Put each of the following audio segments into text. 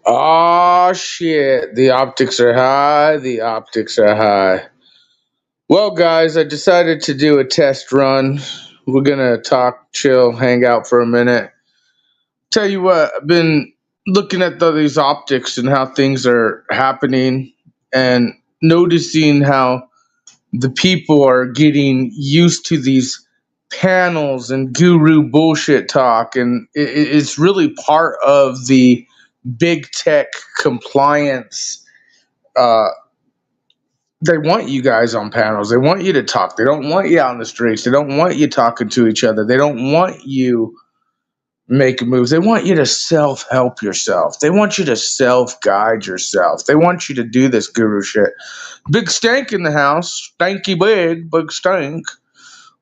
Oh shit, the optics are high. The optics are high. Well, guys, I decided to do a test run. We're gonna talk, chill, hang out for a minute. Tell you what, I've been looking at these optics and how things are happening and noticing how the people are getting used to these panels and guru bullshit talk. And it's really part of the big tech compliance. Uh, they want you guys on panels. They want you to talk. They don't want you out in the streets. They don't want you talking to each other. They don't want you making moves. They want you to self-help yourself. They want you to self-guide yourself. They want you to do this guru shit. Big Stank in the house. Stanky big stank.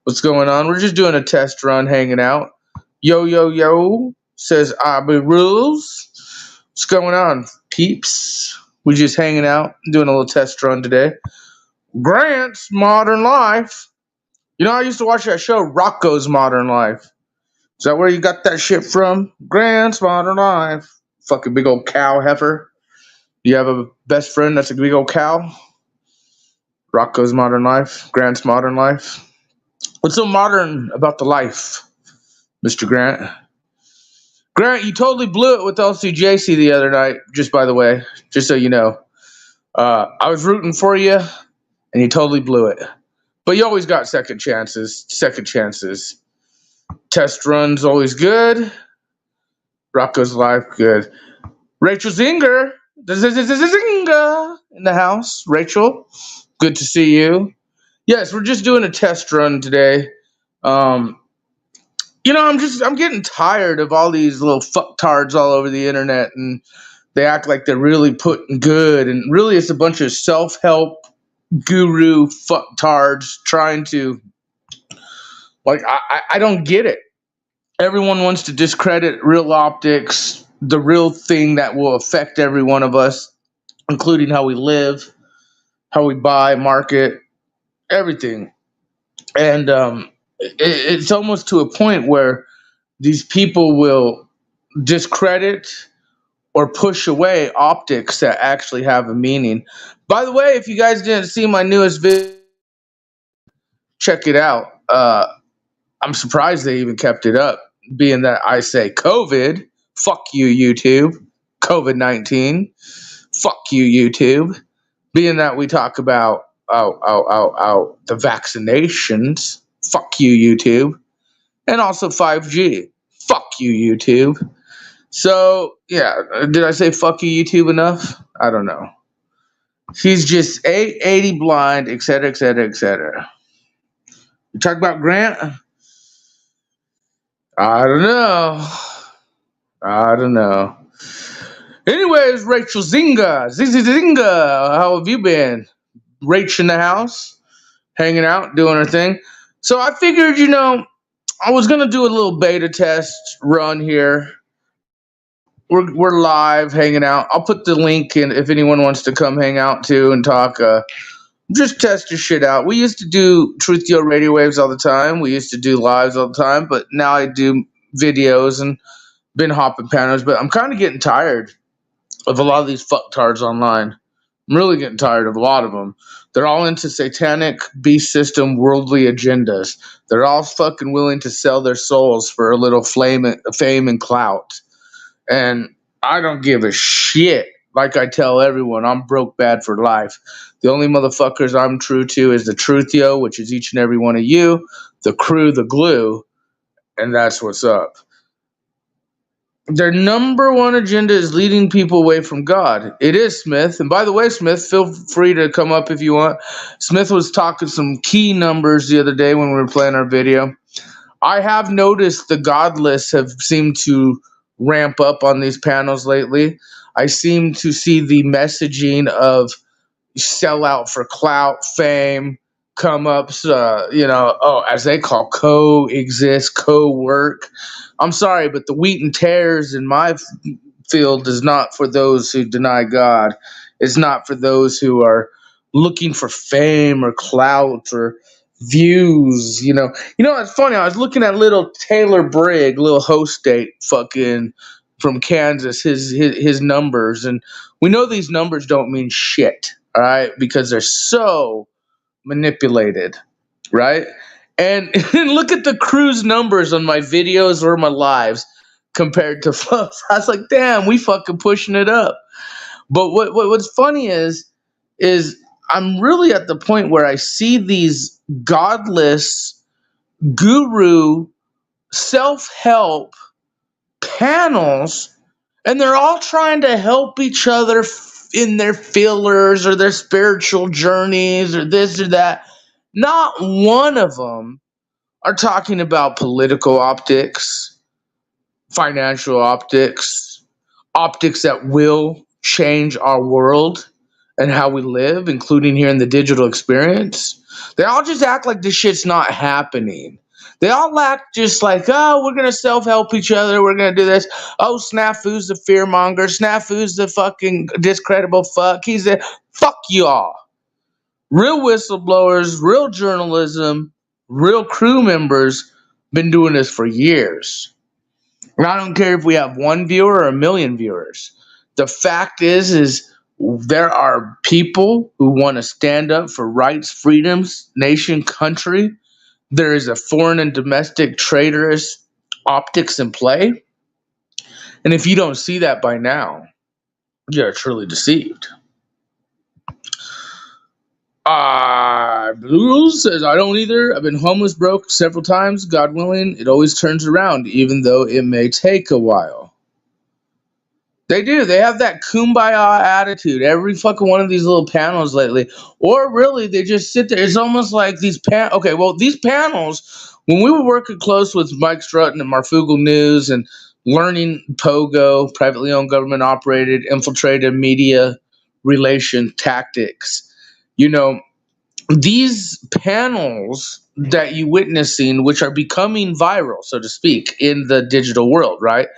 What's going on? We're just doing a test run, hanging out. Yo, yo, yo, says Abu Rules. What's going on, peeps? We just hanging out, doing a little test run today. Grant's Modern Life. You know, I used to watch that show, Rocco's Modern Life. Is that where you got that shit from? Grant's Modern Life. Fucking big old cow heifer. You have a best friend that's a big old cow? Rocco's Modern Life. Grant's Modern Life. What's so modern about the life, Mr. Grant? Grant, you totally blew it with LCJC the other night, just by the way, just so you know. I was rooting for you, and you totally blew it. But you always got second chances. Test runs always good. Rocco's Life, good. Rachel Zinger, Zinger in the house. Rachel, good to see you. Yes, we're just doing a test run today. I'm getting tired of all these little fucktards all over the internet, and they act like they're really putting good, and really it's a bunch of self-help guru fucktards trying to, I don't get it. Everyone wants to discredit real optics, the real thing that will affect every one of us, including how we live, how we buy, market, everything. And it's almost to a point where these people will discredit or push away optics that actually have a meaning. By the way, if you guys didn't see my newest video, check it out. I'm surprised they even kept it up, being that I say COVID, fuck you, YouTube, COVID-19, fuck you, YouTube, being that we talk about the vaccinations, fuck you, YouTube, and also 5G, fuck you, YouTube. So, yeah, did I say fuck you, YouTube enough? I don't know. He's just 880 blind, etc., etc., etc. You talk about Grant? I don't know. Anyways, Rachel Zinga, Zinga, how have you been? Rach in the house, hanging out, doing her thing. So I figured, I was gonna do a little beta test run here. We're live, hanging out. I'll put the link in if anyone wants to come hang out too and talk. Just test your shit out. We used to do Truth Yo radio waves all the time. We used to do lives all the time, but now I do videos and been hopping panels. But I'm kind of getting tired of a lot of these fucktards online. I'm really getting tired of a lot of them. They're all into satanic beast system worldly agendas. They're all fucking willing to sell their souls for a little fame and clout. And I don't give a shit. Like I tell everyone, I'm broke bad for life. The only motherfuckers I'm true to is the Truth Yo, which is each and every one of you, the crew, the glue, and that's what's up. Their number one agenda is leading people away from God. It is, Smith. And by the way, Smith, feel free to come up if you want. Smith was talking some key numbers the other day when we were playing our video. I have noticed the godless have seemed to ramp up on these panels lately. I seem to see the messaging of sell out for clout, fame, come ups, as they call coexist, co-work. I'm sorry, but the wheat and tares in my field is not for those who deny God. It's not for those who are looking for fame or clout or views. It's funny. I was looking at little Taylor Brigg, little host date fucking from Kansas, his numbers, and we know these numbers don't mean shit, all right, because they're so manipulated, right? And, and look at the crew's numbers on my videos or my lives compared to folks. I was like, damn, we fucking pushing it up. But what's funny is I'm really at the point where I see these godless guru self-help panels, and they're all trying to help each other in their fillers or their spiritual journeys or this or that. Not one of them are talking about political optics, financial optics, optics that will change our world and how we live, including here in the digital experience. They all just act like this shit's not happening. They all act just like, oh, we're going to self-help each other. We're going to do this. Oh, Snafu's the fearmonger. Snafu's the fucking discreditable fuck. He's the fuck y'all. Real whistleblowers, real journalism, real crew members been doing this for years. And I don't care if we have 1 viewer or 1,000,000 viewers. The fact is there are people who want to stand up for rights, freedoms, nation, country. There is a foreign and domestic traitorous optics in play. And if you don't see that by now, you're truly deceived. Blue says, I don't either. I've been homeless, broke several times. God willing, it always turns around, even though it may take a while. They do. They have that kumbaya attitude. Every fucking one of these little panels lately. Or really, they just sit there. It's almost like these these panels, when we were working close with Mike Strutton and Marfugal News and learning POGO, privately owned, government operated, infiltrated media relation tactics, these panels that you witnessing, which are becoming viral, so to speak, in the digital world, right?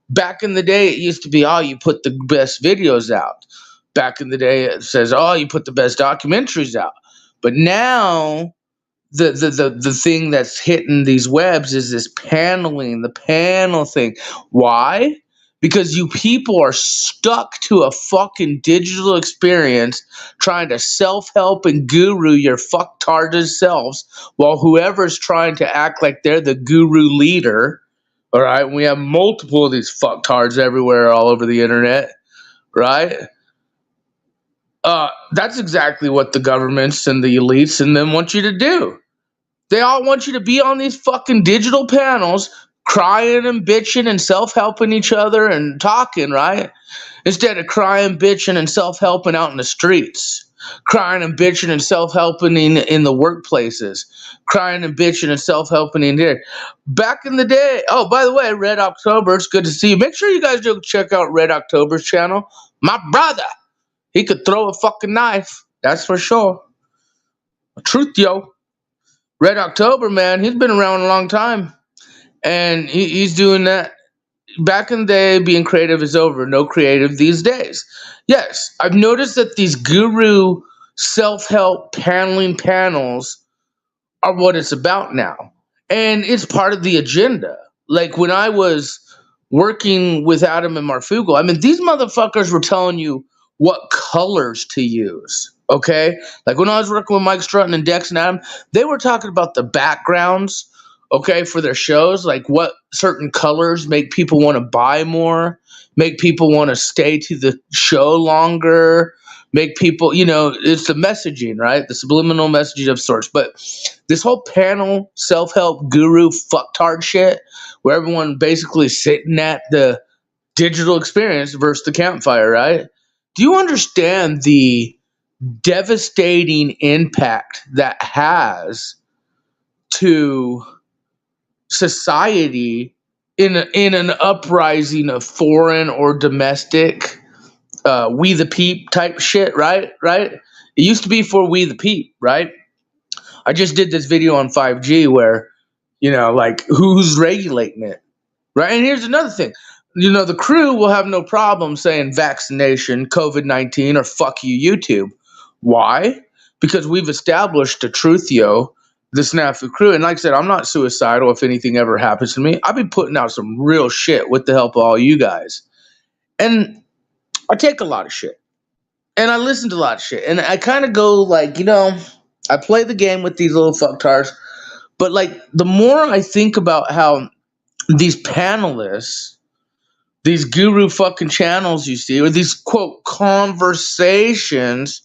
Back in the day, it used to be, oh, you put the best videos out. Back in the day, it says, oh, you put the best documentaries out. But now, the thing that's hitting these webs is this paneling, the panel thing. Why? Because you people are stuck to a fucking digital experience trying to self-help and guru your fucktarded selves while whoever's trying to act like they're the guru leader. All right, we have multiple of these fucktards everywhere, all over the internet, right? That's exactly what the governments and the elites and them want you to do. They all want you to be on these fucking digital panels, crying and bitching and self-helping each other and talking, right? Instead of crying, bitching, and self-helping out in the streets. Crying and bitching and self-helping in the workplaces. Crying and bitching and self-helping in here. Back in the day, oh, by the way, Red October, it's good to see you. Make sure you guys do check out Red October's channel. My brother, he could throw a fucking knife. That's for sure. Truth, yo. Red October, man, he's been around a long time. And he's doing that. Back in the day, being creative is over. No creative these days. Yes, I've noticed that these guru self-help paneling panels are what it's about now. And it's part of the agenda. Like when I was working with Adam and Marfugal, I mean, these motherfuckers were telling you what colors to use. Okay? Like when I was working with Mike Strutton and Dex and Adam, they were talking about the backgrounds, okay, for their shows, like what certain colors make people want to buy more, make people want to stay to the show longer, make people, it's the messaging, right? The subliminal messaging of sorts. But this whole panel, self-help guru fucktard shit, where everyone basically sitting at the digital experience versus the campfire, right? Do you understand the devastating impact that has to society in an uprising of foreign or domestic we the peep type shit, right? It used to be for we the peep, right? I just did this video on 5G where, like who's regulating it, right? And here's another thing. The crew will have no problem saying vaccination, COVID-19, or fuck you, YouTube. Why? Because we've established a truth, the SnafuKrew. And like I said, I'm not suicidal if anything ever happens to me. I'll be putting out some real shit with the help of all you guys. And I take a lot of shit. And I listen to a lot of shit. And I kind of go like, I play the game with these little fucktards. But like the more I think about how these panelists, these guru fucking channels you see, or these quote conversations,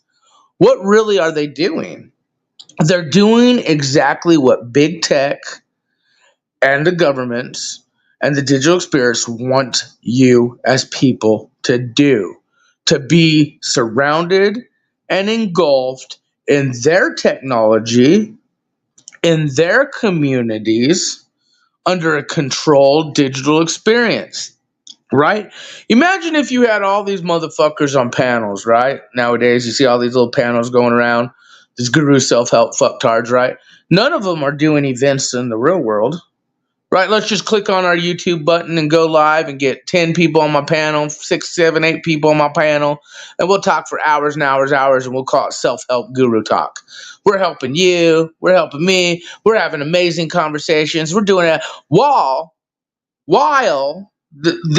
what really are they doing? They're doing exactly what big tech and the governments and the digital experience want you as people to do, to be surrounded and engulfed in their technology, in their communities, under a controlled digital experience. Right? Imagine if you had all these motherfuckers on panels, right? Nowadays, you see all these little panels going around, these guru self-help fucktards, right? None of them are doing events in the real world, right? Let's just click on our YouTube button and go live and get 10 people on my panel, 6, 7, 8 people on my panel, and we'll talk for hours and hours, and we'll call it self-help guru talk. We're helping you. We're helping me. We're having amazing conversations. We're doing it while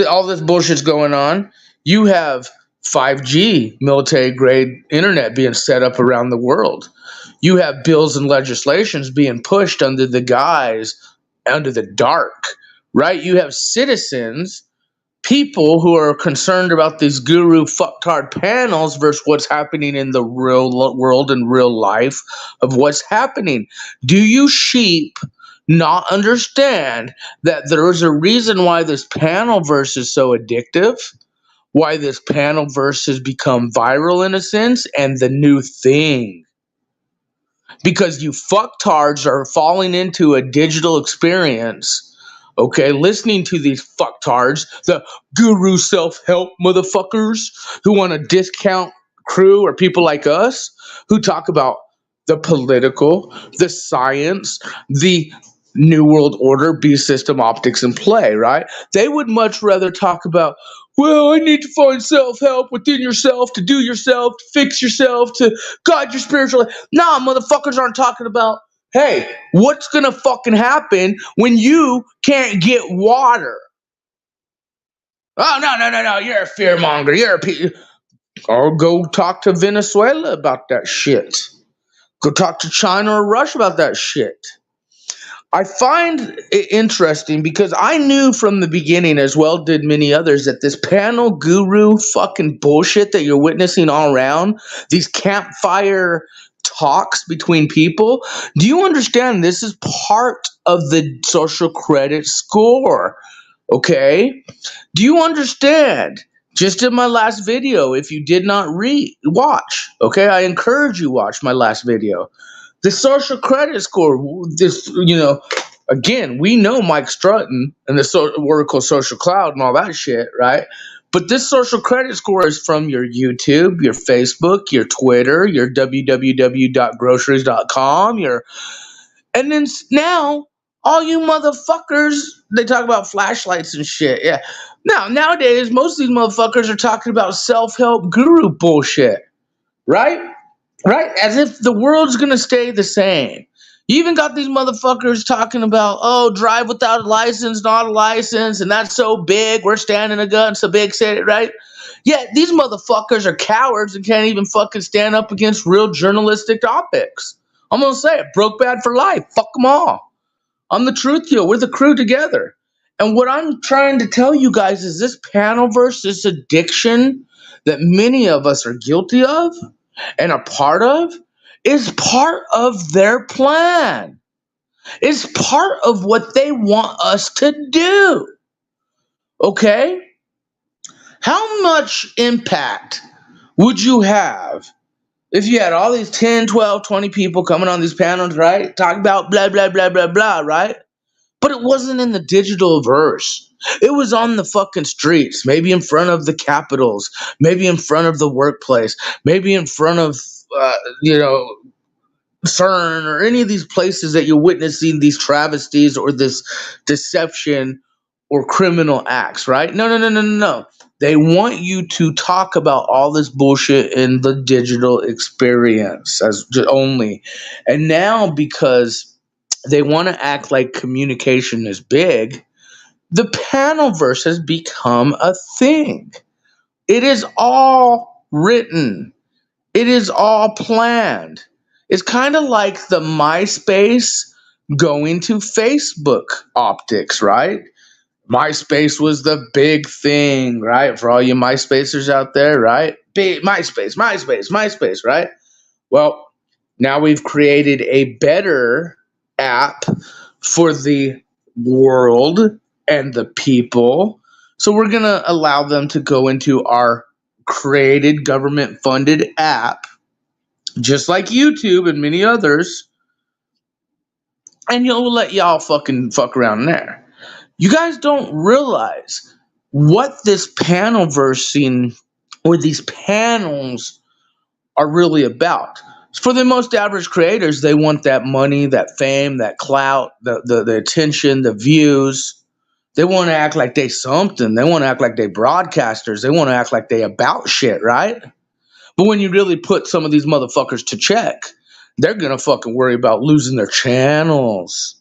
all this bullshit's going on. You have 5G military grade internet being set up around the world. You have bills and legislations being pushed under the dark, right? You have citizens, people who are concerned about these guru fucktard panels versus what's happening in the real world and real life of what's happening. Do you sheep not understand that there is a reason why this panel verse is so addictive, why this panel verse has become viral in a sense and the new thing? Because you fucktards are falling into a digital experience, okay, listening to these fucktards, the guru self-help motherfuckers who want to discount crew or people like us who talk about the political, the science, the New World Order, beast system, optics, and play, right? They would much rather talk about, well, I need to find self-help within yourself, to do yourself, to fix yourself, to guide your spiritual life. Nah, motherfuckers aren't talking about, hey, what's gonna fucking happen when you can't get water? Oh, no, you're a fearmonger. Or go talk to Venezuela about that shit. Go talk to China or Russia about that shit. I find it interesting because I knew from the beginning, as well did many others, that this panel guru fucking bullshit that you're witnessing all around, these campfire talks between people, do you understand this is part of the social credit score? Okay? Do you understand? Just in my last video, if you did not watch, okay, I encourage you watch my last video. The social credit score, again, we know Mike Strutton and the Oracle Social Cloud and all that shit, right? But this social credit score is from your YouTube, your Facebook, your Twitter, your www.groceries.com, and then now all you motherfuckers, they talk about flashlights and shit. Yeah. Nowadays, most of these motherfuckers are talking about self-help guru bullshit, right? Right? As if the world's going to stay the same. You even got these motherfuckers talking about, oh, drive without a license, not a license, and that's so big. We're standing a gun, so big, said it, right? Yeah, these motherfuckers are cowards and can't even fucking stand up against real journalistic topics. I'm going to say it. Broke bad for life. Fuck them all. I'm the truth yo. We're the crew together. And what I'm trying to tell you guys is this panel verse, this addiction that many of us are guilty of and a part of, is part of their plan. It's part of what they want us to do. Okay? How much impact would you have if you had all these 10, 12, 20 people coming on these panels, right? Talking about blah, blah, blah, blah, blah, right? But it wasn't in the digital verse. It was on the fucking streets, maybe in front of the capitals, maybe in front of the workplace, maybe in front of, CERN or any of these places that you're witnessing these travesties or this deception or criminal acts, right? No. They want you to talk about all this bullshit in the digital experience as only. And now because They want to act like communication is big. The panelverse has become a thing. It is all written. It is all planned. It's kind of like the MySpace going to Facebook optics, right? MySpace was the big thing, right? For all you MySpacers out there, right? Big MySpace, right? Well, now we've created a better app for the world and the people. So we're going to allow them to go into our created government funded app, just like YouTube and many others, and you'll let y'all fucking fuck around there. You guys don't realize what this panelverse scene or these panels are really about. For the most average creators, they want that money, that fame, that clout, the attention, the views. They want to act like they something. They want to act like they broadcasters. They want to act like they about shit, right? But when you really put some of these motherfuckers to check, they're going to fucking worry about losing their channels.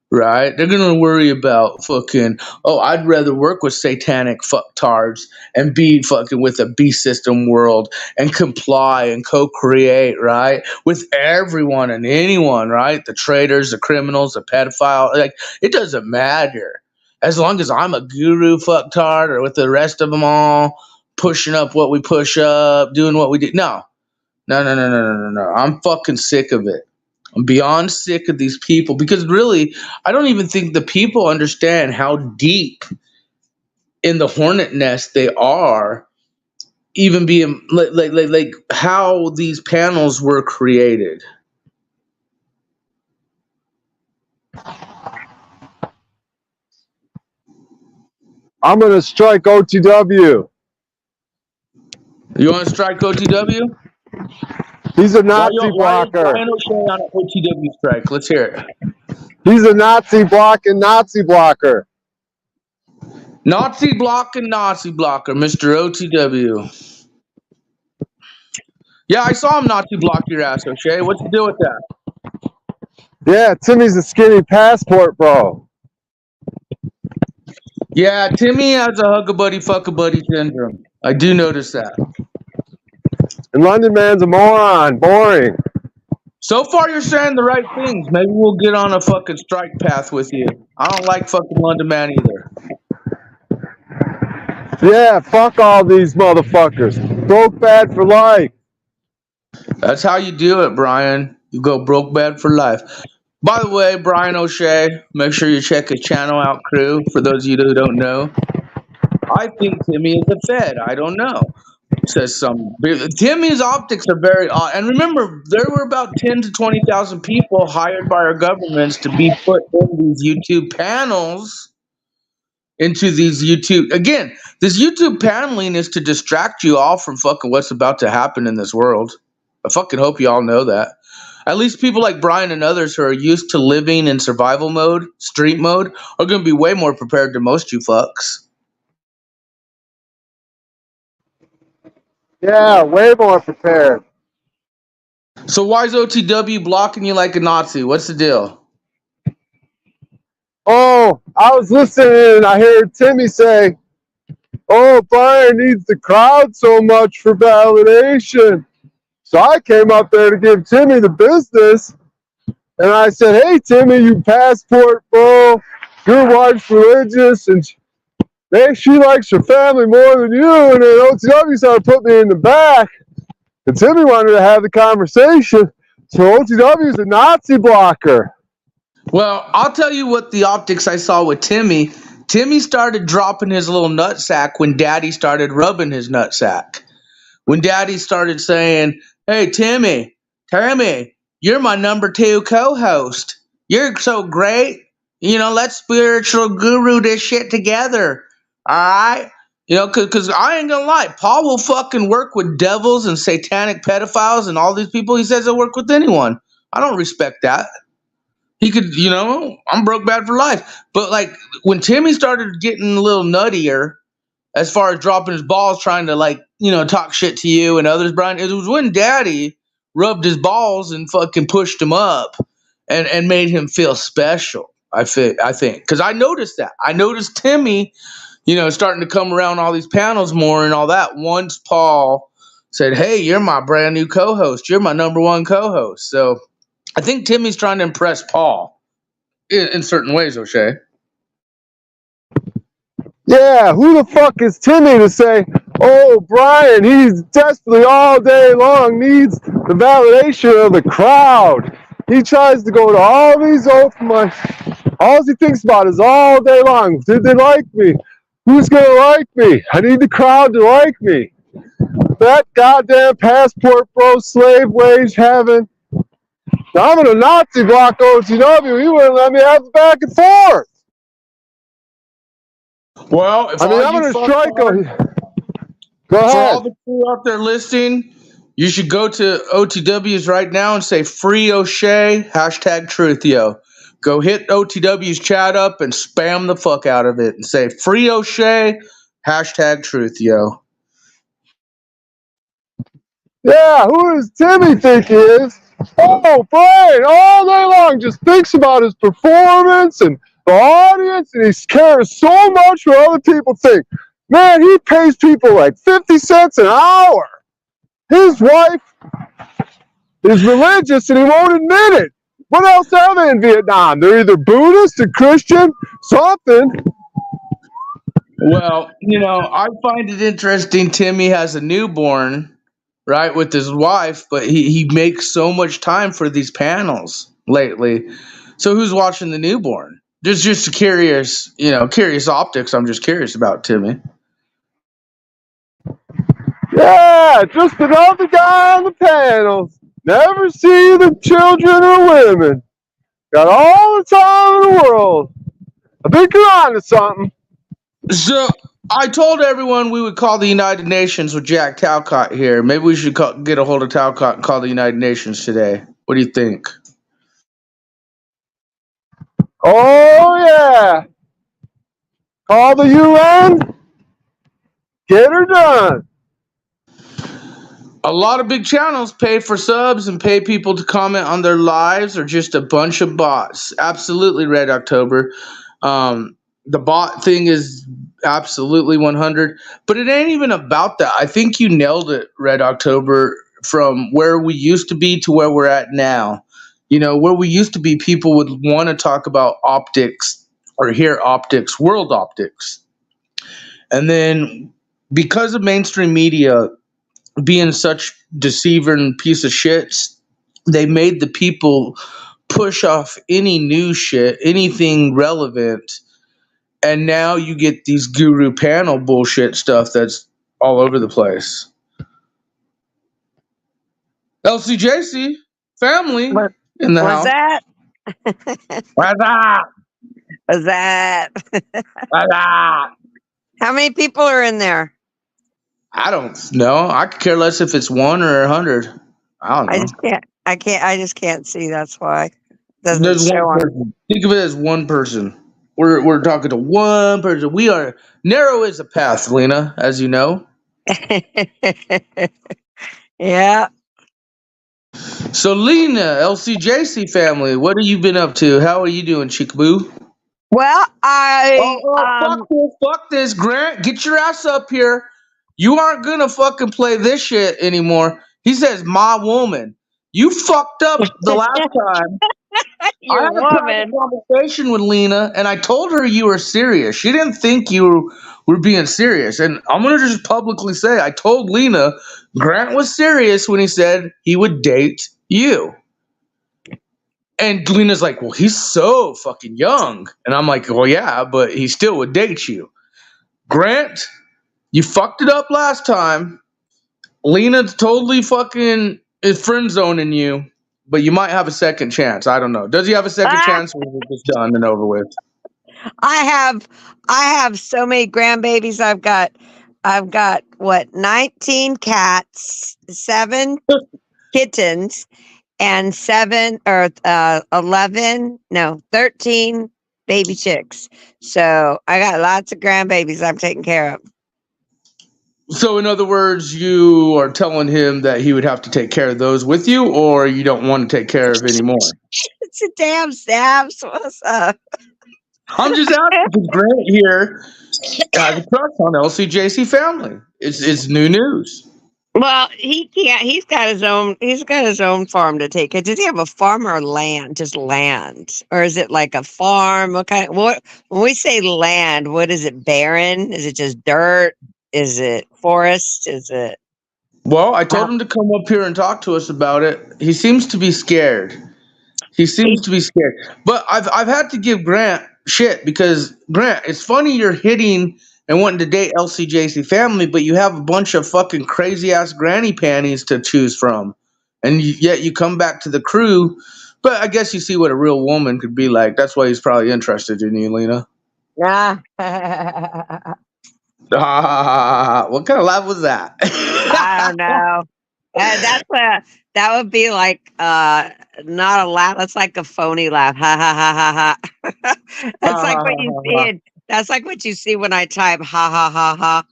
Right? They're gonna worry about fucking, oh, I'd rather work with satanic fucktards and be fucking with a beast system world and comply and co-create, right? With everyone and anyone, right? The traitors, the criminals, the pedophile, like, it doesn't matter. As long as I'm a guru fucktard or with the rest of them all pushing up what we push up, doing what we do. No. I'm fucking sick of it. I'm beyond sick of these people because really, I don't even think the people understand how deep in the hornet nest they are, even being like how these panels were created. I'm going to strike OTW. You want to strike OTW? He's a Nazi blocker. Why O'Shea on an OTW strike? Let's hear it. He's a Nazi Nazi blocker. Nazi blocker, Mr. OTW. Yeah, I saw him Nazi block your ass, O'Shea. What's the deal with that? Yeah, Timmy's a skinny passport, bro. Yeah, Timmy has a hug-a-buddy, fuck-a-buddy syndrome. I do notice that. And London Man's a moron. Boring. So far, you're saying the right things. Maybe we'll get on a fucking strike path with you. I don't like fucking London Man either. Yeah, fuck all these motherfuckers. Broke bad for life. That's how you do it, Brian. You go broke bad for life. By the way, Brian O'Shea, make sure you check his channel out, crew. For those of you who don't know, I think Timmy is a Fed. I don't know. Says some. Timmy's optics are very odd. And remember, there were about 10 to 20,000 people hired by our governments to be put in these YouTube panels. Into these YouTube, again, this YouTube paneling is to distract you all from fucking what's about to happen in this world. I fucking hope you all know that. At least people like Brian and others who are used to living in survival mode, street mode, are going to be way more prepared than most you fucks. Yeah, way more prepared. So why is OTW blocking you like a Nazi? What's the deal? Oh, I was listening and I heard Timmy say, oh, Brian needs the crowd so much for validation. So I came up there to give Timmy the business. And I said, hey, Timmy, you passport, bro. Your wife's religious and she likes her family more than you. And then OTW started putting me in the back. And Timmy wanted to have the conversation. So OTW is a Nazi blocker. Well, I'll tell you what the optics I saw with Timmy. Timmy started dropping his little nutsack when Daddy started rubbing his nutsack. When Daddy started saying, hey, Timmy, you're my number 2 co-host. You're so great. You know, let's spiritual guru this shit together. All right? You know, because I ain't going to lie. Paul will fucking work with devils and satanic pedophiles and all these people. He says he'll work with anyone. I don't respect that. He could, you know, I'm broke bad for life. But like when Timmy started getting a little nuttier as far as dropping his balls, trying to like, you know, talk shit to you and others, Brian, it was when Daddy rubbed his balls and fucking pushed him up and made him feel special. I think because I noticed that. I noticed Timmy, starting to come around all these panels more and all that. Once Paul said, "Hey, you're my brand new co-host. You're my number one co-host." So I think Timmy's trying to impress Paul in certain ways, O'Shea. Yeah, who the fuck is Timmy to say, oh, Brian, he's desperately all day long needs the validation of the crowd. He tries to go to all these open mics. All he thinks about is all day long. Did they like me? Who's going to like me? I need the crowd to like me. That goddamn passport bro slave wage having. Now, I'm going to Nazi block OTW. He wouldn't let me have the back and forth. Well, if I'm going to strike him. Go ahead. For all the crew out there listening, you should go to OTWs right now and say free O'Shea, #truth, yo. Go hit OTW's chat up and spam the fuck out of it and say free O'Shea, #truth, yo. Yeah, who does Timmy think he is? Oh, Brian, all day long just thinks about his performance and the audience, and he cares so much what other people think. Man, he pays people like 50 cents an hour. His wife is religious and he won't admit it. What else are they in Vietnam? They're either Buddhist or Christian, something. Well, I find it interesting Timmy has a newborn, right, with his wife, but he makes so much time for these panels lately. So who's watching the newborn? Just curious, curious optics. I'm just curious about Timmy. Yeah, just another guy on the panels. Never see the children or women. Got all the time in the world. I think you're on to something. So I told everyone we would call the United Nations with Jack Talcott here. Maybe we should get a hold of Talcott and call the United Nations today. What do you think? Oh, yeah. Call the UN. Get her done. A lot of big channels pay for subs and pay people to comment on their lives or just a bunch of bots. Absolutely, Red October. The bot thing is absolutely 100, but it ain't even about that. I think you nailed it, Red October, from where we used to be to where we're at now. Where we used to be, people would want to talk about optics or hear optics, world optics. And then because of mainstream media being such deceiver and piece of shits, they made the people push off any new shit, anything relevant. And now you get these guru panel bullshit stuff that's all over the place. LCJC family in the house. That? What's that? Was that? What's that? How many people are in there? I don't know. I could care less if it's 1 or 100. I don't know. I just can't see. That's why. It doesn't There's show one person. Think of it as one person. We're talking to one person. We are narrow as a path, Lena, as you know. Yeah. So Lena, LCJC family, what have you been up to? How are you doing, Chickaboo? Well, fuck this, Grant. Get your ass up here. You aren't gonna fucking play this shit anymore. He says, my woman. You fucked up the last time. Your I had woman. a conversation with Lena, and I told her you were serious. She didn't think you were being serious. And I'm going to just publicly say, I told Lena Grant was serious when he said he would date you. And Lena's like, well, he's so fucking young. And I'm like, well, yeah, but he still would date you. Grant, you fucked it up last time. Lena totally fucking is friend zoning you. But you might have a second chance. I don't know. Does he have a second chance, or is it just done and over with? I have so many grandbabies. I've got what, 19 cats, 7 kittens, and 13 baby chicks. So I got lots of grandbabies I'm taking care of. So, in other words, you are telling him that he would have to take care of those with you, or you don't want to take care of anymore. It's a damn Snaps. What's up? I'm just asking because Grant here has a crush on LCJC family. It's new news. Well, he can't. He's got his own. He's got his own farm to take. Does he have a farm or land? Just land, or is it like a farm? What kind? What when we say land? What is it? Barren? Is it just dirt? Is it forest? Is it? Well, I told Well, him to come up here and talk to us about it. He seems to be scared. He seems he, to be scared. But I've had to give Grant shit because Grant, it's funny you're hitting and wanting to date LCJC family, but you have a bunch of fucking crazy ass granny panties to choose from, and yet you come back to the crew. But I guess you see what a real woman could be like. That's why he's probably interested in you, Lena. nah. What kind of laugh was that? I don't know. That would be like not a laugh. That's like a phony laugh. Ha ha ha ha ha. That's like what you see. That's like what you see when I type ha ha ha ha.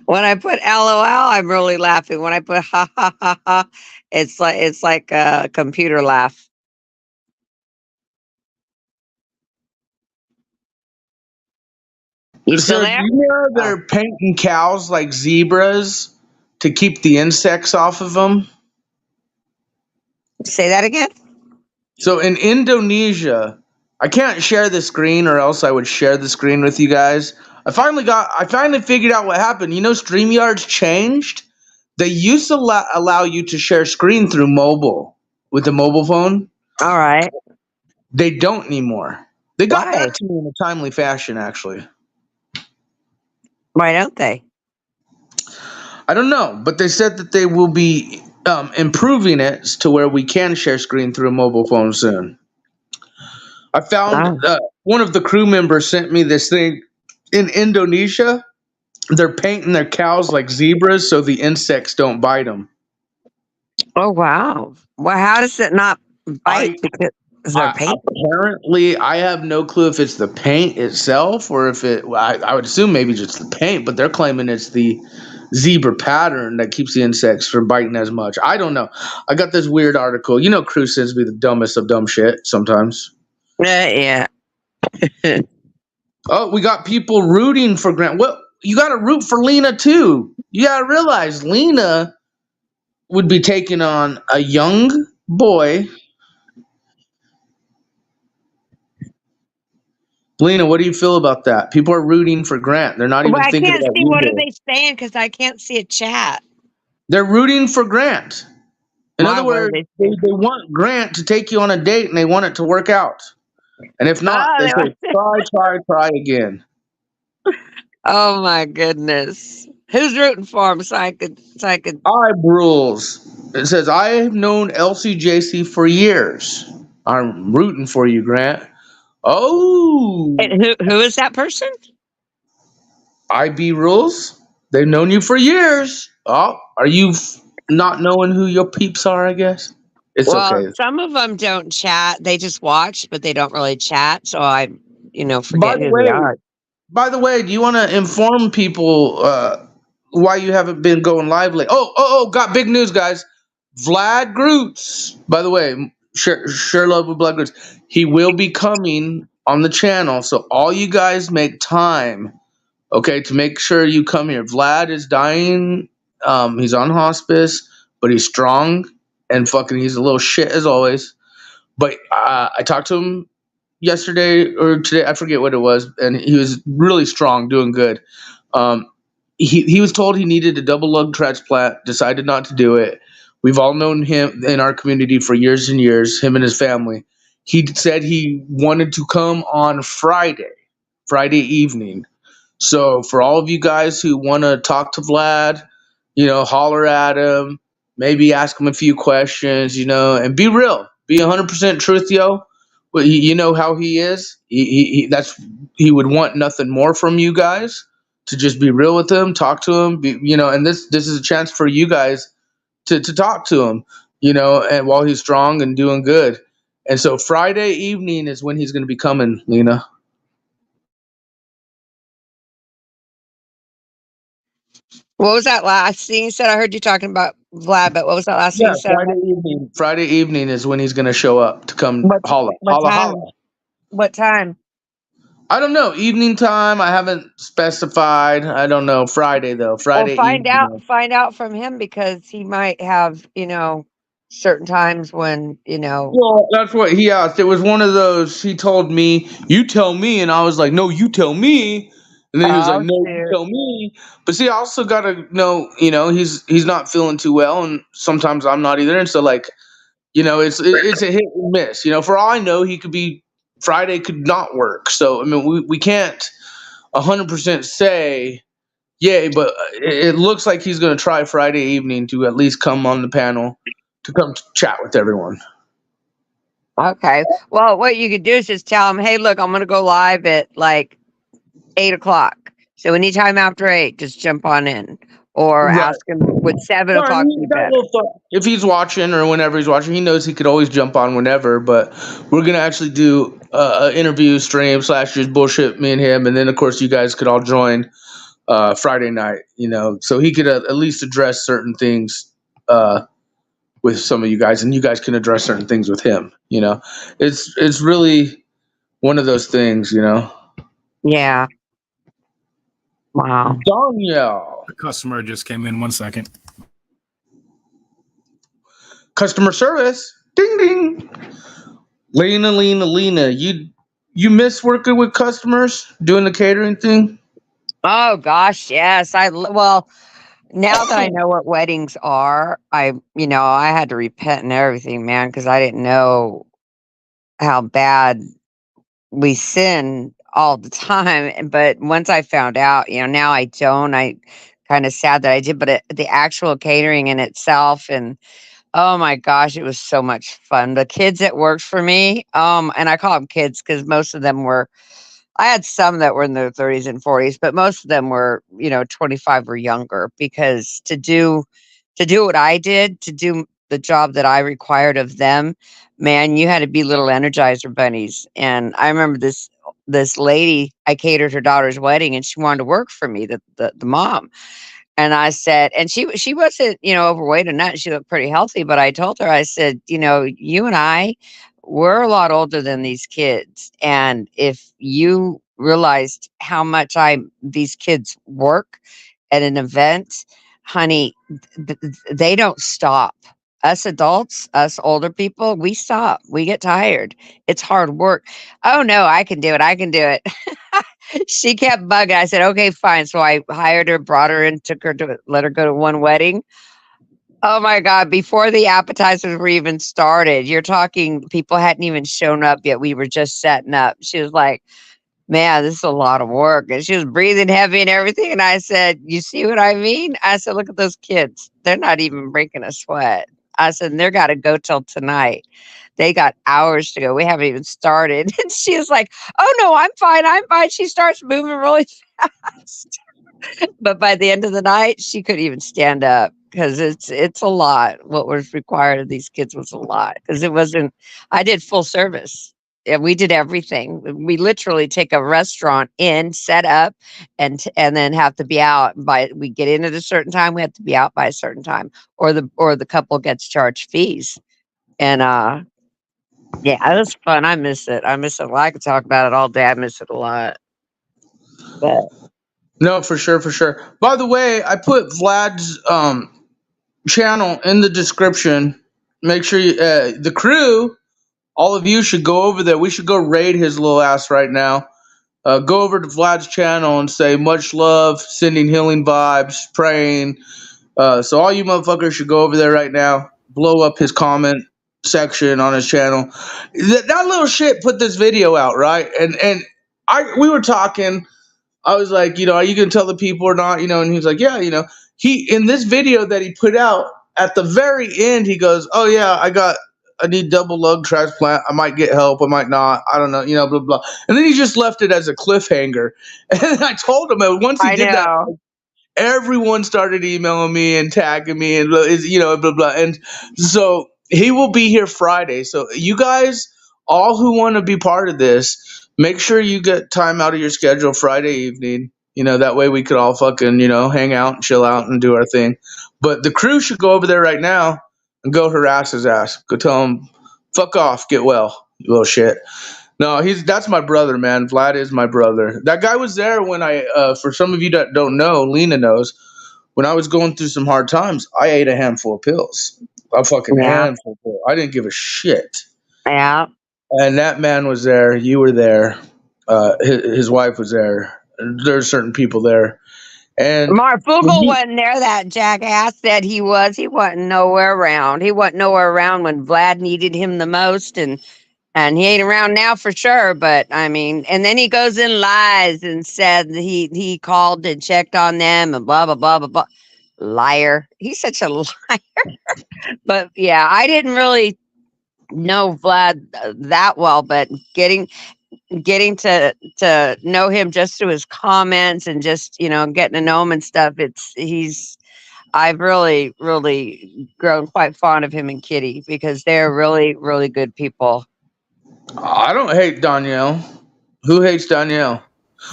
When I put LOL, I'm really laughing. When I put ha ha ha ha, it's like a computer laugh. You still So do there? you know Oh, they're painting cows like zebras to keep the insects off of them? say that again. So in Indonesia, I can't share the screen or else I would share the screen with you guys. I finally figured out what happened. You know, StreamYard's changed. They used to allow you to share screen through mobile with the mobile phone. All right. They don't anymore. They got Why? back to me in a timely fashion, actually. Why don't they? I don't know, but they said that they will be improving it to where we can share screen through a mobile phone soon. I found Oh, one of the crew members sent me this thing in Indonesia. They're painting their cows like zebras so the insects don't bite them. oh wow. Well, how does it not bite I, because they're paint? apparently I have no clue if it's the paint itself or if it. I would assume maybe just the paint, but they're claiming it's the zebra pattern that keeps the insects from biting as much. I don't know. I got this weird article. You know, Crew sends me the dumbest of dumb shit sometimes. Yeah. Oh, we got people rooting for Grant. Well, you got to root for Lena too. You got to realize Lena would be taking on a young boy. Lena, what do you feel about that? People are rooting for Grant. They're not But even I thinking can't about see you what are here. they saying because I can't see a chat. They're rooting for Grant. In Why? other What are words, they saying? they want Grant to take you on a date and they want it to work out. And if not, Oh, they they say, were, try again. oh my goodness. Who's rooting for him so I could Rules. It says, I have known LCJC for years. I'm rooting for you, Grant. Oh, who is that person? IB rules. They've known you for years. Oh, are you not knowing who your peeps are? I guess it's Well, okay. some of them don't chat. They just watch, but they don't really chat. So I, By forget the who they way, are. do you want to inform people why you haven't been going live lately? Got big news, guys. Vlad Groots. By the way, share love with Vlad Groots. He will be coming on the channel, so all you guys make time, okay, to make sure you come here. Vlad is dying. He's on hospice, but he's strong and fucking. He's a little shit as always. But I talked to him yesterday or today, I forget what it was, and he was really strong, doing good. Um, he was told he needed a double lung transplant, decided not to do it. We've all known him in our community for years and years, him and his family. He said he wanted to come on Friday evening. So for all of you guys who want to talk to Vlad, holler at him, maybe ask him a few questions, and be real, be 100% truth, yo. Well, you know how he is. He would want nothing more from you guys to just be real with him, talk to him, and this is a chance for you guys to talk to him, and while he's strong and doing good. And so Friday evening is when he's going to be coming, Lena. What was that last thing you said? I heard you talking about Vlad, but what was that last thing Yeah, you said? Friday evening. Friday evening is when he's gonna show up to come What holla, what holla, time? holla. What time? I don't know. Evening time. I haven't specified. I don't know. Friday though. Well, Friday evening. find out from him because he might have, certain times when, Well, that's what he asked. It was one of those. He told me, "You tell me," and I was like, "No, you tell me." And then he was like, oh "No, you shoot. tell me." But see, I also gotta know, he's not feeling too well, and sometimes I'm not either. And so, like, it's a hit and miss. For all I know, he could be Friday could not work. So I mean, we can't 100% say yay, but it looks like he's gonna try Friday evening to at least come on the panel to come chat with everyone. Okay. Well, what you could do is just tell him, hey, look, I'm gonna go live at like 8 o'clock. So anytime after 8, just jump on in. Or Right. ask him, would 7 No, and o'clock he's be got a better? little thought. If he's watching or whenever he's watching, he knows he could always jump on whenever. But we're gonna actually do an interview stream slash just bullshit me and him, and then of course you guys could all join Friday night. So he could at least address certain things with some of you guys, and you guys can address certain things with him. It's really one of those things. Yeah. Wow. Danielle, A customer just came in. 1 second. customer service, ding ding. Lena, you miss working with customers, doing the catering thing? Oh gosh, yes. Well, now that I know what weddings are, I had to repent and everything, man, because I didn't know how bad we sin all the time. But once I found out, now I don't. I kind of sad that I did, but the actual catering in itself, and oh my gosh, it was so much fun. The kids that worked for me, and I call them kids because most of them were. I had some that were in their 30s and 40s, but most of them were, 25 or younger because to do what I did, to do the job that I required of them, man, you had to be little energizer bunnies. And I remember this lady, I catered her daughter's wedding and she wanted to work for me, the mom. And I said, and she wasn't, overweight or not. She looked pretty healthy, but I told her, I said, you and we're a lot older than these kids. And if you realized how much these kids work at an event, honey, they don't stop. Us adults, us older people, we stop. We get tired. It's hard work. Oh no, I can do it. I can do it. She kept bugging. I said, okay, fine. So I hired her, brought her in, took her to let her go to one wedding. Oh my God, before the appetizers were even started, you're talking people hadn't even shown up yet. We were just setting up. She was like, man, this is a lot of work. And she was breathing heavy and everything. And I said, you see what I mean? I said, look at those kids. They're not even breaking a sweat. I said, they're got to go till tonight. They got hours to go. We haven't even started. And she was like, oh no, I'm fine. I'm fine. She starts moving really fast. But by the end of the night, she couldn't even stand up because it's a lot. What was required of these kids was a lot because it wasn't. I did full service. Yeah, we did everything. We literally take a restaurant in, set up, and then have to be out by. We get in at a certain time. We have to be out by a certain time, or the couple gets charged fees. And yeah, it was fun. I miss it. I miss it. Well, I could talk about it all day. I miss it a lot. But No, for sure, for sure. By the way, I put Vlad's channel in the description. Make sure the crew, all of you should go over there. We should go raid his little ass right now. Go over to Vlad's channel and say much love, sending healing vibes, praying. So all you motherfuckers should go over there right now. Blow up his comment section on his channel. That little shit put this video out, right? And we were talking. I was like, are you gonna tell the people or not? And he was like, yeah, he in this video that he put out at the very end, he goes, oh yeah, I need double lung transplant. I might get help. I might not. I don't know. Blah blah. And then he just left it as a cliffhanger. And I told him that once he I did that, know. everyone started emailing me and tagging me and blah blah. And so he will be here Friday. So you guys, all who want to be part of this, make sure you get time out of your schedule Friday evening. That way we could all fucking, hang out and chill out and do our thing. But the crew should go over there right now and go harass his ass. Go tell him, fuck off, get well, you little shit. No, that's my brother, man. Vlad is my brother. That guy was there when for some of you that don't know, Lena knows, when I was going through some hard times, I ate a handful of pills. A fucking Yeah. handful of pills. I didn't give a shit. Yeah. And that man was there. You were there. His wife was there. There's certain people there. And Marfugel wasn't there. That jackass said he was. He wasn't nowhere around. He wasn't nowhere around when Vlad needed him the most, and he ain't around now for sure. But I mean, and then he goes and lies and said that he called and checked on them and blah blah blah blah blah. Liar. He's such a liar. But yeah, I didn't really know Vlad that well, but getting to know him just through his comments and just getting to know him and stuff, I've really grown quite fond of him and Kitty because they're really really good people. I don't hate Danielle. Who hates Danielle?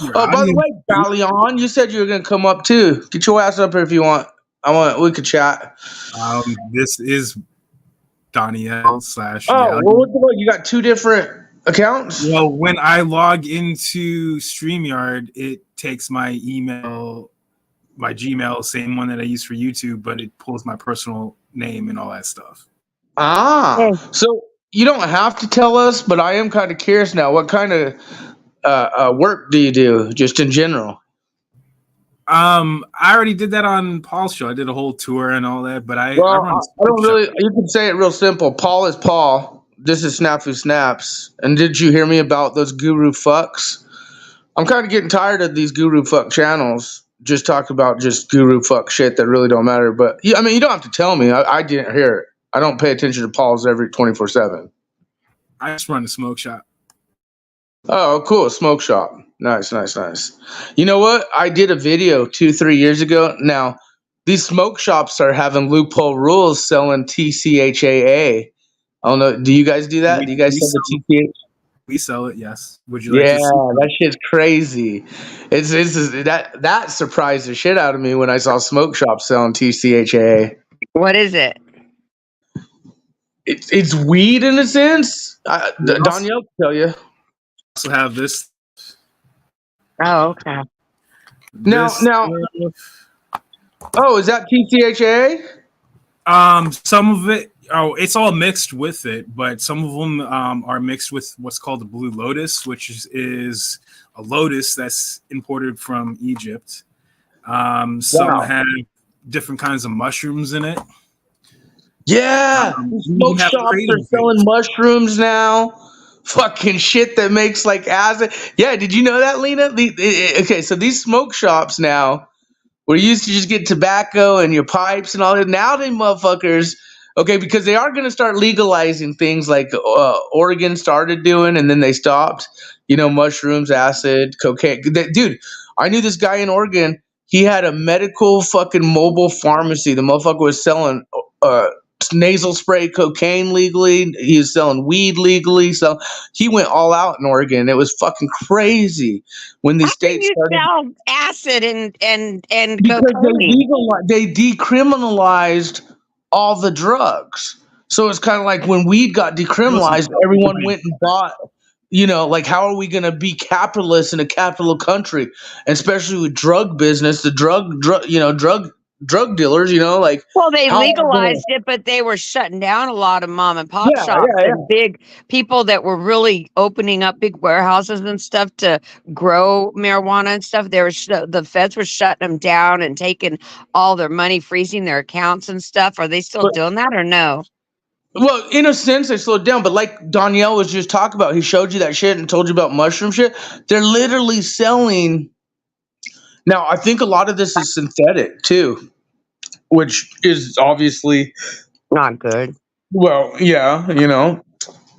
Oh, by the way, Balion, you said you were gonna come up too. Get your ass up here if you want. We could chat. This is Danielle / Oh, well, you got two different accounts? Well, when I log into StreamYard, it takes my email, my Gmail, same one that I use for YouTube, but it pulls my personal name and all that stuff. So you don't have to tell us, but I am kind of curious now. What kind of work do you do, just in general? I already did that on Paul's show. I did a whole tour and all that, but I don't really. You can say it real simple. Paul is Paul. This is Snafu Snaps. And did you hear me about those guru fucks? I'm kind of getting tired of these guru fuck channels. Just talk about just guru fuck shit that really don't matter. But yeah, I mean, you don't have to tell me. I didn't hear it. I don't pay attention to Paul's every 24/7. I just run a smoke shop. Oh, cool. Smoke shop. Nice. You know what? I did a video 2-3 years ago. Now, these smoke shops are having loophole rules selling TCHAA. I don't know. Do you guys do that? Do you guys sell the TCHAA? We sell it, yes. Would you like to see that shit's crazy. That surprised the shit out of me when I saw smoke shops selling TCHAA. What is it? It's weed in a sense. Danielle can tell you. Also have this. Oh, okay. Now. Oh, is that TCHAA? Some of it. Oh, it's all mixed with it, but some of them are mixed with what's called the Blue Lotus, which is a lotus that's imported from Egypt. Some have different kinds of mushrooms in it. Yeah, smoke shops are selling mushrooms now. Fucking shit that makes like acid. Yeah, did you know that, Lena? Okay, so these smoke shops now, where you used to just get tobacco and your pipes and all that. Now they motherfuckers, okay, because they are going to start legalizing things like Oregon started doing, and then they stopped. Mushrooms, acid, cocaine. Dude, I knew this guy in Oregon. He had a medical fucking mobile pharmacy. The motherfucker was selling nasal spray cocaine legally. He was selling weed legally. So he went all out in Oregon. It was fucking crazy when these states started. Sell acid and because cocaine. they decriminalized all the drugs. So it's kind of like when weed got decriminalized, everyone went and bought. Like, how are we going to be capitalists in a capital country, and especially with drug business, the drug dealers, like. Well, they legalized it, but they were shutting down a lot of mom and pop shops and big people that were really opening up big warehouses and stuff to grow marijuana and stuff. The feds were shutting them down and taking all their money, freezing their accounts and stuff. Are they still doing that or no? Well, in a sense, they slowed down, but like Danielle was just talking about, he showed you that shit and told you about mushroom shit. They're literally selling. Now, I think a lot of this is synthetic too, which is obviously not good. Well, yeah,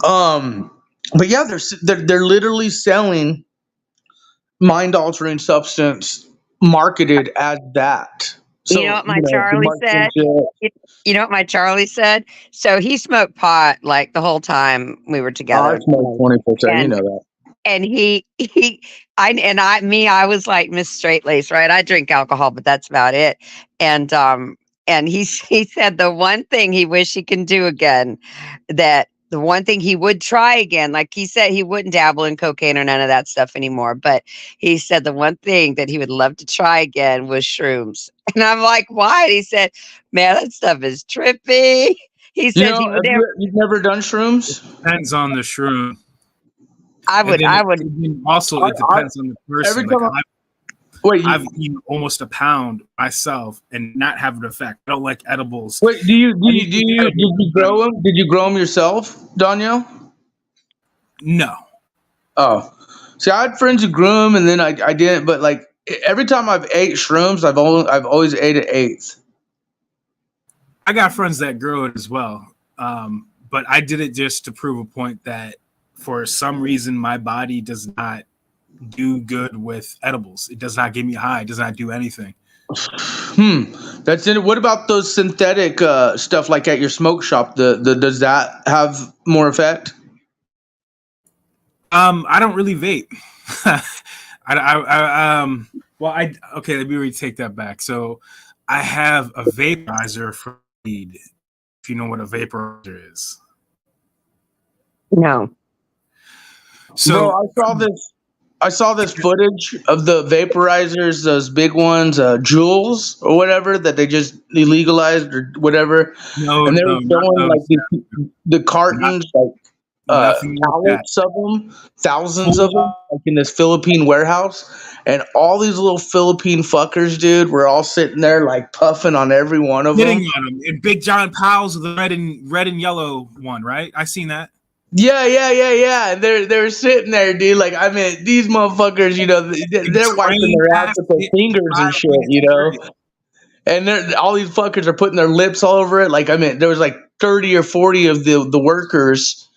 but yeah, they're literally selling mind-altering substance marketed as that. So, you know what my Charlie said? You know what my Charlie said? So he smoked pot like the whole time we were together. I smoked 24/7. You know that. and I was like Miss Straight Lace, right? I drink alcohol, but that's about it. And he said the one thing he wished he can do again, that the one thing he would try again, like he said he wouldn't dabble in cocaine or none of that stuff anymore, but he said the one thing that he would love to try again was shrooms. And I'm like, why? And he said, man, that stuff is trippy. He You says know, he would never. you've never done shrooms? Depends on the shroom. I would. Also, it depends on the Every person. time wait, I've eaten almost a pound myself and not have an effect. I don't like edibles. wait, did you grow them? Did you grow them yourself, Danielle? No. Oh, see, I had friends who grew them, and then I didn't. But like every time I've ate shrooms, I've always ate an eighth. I got friends that grow it as well. But I did it just to prove a point that for some reason my body does not do good with edibles. It does not give me high. It does not do anything. That's it. What about those synthetic stuff like at your smoke shop? Does that have more effect? I don't really vape. Okay, let me retake that back. So I have a vaporizer for weed, if you know what a vaporizer is. No. So Bro, I saw this footage of the vaporizers, those big ones, Juuls or whatever, that they just legalized or whatever. And they were showing like the cartons, pallets of them, thousands of them, like in this Philippine warehouse. And all these little Philippine fuckers, dude, were all sitting there like puffing on every one of them. Hitting on them. And Big John Powell's the red and yellow one, right? I seen that. Yeah. They're sitting there, dude. Like, I mean, these motherfuckers, you know, they're wiping their ass with their fingers and shit, you know. And all these fuckers are putting their lips all over it. Like, I mean, there was like 30 or 40 of the workers,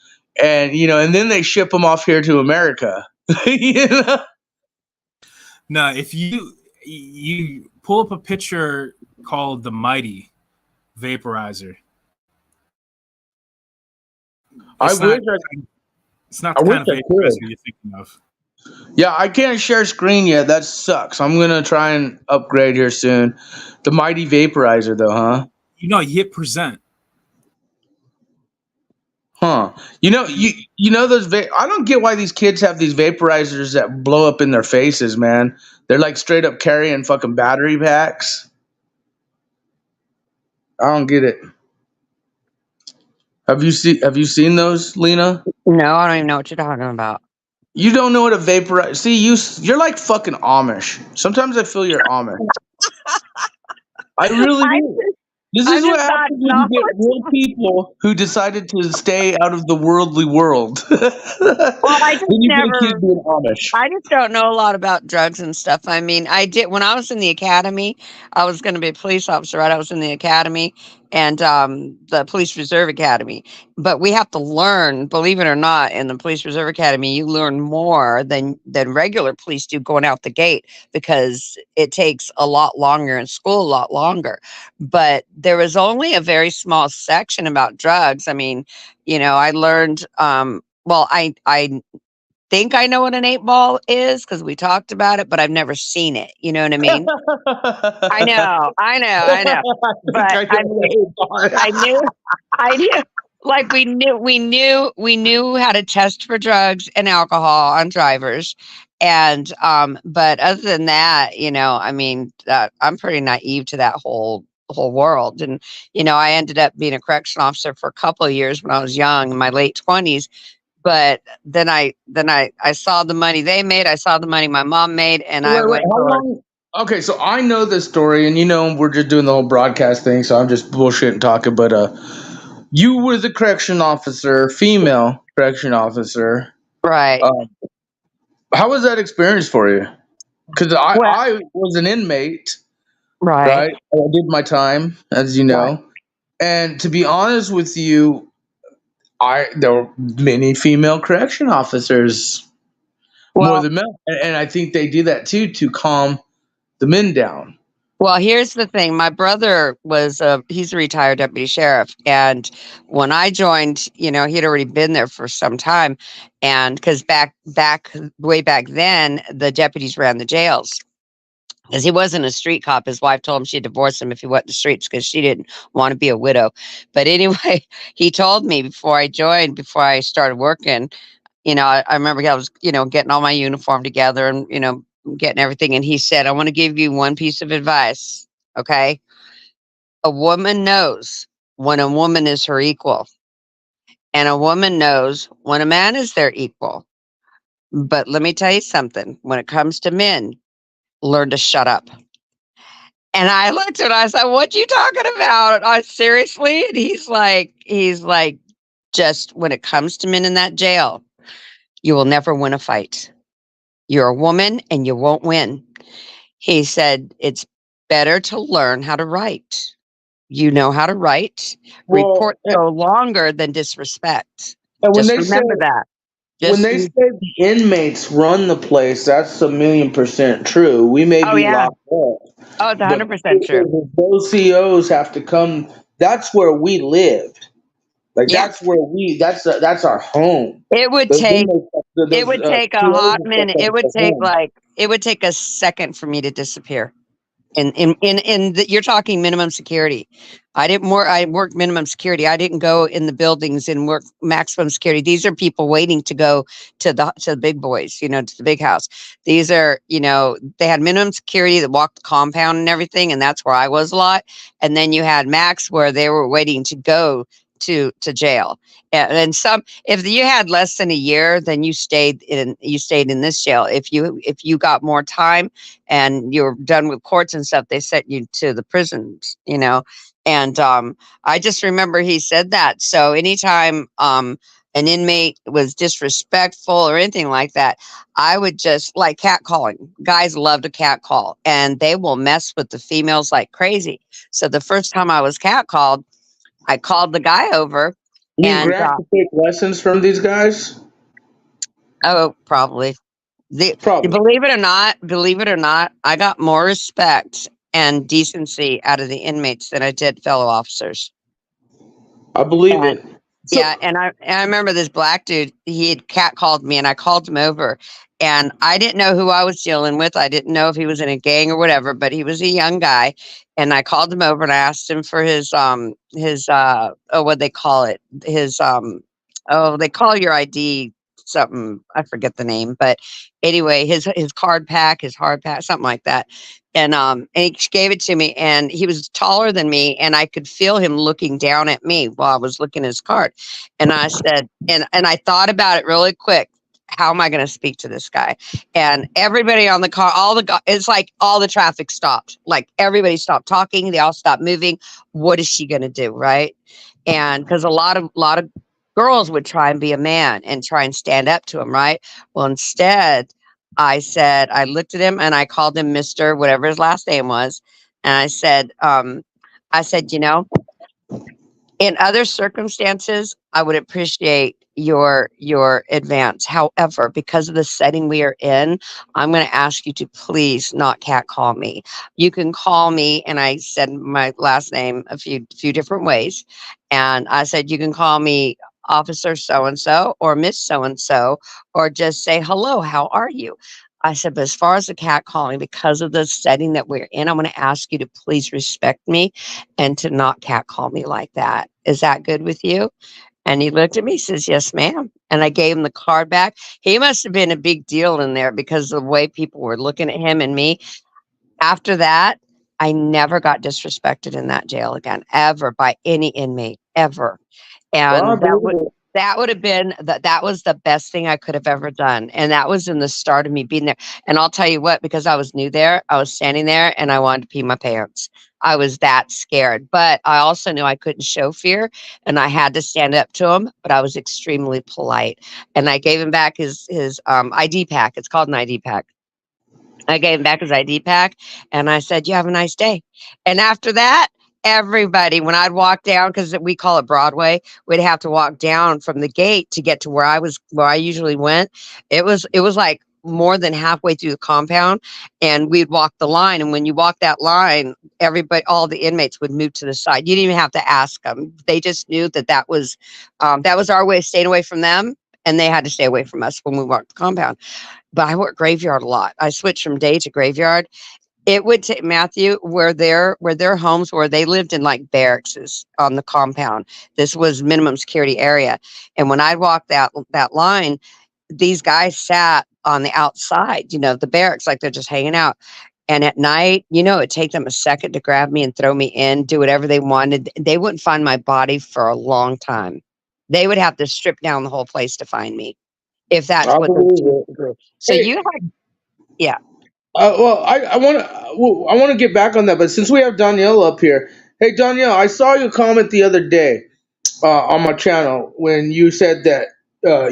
and you know, and then they ship them off here to America. You know? No, if you pull up a picture called the Mighty Vaporizer. It's not the kind of vaporizer you're thinking of. Yeah, I can't share screen yet. That sucks. I'm gonna try and upgrade here soon. The Mighty Vaporizer, though, huh? You hit present. Huh? You know those. I don't get why these kids have these vaporizers that blow up in their faces, man. They're like straight up carrying fucking battery packs. I don't get it. Have you seen those, Lena? No, I don't even know what you're talking about. You don't know what a vaporizer. See, you're like fucking Amish. Sometimes I feel you're Amish. I really do. This is what happens when you get real people who decided to stay out of the worldly world. Well, I just don't know a lot about drugs and stuff. I mean, I did when I was in the academy. I was going to be a police officer, right? I was in the academy and the Police Reserve Academy. But we have to learn, believe it or not, in the Police Reserve Academy, you learn more than regular police do going out the gate because it takes a lot longer in school, a lot longer. But there was only a very small section about drugs. I mean, you know, I learned. Well, I think I know what an 8-ball is because we talked about it, but I've never seen it. You know what I mean? I know. But I knew. Like we knew how to test for drugs and alcohol on drivers, and but other than that, you know, I mean, I'm pretty naive to that whole world. And you know, I ended up being a correction officer for a couple of years when I was young, in my late 20s. But then I saw the money they made. I saw the money my mom made, and Okay, so I know this story, and you know we're just doing the whole broadcast thing, so I'm just bullshitting talking. But you were the correction officer, female correction officer, right? How was that experience for you? Because I was an inmate, right? I did my time, as you know, and to be honest with you, there were many female correction officers, more than men, and I think they do that too to calm the men down. Well, here's the thing. My brother was he's a retired deputy sheriff, and when I joined, he'd already been there for some time, and because way back then, the deputies ran the jails. Because he wasn't a street cop. His wife told him she'd divorce him if he went in the streets because she didn't want to be a widow. But anyway, he told me before I joined, before I started working, I remember I was, getting all my uniform together and, getting everything. And he said, I want to give you one piece of advice. Okay. A woman knows when a woman is her equal, and a woman knows when a man is their equal. But let me tell you something, when it comes to men, learn to shut up. And I looked at him, I said, what you talking about? Seriously? And he's like, just when it comes to men in that jail, you will never win a fight. You're a woman and you won't win. He said, it's better to learn how to write. You know how to write. Well, Report no longer than disrespect. and Just remember that. when they say the inmates run the place, that's 1,000,000% true. We may Oh be yeah. locked up, Oh, it's but 100% true. those COs have to come. That's where we lived. Like Yeah. that's our home. It would Those take inmates, it would take a COs hot and stuff minute. have It to would go take home. a second for me to disappear. You're talking minimum security. I worked minimum security. I didn't go in the buildings and work maximum security. These are people waiting to go to the big boys, to the big house. These are, they had minimum security that walked the compound and everything, and that's where I was a lot. And then you had max where they were waiting to go to jail. And some, if you had less than a year, then you stayed in this jail. If you got more time and you're done with courts and stuff, they sent you to the prisons. And I just remember he said that. So anytime an inmate was disrespectful or anything like that, I would just like catcalling. Guys love to catcall, and they will mess with the females like crazy. So the first time I was catcalled, I called the guy over, You and Grant to take lessons from these guys? oh, probably. Probably. Believe it or not, I got more respect and decency out of the inmates than I did fellow officers. I believe And it. yeah, So and I remember this black dude, he had catcalled me, and I called him over, and I didn't know who I was dealing with. I didn't know if he was in a gang or whatever, but he was a young guy. And I called him over and I asked him for his oh, what they call it? His oh, they call your ID something, I forget the name, but anyway, his card pack, his hard pack, something like that. And he gave it to me, and he was taller than me, and I could feel him looking down at me while I was looking at his card. And I said, and I thought about it really quick. How am I going to speak to this guy? And everybody on the car, it's like all the traffic stopped. Like everybody stopped talking. They all stopped moving. What is she going to do? Right. And because a lot of girls would try and be a man and try and stand up to him. Right. Well, instead, I looked at him and I called him Mr. whatever his last name was. And I said, in other circumstances, I would appreciate your advance. However, because of the setting we are in, I'm going to ask you to please not catcall me. You can call me, and I said my last name a few different ways, and I said you can call me Officer so and so or Miss so and so, or just say hello. How are you? I said, but as far as the catcalling, because of the setting that we're in, I'm going to ask you to please respect me and to not catcall me like that. Is that good with you? And he looked at me, says, yes, ma'am. And I gave him the card back. He must have been a big deal in there because of the way people were looking at him and me. After that, I never got disrespected in that jail again, ever, by any inmate, ever. well, I And believe it. that would have been that was the best thing I could have ever done. And that was in the start of me being there. And I'll tell you what, because I was new there, I was standing there and I wanted to pee my pants. I was that scared. But I also knew I couldn't show fear and I had to stand up to him, but I was extremely polite. And I gave him back his ID pack. It's called an ID pack. I gave him back his ID pack and I said, you have a nice day. And after that, everybody, when I'd walk down, because we call it Broadway, we'd have to walk down from the gate to get to where I usually went. It was like more than halfway through the compound, and we'd walk the line. And when you walk that line, all the inmates would move to the side. You didn't even have to ask them. They just knew that was our way of staying away from them, and they had to stay away from us when we walked the compound. But I worked graveyard a lot. I switched from day to graveyard. It would take Matthew where their homes were. They lived in like barracks on the compound. This was minimum security area. And when I'd walk that line, these guys sat on the outside, the barracks, like they're just hanging out. And at night, it'd take them a second to grab me and throw me in, do whatever they wanted. They wouldn't find my body for a long time. They would have to strip down the whole place to find me, if that's I what they're believe doing. it. So Hey, you had, yeah. well, I want to get back on that, but since we have Danielle up here, hey Danielle, I saw your comment the other day on my channel when you said that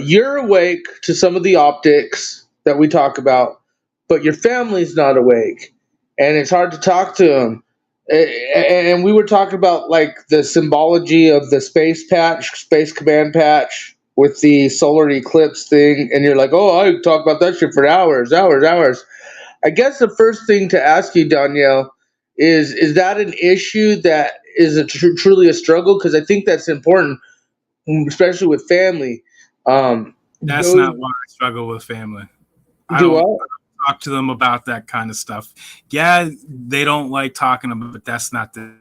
you're awake to some of the optics that we talk about, but your family's not awake, and it's hard to talk to them. And we were talking about like the symbology of the space command patch with the solar eclipse thing, and you're like, oh, I could talk about that shit for hours, hours, hours. I guess the first thing to ask you, Danielle, is that an issue that is truly a struggle? Because I think that's important, especially with family. That's Those not why I struggle with family. I do don't what? talk to them about that kind of stuff. Yeah, they don't like talking about it, but that's not the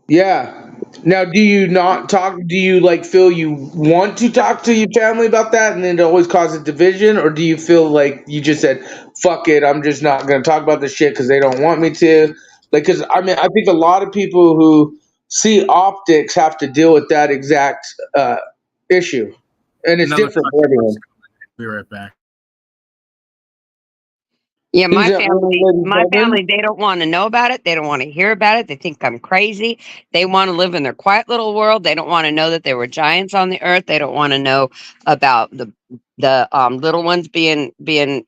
Yeah. Now, do you not talk? Do you like feel you want to talk to your family about that, and then it always causes division, or do you feel like you just said, "Fuck it, I'm just not going to talk about this shit because they don't want me to"? Like, because I mean, I think a lot of people who see optics have to deal with that exact issue, and it's another different for question. everyone. Be right back. Yeah, Who's that my lady, family, they don't want to know about it. They don't want to hear about it. They think I'm crazy. They want to live in their quiet little world. They don't want to know that there were giants on the earth. They don't want to know about the little ones being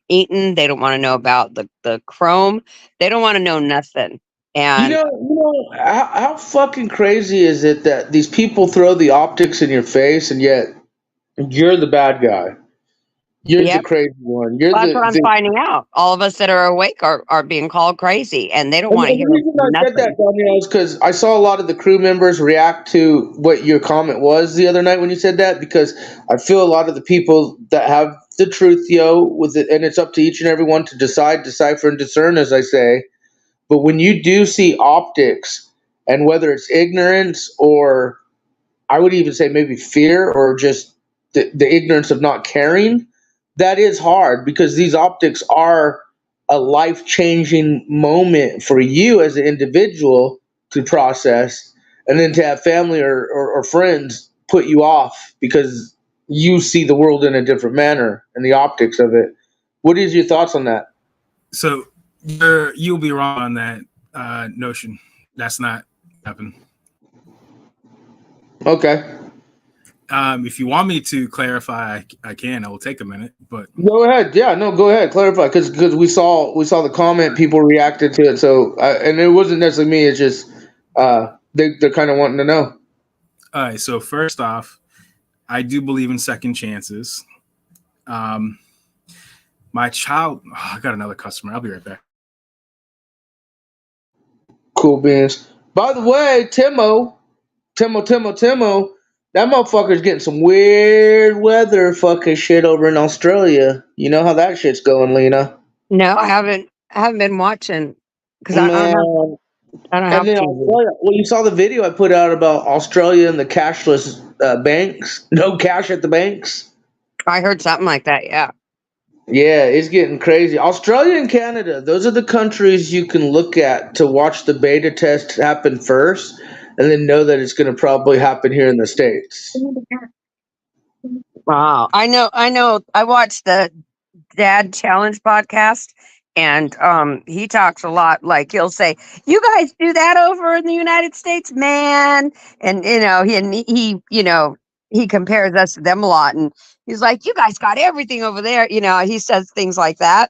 eaten. They don't want to know about the chrome. They don't want to know nothing. And how fucking crazy is it that these people throw the optics in your face, and yet you're the bad guy. You're the yep, crazy one. You're well, that's what I'm the finding out. All of us that are awake are being called crazy, and they don't and want to the hear reason I said that, nothing. Danielle, is because I saw a lot of the crew members react to what your comment was the other night when you said that. Because I feel a lot of the people that have the truth, with it, and it's up to each and every one to decide, decipher, and discern, as I say. But when you do see optics, and whether it's ignorance or I would even say maybe fear or just the ignorance of not caring, that is hard because these optics are a life changing moment for you as an individual to process, and then to have family or friends put you off because you see the world in a different manner and the optics of it. What is your thoughts on that? So you'll be wrong on that notion. That's not happening. Okay. If you want me to clarify, I can. I will take a minute, but Go ahead. Yeah, no, go ahead. Clarify, because we saw the comment, people reacted to it. So and it wasn't necessarily me. It's just they're kind of wanting to know. all right. So first off, I do believe in second chances. My child, I got another customer. I'll be right back. Cool beans. By the way, Timo, that motherfucker's getting some weird weather fucking shit over in Australia. You know how that shit's going, Lena? No, I haven't been watching because Man. I don't And have then TV. Australia, well, you saw the video I put out about Australia and the cashless banks. No cash at the banks. I heard something like that. Yeah. Yeah, it's getting crazy. Australia and Canada, those are the countries you can look at to watch the beta test happen first and then know that it's going to probably happen here in the States. Wow. I know. I watched the Dad Challenge podcast, and he talks a lot. Like he'll say, "You guys do that over in the United States, man," and he compares us to them a lot, and he's like, "You guys got everything over there." He says things like that.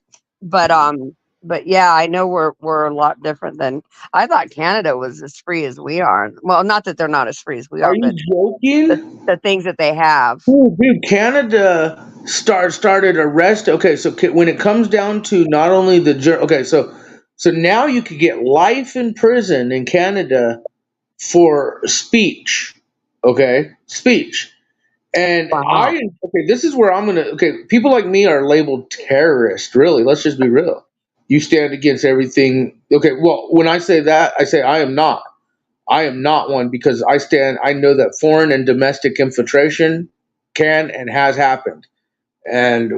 But yeah, I know we're a lot different than I thought. Canada was as free as we are. Well, not that they're not as free as we Are are, you but joking? the things that they have. Ooh, dude, Canada. started arrest. Okay, so when it comes down to not only okay, so now you could get life in prison in Canada for speech. Okay, speech. And Wow. okay, this is where I'm gonna, okay, people like me are labeled terrorists, really. Let's just be real. You stand against everything. Okay, well, when I say that, I say I am not. I am not one because I know that foreign and domestic infiltration can and has happened. And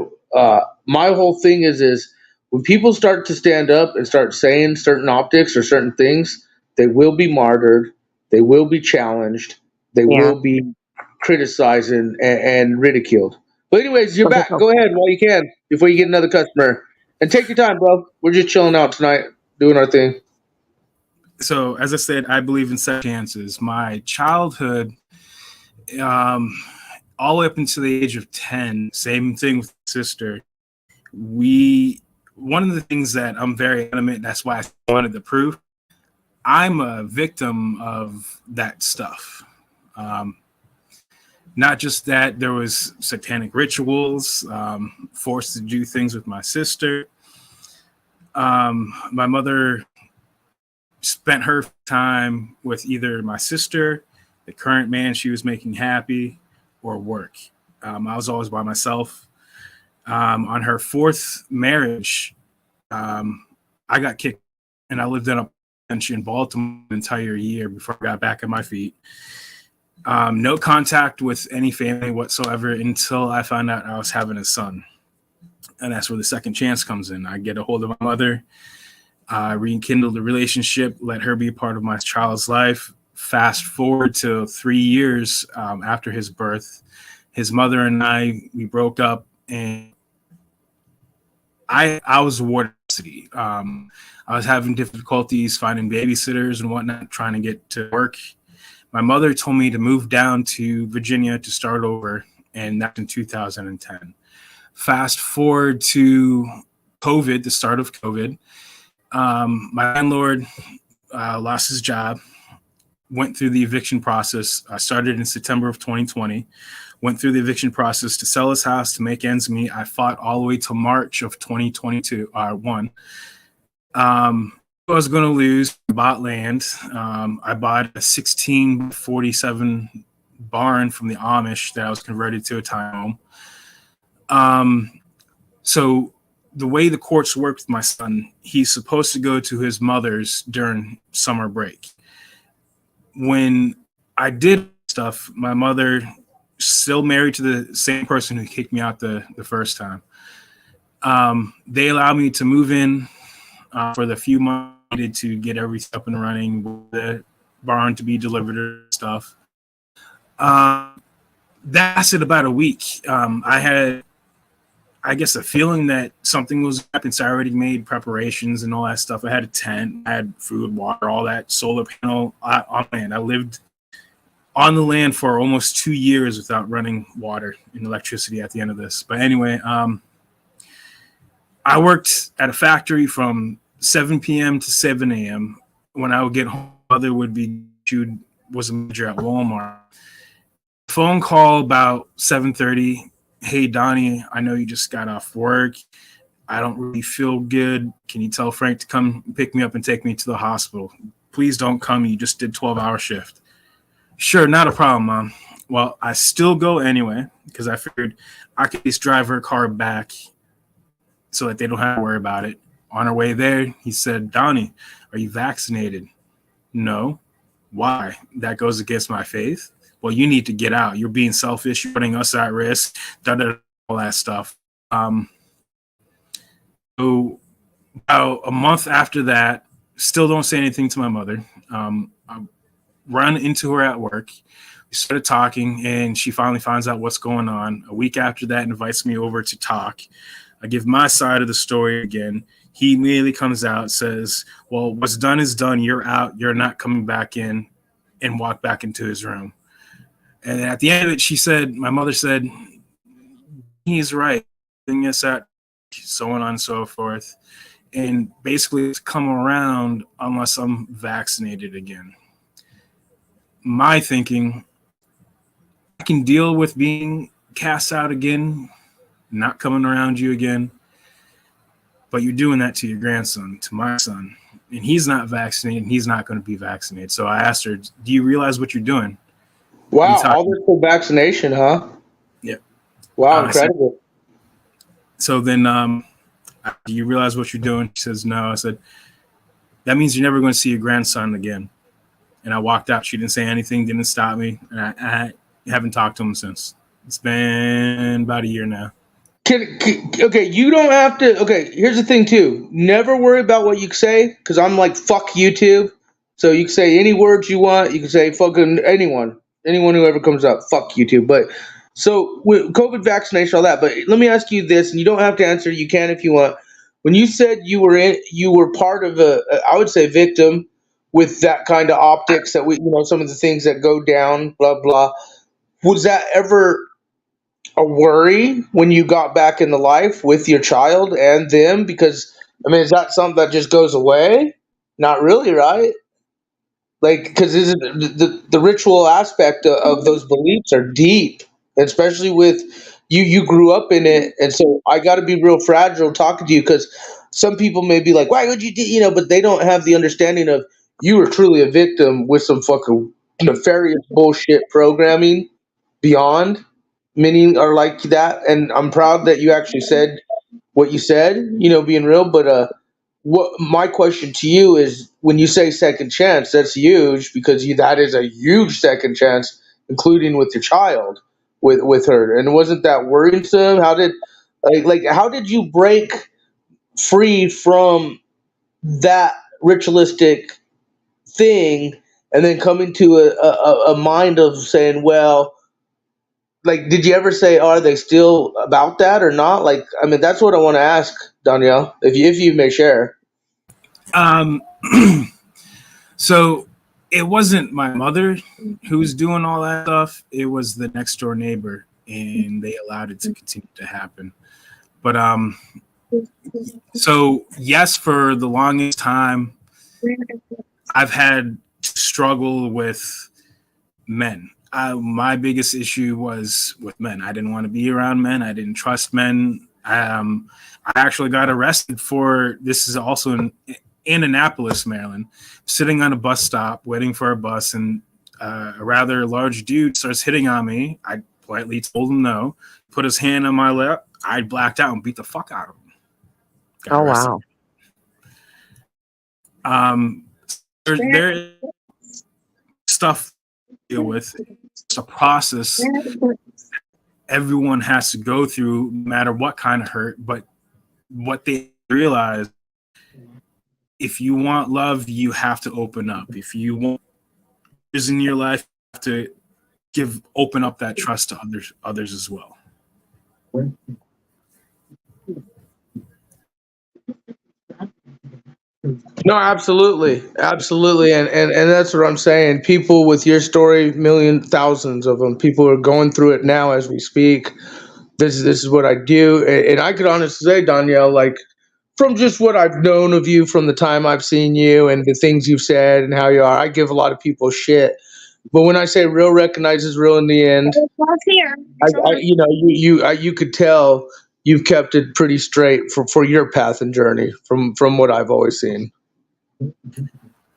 my whole thing is when people start to stand up and start saying certain optics or certain things, they will be martyred, they will be challenged, they Yeah. will be criticized and ridiculed. But anyways, you're Okay, back. cool. Go ahead while you can before you get another customer. And take your time, bro. We're just chilling out tonight, doing our thing. So, as I said, I believe in second chances. My childhood, um, all the way up until the age of 10, same thing with sister. One of the things that I'm very adamant, that's why I wanted the proof, I'm a victim of that stuff. Um, Not just that, there was satanic rituals, forced to do things with my sister. My mother spent her time with either my sister, the current man she was making happy, or work. I was always by myself. On her fourth marriage, I got kicked, and I lived in Baltimore an entire year before I got back on my feet. No contact with any family whatsoever until I found out I was having a son. And that's where the second chance comes in. I get a hold of my mother, rekindle the relationship, let her be a part of my child's life. Fast forward to 3 years after his birth, his mother and we broke up, and I was awarded custody. I was having difficulties finding babysitters and whatnot, trying to get to work. My mother told me to move down to Virginia to start over, and that's in 2010. Fast forward to COVID, the start of COVID. My landlord lost his job, went through the eviction process. I started in September of 2020, went through the eviction process to sell his house to make ends meet. I fought all the way to March of 2022, one. I was going to lose. I bought land. I bought a 1647 barn from the Amish that I was converted to a tiny home. So the way the courts work with my son, he's supposed to go to his mother's during summer break. When I did stuff, my mother, still married to the same person who kicked me out the first time, they allowed me to move in for the few months needed to get everything up and running, the barn to be delivered and stuff. That lasted about a week. I had, I guess, a feeling that something was happening. So I already made preparations and all that stuff. I had a tent, I had food, water, all that, solar panel on land. I lived on the land for almost 2 years without running water and electricity at the end of this. But anyway, I worked at a factory from 7 p.m. to 7 a.m. When I would get home, mother would be, she was a manager at Walmart. Phone call about 7:30. Hey, Donnie, I know you just got off work. I don't really feel good. Can you tell Frank to come pick me up and take me to the hospital? Please don't come. You just did 12-hour shift. Sure, not a problem, Mom. Well, I still go anyway because I figured I could just drive her car back so that they don't have to worry about it. On our way there, he said, Donnie, are you vaccinated? No. Why? That goes against my faith. Well, you need to get out. You're being selfish. You're putting us at risk. All that stuff. So about a month after that, still don't say anything to my mother. I run into her at work. We started talking, and she finally finds out what's going on. A week after that, invites me over to talk. I give my side of the story again. He immediately comes out, says, well, what's done is done. You're out. You're not coming back in, and walk back into his room. And at the end of it, my mother said, he's right. Thing is that, so on and so forth. And basically, it's come around unless I'm vaccinated again. My thinking, I can deal with being cast out again not coming around you again. But you're doing that to your grandson, to my son, and he's not vaccinated, and he's not going to be vaccinated. So I asked her, do you realize what you're doing? Wow, all this for vaccination, huh? Yeah. Wow, incredible. So then, do you realize what you're doing? She says, no. I said, that means you're never going to see your grandson again. And I walked out. She didn't say anything, didn't stop me. And I haven't talked to him since. It's been about a year now. Okay, you don't have to. Okay, here's the thing too. Never worry about what you say, because I'm like fuck YouTube. So you can say any words you want. You can say fucking anyone who ever comes up. Fuck YouTube. But so with COVID vaccination, all that. But let me ask you this, and you don't have to answer. You can if you want. When you said you were part of I would say victim with that kind of optics that some of the things that go down, blah blah. Was that ever a worry when you got back into life with your child and them? Because is that something that just goes away? Not really, right? Like, because the ritual aspect of those beliefs are deep, especially with you grew up in it, and so I got to be real fragile talking to you, because some people may be like, why would you do, but they don't have the understanding of you were truly a victim with some fucking nefarious bullshit programming beyond. Many are like that, and I'm proud that you actually said what you said, being real. But what my question to you is, when you say second chance, that's huge, because that is a huge second chance, including with your child, with her. And wasn't that worrisome? How did how did you break free from that ritualistic thing, and then come into a mind of saying, well, did you ever say, are they still about that or not? That's what I want to ask, Danielle, if you may share. So it wasn't my mother who was doing all that stuff. It was the next door neighbor, and they allowed it to continue to happen. But so yes, for the longest time, I've had to struggle with men. My biggest issue was with men. I didn't want to be around men. I didn't trust men. I actually got arrested for, this is also in Annapolis, Maryland, sitting on a bus stop waiting for a bus, and a rather large dude starts hitting on me. I politely told him no, put his hand on my lap. I blacked out and beat the fuck out of him. Oh, wow. There's stuff to deal with. It's a process everyone has to go through, no matter what kind of hurt. But what they realize, if you want love, you have to open up. If you want others in your life, you have to open up that trust to others as well. No, absolutely, and that's what I'm saying. People with your story, thousands of them. People are going through it now as we speak. This is what I do, and I could honestly say, Danielle, from just what I've known of you, from the time I've seen you and the things you've said and how you are, I give a lot of people shit. But when I say real recognizes real in the end, you could tell you've kept it pretty straight for your path and journey from what I've always seen.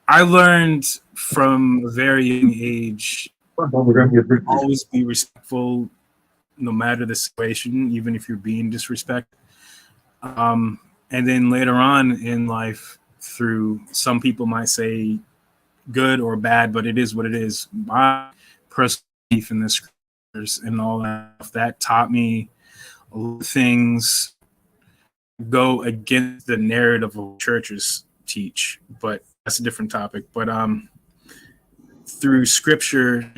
I learned from a very young age, always be respectful, no matter the situation, even if you're being disrespected. And then later on in life, through, some people might say good or bad, but it is what it is. My personal belief in the scriptures and all that taught me a lot of things go against the narrative of churches teach, but that's a different topic. But through scripture,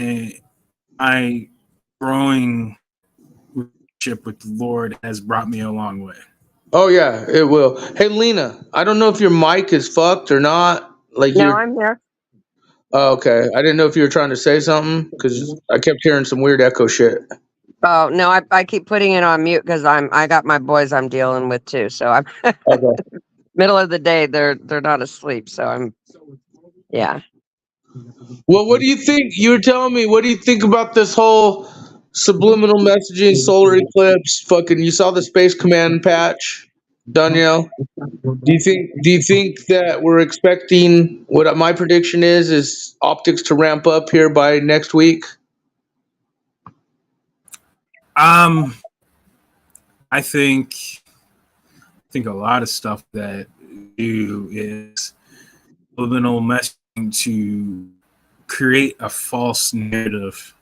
I growing relationship with the Lord has brought me a long way. Oh yeah, it will. Hey Lena, I don't know if your mic is fucked or not. No, I'm there. Oh, okay. I didn't know if you were trying to say something, because I kept hearing some weird echo shit. Oh no, I keep putting it on mute because I got my boys I'm dealing with too. So I'm Okay. middle of the day. They're not asleep. So yeah. Well, what do you think? You were telling me, what do you think about this whole subliminal messaging, solar eclipse, fucking. You saw the Space Command patch, Danielle. Do you think that we're expecting what my prediction is optics to ramp up here by next week? Um, I think a lot of stuff that do is subliminal messaging to create a false narrative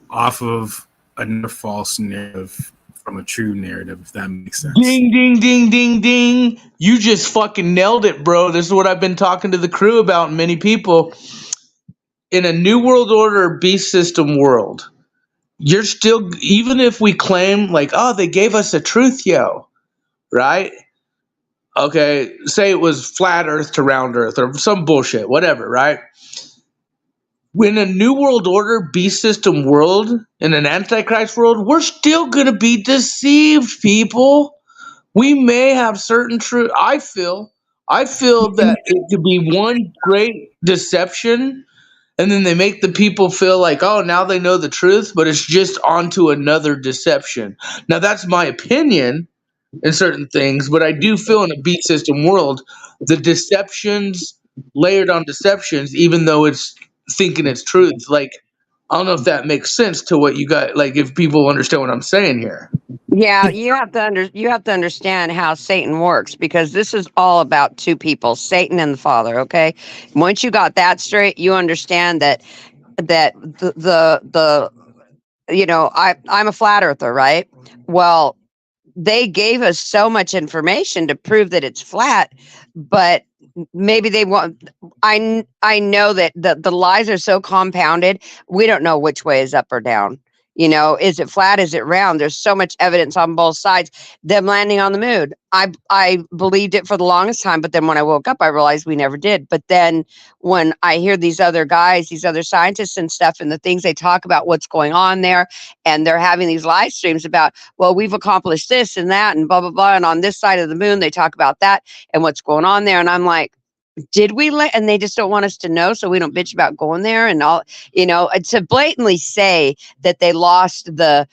off of another false narrative from a true narrative, if that makes sense. Ding, ding, ding, ding, ding. You just fucking nailed it, bro. This is what I've been talking to the crew about and many people. In a New World Order beast system world, you're still, even if we claim, like, oh, they gave us the truth, yo, right? Okay, say it was flat Earth to round Earth or some bullshit, whatever, right? When a New World Order beast system world, in an Antichrist world, we're still going to be deceived, people. We may have certain truth. I feel that it could be one great deception, and then they make the people feel like, oh, now they know the truth, but it's just onto another deception. Now, that's my opinion in certain things, but I do feel in a beat system world, the deceptions layered on deceptions, even though it's thinking it's truth. Like, I don't know if that makes sense to what you got, like, if people understand what I'm saying here. Yeah, you have to understand how Satan works, because this is all about two people, Satan and the Father, okay? Once you got that straight, you understand that the I'm a flat earther, right? Well, they gave us so much information to prove that it's flat, but maybe they want, I know that the lies are so compounded, we don't know which way is up or down. Is it flat? Is it round? There's so much evidence on both sides. Them landing on the moon, I believed it for the longest time, but then when I woke up, I realized we never did. But then when I hear these other guys, these other scientists and stuff, and the things they talk about what's going on there, and they're having these live streams about, well, we've accomplished this and that and blah, blah, blah. And on this side of the moon, they talk about that and what's going on there. And I'm like, did we and they just don't want us to know, so we don't bitch about going there and all, to blatantly say that they lost how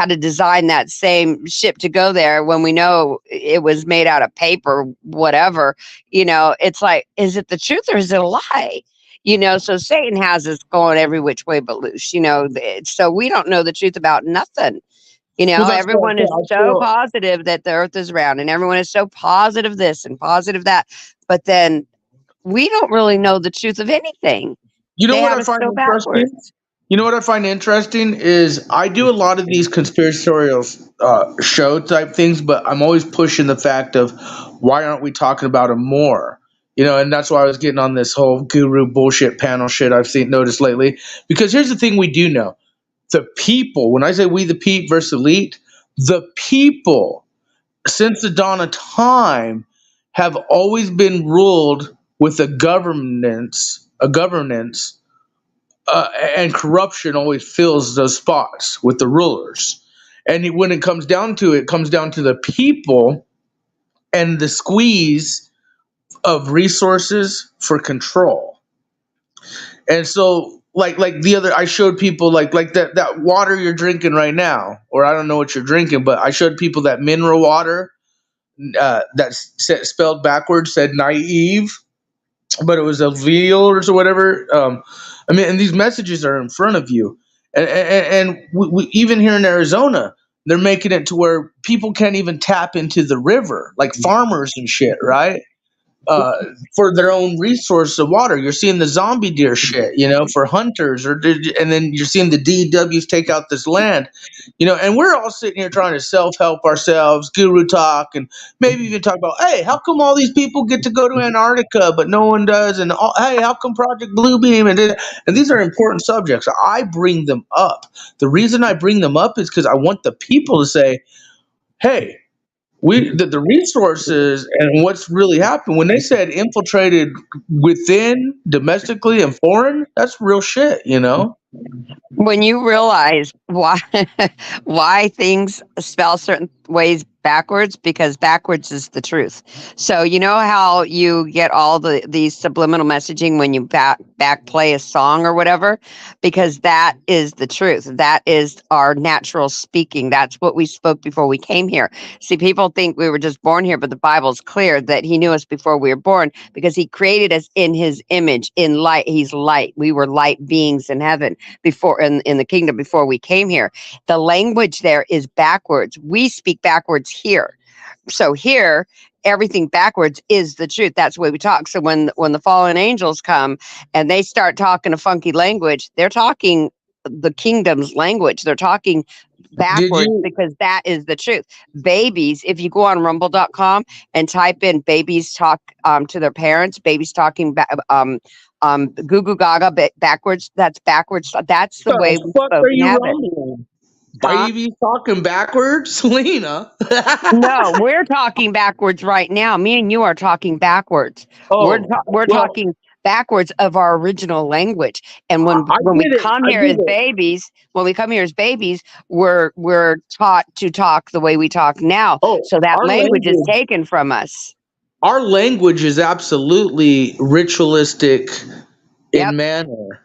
to design that same ship to go there when we know it was made out of paper, whatever, it's like, is it the truth or is it a lie? So Satan has us going every which way but loose, so we don't know the truth about nothing. Well, Everyone is so positive that the earth is round, and everyone is so positive this and positive that. But then we don't really know the truth of anything. You know They what have I us find so interesting? backwards. You know what I find interesting is I do a lot of these conspiratorial show type things, but I'm always pushing the fact of why aren't we talking about them more? And that's why I was getting on this whole guru bullshit panel shit I've noticed lately. Because here's the thing we do know. The people, when I say we the peep versus elite, the people since the dawn of time have always been ruled with a governance, and corruption always fills those spots with the rulers. And when it comes down to it, comes down to the people and the squeeze of resources for control. And so, like the other, I showed people like that water you're drinking right now, or I don't know what you're drinking, but I showed people that mineral water that's spelled backwards said naive, but it was a veal or so whatever. And these messages are in front of you, and we even here in Arizona, they're making it to where people can't even tap into the river, like farmers and shit, right? For their own resource of water. You're seeing the zombie deer shit, for hunters, and then you're seeing the DWs take out this land, and we're all sitting here trying to self-help ourselves, guru talk, and maybe even talk about, hey, how come all these people get to go to Antarctica, but no one does? And hey, how come Project Bluebeam? And these are important subjects. I bring them up. The reason I bring them up is because I want the people to say, hey, the resources and what's really happened when they said infiltrated within domestically and foreign, that's real shit, When you realize why why things spell certain ways backwards because backwards is the truth. So you know how you get all these subliminal messaging when you back play a song or whatever, because that is the truth. That is our natural speaking. That's what we spoke before we came here. See, people think we were just born here, but the Bible's clear that he knew us before we were born because he created us in his image, in light. He's light. We were light beings in heaven before in the kingdom before we came here. The language there is backwards. We speak backwards here. So here, everything backwards is the truth. That's the way we talk. So when the fallen angels come and they start talking a funky language, they're talking the kingdom's language. They're talking backwards because that is the truth. Babies, if you go on rumble.com and type in babies talk to their parents, babies talking goo goo gaga backwards, that's backwards. That's the way we spoke in heaven. Babies talking backwards, Selena. No, we're talking backwards right now. Me and you are talking backwards. We're talking backwards of our original language. And when we come here as babies, we're taught to talk the way we talk now. So that language is taken from us. Our language is absolutely ritualistic in manner.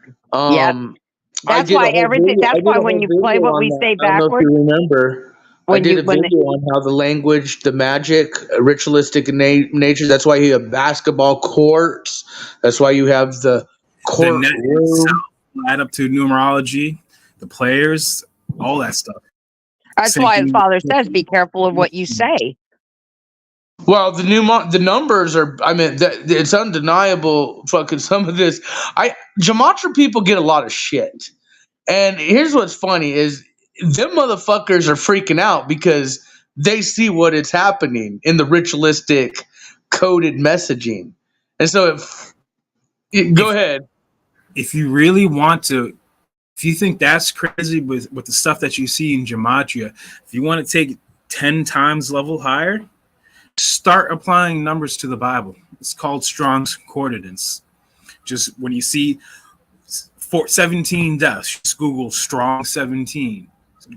That's why everything. That's why when you play what we say backwards. I don't know if you remember. I did a video on how the language, the magic, ritualistic in nature. That's why you have basketball courts. That's why you have the court room. Add up to numerology, the players, all that stuff. That's why the Father says, "Be careful of what you say." Well, the numbers are. I mean, it's undeniable. Fucking some of this, gematria people get a lot of shit. And here's what's funny is them motherfuckers are freaking out because they see what is happening in the ritualistic coded messaging. And so go ahead. If you really want to, if you think that's crazy with the stuff that you see in gematria, if you want to take it 10 times level higher, start applying numbers to the Bible. It's called Strong's Concordance. Just when you see 17 deaths, just Google Strong 17.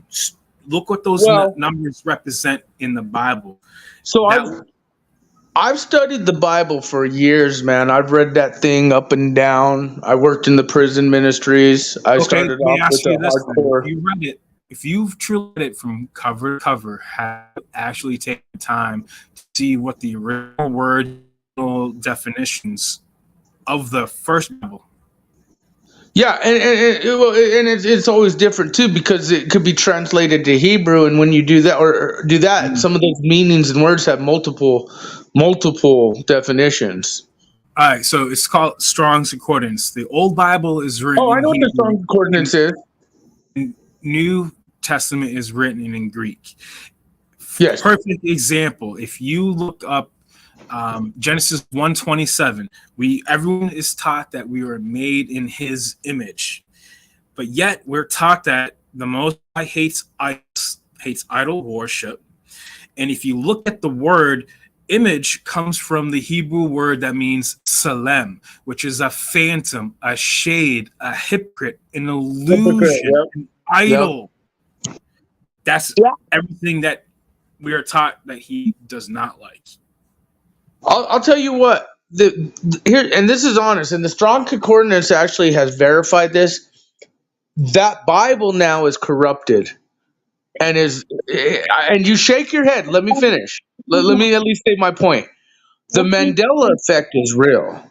Just look what those numbers represent in the Bible. So I've studied the Bible for years, man. I've read that thing up and down. I worked in the prison ministries. I started off with the hardcore. If you've truly read it from cover to cover, have actually taken the time to see what the original word definitions of the first Bible. Yeah, and it's always different too because it could be translated to Hebrew, and when you do that, some of those meanings and words have multiple definitions. All right, so it's called Strong's Concordance. The Old Bible is written. Oh, I know what the Strong's Concordance is. New Testament is written in Greek. Yes. Perfect example. If you look up Genesis 1:27, everyone is taught that we were made in his image, but yet we're taught that the Most High hates idol worship. And if you look at the word image, comes from the Hebrew word that means salem, which is a phantom, a shade, a hypocrite, an illusion, an idol. That's everything that we are taught that he does not like. I'll tell you what. Here, and this is honest, and the Strong Concordance actually has verified this. That Bible now is corrupted, and you shake your head. Let me finish. Let me at least state my point. The Mandela effect is real,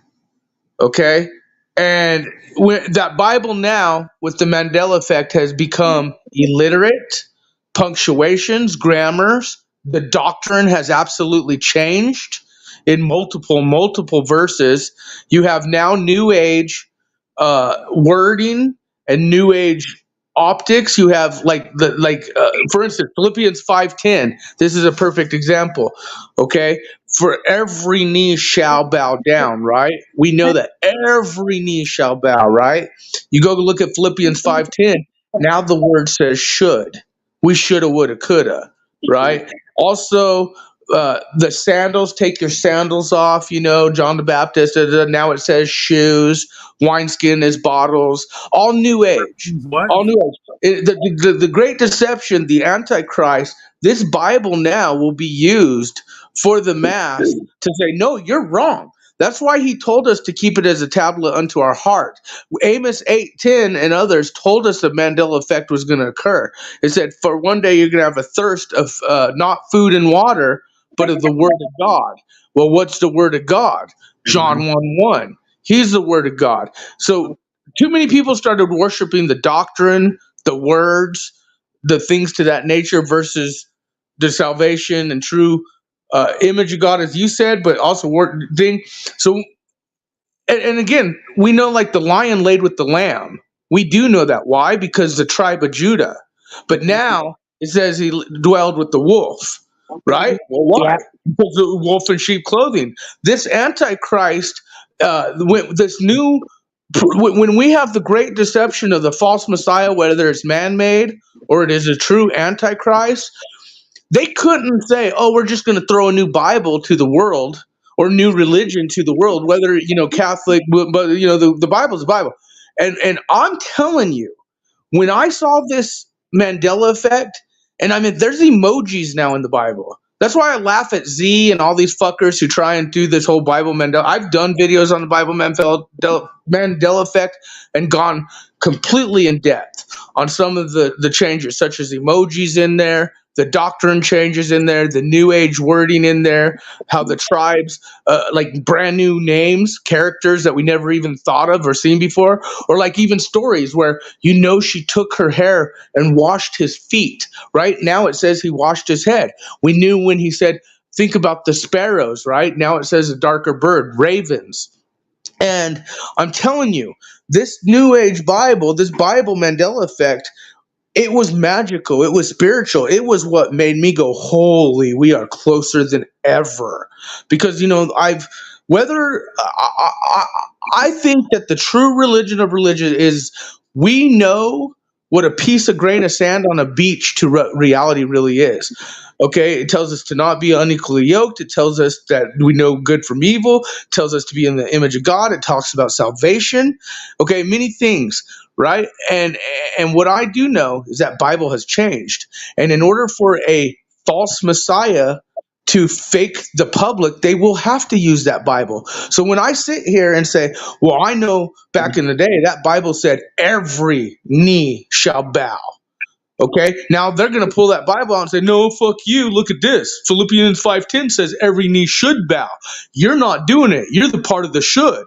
okay? And that Bible now, with the Mandela effect, has become illiterate, punctuations, grammars. The doctrine has absolutely changed in multiple verses. You have now New Age wording and New Age optics. You have for instance, Philippians 5:10. This is a perfect example. Okay, for every knee shall bow down. Right? We know that every knee shall bow. Right? You go look at Philippians 5:10. Now the word says should. We shoulda, woulda, coulda. Right? Also, the sandals, take your sandals off, John the Baptist. Now it says shoes, wineskin is bottles, all new age. What? All new age. The great deception, the Antichrist, this Bible now will be used for the mass to say, no, you're wrong. That's why he told us to keep it as a tablet unto our heart. Amos 8:10 and others told us the Mandela effect was going to occur. It said, for one day you're going to have a thirst of not food and water, but of the word of God. Well, what's the word of God? John 1:1. He's the word of God. So too many people started worshiping the doctrine, the words, the things to that nature versus the salvation and true image of God, as you said, but also word thing. So, and again, we know like the lion laid with the lamb. We do know that. Why? Because the tribe of Judah. But now it says he dwelled with the wolf. Right? Well, why? Yeah. Because the wolf in sheep clothing. This Antichrist, this new, when we have the great deception of the false Messiah, whether it's man-made or it is a true Antichrist, they couldn't say, "Oh, we're just going to throw a new Bible to the world or new religion to the world," whether Catholic, but the Bible's the Bible. And I'm telling you, when I saw this Mandela effect, and I mean, there's emojis now in the Bible. That's why I laugh at Z and all these fuckers who try and do this whole Bible Mandela. I've done videos on the Bible Mandela effect and gone completely in depth on some of the changes, such as emojis in there, the doctrine changes in there, the new age wording in there, how the tribes, like brand new names, characters that we never even thought of or seen before, or like even stories where she took her hair and washed his feet. Right now it says he washed his head. We knew when he said, think about the sparrows, right? Now it says a darker bird, ravens. And I'm telling you, this new age Bible, this Bible Mandela effect, it was magical. It was spiritual. It was what made me go, holy, we are closer than ever. Because, I think that the true religion of religion is we know what a piece of grain of sand on a beach to reality really is. Okay, it tells us to not be unequally yoked. It tells us that we know good from evil. It tells us to be in the image of God. It talks about salvation. Okay, many things, right? And what I do know is that Bible has changed. And in order for a false Messiah to fake the public, they will have to use that Bible. So when I sit here and say, well, I know back in the day that Bible said every knee shall bow. Okay, now they're going to pull that Bible out and say, no, fuck you. Look at this. Philippians 5:10 says every knee should bow. You're not doing it. You're the part of the should.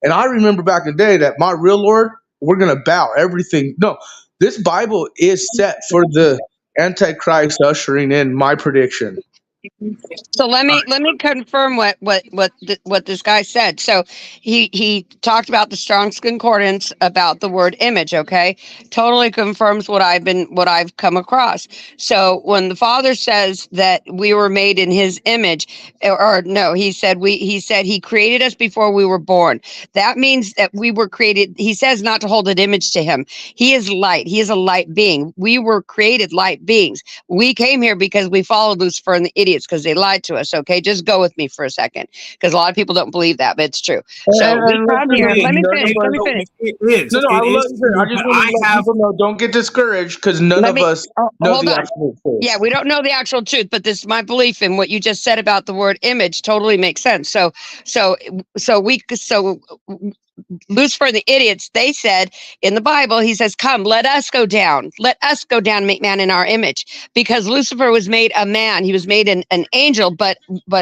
And I remember back in the day that my real Lord, we're going to bow everything. No, this Bible is set for the Antichrist ushering in, my prediction. So let me confirm what this guy said. So he talked about the Strong's Concordance about the word image. Okay, totally confirms what I've come across. So when the Father says that we were made in His image, or no, he said He created us before we were born. That means that we were created. He says not to hold an image to Him. He is light. He is a light being. We were created light beings. We came here because we followed Lucifer and the idiots because they lied to us. Okay, just go with me for a second, because a lot of people don't believe that, but it's true. So we come here. Let me finish. It is. No, I It love is it. true, I just but want to let people know, don't get discouraged because none of us know hold the on. actual truth. Yeah, we don't know the actual truth, but this is my belief in what you just said about the word image. Totally makes sense. So Lucifer and the idiots, they said in the Bible, he says, come, let us go down. Let us go down and make man in our image. Because Lucifer was made a man. He was made an angel, but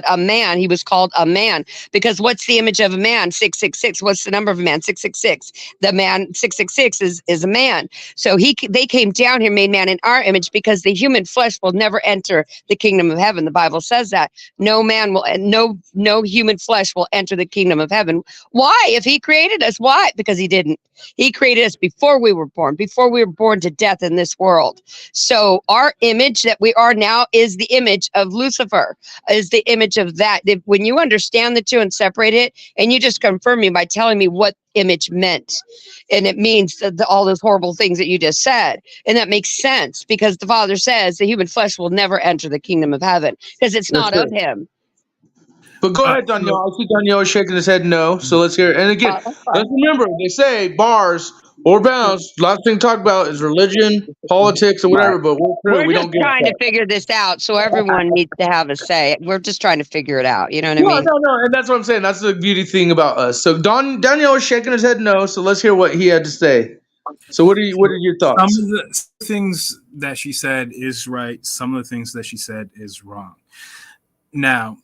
a man. He was called a man. Because what's the image of a man? 666. What's the number of a man? 666. The man, 666 is a man. So they came down here, made man in our image, because the human flesh will never enter the kingdom of heaven. The Bible says that. No man will, no human flesh will enter the kingdom of heaven. Why? If he created created us. Why? Because he didn't. He created us before we were born to death in this world. So our image that we are now is the image of Lucifer, is the image of that. When you understand the two and separate it, and you just confirm me by telling me what image meant, and it means all those horrible things that you just said, and that makes sense because the Father says the human flesh will never enter the kingdom of heaven because it's not of him. But go ahead, Daniel. I see Daniel is shaking his head no. So let's hear it. And again, let's remember, they say bars or bounds. Last thing to talk about is religion, politics, or whatever. But we just don't get trying that. to figure this out, so everyone needs to have a say. We're just trying to figure it out. You know what I mean? No, and that's what I'm saying. That's the beauty thing about us. So Daniel is shaking his head no. So let's hear what he had to say. So what are your thoughts? Some of the things that she said is right. Some of the things that she said is wrong. Now,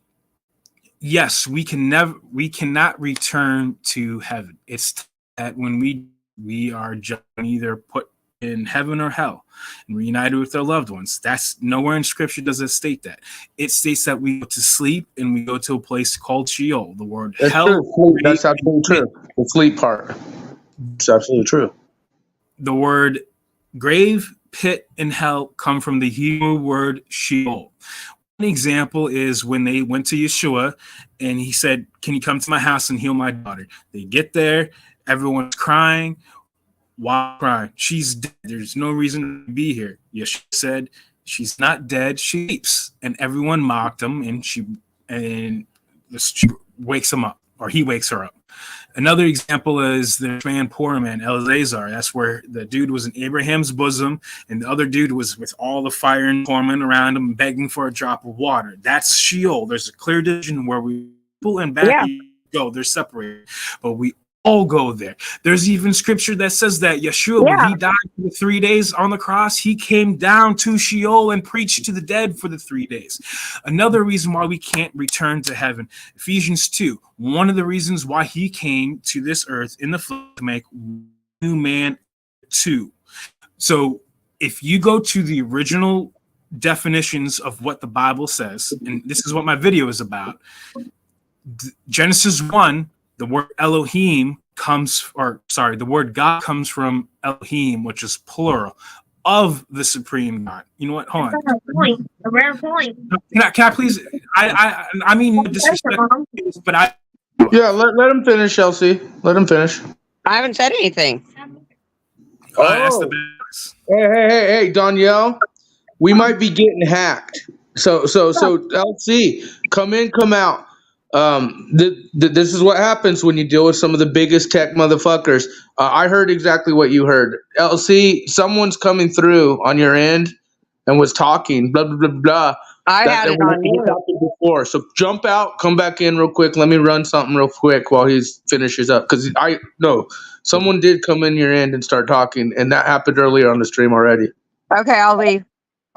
yes, we cannot return to heaven. It's that when we are either put in heaven or hell and reunited with our loved ones. That's nowhere in scripture does it state that. It states that we go to sleep and we go to a place called Sheol. The word That's hell. true. That's absolutely true. The sleep part. It's absolutely true. The word grave, pit, and hell come from the Hebrew word Sheol. One example is when they went to Yeshua and he said, "Can you come to my house and heal my daughter?" They get there, everyone's crying. Why crying? She's dead. There's no reason to be here. Yeshua said, "She's not dead. She sleeps." And everyone mocked him, and she wakes him up, or he wakes her up. Another example is the man, poor man, Eleazar. That's where the dude was in Abraham's bosom, and the other dude was with all the fire and torment around him, begging for a drop of water. That's Sheol. There's a clear division where we pull and back go. They're separated, but we all go there. There's even scripture that says that Yeshua, when he died for 3 days on the cross, he came down to Sheol and preached to the dead for the 3 days. Another reason why we can't return to heaven, Ephesians 2, one of the reasons why he came to this earth in the flesh to make new man too. So if you go to the original definitions of what the Bible says, and this is what my video is about, Genesis 1, the word Elohim the word God comes from Elohim, which is plural, of the supreme God. You know what? Hold on. A rare point. Can I please? I mean, no disrespect, but let him finish, Chelsea. Let him finish. I haven't said anything. That's the best. Hey, Danielle, we might be getting hacked. So LC, come in, come out. This is what happens when you deal with some of the biggest tech motherfuckers. I heard exactly what you heard. LC, someone's coming through on your end and was talking, blah, blah, blah, blah. I had it on mute. Before. So jump out, come back in real quick. Let me run something real quick while he finishes up. Because someone did come in your end and start talking, and that happened earlier on the stream already. Okay, I'll leave.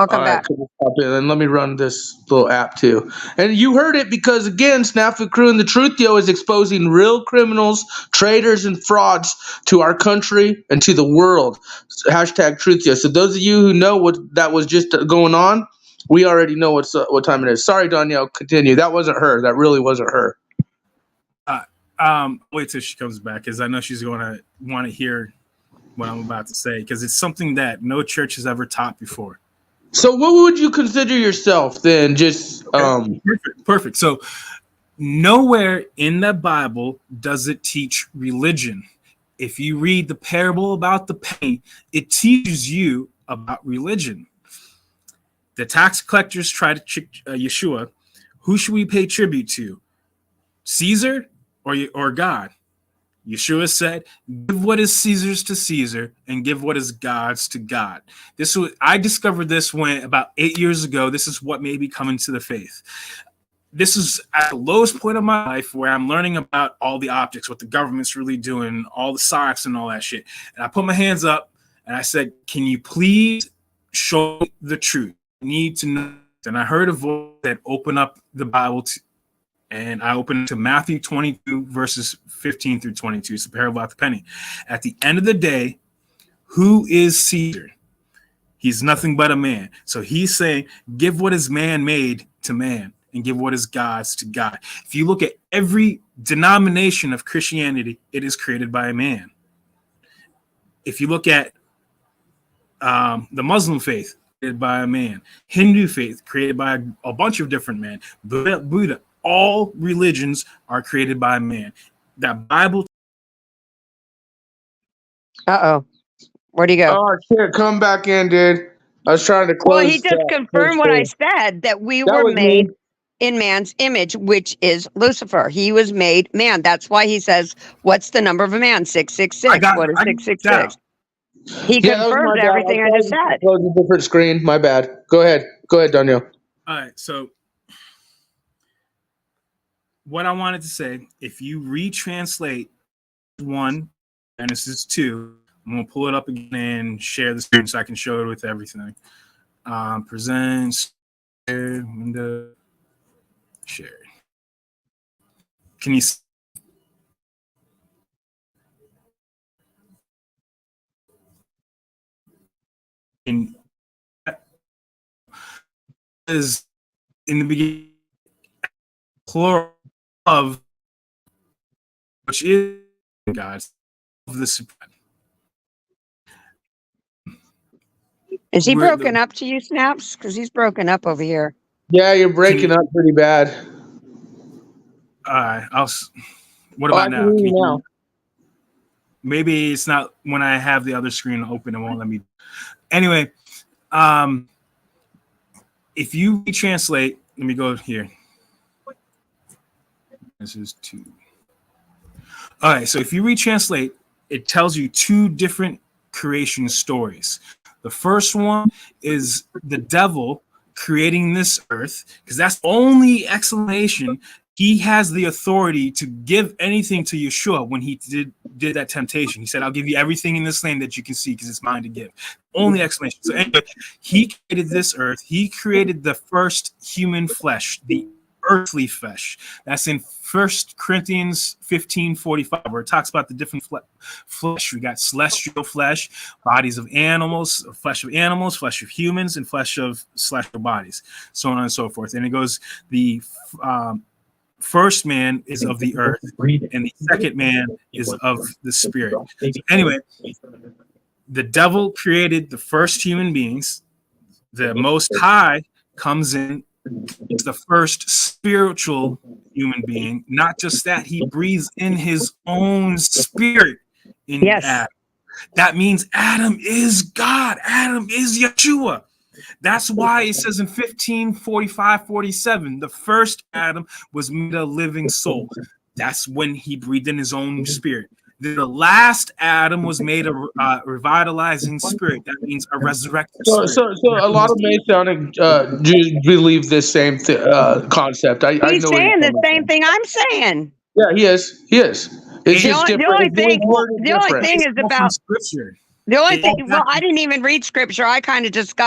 I'll come back. And let me run this little app too. And you heard it because, again, SnafuKrew and the Truth Yo is exposing real criminals, traitors, and frauds to our country and to the world. Hashtag Truth Yo. So those of you who know what that was just going on, we already know what time it is. Sorry, Danielle, continue. That wasn't her. That really wasn't her. Wait till she comes back, because I know she's going to want to hear what I'm about to say, because it's something that no church has ever taught before. So what would you consider yourself then? Just Perfect. So nowhere in the Bible does it teach religion. If you read the parable about the penny, it teaches you about religion. The tax collectors try to trick Yeshua. Who should we pay tribute to? Caesar or God? Yeshua said, "Give what is Caesar's to Caesar and give what is God's to God." I discovered this when about 8 years ago. This is what made me come into the faith. This is at the lowest point of my life where I'm learning about all the optics, what the government's really doing, all the science and all that shit. And I put my hands up and I said, "Can you please show me the truth? I need to know." And I heard a voice that opened up the Bible and I opened to Matthew 22, verses 15 through 22. It's a parable about the penny. At the end of the day, who is Caesar? He's nothing but a man. So he's saying, give what is man made to man and give what is God's to God. If you look at every denomination of Christianity, it is created by a man. If you look at the Muslim faith, created by a man. Hindu faith, created by a bunch of different men. Buddha, all religions are created by a man. That Bible. Uh-oh. Where'd he go? Oh, shit. Come back in, dude. I was trying to close. Well, he just confirmed what I said, that we That were was made me. in man's image, which is Lucifer. He was made man. That's why he says, what's the number of a man? 666. What is 666? He Yeah, that was my confirmed bad. everything I just said. Close a different screen. My bad. Go ahead. Go ahead, Daniel. All right. So what I wanted to say, if you retranslate 1 Genesis 2, I'm going to pull it up again and share the screen so I can show it with everything. Presents, share, window, share. Can you see? Is in the beginning plural of, which is God's of the supreme. Is he broken up to you, Snaps? Because he's broken up over here. Yeah, you're breaking up pretty bad. What about now? Can you Maybe it's not when I have the other screen open. It won't let me. Anyway, if you retranslate, let me go here. This is 2. All right, so if you retranslate, it tells you 2 different creation stories. The first one is the devil creating this earth, because that's only explanation. He has the authority to give anything to Yeshua when he did that temptation. He said, I'll give you everything in this land that you can see because it's mine to give. Only explanation. So anyway, he created this earth. He created the first human flesh, the earthly flesh. That's in 1 Corinthians 15:45, where it talks about the different flesh. We got celestial flesh, bodies of animals, flesh of humans, and flesh of celestial bodies, so on and so forth. And it goes, the first man is of the earth, and the second man is of the spirit. So anyway, the devil created the first human beings. The Most High comes in, is the first spiritual human being. Not just that, he breathes in his own spirit in Adam. That means Adam is God. Adam is Yeshua. That's why it says in 15:45-47, the first Adam was made a living soul. That's when he breathed in his own spirit. The last Adam was made a revitalizing spirit. That means a resurrected spirit. So a lot of Masonic Jews believe this same concept. I He's know saying the same thing I'm saying. Yeah, he is. It's just different. The only thing is about scripture. The only thing, well, I didn't even read scripture. I kind of just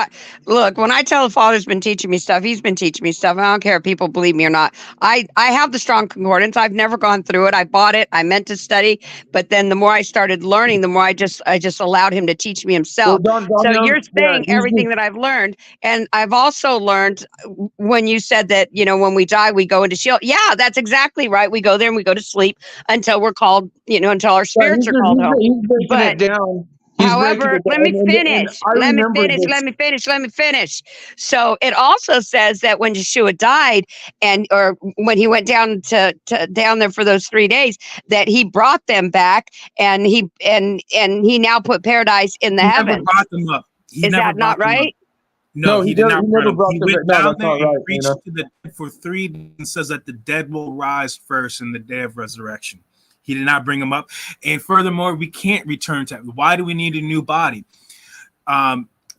look, when I tell the Father's been teaching me stuff, he's been teaching me stuff. I don't care if people believe me or not. I have the Strong Concordance. I've never gone through it. I bought it. I meant to study. But then the more I started learning, the more I just allowed him to teach me himself. So you're saying everything that I've learned. And I've also learned when you said that, when we die, we go into Sheol. Yeah, that's exactly right. We go there and we go to sleep until we're called, until our spirits are called home. He's breaking it down. However, let me finish. So it also says that when Yeshua died, or when he went down to down there for those 3 days, that he brought them back, and he now put paradise in the heavens. Never brought them up. Is that not right? No, he did not. He went down there and right, preached to the dead for 3 days and says that the dead will rise first in the day of resurrection. He did not bring them up. And furthermore, we can't return to. Why do we need a new body?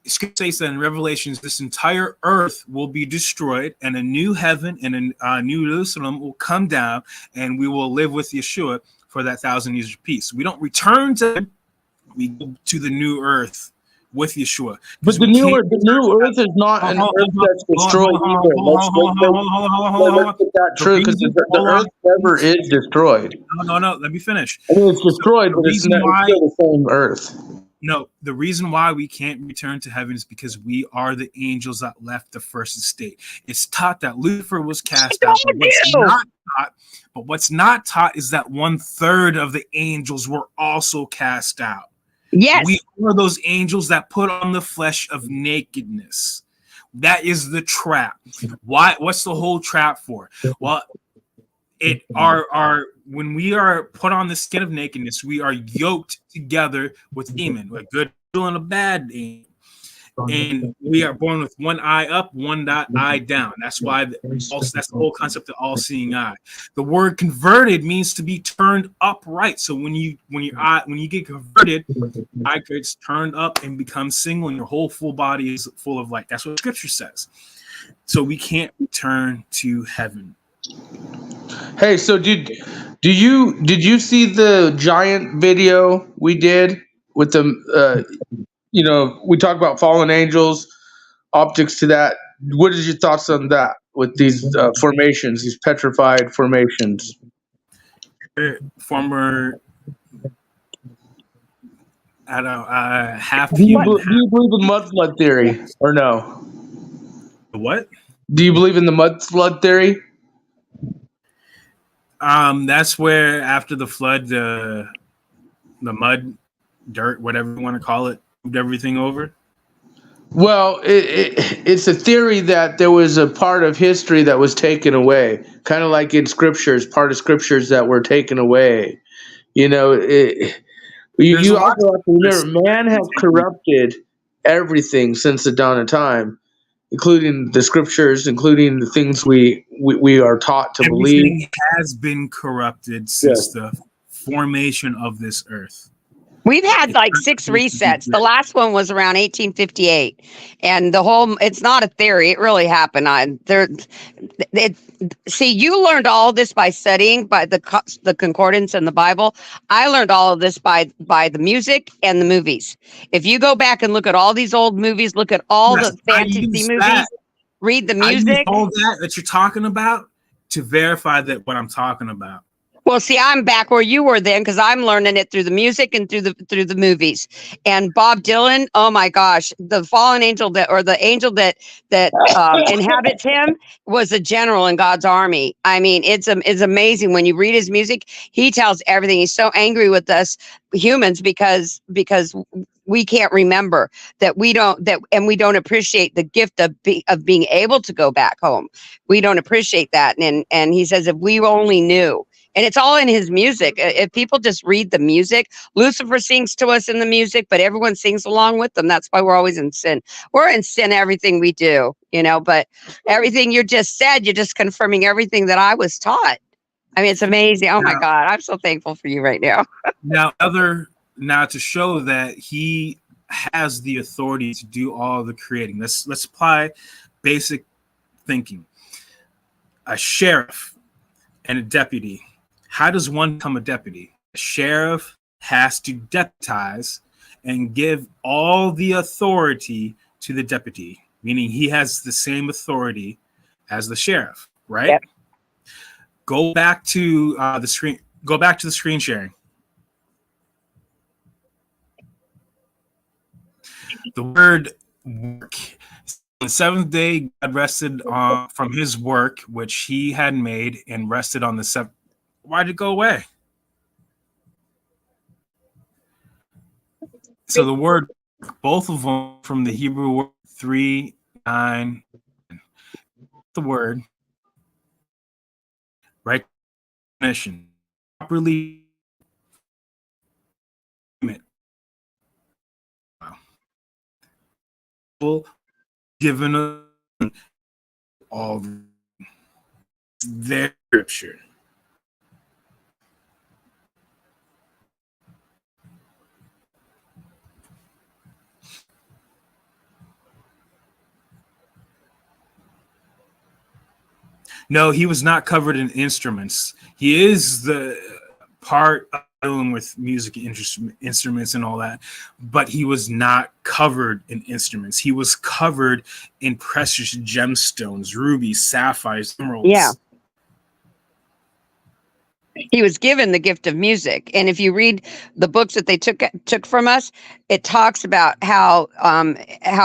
Scripture says that in Revelations, this entire earth will be destroyed, and a new heaven and a new Jerusalem will come down, and we will live with Yeshua for that 1,000 years of peace. We don't return to him. We go to the new earth with Yeshua. But the new earth is not an earth that's destroyed either. Let's get that true, because the earth never is destroyed. No. Let me finish. I mean, it's destroyed, but it's still the same earth. No, the reason why we can't return to heaven is because we are the angels that left the first estate. It's taught that Lucifer was cast out, but what's not taught is that 1/3 of the angels were also cast out. Yes. We are those angels that put on the flesh of nakedness. That is the trap. Why? What's the whole trap for? Well, when we are put on the skin of nakedness, we are yoked together with demon, a good angel and a bad angel. And we are born with one eye up, one eye down. That's why that's the whole concept of all-seeing eye. The word converted means to be turned upright. So when you get converted, eye gets turned up and becomes single, and your whole full body is full of light. That's what Scripture says. So we can't return to heaven. Hey, so did you see the giant video we did with the we talk about fallen angels, optics to that. What is your thoughts on that with these formations, these petrified formations? Former half Do you human. believe in mud flood theory or no? What? Do you believe in the mud flood theory? That's where after the flood, the mud, dirt, whatever you want to call it, moved everything over. Well, it's a theory that there was a part of history that was taken away, kind of like in scriptures, part of scriptures that were taken away. You also have to remember, man has corrupted everything since the dawn of time, including the scriptures, including the things we are taught to believe. Everything has been corrupted since the formation of this earth. We've had like 6 resets. The last one was around 1858, and it's not a theory. It really happened. See, you learned all of this by studying by the concordance and the Bible. I learned all of this by the music and the movies. If you go back and look at all these old movies, look at all the fantasy movies, read the music. I use all that you're talking about to verify that what I'm talking about. Well, see, I'm back where you were then, because I'm learning it through the music and through the movies. And Bob Dylan, oh my gosh, the fallen angel the angel that inhabits him was a general in God's army. I mean, it's amazing when you read his music. He tells everything. He's so angry with us humans because we can't remember that we don't appreciate the gift of being able to go back home. We don't appreciate that, and he says if we only knew. And it's all in his music. If people just read the music, Lucifer sings to us in the music, but everyone sings along with them. That's why we're always in sin. We're in sin everything we do, but everything you just said, you're just confirming everything that I was taught. I mean, it's amazing. Oh my God. I'm so thankful for you right now. Now to show that he has the authority to do all the creating. Let's apply basic thinking. A sheriff and a deputy. How does one become a deputy? A sheriff has to deputize and give all the authority to the deputy, meaning he has the same authority as the sheriff, right? Yep. Go back to the screen. Go back to the screen sharing. The word work. On the 7th day, God rested from his work, which he had made, and rested on the 7th. Why did it go away? So the word, both of them from the Hebrew word 3:9, the word recognition, properly given all their scripture. No, he was not covered in instruments. He is the part of dealing with music instruments and all that, but he was not covered in instruments. He was covered in precious gemstones, rubies, sapphires, emeralds. Yeah. He was given the gift of music, and if you read the books that they took from us, it talks about how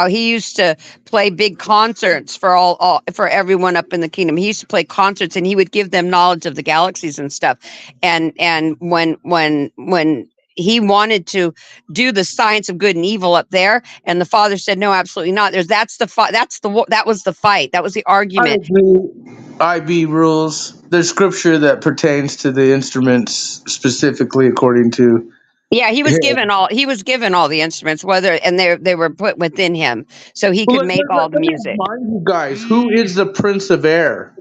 he used to play big concerts for all for everyone up in the kingdom. He used to play concerts, and he would give them knowledge of the galaxies and stuff. And when he wanted to do the science of good and evil up there, and the Father said, "No, absolutely not." That was the fight. That was the I argument. agree. IB rules. There's scripture that pertains to the instruments specifically according to Yeah, he was him. given all the instruments, and they were put within him, so he Well, could make all the let me music. remind you guys, who is the Prince of Air?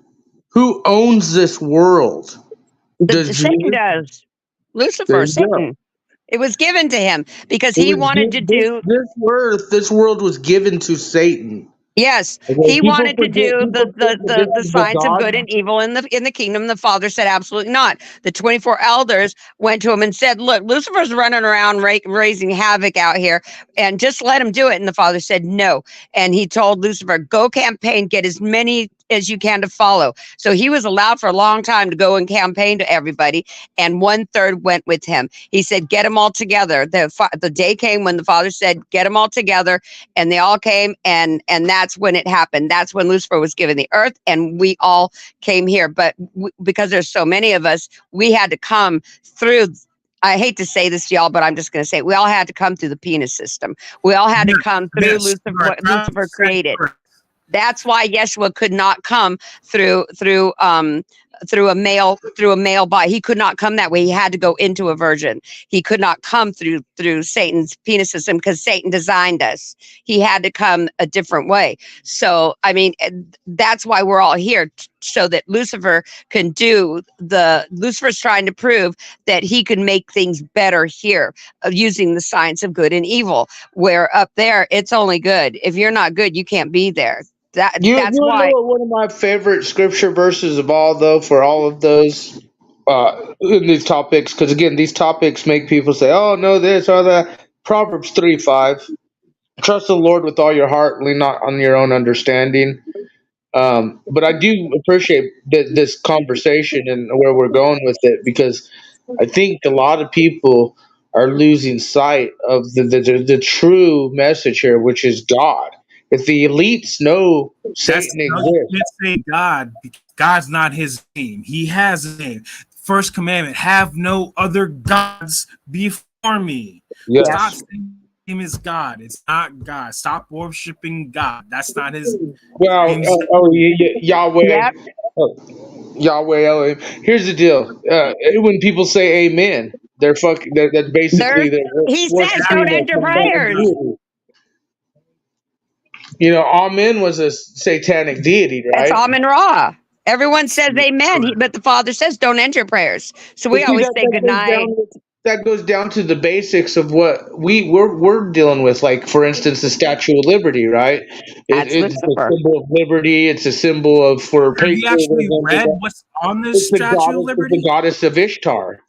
Who owns this world? Does Satan Jesus? does. There Lucifer, you go. Satan. It was given to him because It he was wanted to do. this world was given to Satan. Yes, Okay, he people wanted to forget. do People forget the that science of God. good and evil in the kingdom. The Father said, absolutely not. The 24 elders went to him and said, "Look, Lucifer's running around raising havoc out here, and just let him do it." And the Father said, "No." And he told Lucifer, "Go campaign, get as many as you can to follow." So he was allowed for a long time to go and campaign to everybody, and 1/3 went with him. He said, "Get them all together." The day came when the Father said, "Get them all together," and they all came, and that's when it happened. That's when Lucifer was given the earth, and we all came here. But because there's so many of us, we had to come through. I hate to say this, y'all, but I'm just going to say it. We all had to come through the penis system. We all had to come through Yes, Lucifer, you are what Lucifer 100% created. correct. That's why Yeshua could not come through a male body. He could not come that way. He had to go into a virgin. He could not come through Satan's penis system because Satan designed us. He had to come a different way. So I mean, that's why we're all here, so that Lucifer can do Lucifer's trying to prove that he can make things better here, using the science of good and evil. Where up there, it's only good. If you're not good, you can't be there. That's You wanna know why. what one of my favorite scripture verses of all, though, for all of those in these topics, because again, these topics make people say, "Oh, no, this or that." Proverbs 3:5. Trust the Lord with all your heart, lean not on your own understanding. But I do appreciate this conversation and where we're going with it, because I think a lot of people are losing sight of the true message here, which is God. If the elites know That's Satan no, you exists, can't say God because God's not his name. He has a name. First commandment: have no other gods before me. Stop yes. saying his name is God. It's not God. Stop worshiping God. That's not his Well, name. Yahweh, Yep. Yahweh Elohim. Here's the deal: when people say Amen, they're fucking. That's basically There's, they're he said, worshiping don't enter some type of prayers. deity. Amen was a satanic deity, It's right? Amen Ra. Everyone says amen, but the Father says, don't enter prayers. So But we see, always say good night. that goes down to the basics of what we're dealing with. Like, for instance, the Statue of Liberty, right? That's It's a Lucifer. symbol of liberty. It's a symbol of for Have you actually read patriotism. what's on this It's the Statue of goddess. It's the Liberty? goddess of Ishtar.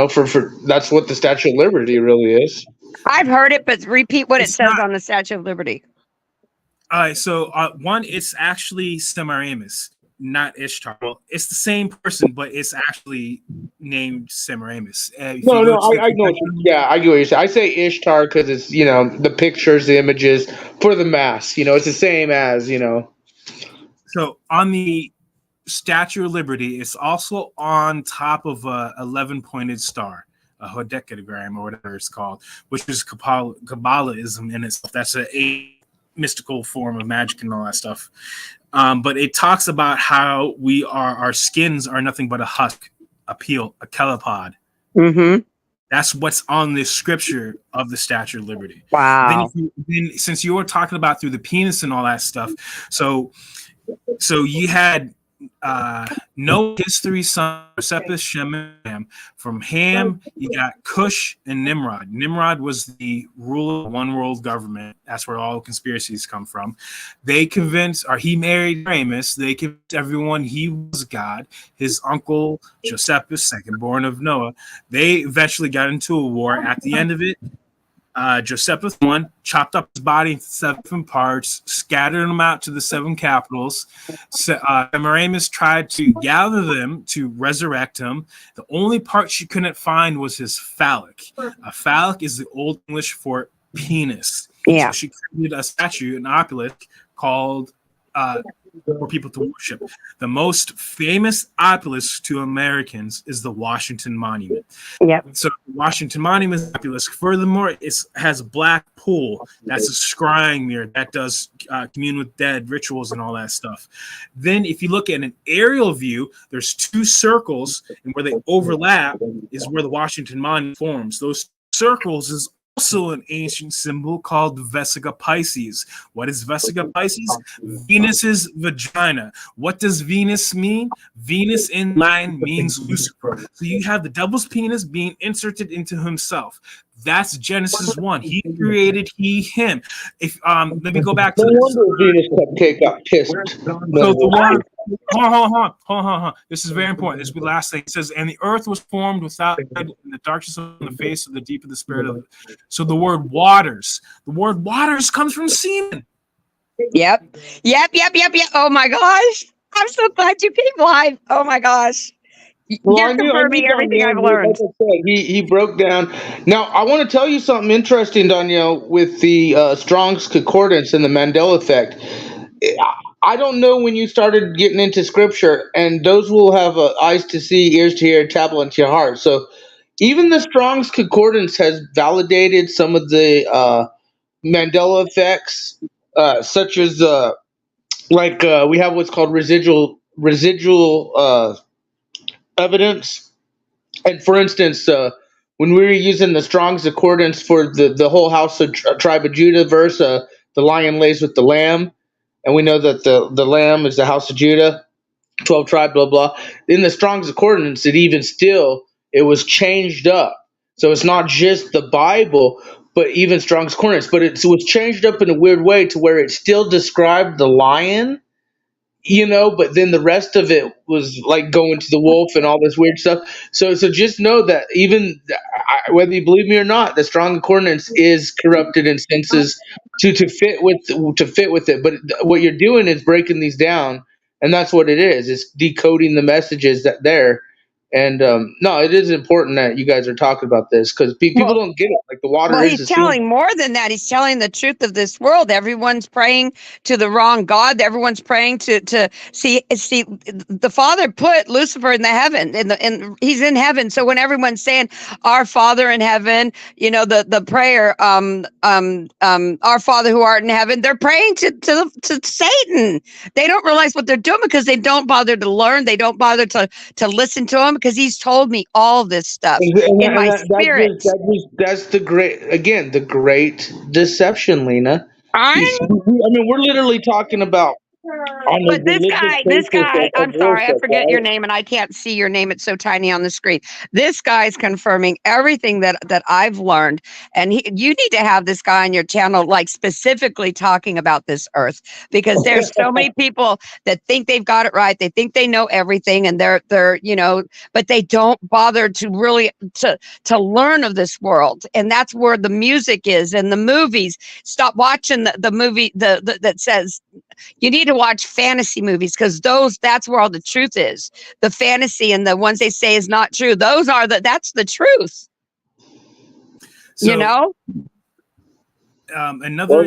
For that's what the Statue of Liberty really is. I've heard it, but repeat what it It's says not. on the Statue of Liberty. All right, so one, it's actually Semiramis, not Ishtar. Well, it's the same person, but it's actually named Semiramis. If you No, go no, to the I know. confessional, Yeah, I get what you're saying. I say Ishtar because it's the pictures, the images for the mass. It's the same as. so on the Statue of Liberty, it's also on top of a 11-pointed star, a hodecagram or whatever it's called, which is Kabbalism in itself. That's a mystical form of magic and all that stuff. But it talks about how our skins are nothing but a husk, a peel, a kelipod. Mm-hmm. That's what's on this scripture of the Statue of Liberty. Wow. Then since you were talking about through the penis and all that stuff, so you had Noah, his three sons, Sepeth, Shem, and Ham. From Ham, you got Cush and Nimrod. Nimrod was the ruler of one world government. That's where all conspiracies come from. He married Ramus. They convinced everyone he was God. His uncle, Josephus, second born of Noah. They eventually got into a war. At the end of it, Josephus I chopped up his body into 7 parts, scattered them out to the 7 capitals. Semiramis tried to gather them to resurrect him. The only part she couldn't find was his phallic. A phallic is the Old English for penis. Yeah. So she created a statue, an obelisk, called for people to worship. The most famous obelisk to Americans is the Washington Monument. Yep. So the Washington Monument is obelisk. Furthermore, it has a black pool. That's a scrying mirror that does commune with dead rituals and all that stuff. Then if you look at an aerial view, there's 2 circles, and where they overlap is where the Washington Monument forms. Those circles is also an ancient symbol called Vesica Pisces. What is Vesica Pisces? Venus's vagina. What does Venus mean? Venus in Latin means Lucifer. So you have the devil's penis being inserted into himself. That's Genesis 1. He created he, him. If let me go back to No this. wonder Venus Cupcake got pissed. So the word, hold on. This is very important. This will be the last thing. It says, and the earth was formed without in the darkness on the face of the deep of the spirit of it. So the word waters. The word waters comes from semen. Yep. Oh my gosh. I'm so glad you came live. Oh my gosh. Well, You're confirming everything I've learned. Like I said, he broke down. Now, I want to tell you something interesting, Danielle, with the Strong's Concordance and the Mandela effect. I don't know when you started getting into scripture, and those will have eyes to see, ears to hear, tablet into your heart. So even the Strong's Concordance has validated some of the Mandela effects, such as we have what's called residual evidence. And for instance, when we were using the Strong's Concordance for the whole house of tribe of Judah verse, the lion lays with the lamb, and we know that the lamb is the house of Judah, 12 tribe, blah blah. In the Strong's Concordance, it was changed up, so it's not just the Bible, but even Strong's Concordance, but it was changed up in a weird way to where it still described the lion, but then the rest of it was like going to the wolf and all this weird stuff. So just know that even whether you believe me or not, the Strong Concordance is corrupted in senses to fit with it. But what you're doing is breaking these down, and that's what it is. It's decoding the messages that there. And no, it is important that you guys are talking about this because people don't get it. Like the water is. He's telling more than that. He's telling the truth of this world. Everyone's praying to the wrong God. Everyone's praying to see. The Father put Lucifer in the heaven, and he's in heaven. So when everyone's saying "Our Father in heaven," the prayer, "Our Father who art in heaven," they're praying to Satan. They don't realize what they're doing because they don't bother to learn. They don't bother to listen to him because he's told me all this stuff in my spirit. That's the great deception, Lena. I We're literally talking about. But this guy, I'm sorry, I forget your name and I can't see your name. It's so tiny on the screen. This guy's confirming everything that I've learned. And you need to have this guy on your channel, like specifically talking about this earth, because there's so many people that think they've got it right. They think they know everything and they're, but they don't bother to really, to learn of this world. And that's where the music is and the movies. Stop watching the movie that says, you need to watch fantasy movies because that's where all the truth is. The fantasy and the ones they say is not true. That's the truth. So, another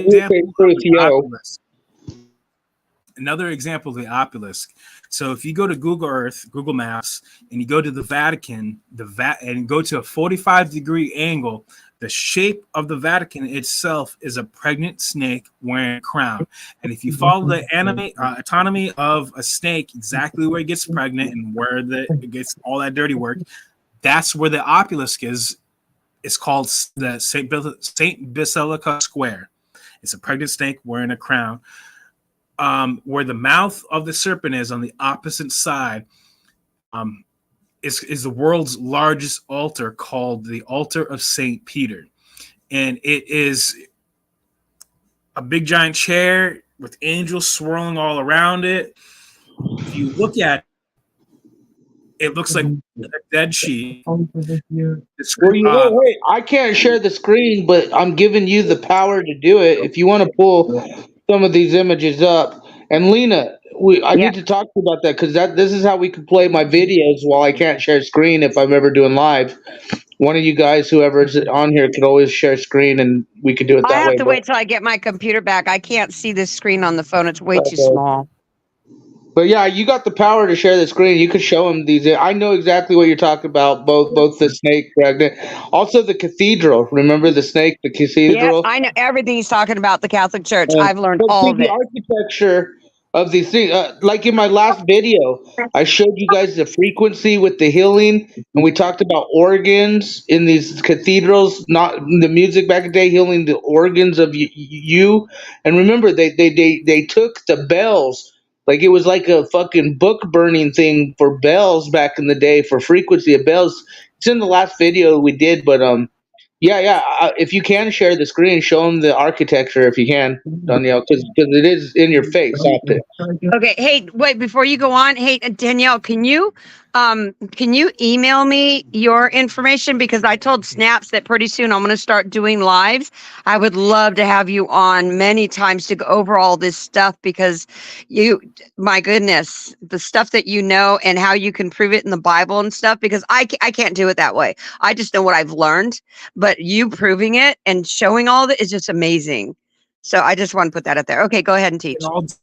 example of the obelisk. So if you go to Google Earth, Google Maps, and you go to the Vatican, and go to a 45-degree angle, the shape of the Vatican itself is a pregnant snake wearing a crown. And if you follow the anatomy of a snake, exactly where it gets pregnant and where it gets all that dirty work, that's where the obelisk is. It's called the Saint Basilica Square. It's a pregnant snake wearing a crown. Where the mouth of the serpent is on the opposite side, is the world's largest altar called the Altar of St. Peter. And it is a big giant chair with angels swirling all around it. If you look at it looks like a dead sheep. Well, wait, I can't share the screen, but I'm giving you the power to do it. If you want to pull some of these images up, and Lena, I Yeah. need to talk to you about that because this is how we can play my videos while I can't share screen if I'm ever doing live. One of you guys, whoever's on here, could always share screen, and we could do it I that have way. to wait till I get my computer back. I can't see the screen on the phone. It's way too Okay. small. But yeah, you got the power to share the screen. You could show them these. I know exactly what you're talking about. Both the snake pregnant, also the cathedral. Remember the snake, the Yep, cathedral. I know everything he's talking about the Catholic Church. And I've learned but all see of the it. architecture of these things. Like in my last video, I showed you guys the frequency with the healing, and we talked about organs in these cathedrals. Not the music back in the day, healing the organs of you. And remember, they took the bells. Like it was like a fucking book burning thing for bells back in the day for frequency of bells. It's in the last video we did, but yeah. If you can share the screen, show them the architecture if you can, Danielle, because it is in your face often. Okay, hey, wait, before you go on, hey Danielle, can you email me your information? Because I told Snaps that pretty soon I'm gonna start doing lives. I would love to have you on many times to go over all this stuff because my goodness, the stuff that you know and how you can prove it in the Bible and stuff, because I can't do it that way. I just know what I've learned, but you proving it and showing all of it is just amazing. So I just want to put that out there. Okay, go ahead and It teach.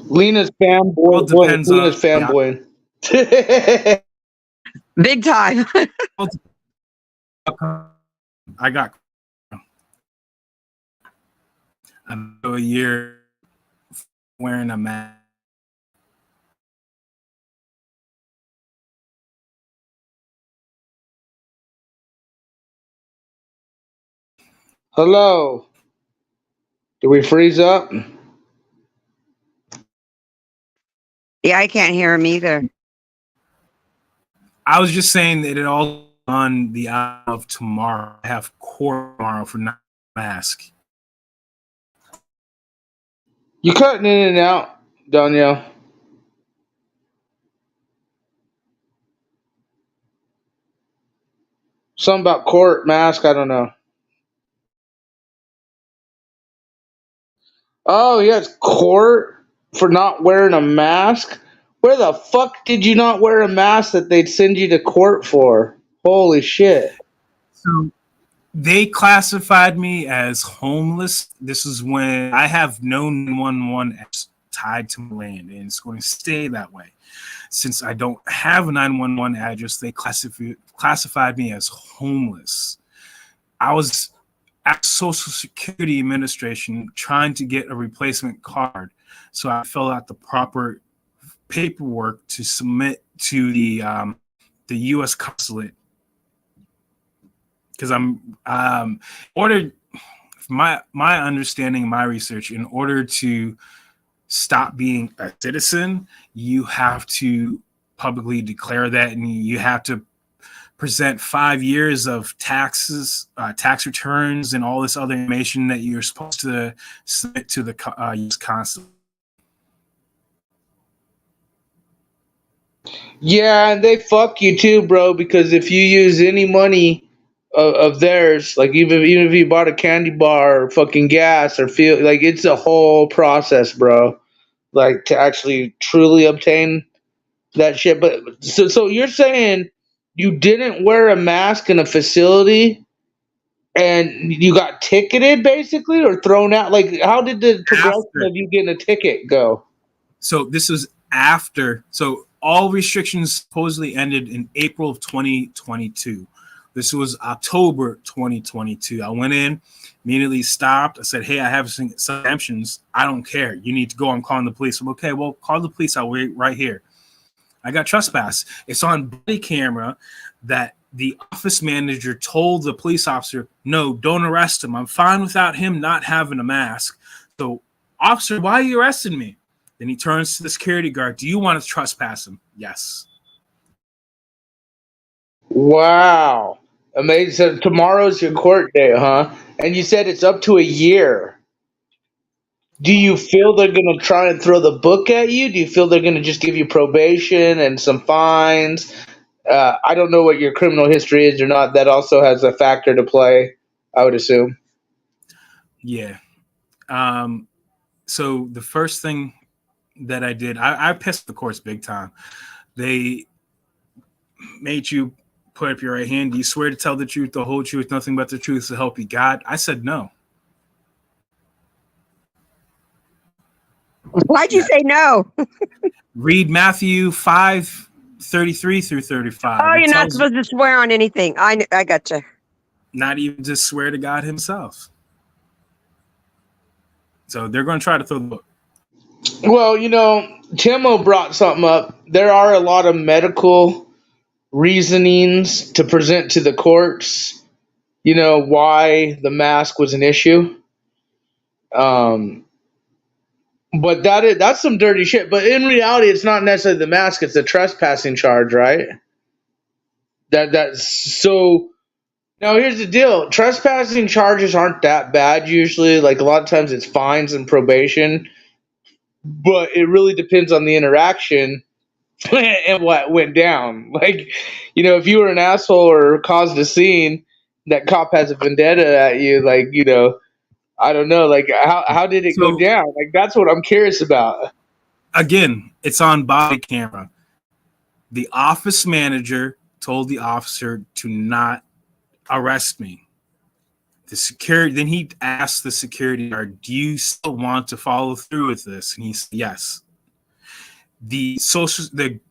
Lena's all fanboy. depends Lena's on. fanboy. Big time. I got a year wearing a mask. Hello. Did we freeze up? Yeah, I can't hear him either. I was just saying that it all on the hour of tomorrow. I have court tomorrow for not mask. You cutting in and out, Danielle. Something about court mask. I don't know. Oh, yes, court for not wearing a mask. Where the fuck did you not wear a mask that they'd send you to court for? Holy shit. So they classified me as homeless. This is when I have no 911 tied to my land, and it's going to stay that way. Since I don't have a 911 address, they classified me as homeless. I was at Social Security Administration trying to get a replacement card, so I filled out the proper paperwork to submit to the U.S. consulate because I'm ordered. My understanding, my research, in order to stop being a citizen, you have to publicly declare that, and you have to present 5 years of taxes, tax returns, and all this other information that you're supposed to submit to the U.S. consulate. Yeah, and they fuck you too, bro, because if you use any money of theirs, like even if you bought a candy bar or fucking gas or feel like it's a whole process, bro. Like to actually truly obtain that shit. But so you're saying you didn't wear a mask in a facility and you got ticketed basically or thrown out? Like how did the progression of you getting a ticket go? So this was after. So all restrictions supposedly ended in April of 2022. This was October 2022. I went in, immediately stopped. I said, hey, I have some exemptions. I don't care. You need to go. I'm calling the police. I'm okay. Well, call the police. I'll wait right here. I got trespass. It's on body camera that the office manager told the police officer, no, don't arrest him. I'm fine without him not having a mask. So, officer, why are you arresting me? Then he turns to the security guard. Do you want to trespass him? Yes. Wow. Amazing. So tomorrow's your court date, huh? And you said it's up to a year. Do you feel they're going to try and throw the book at you? Do you feel they're going to just give you probation and some fines? I don't know what your criminal history is or not. That also has a factor to play, I would assume. Yeah. So the first thing that I did, I pissed the courts big time. They made you put up your right hand. Do you swear to tell the truth, the whole truth, nothing but the truth, to help you God? I said no. Why'd you say no? Read Matthew 5:33 through 35. Oh, It you're not tells you supposed to swear on anything. I gotcha. not even to swear to God himself. So they're going to try to throw the book. Well, Timo brought something up. There are a lot of medical reasonings to present to the courts, why the mask was an issue. But that's some dirty shit. But in reality, it's not necessarily the mask; it's the trespassing charge, right? That's so. Now here's the deal: trespassing charges aren't that bad usually. Like a lot of times, it's fines and probation. But it really depends on the interaction and what went down. Like, if you were an asshole or caused a scene, that cop has a vendetta at you. Like, I don't know. Like, how did it go down? Like, that's what I'm curious about. Again, it's on body camera. The office manager told the officer to not arrest me. Then he asked the security guard, "Do you still want to follow through with this?" And he said, "Yes." The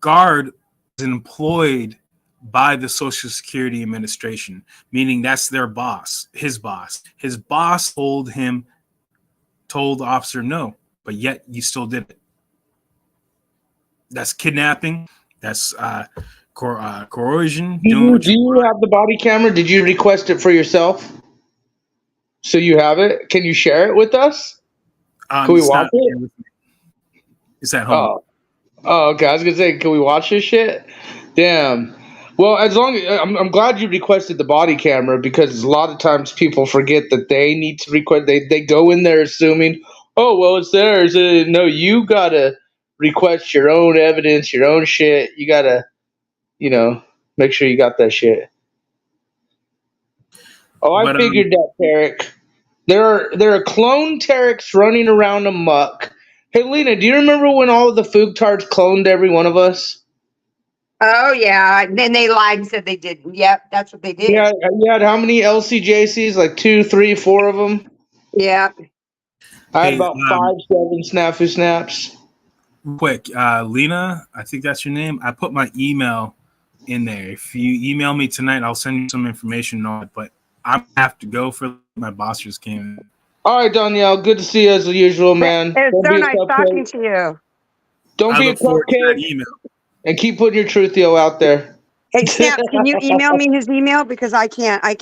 guard was employed by the Social Security Administration, meaning that's their boss, his boss. His boss told the officer no, but yet you still did it. That's kidnapping. That's coercion. Do you have the body camera? Did you request it for yourself? So you have it? Can you share it with us? Can we watch it? It's at home. Oh, okay. I was gonna say, can we watch this shit? Damn. Well, as long as I'm glad you requested the body camera, because a lot of times people forget that they need to request. They go in there assuming, oh well, it's theirs. No, you gotta request your own evidence, your own shit. You gotta, make sure you got that shit. Oh, I figured that, Tarek. There are clone Tareks running around amok. Hey, Lena, do you remember when all of the Foogtards cloned every one of us? Oh yeah. And then they lied and said they didn't. Yep, that's what they did. Yeah, you had how many LCJCs? Like 2, 3, 4 of them? Yeah. I had about 5, 7 Snafu Snaps. Quick, Lena, I think that's your name. I put my email in there. If you email me tonight, I'll send you some information on it. But I have to go for my boss just came in. All right, Danielle. Good to see you as usual, man. It's so nice talking to you. Don't be a cupcake. And keep putting your truthio out there. Hey, Snap, can you email me his email? Because I can't. I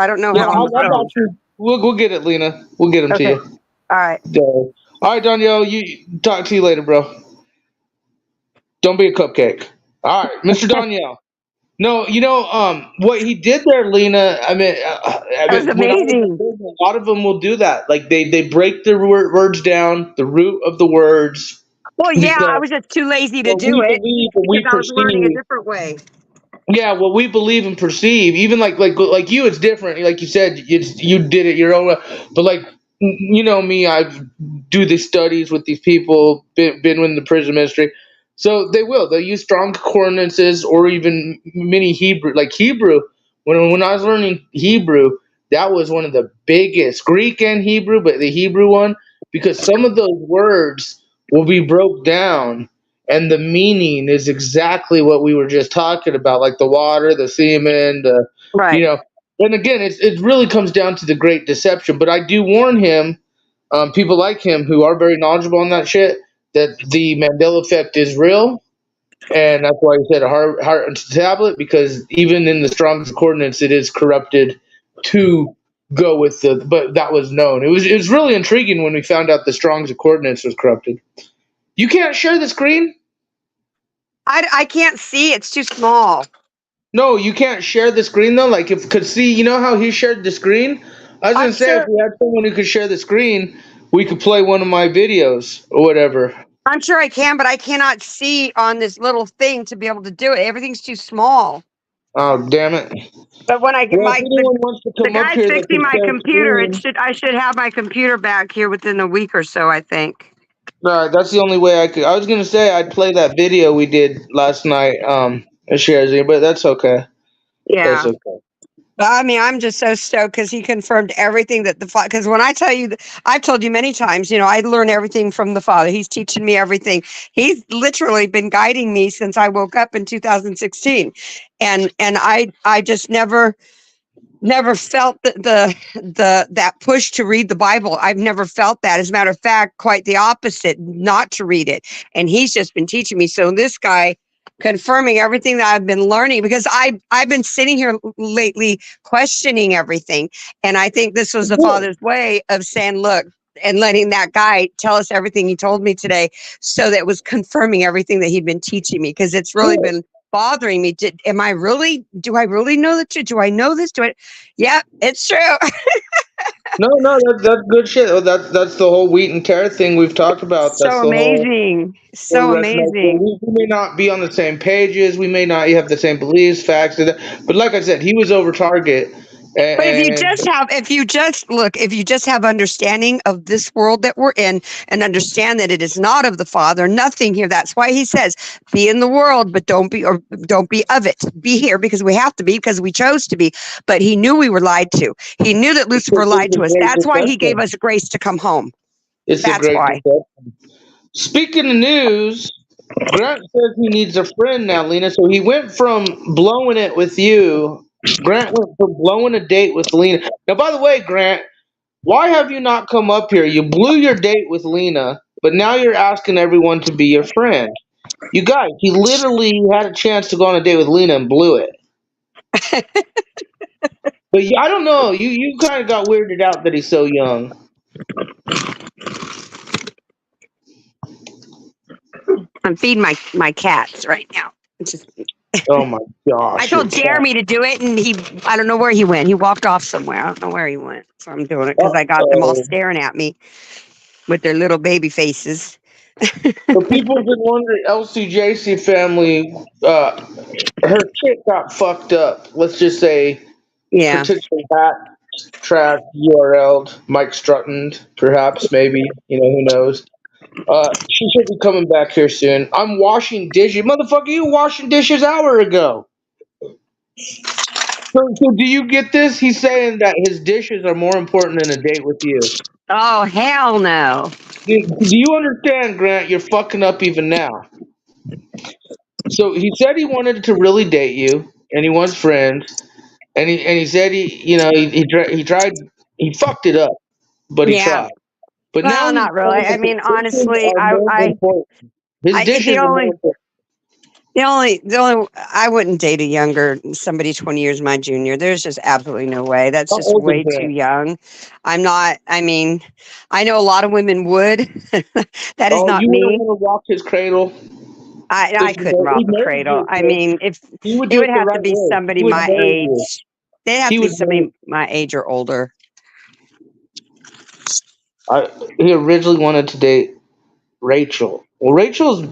don't know how. I got you. We'll get it, Lena. We'll get them to you. All right. All right, Danielle. Talk to you later, bro. Don't be a cupcake. All right, Mr. Danielle. No, what he did there, Lena. I mean, that's amazing. A lot of them will do that. Like they break the words down, the root of the words. Well, yeah, I was just too lazy to do it because I was learning a different way. Yeah, what we believe and perceive, even like you, it's different. Like you said, you did it your own way. But like me, I do these studies with these people, been in the prison ministry. So they'll use strong concordance or even mini Hebrew. Like Hebrew, when I was learning Hebrew, that was one of the biggest, Greek and Hebrew, but the Hebrew one, because some of those words will be broke down and the meaning is exactly what we were just talking about, like the water, the semen, right. And again, it really comes down to the great deception. But I do warn him, people like him who are very knowledgeable on that shit, that the Mandela effect is real. And that's why he said a heart and tablet, because even in the strongest coordinates, it is corrupted to go with but that was known. It was really intriguing when we found out the Strong's coordinates was corrupted. You can't share the screen? I can't see. It's too small. No, you can't share the screen though. Like how he shared the screen? I was gonna say if we had someone who could share the screen, we could play one of my videos or whatever. I'm sure I can, but I cannot see on this little thing to be able to do it. Everything's too small. Oh, damn it. But when I get Well, if anyone wants to the come up guy's here that fixing can my share computer, screen, I should have my computer back here within a week or so, I think. that's the only way I could. I was gonna say I'd play that video we did last night. Shares, but that's okay. That's Yeah. okay. But I mean, I'm just so stoked because he confirmed everything that the Father. Because when I tell you, I've told you many times, I learn everything from the Father. He's teaching me everything. He's literally been guiding me since I woke up in 2016, and I just never felt the that push to read the Bible. I've never felt that. As a matter of fact, quite the opposite, not to read it. And he's just been teaching me. So this guy confirming everything that I've been learning, because I've been sitting here lately questioning everything. And I think this was the Father's way of saying, look, and letting that guy tell us everything he told me today, so that it was confirming everything that he'd been teaching me, because it's really been bothering me. Do I really know the truth? Do I know this? Yeah, it's true. No, that's good shit. Oh, that's the whole wheat and tear thing we've talked about. That's So the whole. amazing. We're So recognizing amazing. we may not be on the same pages. We may not have the same beliefs, facts, but like I said, he was over target. But And if you just have understanding of this world that we're in, and understand that it is not of the Father, nothing here. That's why he says, be in the world, but don't be of it. Be here because we have to be, because we chose to be. But he knew we were lied to. He knew that Lucifer lied to us. That's why he gave us grace to come home. it's a That's great why. deception. Speaking of news, Grant says he needs a friend now, Lena. So he went from blowing it with you. Grant went from blowing a date with Lena. Now, by the way, Grant, why have you not come up here? You blew your date with Lena, but now you're asking everyone to be your friend. You guys, he literally had a chance to go on a date with Lena and blew it. But I don't know. You kind of got weirded out that he's so young. I'm feeding my cats right now. It's just, Oh my gosh! I told Jeremy to do it, and I don't know where he went. He walked off somewhere. I don't know where he went. So I'm doing it because I got them all staring at me with their little baby faces. So people have been wondering, LCJC family, her chick got fucked up. Let's just say, Yeah. particularly that trash URL'd Mike Strutton, perhaps, maybe, who knows. She should be coming back here soon. I'm washing dishes. Motherfucker, you were washing dishes an hour ago. So do you get this? He's saying that his dishes are more important than a date with you. Oh, hell no. Do you understand, Grant? You're fucking up even now. So he said he wanted to really date you, and he wants friends, and he said he tried, he fucked it up, but he Yeah. tried. But now Well, he's not really. saying I that his mean, dishes honestly, are more important. His dishes are more important. the only, I wouldn't date a younger, somebody 20 years my junior. There's just absolutely no way. That's How just old is way too Grant? young. I mean, I know a lot of women would. That is Oh, not you wouldn't me. want to rock his cradle. I couldn't rock He a married cradle. you, I kid. mean, if He would it do would it the have to right be way. somebody He would my marry you. age. They'd have He to be would marry. somebody my age or older. He originally wanted to date Rachel. Well, Rachel's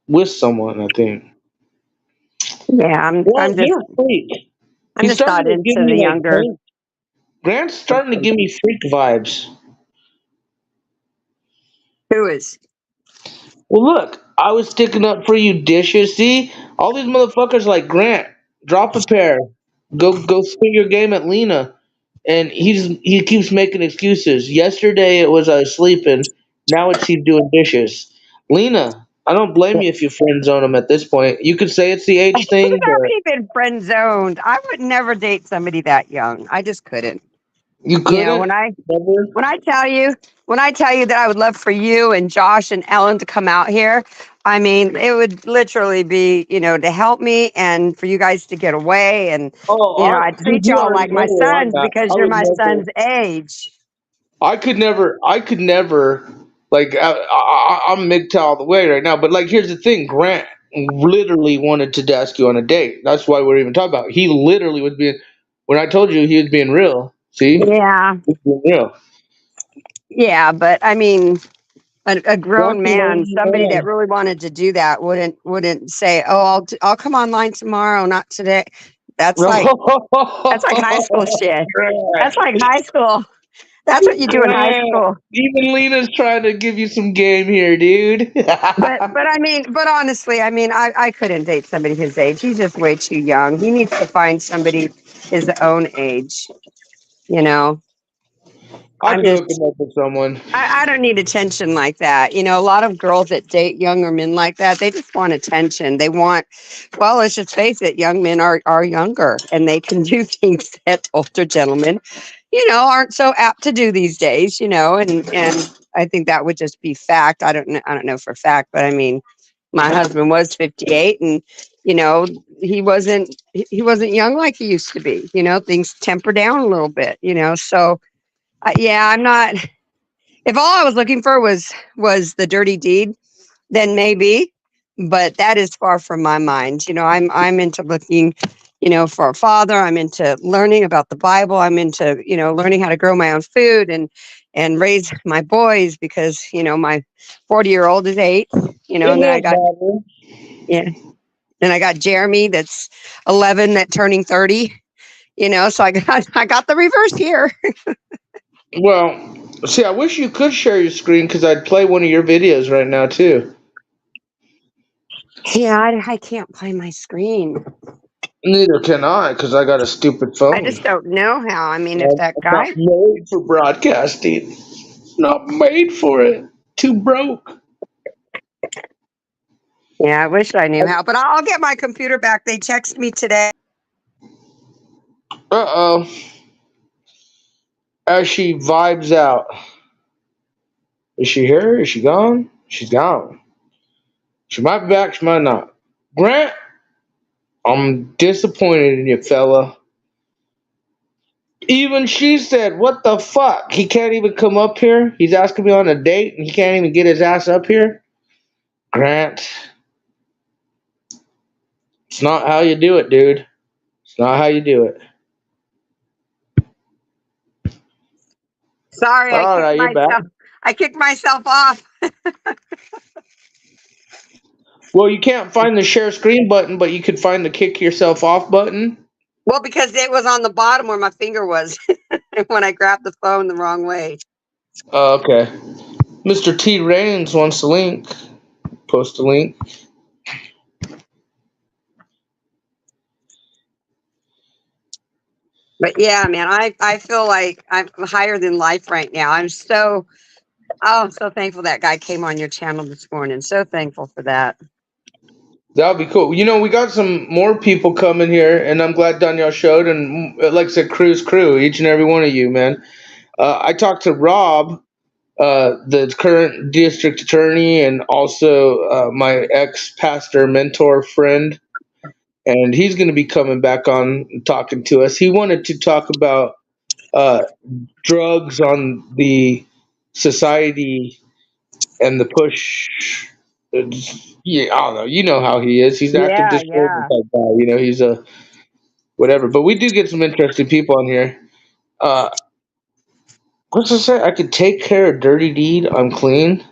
with someone, I think. Yeah, Well, you're a freak. I'm He's just starting not to give into me the like younger. Grant's starting to give me freak vibes. Who is? Well, look, I was sticking up for you, dishes. See, all these motherfuckers like Grant. Drop a pair. Go spin your game at Lena, and he keeps making excuses. Yesterday it was I was sleeping. Now it's he's doing dishes. Lena, I don't blame you if you friend zone him at this point. You could say it's the age I've thing, but already been friend zoned. I would never date somebody that young. I just couldn't. you couldn't. Never. When I tell you that I would love for you and Josh and Ellen to come out here, I mean, it would literally be, to help me and for you guys to get away, and I'd treat You y'all already like know my where I'm sons at. because I you're would my never. son's age. I could never. I could never. Like I'm MGTOW all the way right now. But like, here's the thing: Grant literally wanted to ask you on a date. That's why we're even talking about it. He literally was being. When I told you he was being real. See, Yeah. he was being real. Yeah, but I mean, a grown That's man, lame, somebody that man. really wanted to do that, wouldn't say, "Oh, I'll come online tomorrow, not today." That's like high school shit. That's Grant. like high school. That's what you do in high Grant. school. Even Lena's trying to give you some game here, dude. But honestly, I mean, I couldn't date somebody his age. He's just way too young. He needs to find somebody his own age. You know, I I'm could hook just him up with someone. I don't need attention like that. You know, a lot of girls that date younger men like that, they just want attention. They want, well, let's just face it, young men are younger and they can do things that older gentlemen, aren't so apt to do these days, and I think that would just be fact. I don't know for fact, but I mean, my husband was 58 and you know, he wasn't young like he used to be. Things temper down a little bit, so yeah, I'm not. If all I was looking for was the dirty deed, then maybe, but that is far from my mind. I'm into looking, for a father. I'm into learning about the Bible. I'm into, learning how to grow my own food and raise my boys because, my 40-year-old is 8, It and then I won't got matter. yeah, then I got Jeremy that's 11 that turning 30, so I got the reverse here. Well, see, I wish you could share your screen because I'd play one of your videos right now too. Yeah, I can't play my screen. Neither can I because I got a stupid I phone. just don't know how. I mean, if I'm that not guy, made for broadcasting. Not made for it. Too broke. yeah, I wish I knew how, but I'll get my computer back. They texted me today. Uh-oh. As she vibes out. Is she here? Is she gone? She's gone. She might be back, she might not. Grant, I'm disappointed in you, fella. Even she said, what the fuck? He can't even come up here? He's asking me on a date and he can't even get his ass up here? Grant, it's not how you do it, dude. It's not how you do it. Sorry, I All kicked right, you're back. myself. I kicked myself off. Well, you can't find the share screen button, but you could find the kick yourself off button. Well, because it was on the bottom where my finger was when I grabbed the phone the wrong way. Okay. Mr. T. Rains wants a link. Post a link. But yeah, man, I feel like I'm higher than life right now. I'm so thankful that guy came on your channel this morning. So thankful for that. That would be cool. We got some more people coming here, and I'm glad Danielle showed. And like I said, Crew's crew, each and every one of you, man. I talked to Rob, the current district attorney, and also my ex pastor mentor friend, and he's going to be coming back on and talking to us. He wanted to talk about uh, drugs on the society and the push. Yeah, I don't know. You know how he is. He's an active Yeah, disclosure yeah. type guy. He's a whatever. But we do get some interesting people on here. Uh, what's it say? I could take care of dirty deed. I'm clean.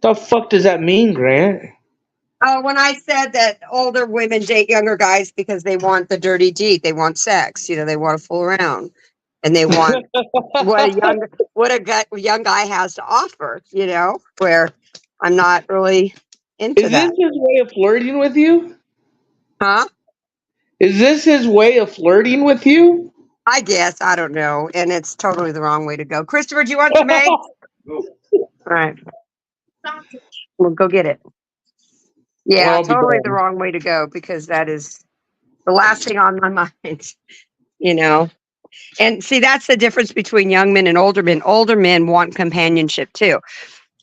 The fuck does that mean, Grant? Oh, when I said that older women date younger guys because they want the dirty deed, they want sex, they want to fool around, and they want young guy has to offer, where I'm not really into Is this that. his way of flirting with you? Huh? Is this his way of flirting with you? I guess I don't know, and it's totally the wrong way to go. Christopher, do you want some eggs? All right, we'll go get it. Yeah, I'll be totally the damned. wrong way to go because that is the last thing on my mind. You know. And see, that's the difference between young men and older men. Older men want companionship too.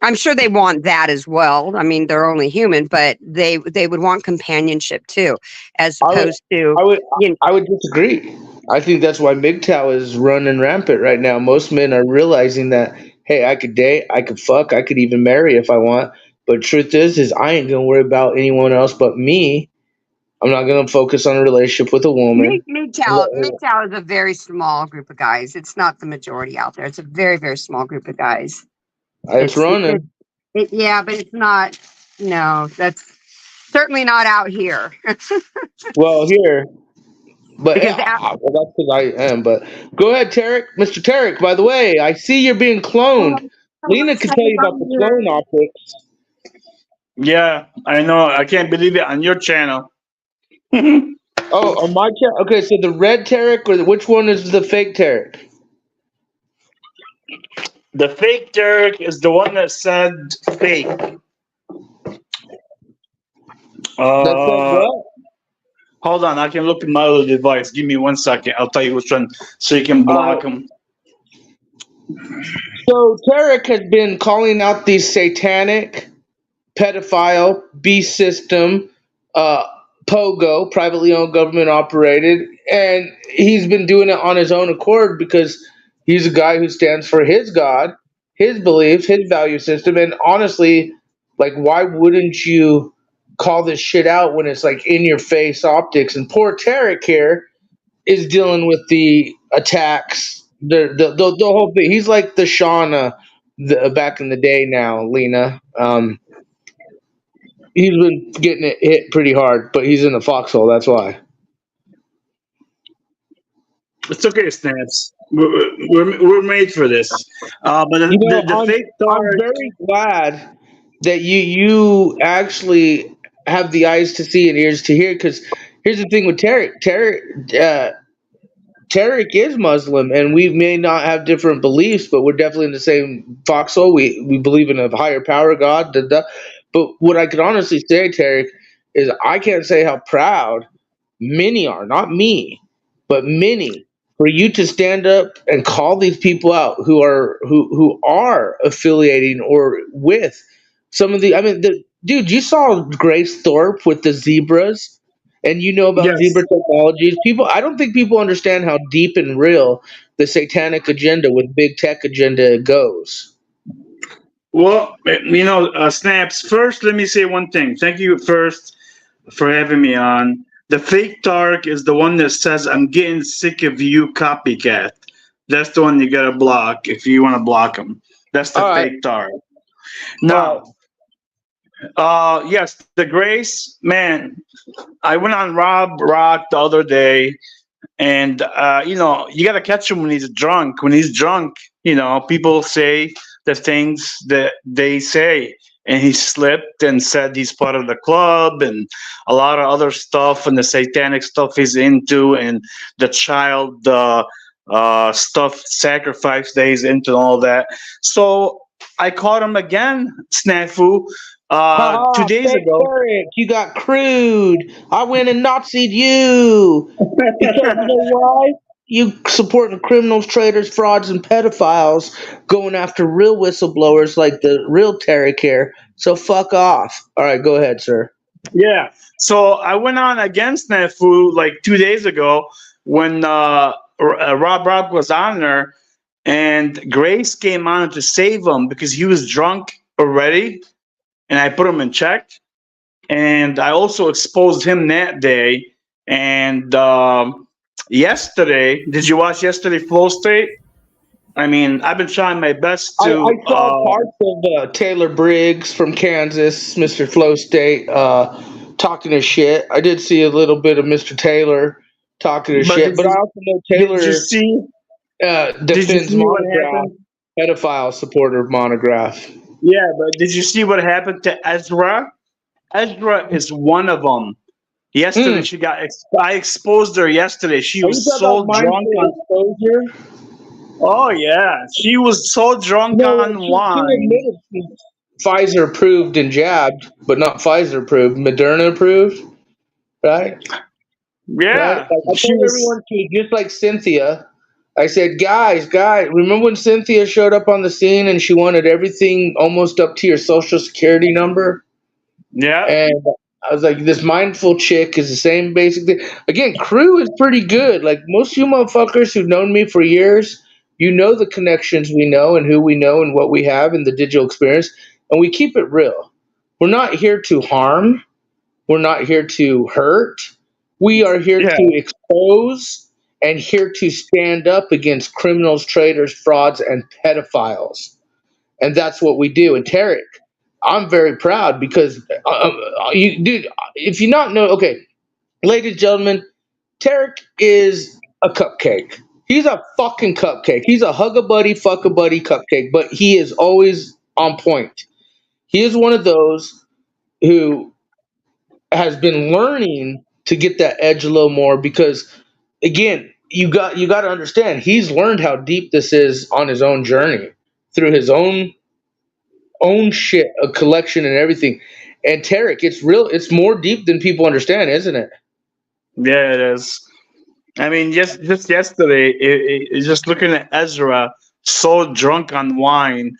I'm sure they want that as well. I mean, they're only human, but they would want companionship too, as I would, opposed to I would, you know, I would disagree. I think that's why MGTOW is running rampant right now. Most men are realizing that, hey, I could date, I could fuck, I could even marry if I want. But truth is I ain't gonna worry about anyone else but me. I'm not gonna focus on a relationship with a woman. MGTOW is a very small group of guys. It's not the majority out there. It's a very, very small group of guys. It's running. Yeah, but it's not. No, that's certainly not out here. Well, here, but Because well, that's because I am. But go ahead, Tarek, Mr. Tarek. By the way, I see you're being cloned. Lena can tell you about the clone optics. Yeah, I know. I can't believe it on your channel. Oh, on my channel. Okay, so the red Tarek, or which one is the fake Tarek? The fake Derek is the one that said fake. That's what? Hold on, I can look at my other device. Give me 1 second. I'll tell you which one, so you can block them. So Tarek has been calling out these satanic, pedophile, beast system, POGO, privately owned, government operated, and he's been doing it on his own accord because he's a guy who stands for his God, his beliefs, his value system, and honestly, like, why wouldn't you call this shit out when it's like in your face optics? And poor Tarek here is dealing with the attacks, the whole thing. He's like the Shauna back in the day now, Lena. He's been getting it hit pretty hard, but he's in the foxhole. That's why. It's okay, Snaps. We're made for this. But the fake I'm Derek. very glad that you actually have the eyes to see and ears to hear. Because here's the thing with Tarek. Tarek is Muslim, and we may not have different beliefs, but we're definitely in the same foxhole. We believe in a higher power, God. But what I could honestly say, Tarek, is I can't say how proud many are, not me, but many, for you to stand up and call these people out who are affiliating or with some of the. I mean, dude, you saw Grace Thorpe with the zebras, and you know about Yes. zebra technologies. People, I don't think people understand how deep and real the satanic agenda with big tech agenda goes. Well, Snaps. First, let me say one thing. Thank you first for having me on. The fake Tark is the one that says, "I'm getting sick of you, copycat." That's the one you gotta block if you want to block him. That's the All right. fake Tark. Now, yes, the Grace man. I went on Rob Rock the other day, and you got to catch him when he's drunk. When he's drunk, people say the things that they say, and he slipped and said he's part of the club and a lot of other stuff and the satanic stuff he's into and the child stuff, sacrifice that he's into, and all that. So I caught him again, Snafu. 2 days fake ago. Tarek, you got crude. I went and Nazi'd you. Because you know why? You supporting criminals, traitors, frauds, and pedophiles going after real whistleblowers like the real Tarek here. So fuck off. All right, go ahead, sir. Yeah. So I went on against Snafu like 2 days ago when Rob Rob was on there, and Grace came on to save him because he was drunk already, and I put him in check. And I also exposed him that day. And yesterday, did you watch yesterday Flow State? I mean, I've been trying my best to. I saw parts of Taylor Briggs from Kansas, Mr. Flow State, talking his shit. I did see a little bit of Mr. Taylor talking his shit, but I also know Taylor defends Monograph, pedophile supporter of Monograph. Yeah, but did you see what happened to Ezra? Ezra is one of them. Yesterday, I exposed her yesterday. She was so drunk on exposure. Oh yeah, she was so drunk on wine. Pfizer approved and jabbed, but not Pfizer approved. Moderna approved, right? Yeah, right? I told everyone to, just like Cynthia. I said, guys, remember when Cynthia showed up on the scene and she wanted everything almost up to your social security number? Yeah. And I was like, this mindful chick is the same basic thing. Again, Crew is pretty good. Like most of you motherfuckers who've known me for years, you know the connections we know and who we know and what we have in the digital experience. And we keep it real. We're not here to harm. We're not here to hurt. We are here Yeah. to expose and here to stand up against criminals, traitors, frauds, and pedophiles. And that's what we do. And Tarek, I'm very proud because, you, dude, if you not know, okay, ladies and gentlemen, Tarek is a cupcake. He's a fucking cupcake. He's a hug a buddy, fuck a buddy cupcake, but he is always on point. He is one of those who has been learning to get that edge a little more because, again, you got to understand he's learned how deep this is on his own journey through his own shit, a collection and everything. And Tarek, it's real. It's more deep than people understand, isn't it? Yeah, it is. I mean, just yesterday, just looking at Ezra, so drunk on wine,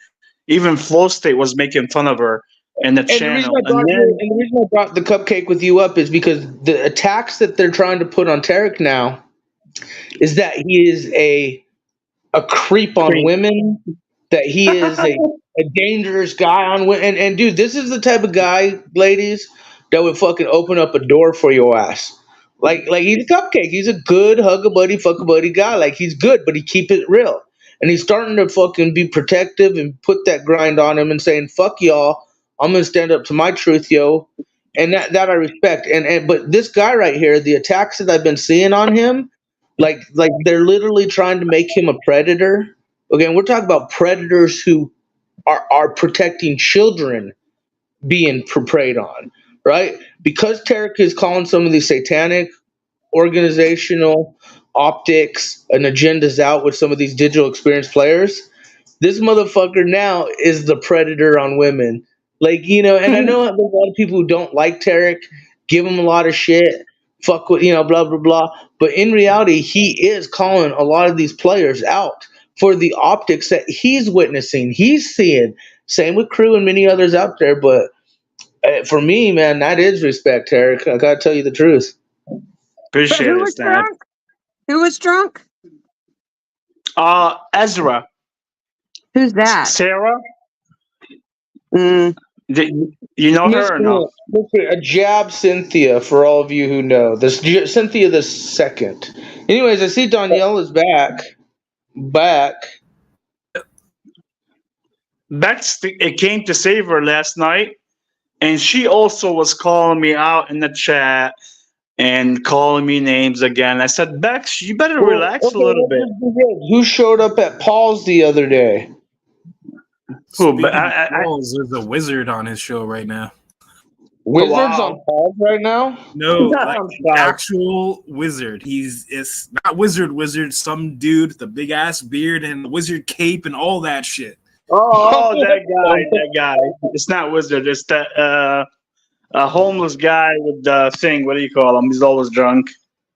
even Flow State was making fun of her in the And the reason channel. I And brought then, and the reason I brought the cupcake with you up is because the attacks that they're trying to put on Tarek now is that he is a creep on women, that he is a dangerous guy on women. And dude, this is the type of guy, ladies, that would fucking open up a door for your ass. Like he's a cupcake. He's a good hug a buddy, fuck a buddy guy. Like he's good, but he keep it real. And he's starting to fucking be protective and put that grind on him and saying, fuck y'all. I'm gonna stand up to my truth, yo. And that I respect. And but this guy right here, the attacks that I've been seeing on him, like they're literally trying to make him a predator. Again, we're talking about predators who are protecting children being preyed on, right? Because Tarek is calling some of these satanic organizational optics and agendas out with some of these digital experience players. This motherfucker now is the predator on women. Like, and I know there's a lot of people who don't like Tarek, give him a lot of shit, fuck with, blah, blah, blah. But in reality, he is calling a lot of these players out for the optics that he's witnessing, he's seeing. Same with Crew and many others out there. But for me, man, that is respect, Tarek. I gotta tell you the truth. But appreciate who it, was Snap. drunk? Who was drunk? Ezra, Who's that? Sarah, Mm. you know Miss her or no? A jab Cynthia for all of you who know this. Cynthia the second. Anyways, I see Danielle is back. Bex, it came to save her last night, and she also was calling me out in the chat and calling me names again. I said, Bex, you better Well, relax a okay, little let's bit. just be real. Who showed up at Paul's the other day? Who? But Speaking of Paul's, there's a wizard on his show right now. Wizards wow. on Paul's right now? No, I'm like the shocked. actual wizard. It's not wizard, some dude with the big ass beard and the wizard cape and all that shit. Oh, that guy. It's not Wizard. It's that a homeless guy with the thing. What do you call him? He's always drunk.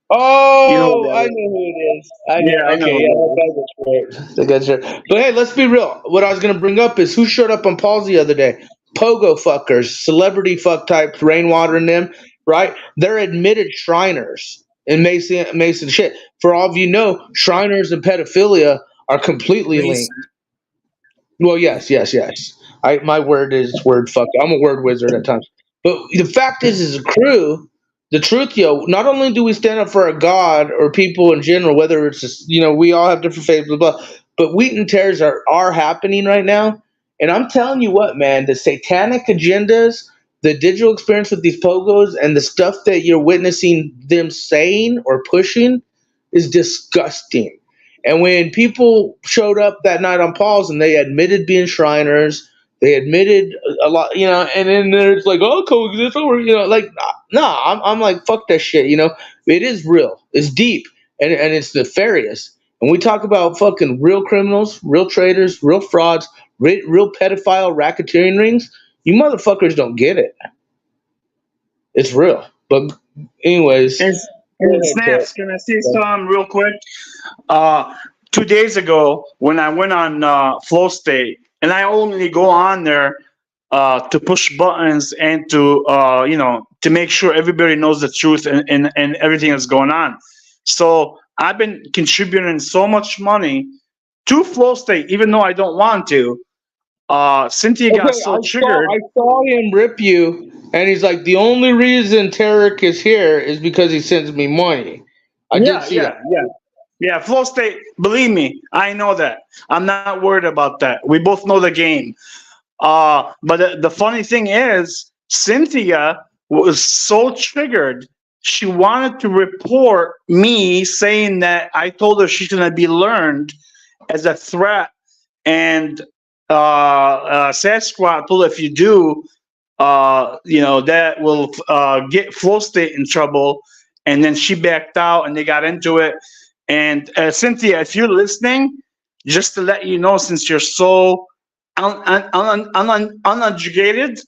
You know Oh, who I that know is. who it is. I know. Yeah, I know Okay, who yeah, that is. that guy's right. But hey, let's be real. What I was gonna bring up is who showed up on Paul's the other day. Pogo fuckers, celebrity fuck types, Rainwater and them, right? They're admitted Shriners in Mason shit. For all of you know, Shriners and pedophilia are completely linked. Mason. Well, yes. My word is word fuck. I'm a word wizard at times. But the fact is a crew. The truth, yo. Not only do we stand up for a god or people in general, whether it's just, we all have different faiths, blah blah. But wheat and tares are happening right now, and I'm telling you what, man. The satanic agendas, the digital experience with these pogos, and the stuff that you're witnessing them saying or pushing is disgusting. And when people showed up that night on Paul's and they admitted being Shriners, they admitted a lot, and then there's like, oh, coexist over, like, no, I'm like, fuck that shit, It is real, it's deep, and it's nefarious. And we talk about fucking real criminals, real traitors, real frauds, real pedophile racketeering rings. You motherfuckers don't get it. It's real. But, anyways, And, and Snaps, can I say something real quick? 2 days ago, when I went on Flow State, and I only go on there to push buttons and to make sure everybody knows the truth and everything that's going on. So I've been contributing so much money to Flow State, even though I don't want to. Cynthia got so triggered. I saw him rip you And he's like, the only reason Tarek is here is because he sends me money. I did Yeah, see yeah, that. yeah. Yeah, Flow State, believe me, I know that. I'm not worried about that. We both know the game. But the funny thing is, Cynthia was so triggered. She wanted to report me saying that I told her she's going to be learned as a threat. And Sasquatch told her if you do, that will get Flow State in trouble. And then she backed out and they got into it. And Cynthia, if you're listening, just to let you know, since you're so uneducated,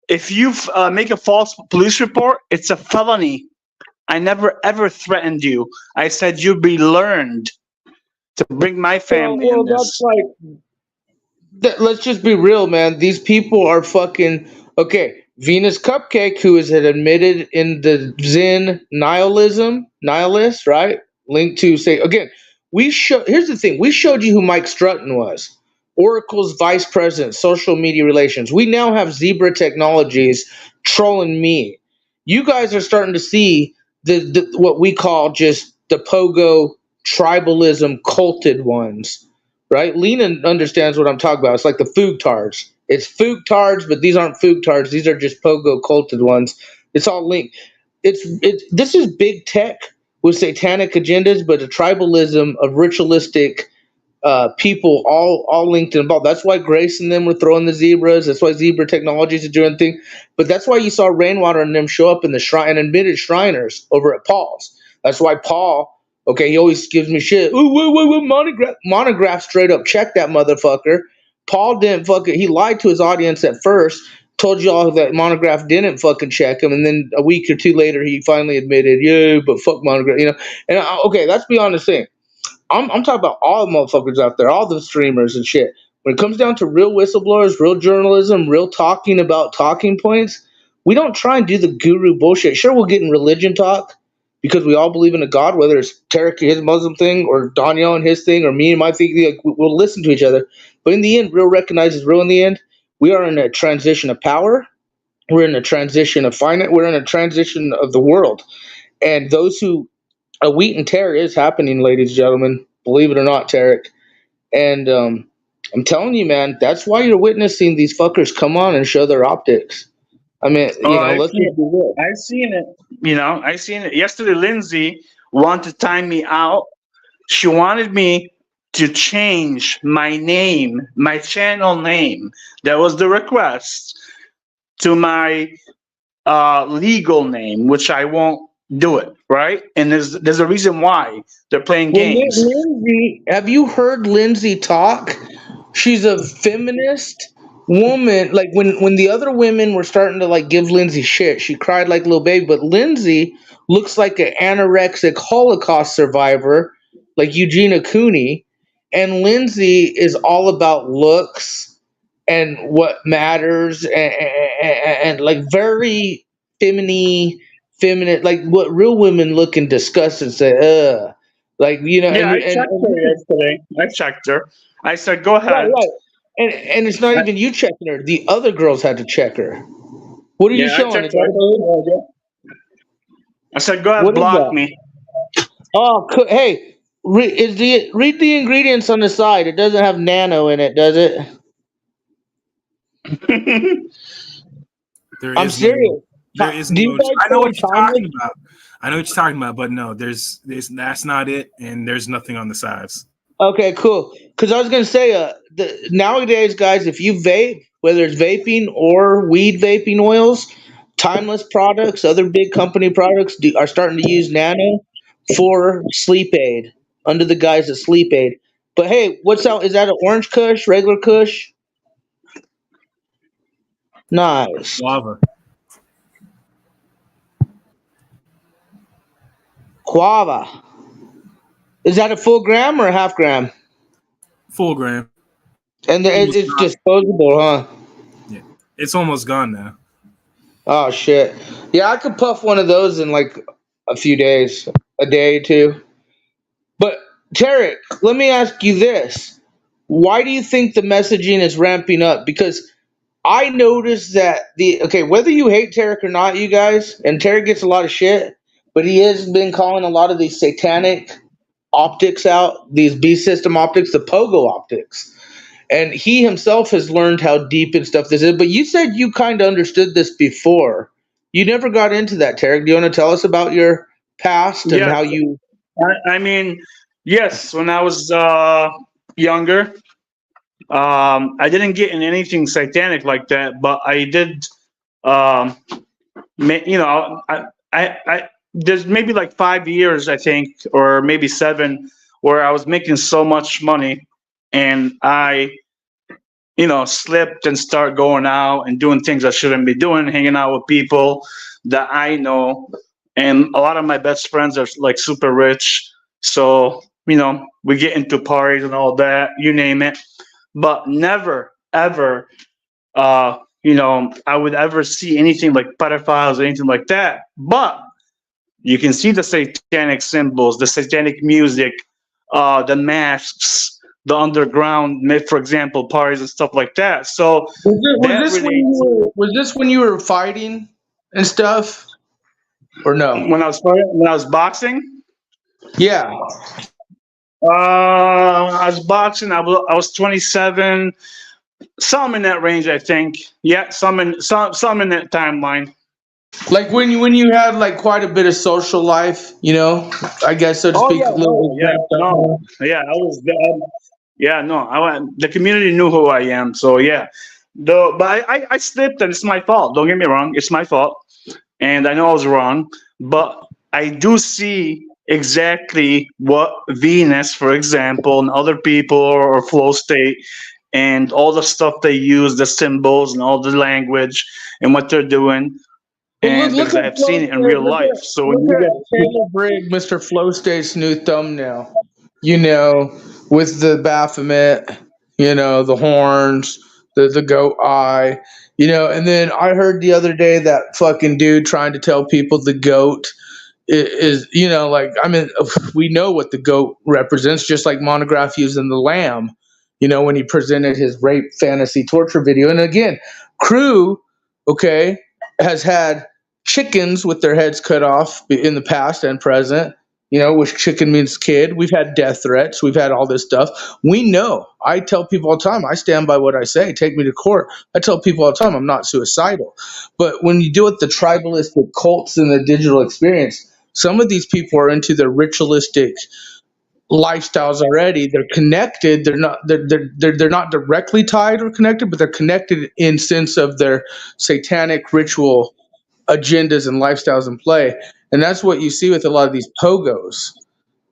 if you make a false police report, it's a felony. I never ever threatened you. I said you'd be learned to bring my family in Well, that's this. like let's just be real, man. These people are fucking okay. Venus Cupcake, who is admitted in the Zen nihilist, right? Linked to say again. We show. Here's the thing. We showed you who Mike Strutton was. Oracle's vice president, social media relations. We now have Zebra Technologies trolling me. You guys are starting to see the what we call just the pogo tribalism culted ones, right? Lena understands what I'm talking about. It's like the Foogtards. It's Foogtards, but these aren't Foogtards. These are just pogo culted ones. It's all linked. This is big tech with satanic agendas, but a tribalism of ritualistic people all linked and involved. That's why Grace and them were throwing the zebras. That's why Zebra Technologies are doing things. But that's why you saw Rainwater and them show up in the shrine and admitted Shriners over at Paul's. That's why Paul, okay, he always gives me shit. Ooh, woo, monograph straight up. Check that motherfucker. Paul didn't fucking, he lied to his audience at first, told y'all that Monograph didn't fucking check him, and then a week or two later he finally admitted, yeah, but fuck Monograph. And okay, let's be honest thing. I'm talking about all the motherfuckers out there, all the streamers and shit. When it comes down to real whistleblowers, real journalism, real talking about talking points, we don't try and do the guru bullshit. Sure, we'll get in religion talk because we all believe in a God, whether it's Tarek his Muslim thing or Daniel and his thing or me and my thing. Like, we'll listen to each other. But in the end, real recognizes real in the end. We are in a transition of power. We're in a transition of finance. We're in a transition of the world. And those who a wheat and tear is happening, ladies and gentlemen. Believe it or not, Tarek. And I'm telling you, man, that's why you're witnessing these fuckers come on and show their optics. I mean, Oh, let's just be real. I've seen it. I've seen it. Yesterday, Lindsay wanted to time me out. She wanted me to change my name, my channel name. That was the request to my legal name, which I won't do it. Right? And there's a reason why they're playing Well, games. Lindsay, have you heard Lindsay talk? She's a feminist woman. Like when the other women were starting to like give Lindsay shit, she cried like a little baby. But Lindsay looks like an anorexic Holocaust survivor, like Eugenia Cooney. And Lindsay is all about looks and what matters, and like very feminine, like what real women look and disgust and say, ugh. Like, Yeah, and I and, checked her and yesterday. I checked her. I said, "Go right, ahead." right. And it's not I, even you checking her. The other girls had to check her. What are you yeah, I showing? checked Is her. that a I said, "Go ahead, what is block that? me." Oh, hey, read the ingredients on the side. It doesn't have nano in it, does it? There I'm is no, serious. there is Do you no. guys I know play what you're talking timeless? about. I know what you're talking about, but no, that's not it, and there's nothing on the sides. Okay, cool. Because I was gonna say, nowadays, guys, if you vape, whether it's vaping or weed vaping oils, timeless products, other big company products are starting to use nano for sleep aid under the guise of sleep aid. But hey, what's out? Is that an orange Kush, regular Kush? Nice. Guava, Guava. Is that a full gram or a half gram? full gram. And Almost it's gone. disposable, huh? Yeah, it's almost gone now. Oh shit. Yeah, I could puff one of those in like a few days, a day or two. But Tarek, let me ask you this: why do you think the messaging is ramping up? Because I noticed that whether you hate Tarek or not, you guys, and Tarek gets a lot of shit, but he has been calling a lot of these satanic optics out, these B system optics, the pogo optics. And he himself has learned how deep and stuff this is. But you said you kind of understood this before. You never got into that, Tarek. Do you want to tell us about your past and Yes, how you? I mean, yes. When I was younger, I didn't get in anything satanic like that, but I did. Um, you know, there's maybe like 5 years, I think, or maybe 7, where I was making so much money, and I, slipped and start going out and doing things I shouldn't be doing, hanging out with people that I know, and a lot of my best friends are like super rich, so we get into parties and all that, you name it, but never ever I would ever see anything like pedophiles or anything like that. But you can see the satanic symbols, the satanic music, the masks, the underground, for example, parties and stuff like that. So that really, Was this when you were fighting and stuff, or no? when I was boxing, Yeah. I was boxing. I was 27, some in that range, I think. Yeah, some in that timeline. Like when you had like quite a bit of social life, I guess so to Oh speak, yeah, a little no, yeah, no, yeah. I was, yeah, no. The community knew who I am, so yeah. Though, but I slipped, and it's my fault. Don't get me wrong, it's my fault, and I know I was wrong. But I do see exactly what Venus, for example, and other people, or Flow State, and all the stuff they use, the symbols and all the language, and what they're doing. Well, And look because I at have seen it in real life, so when look you at get, Taylor Brigg, Mr. Flow State's new thumbnail. With the Baphomet, the horns, the goat eye, and then I heard the other day that fucking dude trying to tell people the goat is, like, I mean, we know what the goat represents, just like Monograph using the lamb, when he presented his rape fantasy torture video. And again, Crew, okay, has had chickens with their heads cut off in the past and present, which chicken means kid. We've had death threats. We've had all this stuff. We know. I tell people all the time, I stand by what I say. Take me to court. I tell people all the time, I'm not suicidal. But when you deal with the tribalistic cults in the digital experience, some of these people are into their ritualistic lifestyles already. They're connected. They're not directly tied or connected, but they're connected in sense of their satanic ritual agendas and lifestyles in play. And that's what you see with a lot of these pogos.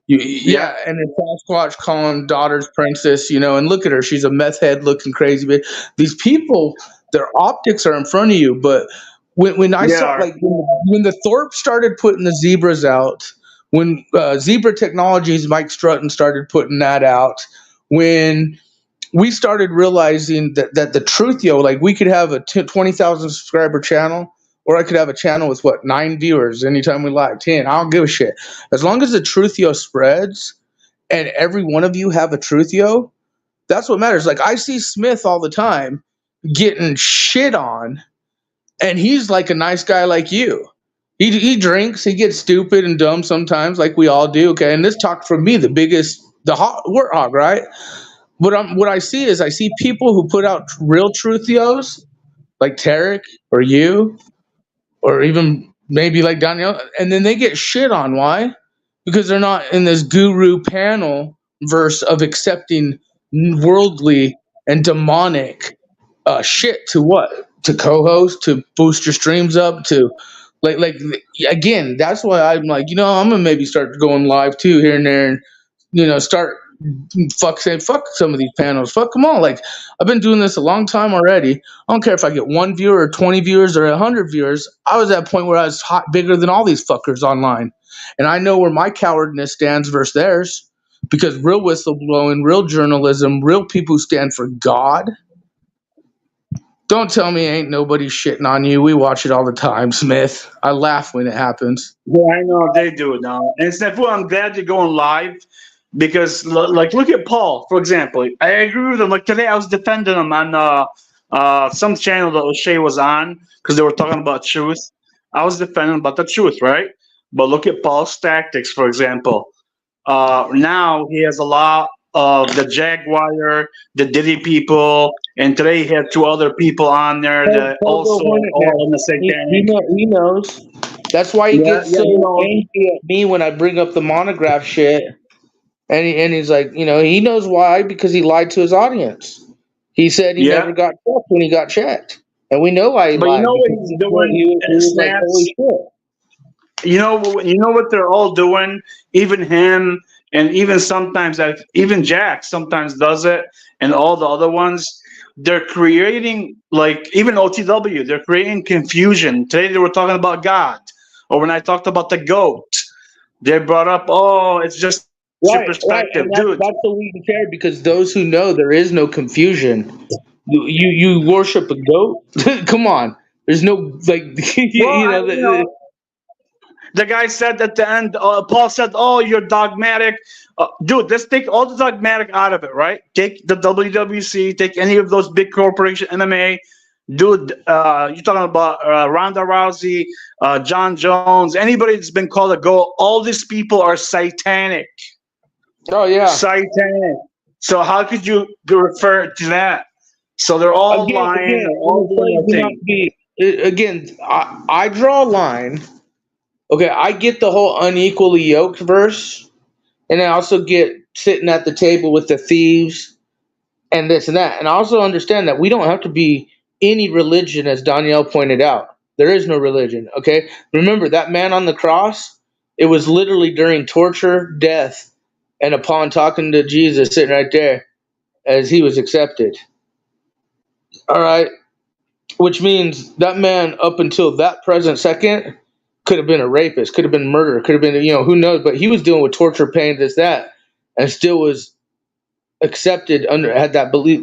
yeah, Yeah, and then Sasquatch calling daughter's princess, and look at her, she's a meth head looking crazy. But these people, their optics are in front of you. But when I they saw, are. like, when the Thorpe started putting the zebras out, when Zebra Technologies, Mike Strutton started putting that out, when we started realizing that the truth, like, we could have a 20,000 subscriber channel, or I could have a channel with 9 viewers anytime we like, 10. I don't give a shit. As long as the truth spreads and every one of you have a truth that's what matters. Like, I see Smith all the time getting shit on, and he's like a nice guy like you. He drinks, he gets stupid and dumb sometimes, like we all do. Okay, and this talk from me, the warthog, right? What I see is, I see people who put out real truth like Tarek or you, or even maybe like Danielle, and then they get shit on. Why? Because they're not in this guru panel verse of accepting worldly and demonic shit to what? To co-host, to boost your streams up, to like again, that's why I'm like, I'm gonna maybe start going live too here and there, and start saying fuck some of these panels, fuck them all. Like, I've been doing this a long time already. I don't care if I get 1 viewer or 20 viewers or 100 viewers. I was at a point where I was bigger than all these fuckers online, and I know where my cowardness stands versus theirs. Because real whistleblowing, real journalism, real people who stand for God. Don't tell me ain't nobody shitting on you. We watch it all the time, Smith. I laugh when it happens. Yeah, I know they do it now. And Snafu, I'm glad you're going live because, like, look at Paul, for example. I agree with him. Like today, I was defending him on some channel that O'Shea was on because they were talking about truth. I was defending about the truth, right? But look at Paul's tactics, for example. Now he has a lot of the Jaguar, the Diddy people, and today he had two other people on there that also Hornet Man. all in the satanic. He knows. That's why he Yeah, gets yeah, so you know. angry at me when I bring up the monograph shit. And he's like, he knows why, because he lied to his audience. He said he Yeah, never got checked when he got checked. And we know why he but you lied, know what because he's doing, he was like, holy Snaps? shit. You know what they're all doing. Even him, and even sometimes even Jack sometimes does it, and all the other ones. They're creating, like, even OTW. They're creating confusion. Today they were talking about God, or when I talked about the goat, they brought up, oh, it's just your Right, perspective, right. And dude. that's the we care, because those who know, there is no confusion. You worship a goat? Come on. There's no, like, Well, the, the guy said at the end, Paul said, "Oh, you're dogmatic." Dude, let's take all the dogmatic out of it, right? Take the WWC, take any of those big corporation MMA. Dude, you're talking about Ronda Rousey, John Jones, anybody that's been called a goat. All these people are satanic. oh, yeah. Satanic. So how could you refer to that? So they're all lying. They're all doing their thing. Again, I draw a line. Okay, I get the whole unequally yoked verse, and I also get sitting at the table with the thieves and this and that. And I also understand that we don't have to be any religion, as Danielle pointed out. There is no religion, okay? Remember, that man on the cross, it was literally during torture, death, and upon talking to Jesus sitting right there as he was accepted. All right? Which means that man, up until that present second, could have been a rapist, could have been murder, could have been, who knows, but he was dealing with torture, pain, this, that, and still was accepted, had that belief.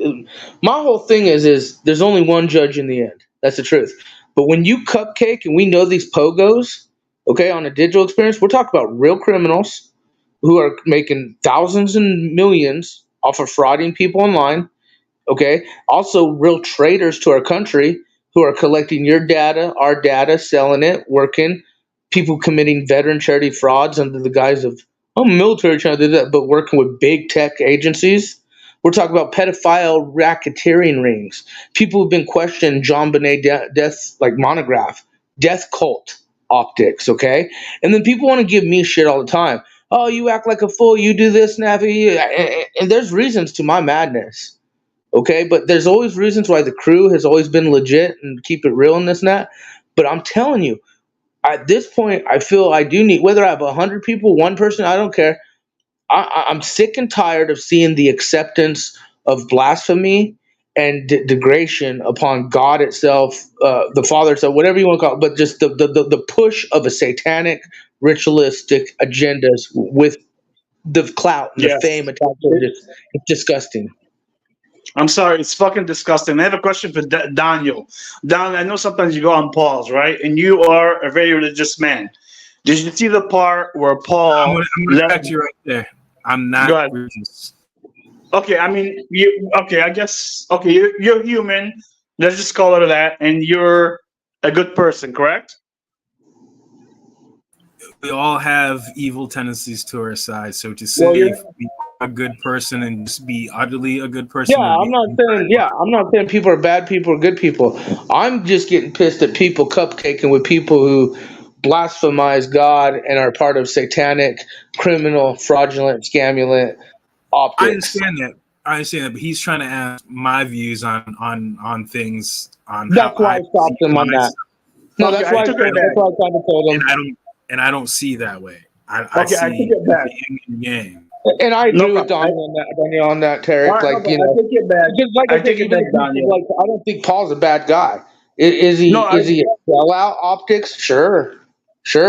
My whole thing is there's only one judge in the end. That's the truth. But when you cupcake, and we know these pogos, okay, on a digital experience, we're talking about real criminals who are making thousands and millions off of frauding people online. Okay. Also, real traitors to our country who are collecting your data, our data, selling it, working, people committing veteran charity frauds under the guise of, military trying to do that, but working with big tech agencies. We're talking about pedophile racketeering rings. People who've been questioning John Bonet death, like monograph, death cult optics. Okay. And then people want to give me shit all the time. Oh, you act like a fool. You do this, Navi. And there's reasons to my madness. Okay, but there's always reasons why the crew has always been legit and keep it real and this and that. But I'm telling you, at this point, I feel I do need, whether I have 100 people, one person, I don't care. I'm sick and tired of seeing the acceptance of blasphemy and degradation upon God itself, the Father itself, whatever you want to call it, but just the push of a satanic, ritualistic agendas with the clout and the Yes. fame attached to it. It's disgusting. I'm sorry, it's fucking disgusting. I have a question for Daniel. Daniel, I know sometimes you go on pause, right? And you are a very religious man. Did you see the part where Paul? I'm gonna cut you right there. I'm Go not ahead. religious. Okay, I mean, you. Okay, I guess. Okay, you're human. Let's just call it that. And you're a good person, correct? We all have evil tendencies to our side. So to Well, say you're. be a good person and just be utterly a good person, Yeah, would be I'm not saying people are bad people or good people. I'm just getting pissed at people cupcaking with people who blasphemize God and are part of satanic, criminal, fraudulent, scamulant I optics. understand that. I understand that, but he's trying to ask my views on things, on how That's why I I stopped him on that. myself, No, Okay, that's I why I took told, it that's back. why I kind of told and him. I don't see that way. I Okay, I see take it back. the yin and yang. And I No agree with problem. Daniel on that, All Tarek. right, no, Like, but I take it back. because like I I said, take it even back, if people Daniel. like, I don't think Paul's a bad guy. Is No, he? Is he a sellout optics? Sure.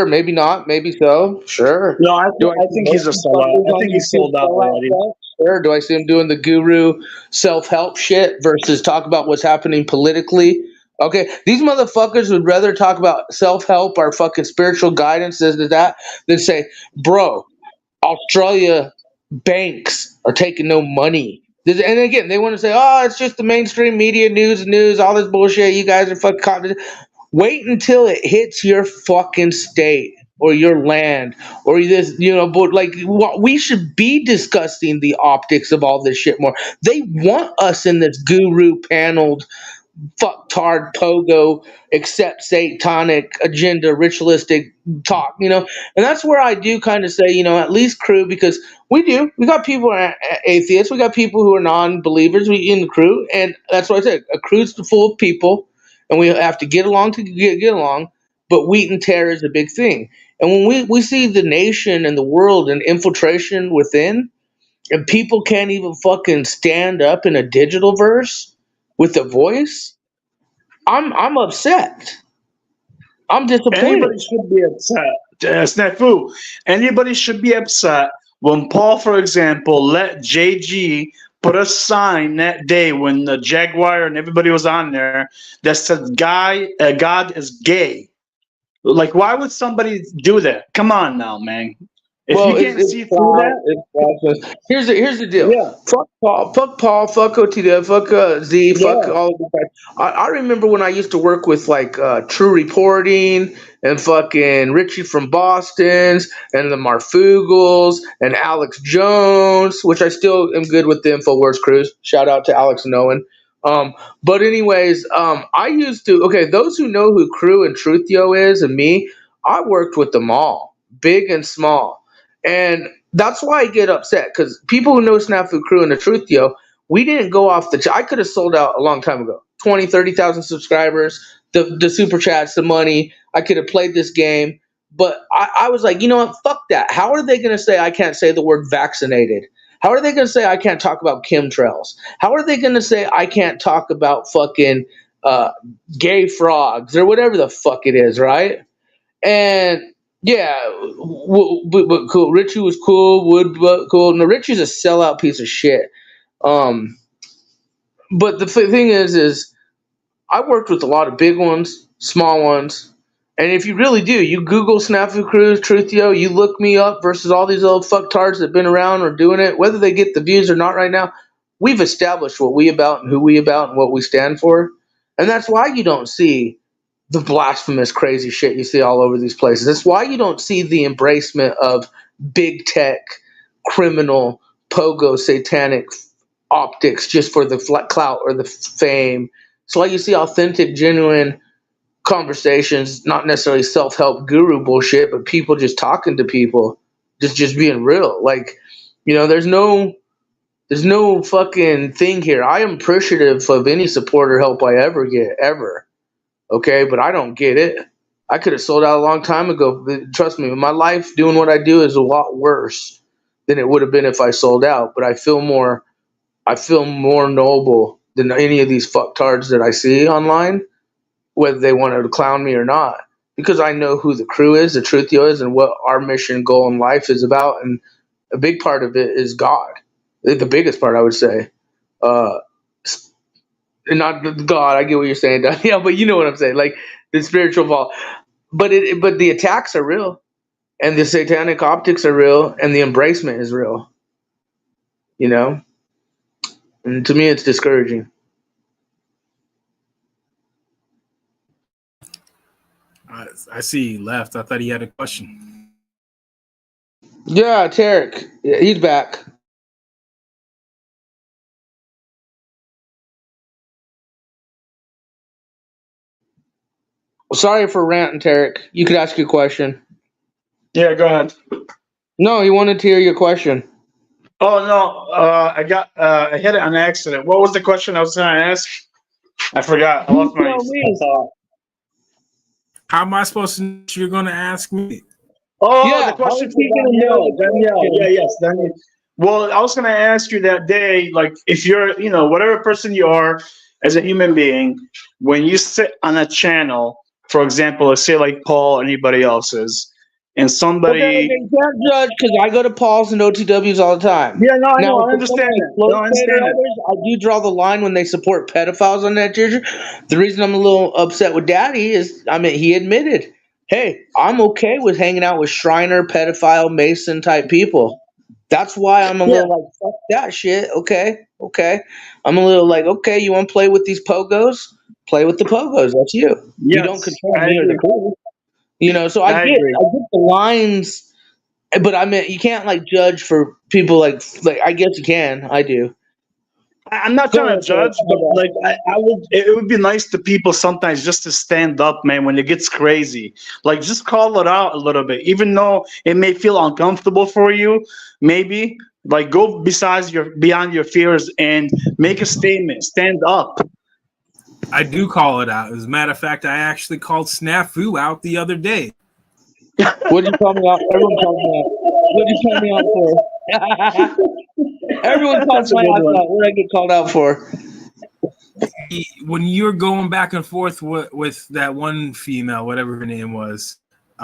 Maybe not. Maybe so. Sure. no, Do I I see think he's a most sellout. fuckers I on think he's YouTube sold out sellout already. stuff? Sure. Do I see him doing the guru self-help shit versus talk about what's happening politically? Okay, these motherfuckers would rather talk about self-help or fucking spiritual guidance this and that than say, bro, Australia banks are taking no money And again, they want to say, "Oh, it's just the mainstream media, news, all this bullshit. You guys are fucking caught." Wait until it hits your fucking state or your land or this, but like we should be discussing the optics of all this shit more. They want us in this guru paneled fucktard pogo accept satanic agenda ritualistic talk, and that's where I do kind of say, at least crew, because we got people who are atheists, we got people who are non-believers in the crew, and that's what I said, a crew's full of people and we have to get along to get along, but wheat and tear is a big thing. And when we see the nation and the world and infiltration within, and people can't even fucking stand up in a digital verse with a voice, I'm upset. I'm disappointed. Anybody should be upset. Snafu, anybody should be upset when Paul, for example, let JG put a sign that day when the Jaguar and everybody was on there that said, God is gay. Like, why would somebody do that? Come on now, man. If you can't see through that, here's the deal. yeah, Fuck Paul, fuck OTW, fuck Z, fuck yeah. all of that. I remember when I used to work with like True Reporting and fucking Richie from Boston's and the Marfugals and Alex Jones, which I still am good with the InfoWars crews. Shout out to Alex and Owen. But anyways, I used to, those who know who Crew and Truthio is and me, I worked with them all, big and small. And that's why I get upset, because people who know SnafuKrew and the Truthio, we didn't go off I could have sold out a long time ago. 20, 30,000 subscribers, the super chats, the money. I could have played this game. But I was like, you know what? Fuck that. How are they going to say I can't say the word vaccinated? How are they going to say I can't talk about chemtrails? How are they going to say I can't talk about fucking gay frogs or whatever the fuck it is, right? And yeah, but cool. Richie was cool. Wood cool. No, Richie's a sellout piece of shit. But the thing is I worked with a lot of big ones, small ones, and if you really do, you Google SnafuKrew, Truthio, you look me up versus all these old fucktards that've been around or doing it, whether they get the views or not right now, we've established what we about and who we about and what we stand for, and that's why you don't see the blasphemous, crazy shit you see all over these places. That's why you don't see the embracement of big tech, criminal, pogo, satanic optics just for the clout or the fame. It's why you see authentic, genuine conversations, not necessarily self-help guru bullshit, but people just talking to people, just being real. Like, there's no fucking thing here. I am appreciative of any support or help I ever get, ever. Okay, but I don't get it. I could have sold out a long time ago. Trust me, my life doing what I do is a lot worse than it would have been if I sold out. But I feel more noble than any of these fucktards that I see online, whether they want to clown me or not, because I know who the crew is, the Truthio is, and what our mission, goal in life is about. And a big part of it is God. The biggest part, I would say. Not God, I get what you're saying, yeah, but you know what I'm saying, like the spiritual fall. But the attacks are real, and the satanic optics are real, and the embracement is real. And to me, it's discouraging. I see he left. I thought he had a question. Yeah, Tarek, he's back. Sorry for ranting, Tarek. You could ask your question. Yeah, go ahead. No, he wanted to hear your question. Oh no, I hit it on accident. What was the question I was going to ask? I forgot. I lost my thought. How am I supposed to know what you're going to ask me? Oh, Yeah, the question how is for he gonna know? Danielle. Yeah, yes, Danielle. Well, I was going to ask you that day, like, if you're, whatever person you are as a human being, when you sit on a channel, for example, let's say like Paul or anybody else's, and somebody. Okay, you can't judge because I go to Paul's and OTWs all the time. Yeah, no, I know. Now, I understand that. No, I understand that. I do draw the line when they support pedophiles on that church. The reason I'm a little upset with Daddy is, he admitted, hey, I'm okay with hanging out with Shriner, pedophile, Mason type people. That's why I'm a Yeah, little like, fuck that shit. Okay, okay. I'm a little like, okay, you want to play with these pogos? Play with the pogos. That's you. You don't yes, control I me or the agree. crew. So I agree. I get the lines, but I mean, you can't like judge for people like I guess you can. I do. I'm not Go trying ahead, to Derek. judge, but like I would, it would be nice to people sometimes just to stand up, man, when it gets crazy. Like just call it out a little bit, even though it may feel uncomfortable for you. Maybe like go beyond your fears and make a statement. Stand up. I do call it out. As a matter of fact, I actually called Snafu out the other day. What did you call me out? Everyone called me out. What did you call me out for? Everyone calls That's a my good ass one. out. What did I get called out for? When you're going back and forth with that one female, whatever her name was,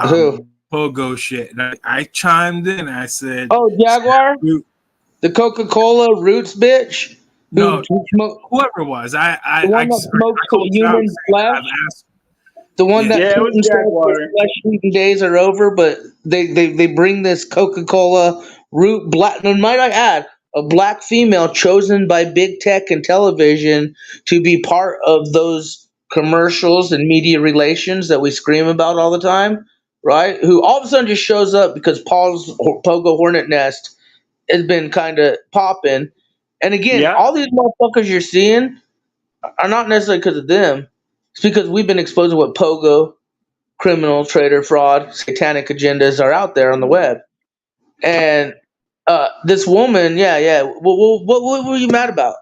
Who? pogo shit, and I chimed in. I said, Oh, Jaguar, "Snafu." the Coca-Cola Roots bitch, No, who smoked whoever it was, I the I, I, one that smokes I called you out human saying flesh. I've asked. The one Yeah, that Yeah, it was Putin says Jaguar. the flesh eating days are over, but they bring this Coca-Cola root black. And might I add, a black female chosen by big tech and television to be part of those commercials and media relations that we scream about all the time, right? Who all of a sudden just shows up because Paul's Pogo Hornet Nest has been kind of popping. And again, Yeah. all these motherfuckers you're seeing are not necessarily because of them. It's because we've been exposed to what Pogo, criminal, trader, fraud, satanic agendas are out there on the web. And this woman, yeah. What were you mad about?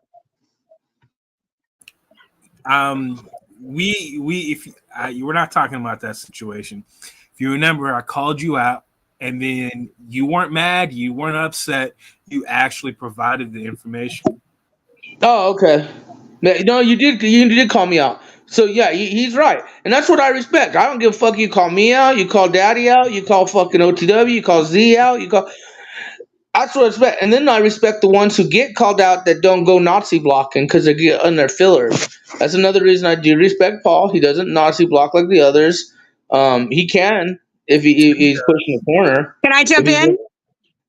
we if you were not talking about that situation. If you remember, I called you out, and then you weren't mad, you weren't upset. You actually provided the information. Oh, okay. No, you did. You did call me out. So yeah, he's right, and that's what I respect. I don't give a fuck. You call me out. You call Daddy out. You call fucking OTW. You call Z out. You call. That's what I respect. And then I respect the ones who get called out that don't go Nazi blocking because they get on their fillers. That's another reason I do respect Paul. He doesn't Nazi block like the others. He can if he's pushing the corner. Can I If jump he's in?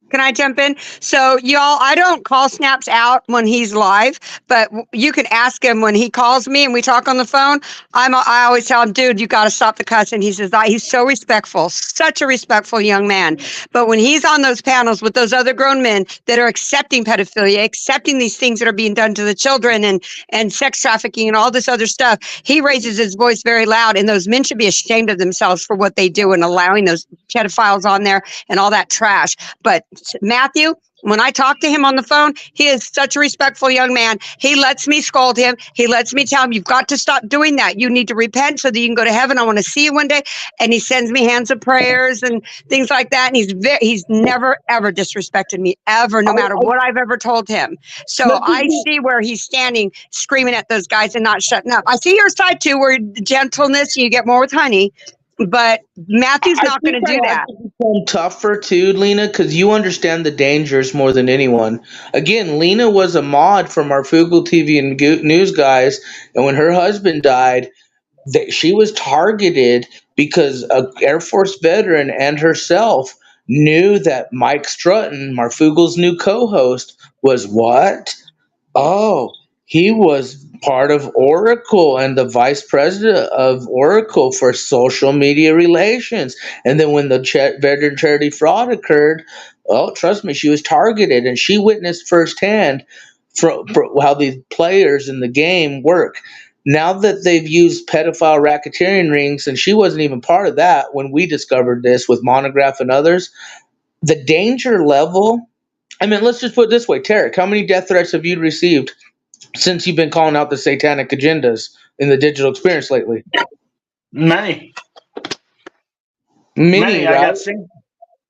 Can I jump in? So, y'all, I don't call Snaps out when he's live, but you can ask him when he calls me and we talk on the phone. I always tell him, dude, you got to stop the cussing. He says, he's so respectful, such a respectful young man. But when he's on those panels with those other grown men that are accepting pedophilia, accepting these things that are being done to the children and sex trafficking and all this other stuff, he raises his voice very loud. And those men should be ashamed of themselves for what they do and allowing those pedophiles on there and all that trash. But Matthew, when I talk to him on the phone, he is such a respectful young man. He lets me scold him. He lets me tell him, you've got to stop doing that. You need to repent so that you can go to heaven. I want to see you one day. And he sends me hands of prayers and things like that. And he's never, ever disrespected me, ever, no matter what I've ever told him. So I see where he's standing, screaming at those guys and not shutting up. I see your side too, where gentleness, you get more with honey. But Matthew's not going to do that. become tougher too, Lena, because you understand the dangers more than anyone. Again, Lena was a mod from our Fugal TV and News guys, and when her husband died, she was targeted because an Air Force veteran and herself knew that Mike Strutton, Marfugel's new co-host, was what? Oh, he was part of Oracle and the vice president of Oracle for social media relations. And then when the veteran charity fraud occurred, well, trust me, she was targeted and she witnessed firsthand for how these players in the game work. Now that they've used pedophile racketeering rings, and she wasn't even part of that when we discovered this with Monograph and others, the danger level. I mean, let's just put it this way, Tarek, how many death threats have you received since you've been calling out the satanic agendas in the digital experience lately? Many. Many, I right? got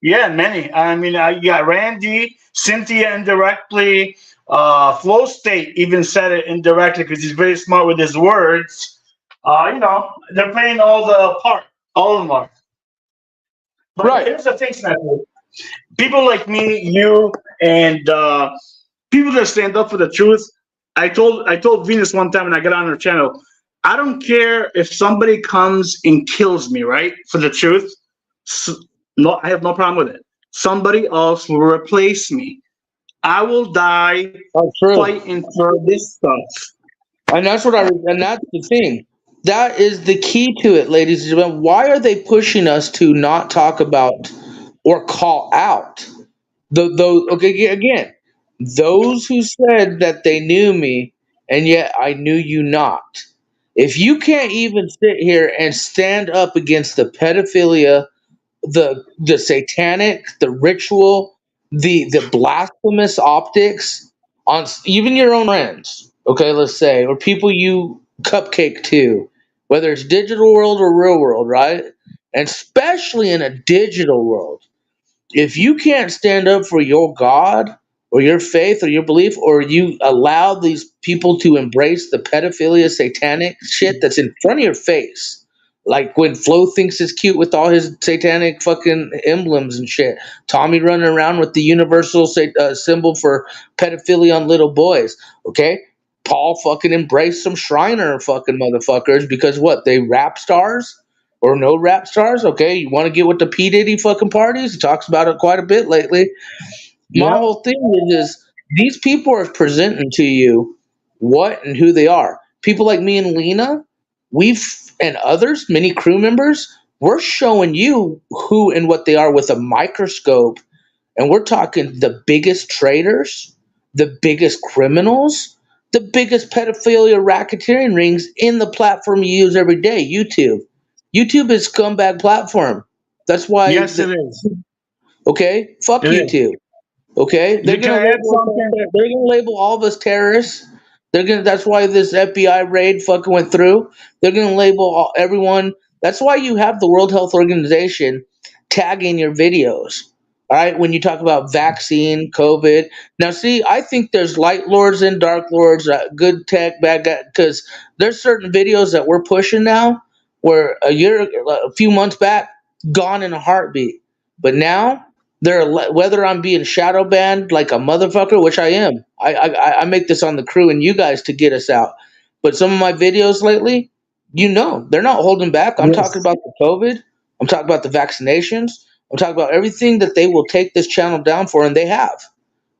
Yeah, many. I mean, you got Randy, Cynthia indirectly. Flow State even said it indirectly because he's very smart with his words. They're playing all the part. All of them are. But Right. here's the thing, Snafu. People like me, you, and people that stand up for the truth. I told Venus one time when I got on her channel, I don't care if somebody comes and kills me, right, for the truth. No, I have no problem with it. somebody else will replace me. I will die That's true. fighting for this stuff. And that's the thing. That is the key to it, ladies and gentlemen. Why are they pushing us to not talk about or call out those? Okay, again, those who said that they knew me, and yet I knew you not. If you can't even sit here and stand up against the pedophilia, the satanic, the ritual, the blasphemous optics on even your own friends, okay, let's say, or people you cupcake to, whether it's digital world or real world, right? And especially in a digital world, if you can't stand up for your God or your faith or your belief, or you allow these people to embrace the pedophilia, satanic shit that's in front of your face, like when Flo thinks it's cute with all his satanic fucking emblems and shit, Tommy running around with the universal symbol for pedophilia on little boys, okay? Paul fucking embraced some Shriner fucking motherfuckers because what? They rap stars? Or no rap stars. Okay, you want to get with the P Diddy fucking parties? He talks about it quite a bit lately. My Yep. whole thing is these people are presenting to you what and who they are. People like me and Lena, we've and others, many crew members, we're showing you who and what they are with a microscope, and we're talking the biggest traitors, the biggest criminals, the biggest pedophilia racketeering rings in the platform you use every day, YouTube. YouTube is a scumbag platform. That's why Yes, it is. okay, fuck It is. YouTube. Okay, they're Can gonna I add label something? they're gonna label all of us terrorists. They're gonna. That's why this FBI raid fucking went through. They're gonna label everyone. That's why you have the World Health Organization tagging your videos. All right, when you talk about vaccine, COVID. Now, see, I think there's light lords and dark lords, good tech, bad guy. Because there's certain videos that we're pushing now, where a few months back, gone in a heartbeat. But now whether I'm being shadow banned like a motherfucker, which I am. I make this on the crew and you guys to get us out. But some of my videos lately, they're not holding back. I'm talking Yes. about the COVID. I'm talking about the vaccinations. I'm talking about everything that they will take this channel down for, and they have.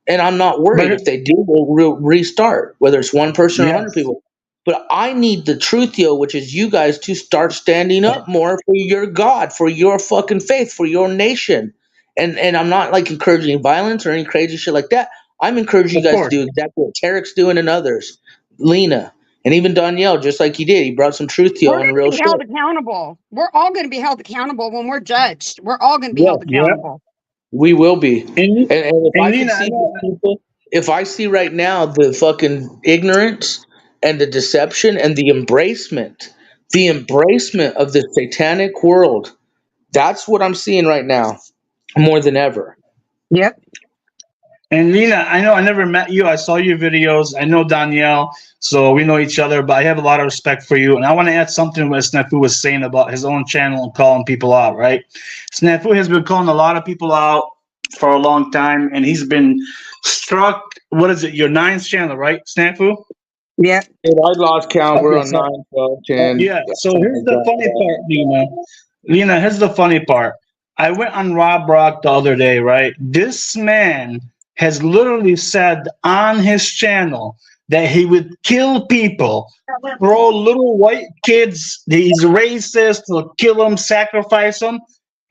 And I'm not worried But if they do. We'll restart, whether it's one person or 100 yes, people. But I need the truth, yo, which is you guys to start standing up more for your God, for your fucking faith, for your nation. And I'm not like encouraging violence or any crazy shit like that. I'm encouraging of you guys to course. do exactly what Tarek's doing and others, Lena, and even Danielle, just like he did. He brought some truth to We're y'all and going real to be shit. held accountable. We're all going to be held accountable when we're judged. We're all going to be Yes, held Yeah. accountable. we will be. And, And if and I can Lena, I see know. the people, if I see right now the fucking ignorance and the deception and the embracement of the satanic world, that's what I'm seeing right now more than ever. Yep. And Lena, I know I never met you. I saw your videos. I know Danielle, so we know each other. But I have a lot of respect for you. And I want to add something what Snafu was saying about his own channel and calling people out. Right? Snafu has been calling a lot of people out for a long time, and he's been struck. What is it? Your ninth channel, right, Snafu? Yep. And I lost count. We're Okay, on so 9, 12, 10. yeah. So Something here's like the funny that. part, Lena. Lena, here's the funny part. I went on Rob Rock the other day, right? This man has literally said on his channel that he would kill people, throw little white kids, that he's racist, he'll kill them, sacrifice them,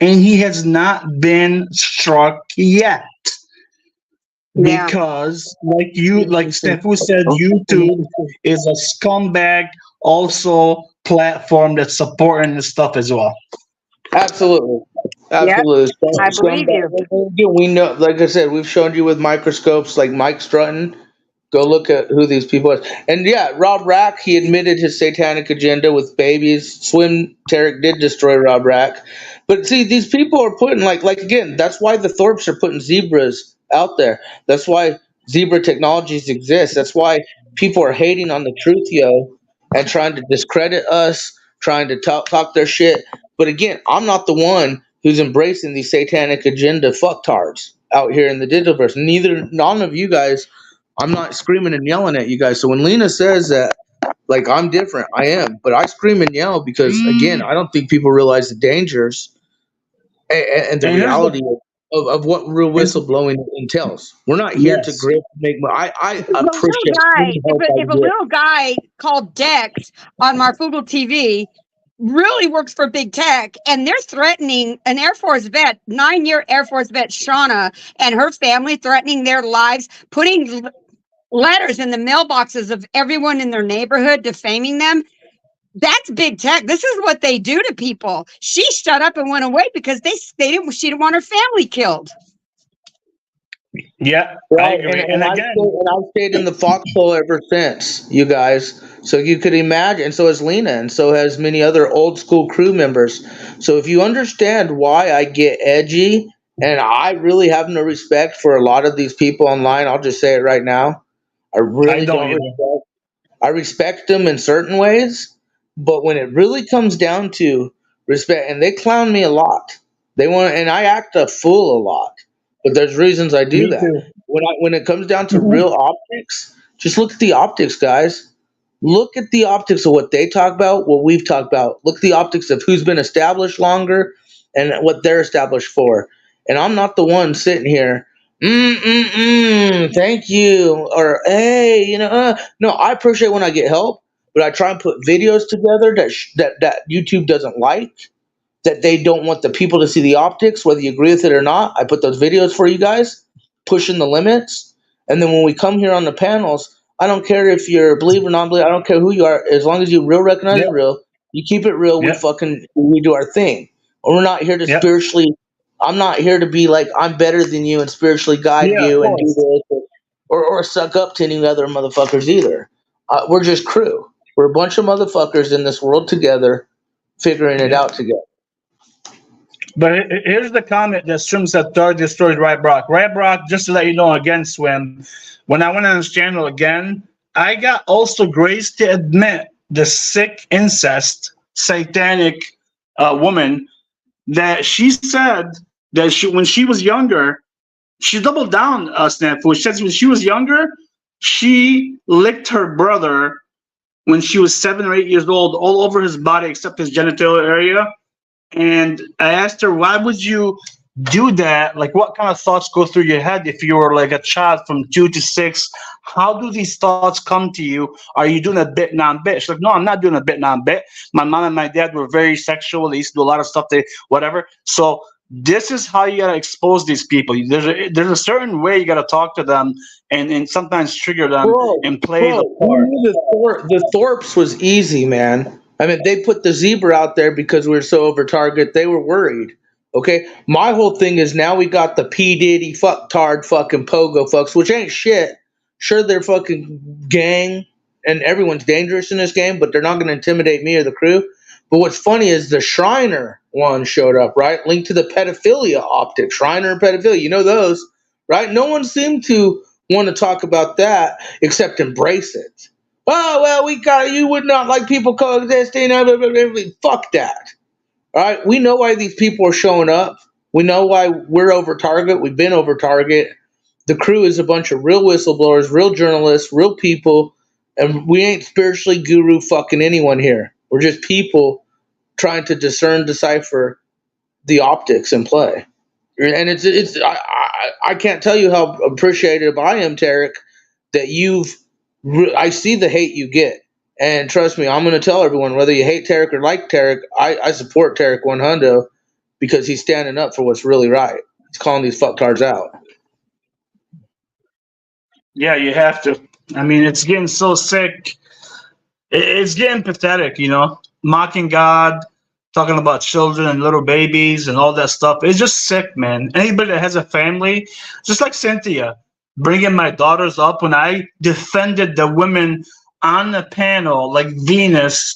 and he has not been struck yet. Yeah. Because, like Stefu said, YouTube is a scumbag, also platform that's supporting this stuff as well. Absolutely. Yep. Absolutely. I believe you. We know, like I said, we've shown you with microscopes like Mike Strutton. Go look at who these people are. And yeah, Rob Rack, he admitted his satanic agenda with babies. Swim Tarek did destroy Rob Rack. But see, these people are putting like again, that's why the Thorpes are putting zebras out there. That's why zebra technologies exist. That's why people are hating on the truth, yo, and trying to discredit us, trying to talk their shit. But again, I'm not the one who's embracing these satanic agenda fucktards out here in the digital verse. None of you guys. I'm not screaming and yelling at you guys. So when Lena says that, like I'm different, I am, but I scream and yell because again, I don't think people realize the dangers and the And here's the reality of what real And whistleblowing entails. We're not here to yes, grip, make money. I If a little appreciate guy, any help I if a get. little guy called Dex on Marfugal TV really works for big tech, and they're threatening an Air Force vet, 9-year Air Force vet Shauna, and her family, threatening their lives, putting letters in the mailboxes of everyone in their neighborhood, defaming them. That's big tech. This is what they do to people. She shut up and went away because she didn't want her family killed. yeah, I Right, agree. And and again, I've stayed in the foxhole ever since, you guys. So you could imagine, and so has Lena, and so has many other old school crew members. So if you understand why I get edgy, and I really have no respect for a lot of these people online, I'll just say it right now. I I really don't don't either. respect. I respect them in certain ways, but when it really comes down to respect, and they clown me a lot. They want, and I act a fool a lot, but there's reasons I do Me that. too. When it comes down to real optics, just look at the optics, guys. Look at the optics of what they talk about, what we've talked about. Look at the optics of who's been established longer and what they're established for. And I'm not the one sitting here, thank you, or hey, no, I appreciate when I get help, but I try and put videos together that YouTube doesn't like, that they don't want the people to see the optics, whether you agree with it or not. I put those videos for you guys, pushing the limits. And then when we come here on the panels, I don't care if you're believe or non believe, I don't care who you are, as long as you real recognize Yep, real, you keep it real, yep, we do our thing. And we're not here to yep. spiritually, I'm not here to be like I'm better than you and spiritually guide Yeah, of you and do course. this or suck up to any other motherfuckers either. We're just crew. We're a bunch of motherfuckers in this world together, figuring it Yep. out together. But here's the comment that Swim said Thor destroyed Right Brock. Right Brock, just to let you know again, Swim, when I went on his channel again, I got also grace to admit the sick incest satanic woman that she said that when she was younger, she doubled down, Snafu. She says when she was younger, she licked her brother when she was 7 or 8 years old, all over his body except his genital area. And I asked her, why would you do that? Like, what kind of thoughts go through your head if you were like a child from 2 to 6? How do these thoughts come to you? Are you doing a bit, non-bit? She's like, no, I'm not doing a bit, non-bit. My mom and my dad were very sexual. They used to do a lot of stuff, whatever. So this is how you gotta expose these people. There's a certain way you gotta talk to them and sometimes trigger them Bro, and play the bro, who part. knew the Thorpes was easy, man? I mean, they put the zebra out there because we were so over target. They were worried. Okay, my whole thing is now we got the P Diddy fucktard fucking pogo fucks, which ain't shit. Sure, they're fucking gang, and everyone's dangerous in this game, but they're not going to intimidate me or the crew. But what's funny is the Shriner one showed up, right? Linked to the pedophilia optic, Shriner and pedophilia. You know those, right? No one seemed to want to talk about that except embrace it. Oh well, you would not like people coexisting. Fuck that. All right, we know why these people are showing up. We know why we're over target. We've been over target. The crew is a bunch of real whistleblowers, real journalists, real people, and we ain't spiritually guru fucking anyone here. We're just people trying to discern, decipher the optics in play. And I can't tell you how appreciative I am, Tarek, that I see the hate you get. And trust me, I'm going to tell everyone, whether you hate Tarek or like Tarek, I support Tarek 100 because he's standing up for what's really right. He's calling these fucktards out. Yeah, you have to. I mean, it's getting so sick. It's getting pathetic, mocking God, talking about children and little babies and all that stuff. It's just sick, man. Anybody that has a family, just like Cynthia, bringing my daughters up when I defended the women on the panel, like Venus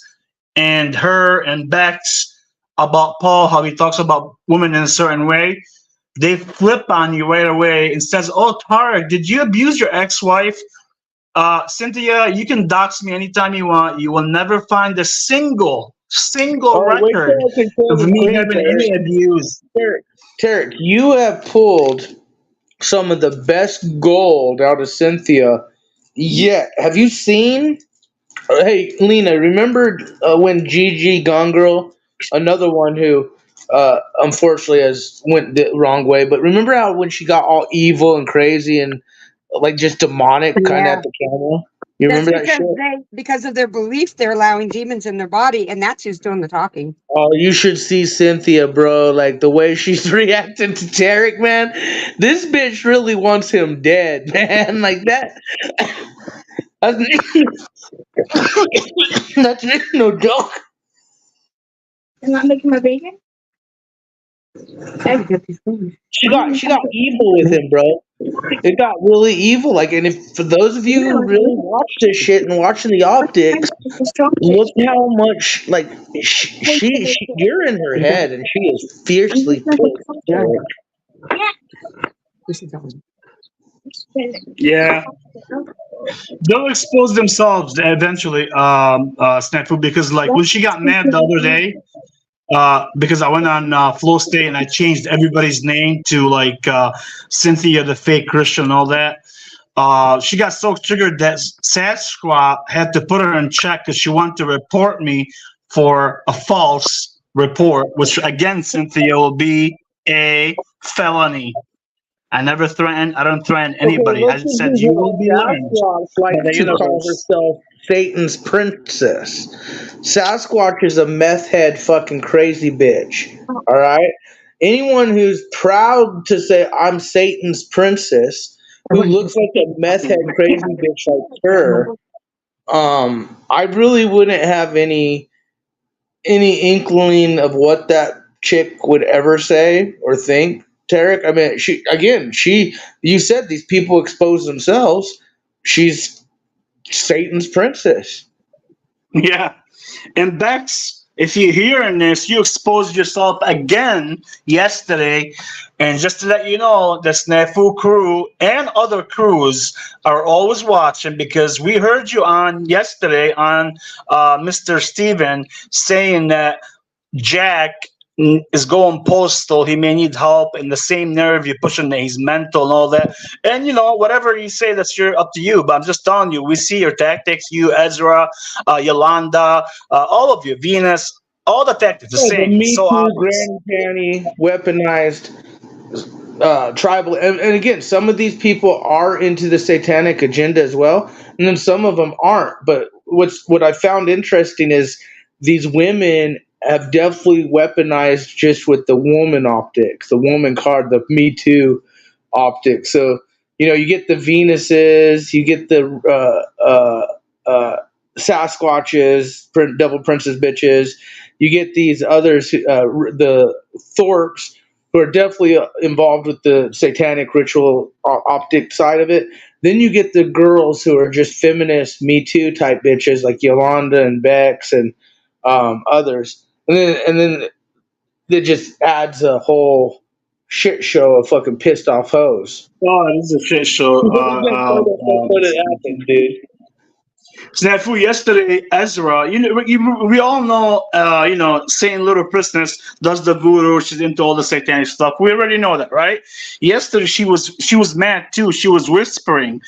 and her and Bex, about Paul, how he talks about women in a certain way. They flip on you right away and says, "Oh, Tarek, did you abuse your ex-wife?" Cynthia, you can dox me anytime you want. You will never find a single Oh, wait record till I can tell of the me crew, having any abuse. Tarek, you have pulled some of the best gold out of Cynthia yet. Have you seen? Hey, Lena, remember when Gigi Gone Girl, another one who unfortunately has went the wrong way. But remember how when she got all evil and crazy and like just demonic kind of Yeah. at the camera? You That's remember that because shit? because of their belief, they're allowing demons in their body, and that's who's doing the talking. Oh, you should see Cynthia, bro. Like the way she's reacting to Tarek, man. This bitch really wants him dead, man. Like that. That's, that's no joke. I'm not making my bacon. I get these things. She got evil with him, bro. It got really evil. Like, and if for those of you who really watch this shit and watching the optics, look how much like you're in her head, and she is fiercely pissed. Tarek. This is all. Yeah, they'll expose themselves eventually, Snafu, because like when she got mad the other day, because I went on Flow State and I changed everybody's name to like Cynthia the fake Christian and all that. She got so triggered that Sasquatch had to put her in check because she wanted to report me for a false report, which again, Cynthia, will be a felony. I never threatened. I don't threaten anybody. I just said you will be learned Sasquatch by likes the to call universe. herself Satan's princess. Sasquatch is a meth head fucking crazy bitch. All right? Anyone who's proud to say I'm Satan's princess, who looks like a meth head crazy bitch like her, I really wouldn't have any inkling of what that chick would ever say or think. Tarek, I mean, you said these people expose themselves. She's Satan's princess. Yeah. And Bex, if you're hearing this, you exposed yourself again yesterday. And just to let you know, the Snafu crew and other crews are always watching because we heard you on yesterday on Mr. Steven saying that Jack is going postal. He may need help in the same narrative you're pushing that he's mental and all that. And whatever you say, that's up to you. But I'm just telling you, we see your tactics. You, Ezra, Yolanda, all of you, Venus, all the tactics the The same. Me So Too, obvious. granny panty, weaponized, tribal, and again, some of these people are into the satanic agenda as well, and then some of them aren't. But what I found interesting is these women have definitely weaponized just with the woman optics, the woman card, the Me Too optics. So you get the Venuses, you get the Sasquatches, double princess bitches. You get these others, the Thorpes, who are definitely involved with the satanic ritual optic side of it. Then you get the girls who are just feminist, Me Too type bitches like Yolanda and Bex and others. And then it just adds a whole shit show of fucking pissed off hoes. Oh, this is a shit show. That's what it happens, dude. Snafu, yesterday, Ezra, we all know, Saint Little Princess does the voodoo. She's into all the satanic stuff. We already know that, right? Yesterday, she was mad too. She was whispering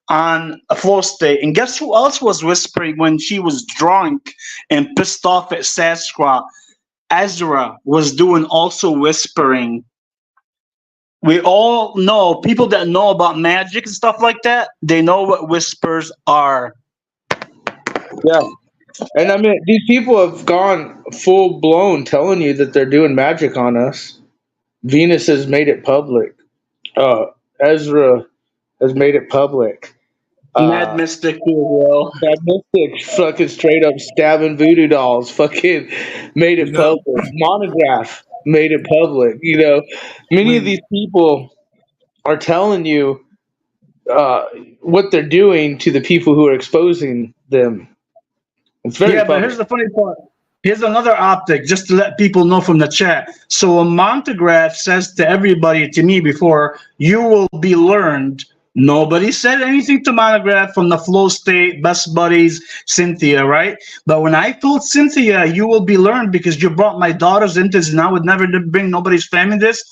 on a flow state. And guess who else was whispering when she was drunk and pissed off at Sasquatch? Ezra was doing also whispering. We all know, people that know about magic and stuff like that, they know what whispers are. Yeah. And I mean, these people have gone full blown telling you that they're doing magic on us. Venus has made it public. Ezra has made it public. Mad Mystic, bro. Mad Mystic fucking straight up stabbing voodoo dolls. Fucking made it public. Monograph made it public. Many of these people are telling you what they're doing to the people who are exposing them. It's very But here's the funny part. Here's another optic, just to let people know from the chat. So a Montegraph says to everybody, to me before, you will be learned. Nobody said anything to Monograph from the flow state, best buddies, Cynthia, right? But when I told Cynthia, you will be learned because you brought my daughters into this and I would never bring nobody's family this.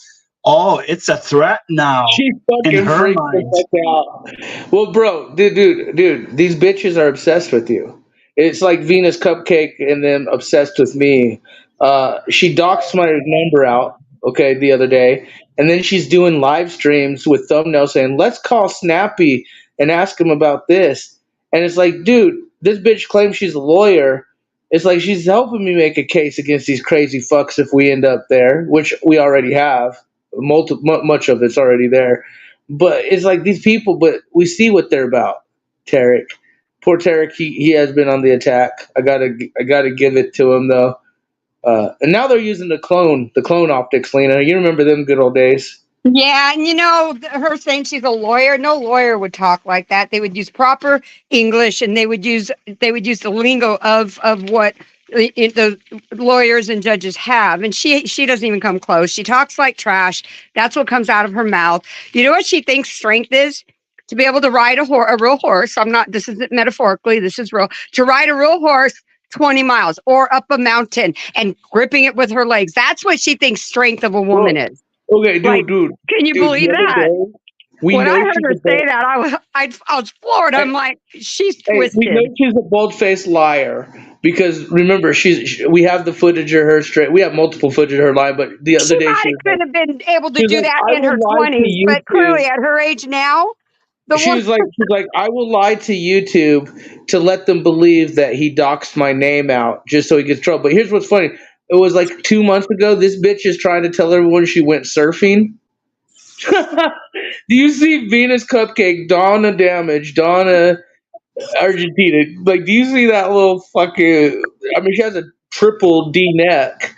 Oh, it's a threat now. She fucking freaked the fuck out. Well, bro, dude, these bitches are obsessed with you. It's like Venus Cupcake and then obsessed with me. She doxed my number out, okay, the other day, and then she's doing live streams with thumbnails saying, "Let's call Snappy and ask him about this." And it's like, dude, this bitch claims she's a lawyer. It's like she's helping me make a case against these crazy fucks if we end up there, which we already have. Much of it's already there. But it's like these people, but we see what they're about. Tarek, poor Tarek, he has been on the attack. I gotta give it to him though. And now they're using the clone optics, Lena. You remember them good old days? Yeah, and her saying she's a lawyer. No lawyer would talk like that. They would use proper English, and they would use the lingo of what the lawyers and judges have. And she doesn't even come close. She talks like trash. That's what comes out of her mouth. You know what she thinks strength is? To be able to ride a real horse. This isn't metaphorically. This is real. To ride a real horse 20 miles or up a mountain and gripping it with her legs. That's what she thinks strength of a woman is. Okay, dude. Can you Dude, believe the other that? day, we When know I heard she's her a say bold- that, I was floored. I'm like, she's Hey, we twisted. know she's a bold-faced liar because remember, we have the footage of her straight. We have multiple footage of her lying, but the other She day might she was have been able to she was do like, that "I in will her lie to 20s, but clearly YouTube." at her age now, the She's one. like, "I will lie to YouTube to let them believe that he doxed my name out just so he gets trouble." But here's what's funny: it was like 2 months ago. This bitch is trying to tell everyone she went surfing. Do you see Venus Cupcake, Donna Damage, Donna Argentina? Like, do you see that little fucking? I mean, she has a triple D neck.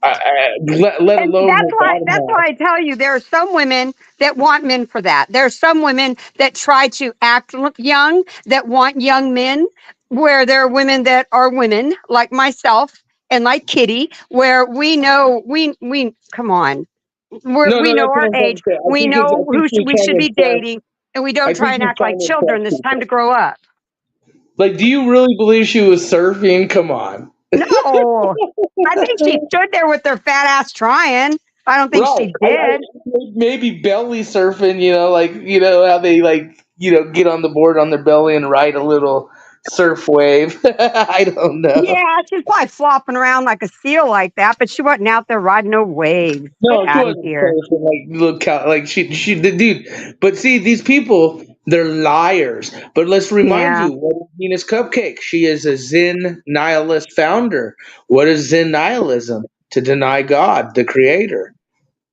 Let And alone that's her why bottom that's half. why I tell you there are some women that want men for that. There are some women that try to act young, that want young men, where there are women that are women like myself and like Kitty, where we know we come on. No, We know that's what our I'm trying age. to say. We I know think who she's we trying should to be impress. dating, and we I don't try think and she's act trying like to impress children. It's time people. to grow up. Like, do you really believe she was surfing? Come on. No, I think she stood there with her fat ass trying. I don't think Right. she did. Maybe belly surfing, like, how they, like, get on the board on their belly and ride a little surf wave. I don't know. Yeah, she's probably flopping around like a seal like that, but she wasn't out there riding no waves. Get No, she out of wasn't here. surfing, like, like, the dude. But see, these people, they're liars. But let's remind Yeah. you, what is Venus Cupcake? She is a Zen nihilist founder. What is Zen nihilism? To deny God, the creator.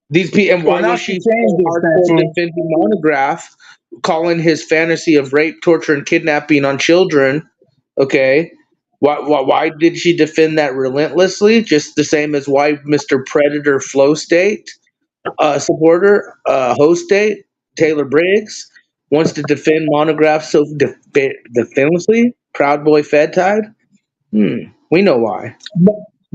These people, and Well, why now was she she changed so this, hardcore Snafu. defending Monograph, calling his fantasy of rape, torture, and kidnapping on children? Okay, why did she defend that relentlessly? Just the same as why Mr. Predator Flow State supporter, host state Taylor Briggs wants to defend Monograph so defensively. Proud Boy Fed Tide. We know why.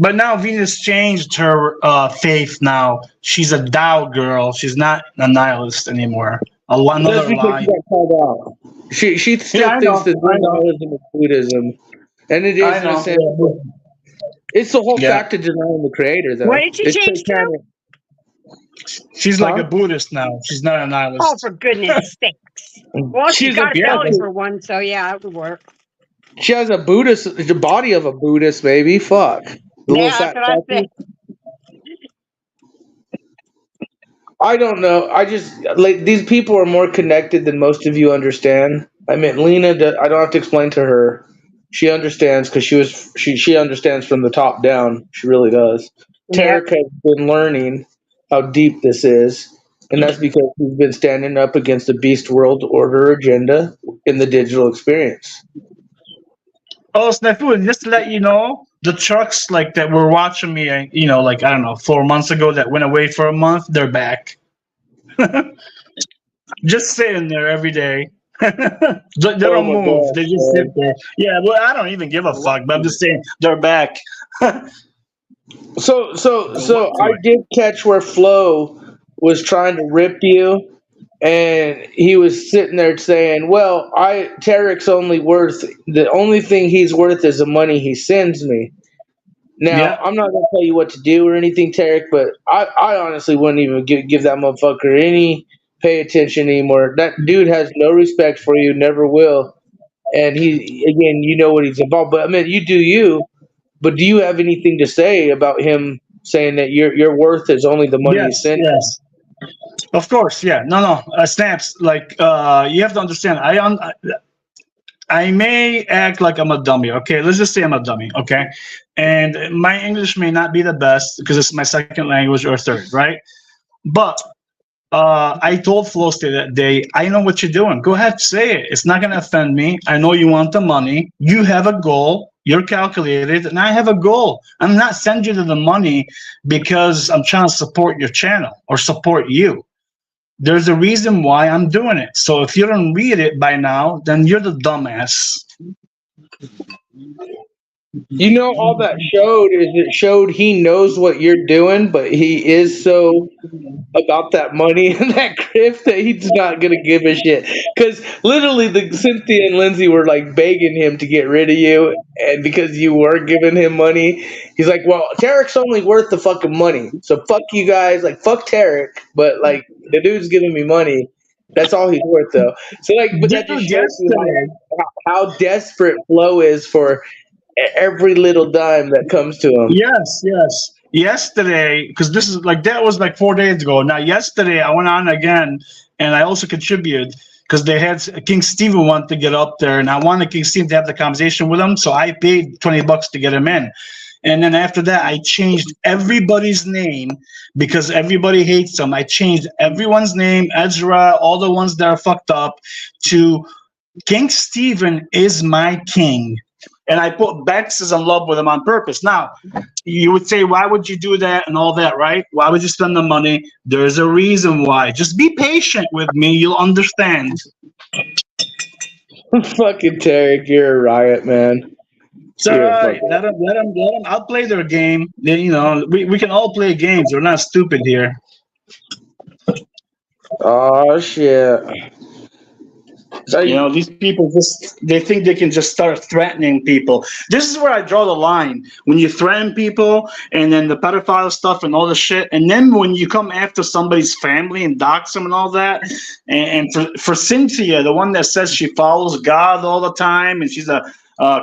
But now Venus changed her faith. Now she's a Tao girl. She's not a nihilist anymore. That's Another because lie. she got called out. She still Yeah, I thinks know. that I know. nihilism is Buddhism, and it I is in a know. sense. It's the whole Yeah. fact of denying the creator, though. What did she It's change to? satanic. She's like Huh? a Buddhist now. She's not a Oh, nihilist. for goodness sakes. Well, she's She's a got a Yeah. belly for one, so yeah, it would work. She has a Buddhist, the body of a Buddhist, baby. Fuck. The little Yeah, fat that's what I statue. said. I don't know. I just like these people are more connected than most of you understand. I mean, Lena. I don't have to explain to her. She understands because she understands from the top down. She really does. Yep. Tarek has been learning how deep this is, and that's because he's been standing up against the beast world order agenda in the digital experience. Oh, Snafu, and just to let you know, the trucks like that were watching me, like I don't know, 4 months ago that went away for a month, they're back. Just sitting there every day. They don't my move. God, They just sit there. Yeah, well, I don't even give a fuck. But I'm just saying they're back. So I did catch where Flo was trying to rip you, and he was sitting there saying, "Well, Tarek's only worth the only thing he's worth is the money he sends me." Now, Yeah. I'm not gonna tell you what to do or anything, Tarek, but I honestly wouldn't even give that motherfucker any pay attention anymore. That dude has no respect for you, never will, and he again, you know what he's about. But I mean, you do you. But do you have anything to say about him saying that your worth is only the money you Yes, send? yes. Of course, yeah. No, no. Snaps. Like, you have to understand. I may act like I'm a dummy. Okay, let's just say I'm a dummy. Okay, and my English may not be the best because it's my second language or third, right? But I told Flo State that day, I know what you're doing. Go ahead, say it. It's not going to offend me. I know you want the money. You have a goal. You're calculated, and I have a goal. I'm not sending you the money because I'm trying to support your channel or support you. There's a reason why I'm doing it. So if you don't read it by now, then you're the dumbass. You know, all that showed is it showed he knows what you're doing, but he is so about that money and that grift that he's not gonna give a shit. Because literally, the Cynthia and Lindsay were like begging him to get rid of you, and because you were giving him money, he's like, "Well, Tarek's only worth the fucking money, so fuck you guys, like fuck Tarek, but like the dude's giving me money." That's all he's worth, though. So, like, but that just Dude, shows you yesterday, how desperate Flo is for every little dime that comes to him. yes, yes. Yesterday, because this is like that was like 4 days ago. Now, yesterday I went on again, and I also contributed because they had King Steven want to get up there, and I wanted King Steven to have the conversation with him, so I paid $20 to get him in. And then after that, I changed everybody's name because everybody hates him. I changed everyone's name, Ezra, all the ones that are fucked up, to King Stephen is my king. And I put Bex is in love with him on purpose. Now, you would say, why would you do that and all that, right? Why would you spend the money? There's a reason why. Just be patient with me. You'll understand. Fucking Tarek, you're a riot, man. It's all You're a right. fucking. Let them. I'll play their game. You know, we can all play games. We're not stupid here. Oh shit. So You know, these people they think they can just start threatening people. This is where I draw the line. When you threaten people and then the pedophile stuff and all the shit, and then when you come after somebody's family and dox them and all that, and for Cynthia, the one that says she follows God all the time and she's a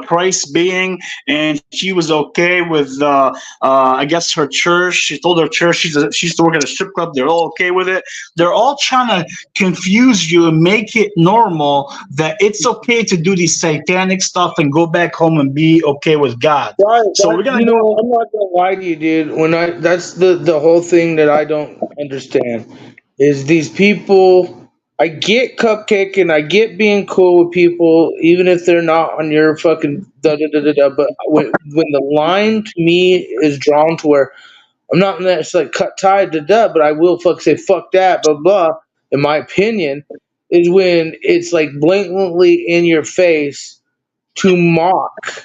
Christ being, and she was okay with I guess her church. She told her church she used to work at a strip club. They're all okay with it. They're all trying to confuse you and make it normal that it's okay to do these satanic stuff and go back home and be okay with God. right, So we're gonna you know, go. I'm not gonna lie to you, dude. That's the whole thing that I don't understand is these people. I get cupcaking, I get being cool with people, even if they're not on your fucking da da da da da. But when the line to me is drawn to where I'm not necessarily cut tied to da, but I will say fuck that, blah blah. In my opinion, is when it's like blatantly in your face to mock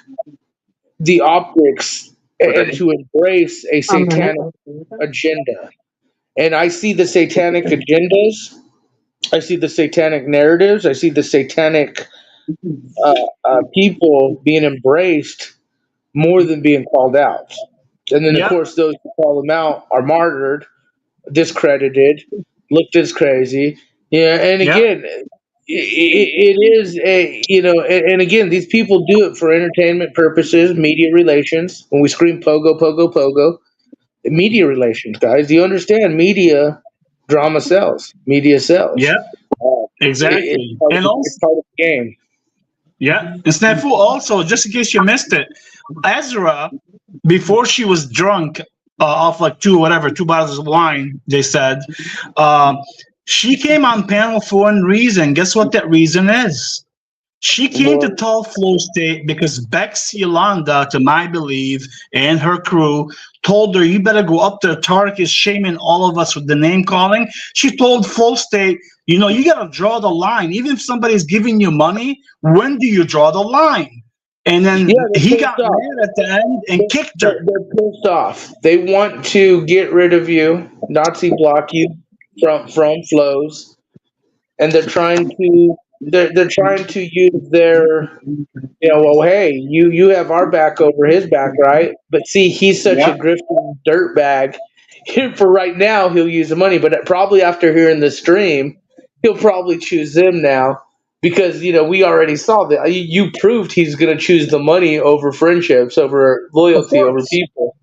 the optics and to embrace a satanic agenda. And I see the satanic agendas. I see the satanic narratives. I see the satanic people being embraced more than being called out. And then, of Yeah, course, those who call them out are martyred, discredited, looked as crazy. Yeah, and yeah, again, it is a and again, these people do it for entertainment purposes, media relations. When we scream pogo, pogo, pogo, media relations, guys. Do you understand? Media drama sells. Media sells. yeah, Uh, exactly. And it's also, part of the game. yeah, and Snafu also, just in case you missed it, Ezra, before she was drunk off like two bottles of wine, they said, um, she came on panel for one reason. Guess what that reason is? She came to Well, tell Flow State because Bex Yolanda, to my belief, and her crew told her, you better go up there. Tarek is shaming all of us with the name calling. She told Flow State, you know, you got to draw the line. Even if somebody's giving you money, when do you draw the line? And then yeah, they're he pissed got off. mad at the end and kicked her. They're pissed off. They want to get rid of you, Nazi block you from flows, and they're trying to use their well, hey, you have our back over his back, right? But see, he's such a Yeah. grifting dirtbag. For right now, he'll use the money, but probably after hearing the stream, he'll probably choose them now because we already saw that you proved he's gonna choose the money over friendships, over Of loyalty, over course. people.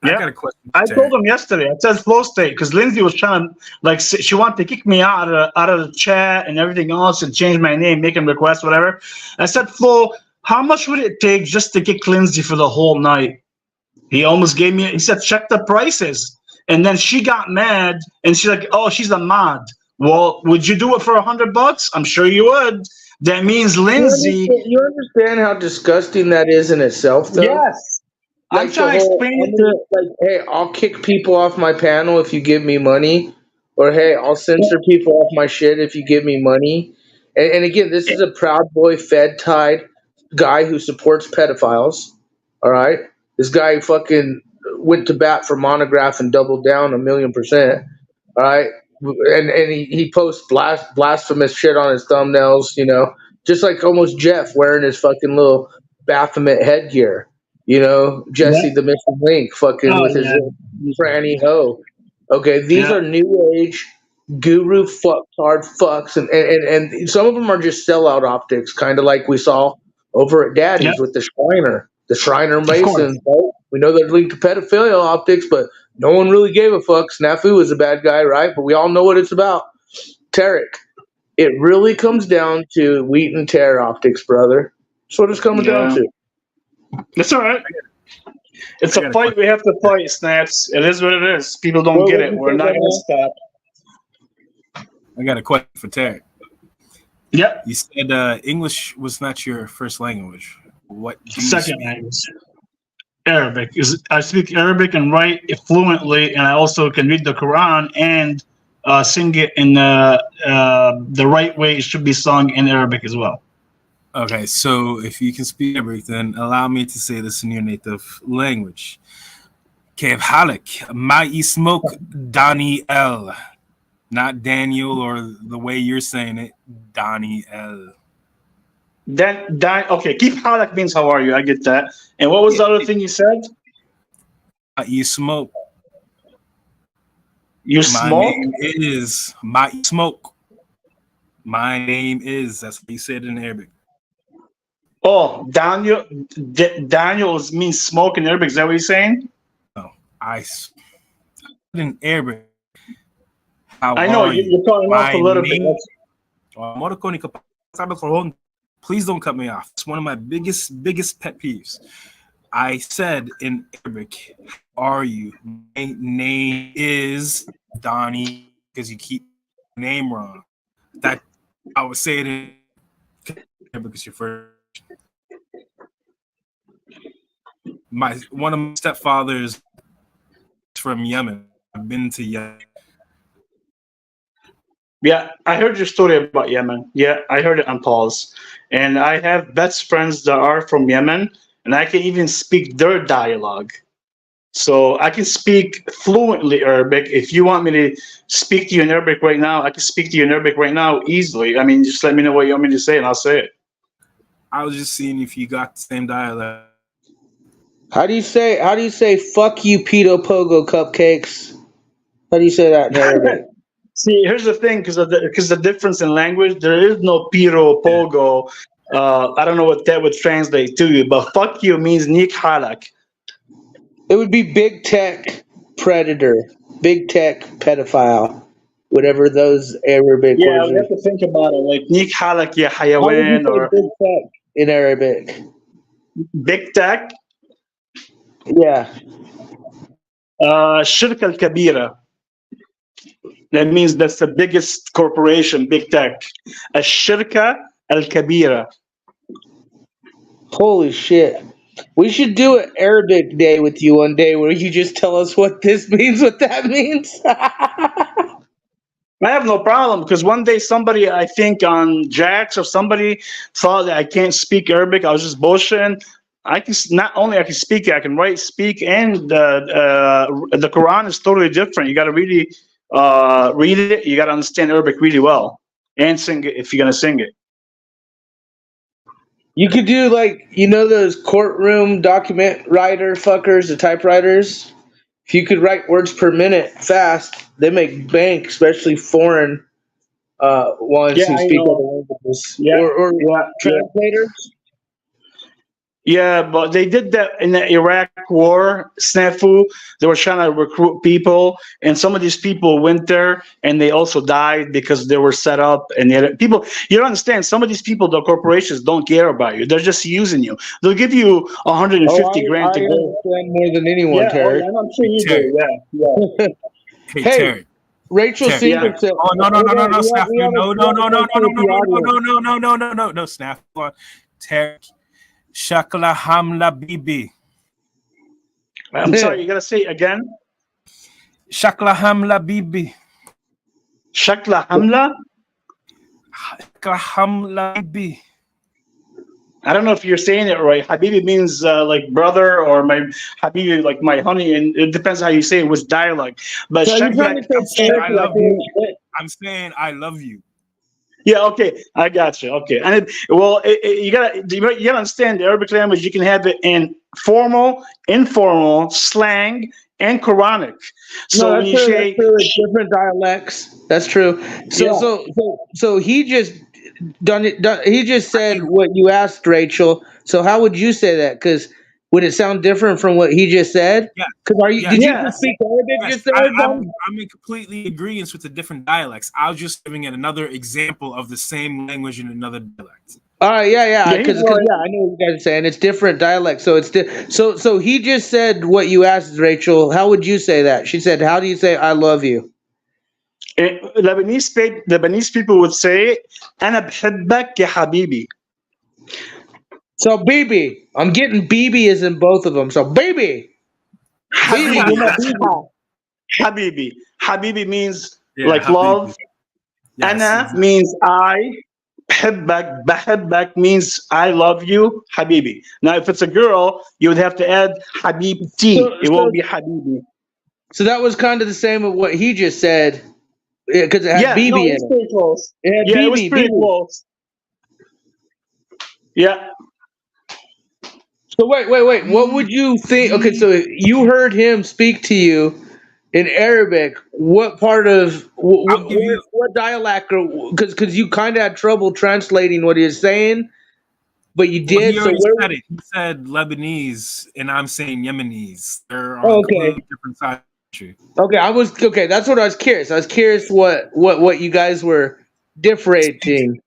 I Yeah. got a question I for told Terry. him yesterday. I said flow state because Lindsay was trying to she wanted to kick me out of the chat and everything else and change my name, making requests, whatever. I said, Flo, how much would it take just to kick Lindsay for the whole night? He almost gave me. He said, check the prices, and then she got mad and she's like, oh, she's a mod. Well, would you do it for $100? I'm sure you would. That means Lindsay. You understand how disgusting that is in itself, though. Yes. I'm Like the trying to whole, explain I'm it gonna to like, hey, I'll kick people off my panel if you give me money, or hey, I'll censor people off my shit if you give me money. And again, this is a Proud Boy, Fed tied guy who supports pedophiles. All right, this guy fucking went to bat for Monograph and doubled down 1,000,000%. All right, and he posts blasphemous shit on his thumbnails. Just like almost Jeff wearing his fucking little Baphomet headgear. Jesse the Missing Link, fucking Oh with his yeah. franny hoe. Okay, these Yeah. are new age guru fucktard fucks, and some of them are just sellout optics, kind of like we saw over at Yeah. Daddy's with the Shriner Of course. Masons. Right? We know they're linked to pedophilia optics, but no one really gave a fuck. Snafu is a bad guy, right? But we all know what it's about. Tarek, it really comes down to wheat and tear optics, brother. That's what it's coming down Yeah. to. It's all right. It's I a got a fight we have to fight, Snaps. It is what it is. People don't What get would it. you We're say, not going to Daniel? stop. I got a question for Terry. Yep. You said English was not your first language. What do you Second speak? language. Arabic. I speak Arabic and write it fluently, and I also can read the Quran and sing it in the right way it should be sung in Arabic as well. Okay, so if you can speak Arabic, then allow me to say this in your native language. كيف حالك؟ ما اسمك Daniel, not Daniel or the way you're saying it, Daniel. Then, okay, keep halak means how are you? I get that. And what was the other thing you said? You smoke. You My smoke? name is my smoke. My name is. That's what you said in Arabic. Oh, Daniel. Daniel means smoke in Arabic. Is that what you're saying? No, I in Arabic. How I know are you? you're calling off a My little name. bit. Please don't cut me off. It's one of my biggest pet peeves. I said in Arabic, how are you? My name is Donnie, because you keep your name wrong. That I would say it in Arabic is your first. One of my stepfathers is from Yemen. I've been to Yemen. Yeah, I heard your story about Yemen. Yeah, I heard it on pause. And I have best friends that are from Yemen, and I can even speak their dialogue. So I can speak fluently Arabic. If you want me to speak to you in Arabic right now, I can speak to you in Arabic right now easily. I mean, just let me know what you want me to say, and I'll say it. I was just seeing if you got the same dialect. How do you say fuck you pedo pogo cupcakes? How do you say that in Arabic? See, here's the thing, because the difference in language, there is no piro pogo. I don't know what that would translate to you, but fuck you means nik halak. It would be big tech predator, big tech pedophile, whatever those Arabic Yeah, words we are. have to think about it. Like nik halak ya How would you hayawan say or big tech in Arabic? big tech. Yeah. Shirka al kabira. That means that's the biggest corporation, big tech. Shirka al kabira. Holy shit. We should do an Arabic day with you one day where you just tell us what this means, what that means. I have no problem, because one day somebody, I think on Jax or somebody, thought that I can't speak Arabic. I was just bullshitting. I can not only I can speak it, I can write, speak, and the Quran is totally different. You got to really read it. You got to understand Arabic really well and sing it if you're gonna sing it. You could do like those courtroom document writer fuckers, the typewriters. If you could write words per minute fast, they make bank, especially foreign ones Yeah, who I speak other know. languages Yeah, or yeah, yeah. translators. Yeah, but they did that in the Iraq War, snafu. They were trying to recruit people, and some of these people went there, and they also died because they were set up. And people, you don't understand. Some of these people, the corporations, don't care about you. They're just using you. They'll give you Oh, 150 grand I to go. understand more than anyone, Yeah, oh Tarek. yeah, I'm sure Hey, you Terry. do. Yeah, Hey, Hey, Terry. Rachel Terry. yeah, Singer said, Oh no no hold no no on, no Snap we have no we no have a no no no question no with the audience. no Snap Terry Shakla Hamla Bibi I'm sorry. You gotta say it again. Shakla Hamla Bibi Shakla Hamla. Shakla Hamla Bibi. I don't know if you're saying it right. Habibi means like brother, or my Habibi like my honey, and it depends how you say it, which dialect. But So you're trying Shakla, to say I'm saying Tarek I like love you. that? I'm saying I love you. yeah, okay, I got you. Okay, and you gotta understand the Arabic language. You can have it in formal, informal, slang, and Quranic. No, So when that's you true. That's say, true. It's different dialects. That's true. So yeah, so he just he just said what you asked, Rachel. So how would you say that? Because would it sound different from what he just said? Yeah. Because did Yes. you just yes, speak Arabic Yes, just there, Don? I'm in completely agreement with the different dialects. I was just giving it another example of the same language in another dialect. All right, yeah, yeah, he's because right. yeah, I know what you guys are saying. It's different dialects, so it's so he just said what you asked, Rachel. How would you say that? She said, "How do you say I love you?" Lebanese people would say, "أنا بحبك يا حبيبي." So, BB, I'm getting BB is in both of them. So, BB, Habibi, you're my that's BB. Habibi. Habibi means Yeah, like Habibi. love. Yes, Ana exactly. means I. بحبك, بحبك means I love you, Habibi. Now, if it's a girl, you would have to add Habibti. So, It won't so, be Habibi. so that was kind of the same of what he just said, because it had Yeah, no, BB it in was it. pretty close. It had Yeah, it was BB, pretty BB. close. Yeah. So wait. What would you think? Okay, so you heard him speak to you in Arabic. What part of I'll give you. what dialect? Because you kind of had trouble translating what he was saying, but you Well, he did. So already where? said it. He said Lebanese, and I'm saying Yemenis. They're on Oh, okay. completely different sides of the country. Okay, I was okay. That's what I was curious. I was curious what you guys were differentiating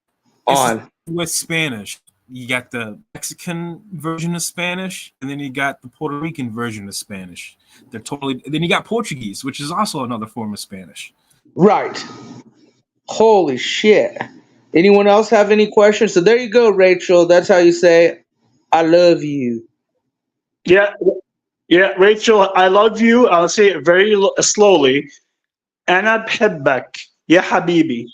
It's on. with Spanish. You got the Mexican version of Spanish, and then you got the Puerto Rican version of Spanish. They're totally. Then you got Portuguese, which is also another form of Spanish. Right. Holy shit. Anyone else have any questions? So there you go, Rachel. That's how you say I love you. Yeah. Yeah, Rachel, I love you. I'll say it very slowly. أنا بحبك يا حبيبي.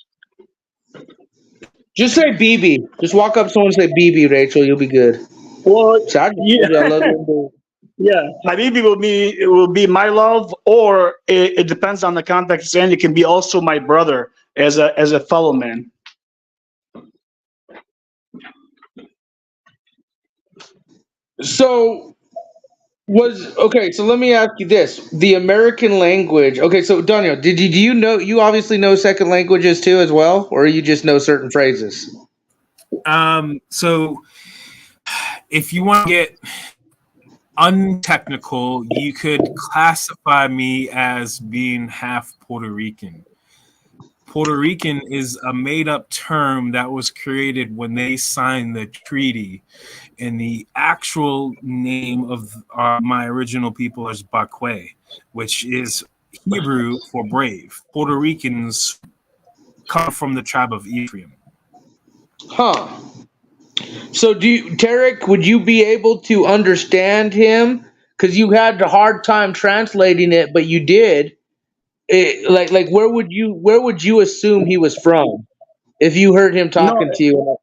Just say BB. Just walk up to someone and say BB, Rachel. You'll be good. Well, So I just yeah. told you I love you. Yeah, Habibi will be my love, or it depends on the context, and it can be also my brother as a fellow man. So so let me ask you this. The American language. Okay, so Daniel, do you know you obviously know second languages too as well, or you just know certain phrases? So if you want to get untechnical, you could classify me as being half Puerto Rican. Puerto Rican is a made-up term that was created when they signed the treaty, and the actual name of my original people is Bakwe, which is Hebrew for brave. Puerto Ricans come from the tribe of Ephraim. Huh. So Tarek, would you be able to understand him? Because you had a hard time translating it, but you did. Like where would you assume he was from if you heard him No, talking to you?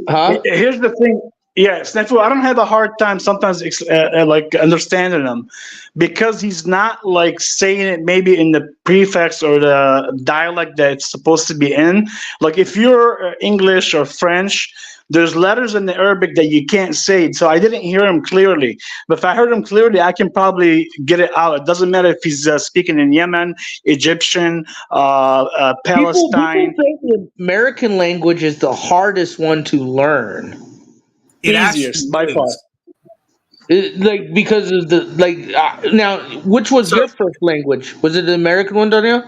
Huh? here's the thing. Yeah, Snafu, I don't have a hard time sometimes like understanding him because he's not like saying it maybe in the prefix or the dialect that it's supposed to be in. Like if you're English or French, there's letters in the Arabic that you can't say. So I didn't hear him clearly. But if I heard him clearly, I can probably get it out. It doesn't matter if he's speaking in Yemen, Egyptian, People Palestine. say the American language is the hardest one to learn. It Easiest actually by far. is. Like because of the now, which was So your first language? Was it the American one, Daniel?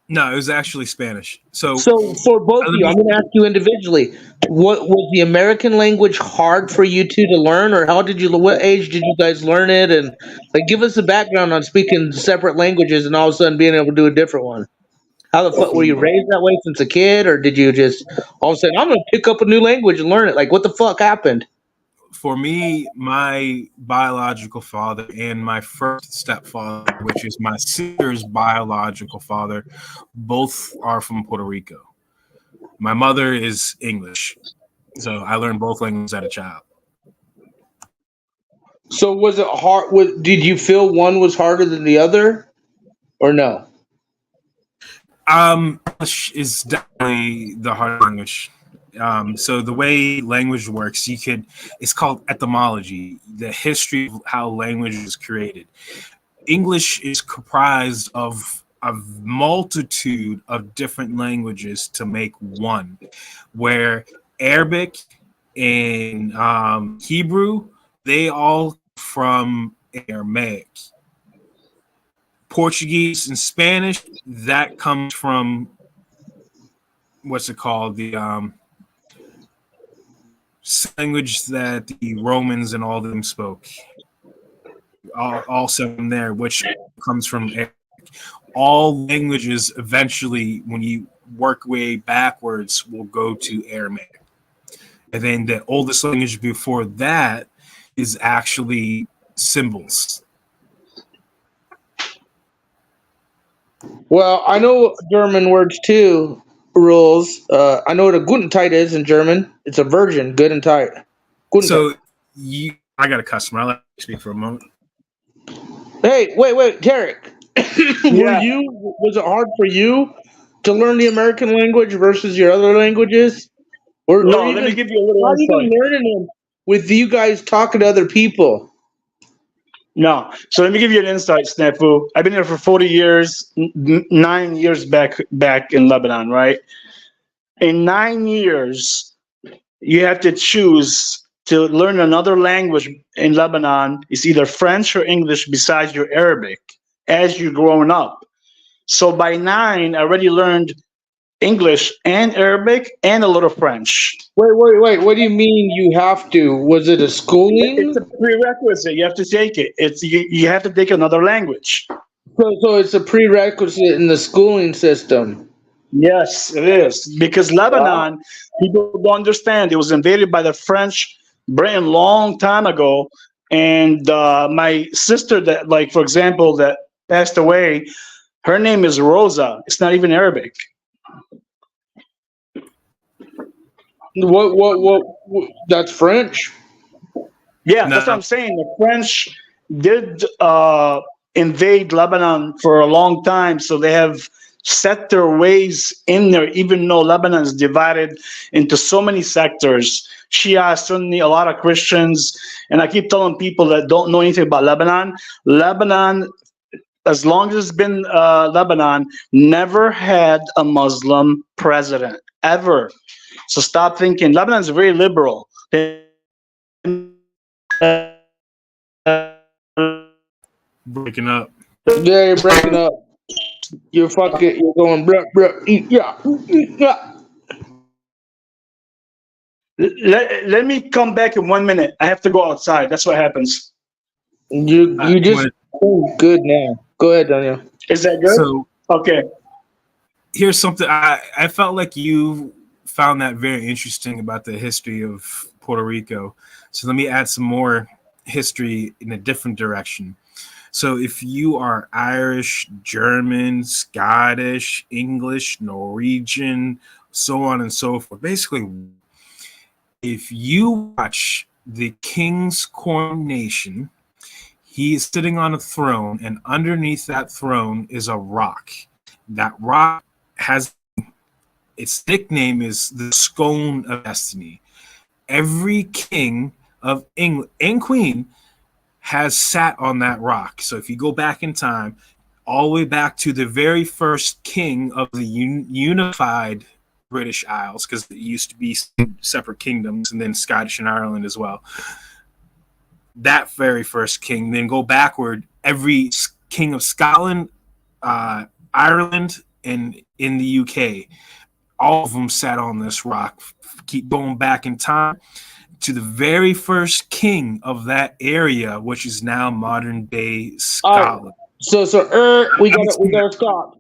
no, it was actually Spanish. So So for both of let you, I'm me going to ask you individually. What was the American language hard for you two to learn, or how did you? What age did you guys learn it? And like, give us a background on speaking separate languages and all of a sudden being able to do a different one. How the fuck were you raised that way since a kid, or did you just all of a sudden I'm going to pick up a new language and learn it? Like, what the fuck happened? For me, my biological father and my first stepfather, which is my sister's biological father, both are from Puerto Rico. My mother is English, so I learned both languages as a child. So was it hard? Did you feel one was harder than the other, or no? English is definitely the hard language. So the way language works, it's called etymology, the history of how language is created. English is comprised of a multitude of different languages to make one, where Arabic and Hebrew, they all from Aramaic. Portuguese and Spanish, that comes from what's it called? The language that the Romans and all of them spoke. Also from there, which comes from Arabic. All languages eventually, when you work way backwards, will go to Aramaic. And then the oldest language before that is actually symbols. Well, I know German words too. Rules. I know what a guten Tag is in German. It's a virgin, good and tight. Guten So I got a customer. I'll let you speak for a moment. Hey, wait, Derek. Yeah. Was it hard for you to learn the American language versus your other languages? Or No, let even me give you a little not even insight. learning them with you guys talking to other people? No. So let me give you an insight, Snafu. I've been here for 40 years, 9 years back in Lebanon, right? In 9 years, you have to choose to learn another language in Lebanon. It's either French or English besides your Arabic as you're growing up. So by 9, I already learned English and Arabic and a little French. Wait. What do you mean you have to? Was it a schooling? It's a prerequisite. You have to take it. You have to take another language. So it's a prerequisite in the schooling system. Yes, it is. Because Wow. Lebanon, people don't understand. It was invaded by the French Britain long time ago. And my sister that, like, for example, that passed away, her name is Rosa. It's not even Arabic. What that's French? Yeah, that's what No, I'm saying. The French did invade Lebanon for a long time, so they have set their ways in there, even though Lebanon is divided into so many sectors. Shia, Sunni, a lot of Christians. And I keep telling people that don't know anything about Lebanon, as long as it's been Lebanon, never had a Muslim president, ever. So stop thinking. Lebanon is very liberal. breaking up. Yeah, you're breaking up. You're going yeah. Let me come back in 1 minute. I have to go outside. That's what happens. You You just good now. Go ahead, Daniel. Is that good? So Okay. here's something I felt like you found that very interesting about the history of Puerto Rico. So let me add some more history in a different direction. So if you are Irish, German, Scottish, English, Norwegian, so on and so forth, basically, if you watch the king's coronation, he is sitting on a throne, and underneath that throne is a rock. That rock has its nickname is the Scone of Destiny. Every king of England and queen has sat on that rock. So if you go back in time, all the way back to the very first king of the unified British Isles, because it used to be separate kingdoms, and then Scottish and Ireland as well. That very first king, then go backward, every king of Scotland, Ireland, and in the UK, all of them sat on this rock. Keep going back in time to the very first king of that area, which is now modern day Scotland. So we gotta stop.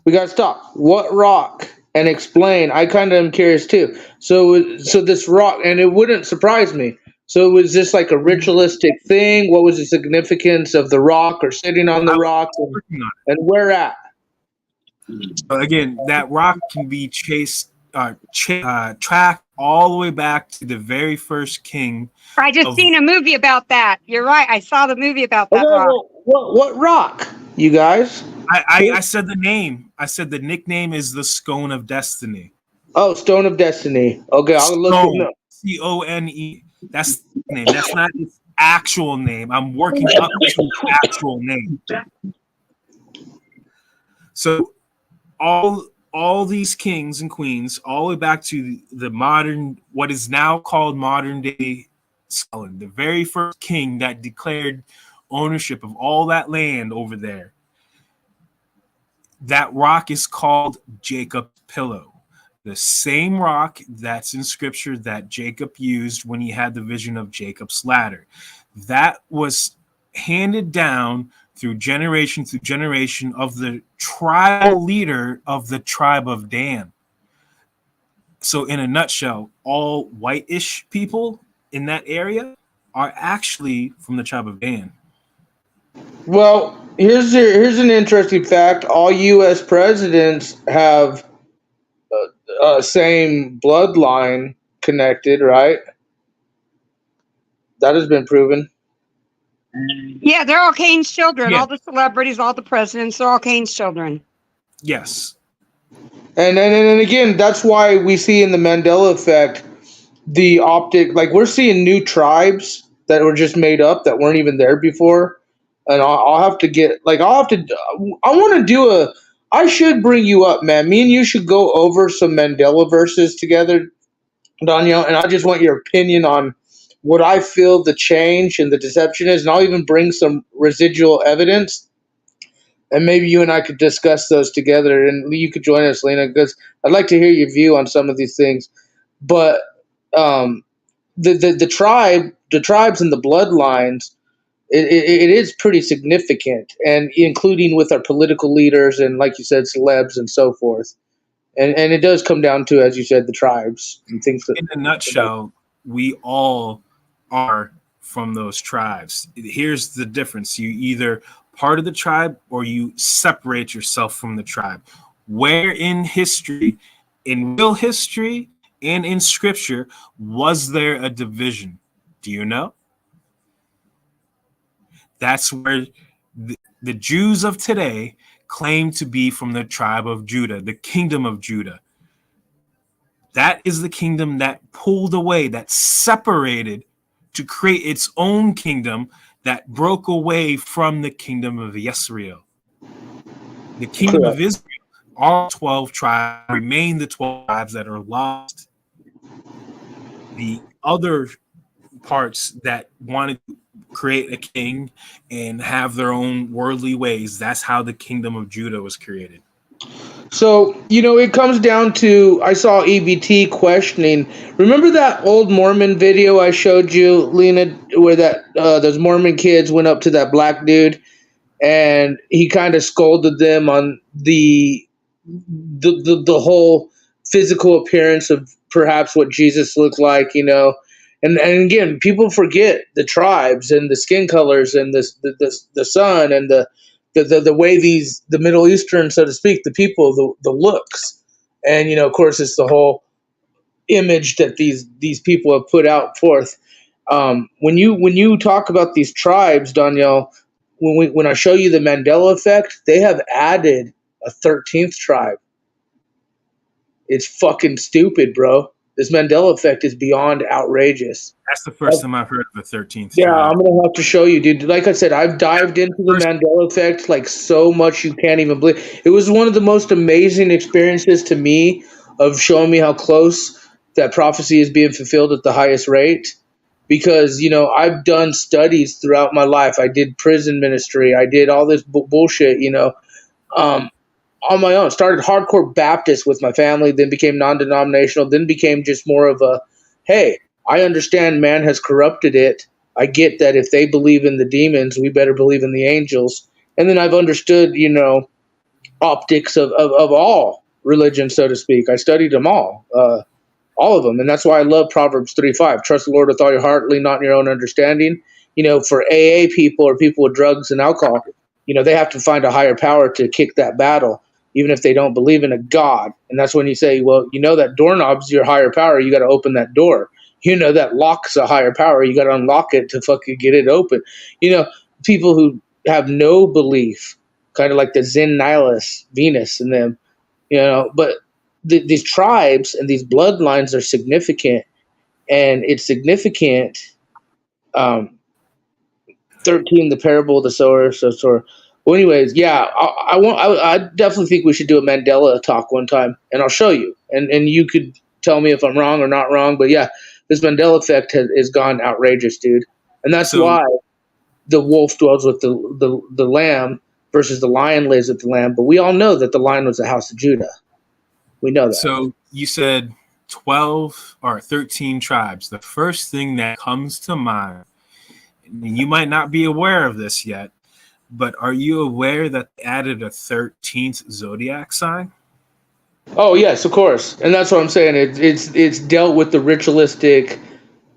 We gotta stop. What rock? And explain. I kind of am curious too. So this rock, and it wouldn't surprise me. So was this like a ritualistic thing? What was the significance of the rock or sitting on the rock, and where at? So again, that rock can be tracked all the way back to the very first king. I just seen a movie about that. You're right. I saw the movie about that rock. What rock, you guys? I said the name. I said the nickname is the Scone of Destiny. Oh, Stone of Destiny. Okay, I'll look it up. Cone. That's the name. That's not his actual name. I'm working up to his actual name. So all these kings and queens, all the way back to the modern, what is now called modern day Scotland, the very first king that declared ownership of all that land over there. That rock is called Jacob's Pillow. The same rock that's in scripture that Jacob used when he had the vision of Jacob's ladder. That was handed down through generation of the tribal leader of the tribe of Dan. So in a nutshell, all whitish people in that area are actually from the tribe of Dan. Well, here's an interesting fact. All U.S. presidents have same bloodline connected, right? That has been proven. Yeah, they're all Cain's children. Yeah. All the celebrities, all the presidents, they're all Cain's children. Yes. And again, that's why we see in the Mandela effect the optic, like we're seeing new tribes that were just made up that weren't even there before. And I'll have to get, like, I should bring you up, man. Me and you should go over some Mandela verses together, Danielle, and I just want your opinion on what I feel the change and the deception is, and I'll even bring some residual evidence, and maybe you and I could discuss those together, and you could join us, Lena, because I'd like to hear your view on some of these things. But the tribes and the bloodlines, it is pretty significant, and including with our political leaders and, like you said, celebs and so forth. And it does come down to, as you said, the tribes and things. In a nutshell, we all are from those tribes. Here's the difference. You either part of the tribe or you separate yourself from the tribe. Where in history, in real history and in scripture, was there a division? Do you know? That's where the Jews of today claim to be from the tribe of Judah, the kingdom of Judah. That is the kingdom that pulled away, that separated to create its own kingdom that broke away from the kingdom of Israel. The kingdom of Israel, all 12 tribes, remain the 12 tribes that are lost. The other parts that wanted to create a king and have their own worldly ways, that's how the kingdom of Judah was created. So, it comes down to, I saw EBT questioning. Remember that old Mormon video I showed you, Lena, where those Mormon kids went up to that black dude and he kind of scolded them on the whole physical appearance of perhaps what Jesus looked like, And again, people forget the tribes and the skin colors and the sun and the way the Middle Eastern, so to speak, the people, the looks, and of course, it's the whole image that these people have put out forth. When you talk about these tribes, Danielle, when I show you the Mandela effect, they have added a 13th tribe. It's fucking stupid, bro. This Mandela effect is beyond outrageous. That's the first time I've heard of the 13th Yeah, tribe. I'm gonna have to show you, dude. Like I said, I've dived into the Mandela effect like so much you can't even believe. It was one of the most amazing experiences to me of showing me how close that prophecy is being fulfilled at the highest rate. Because I've done studies throughout my life. I did prison ministry. I did all this bullshit. Um, on my own. Started hardcore Baptist with my family, then became non-denominational, then became just more of a, hey, I understand man has corrupted it. I get that if they believe in the demons, we better believe in the angels. And then I've understood, optics of all religions, so to speak. I studied them all of them. And that's why I love Proverbs 3:5. Trust the Lord with all your heart, lean not in your own understanding. For AA people or people with drugs and alcohol, they have to find a higher power to kick that battle, even if they don't believe in a God. And that's when you say, well, that doorknob's your higher power. You got to open that door. That lock's a higher power. You got to unlock it to fucking get it open. People who have no belief, kind of like the Zen nihilists, Venus in them, but these tribes and these bloodlines are significant, and it's significant. 13, the parable of the sower. Well, anyways, yeah, I definitely think we should do a Mandela talk one time, and I'll show you, and you could tell me if I'm wrong or not wrong. But yeah, this Mandela effect has gone outrageous, dude, and that's why the wolf dwells with the lamb versus the lion lays with the lamb. But we all know that the lion was the house of Judah. We know that. So you said 12 or 13 tribes. The first thing that comes to mind, and you might not be aware of this yet, but are you aware that they added a 13th zodiac sign? Oh yes, of course, and that's what I'm saying. It's dealt with the ritualistic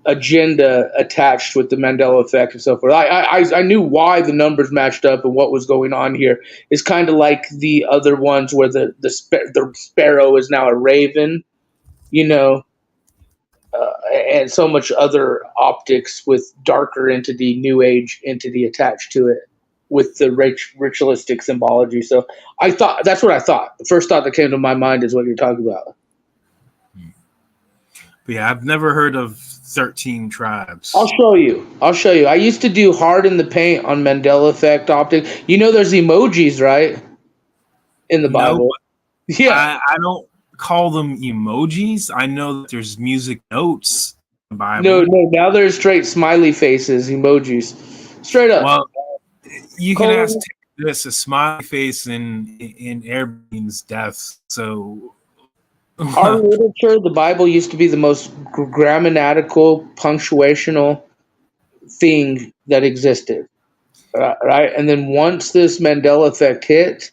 agenda attached with the Mandela effect and so forth. I knew why the numbers matched up and what was going on here. It's kind of like the other ones where the sparrow is now a raven, and so much other optics with darker entity, new age entity attached to it with the ritualistic symbology. So I thought that's what I thought. The first thought that came to my mind is what you're talking about. But yeah, I've never heard of 13 tribes. I'll show you. I used to do hard in the paint on Mandela effect optic. There's emojis, right? In the Bible. Yeah. I don't call them emojis. I know that there's music notes in the Bible. No. Now there's straight smiley faces, emojis. Straight up. Well, you can ask this a smiley face in Airbeam's death. So our literature, the Bible used to be the most grammatical, punctuational thing that existed, right? And then once this Mandela effect hit,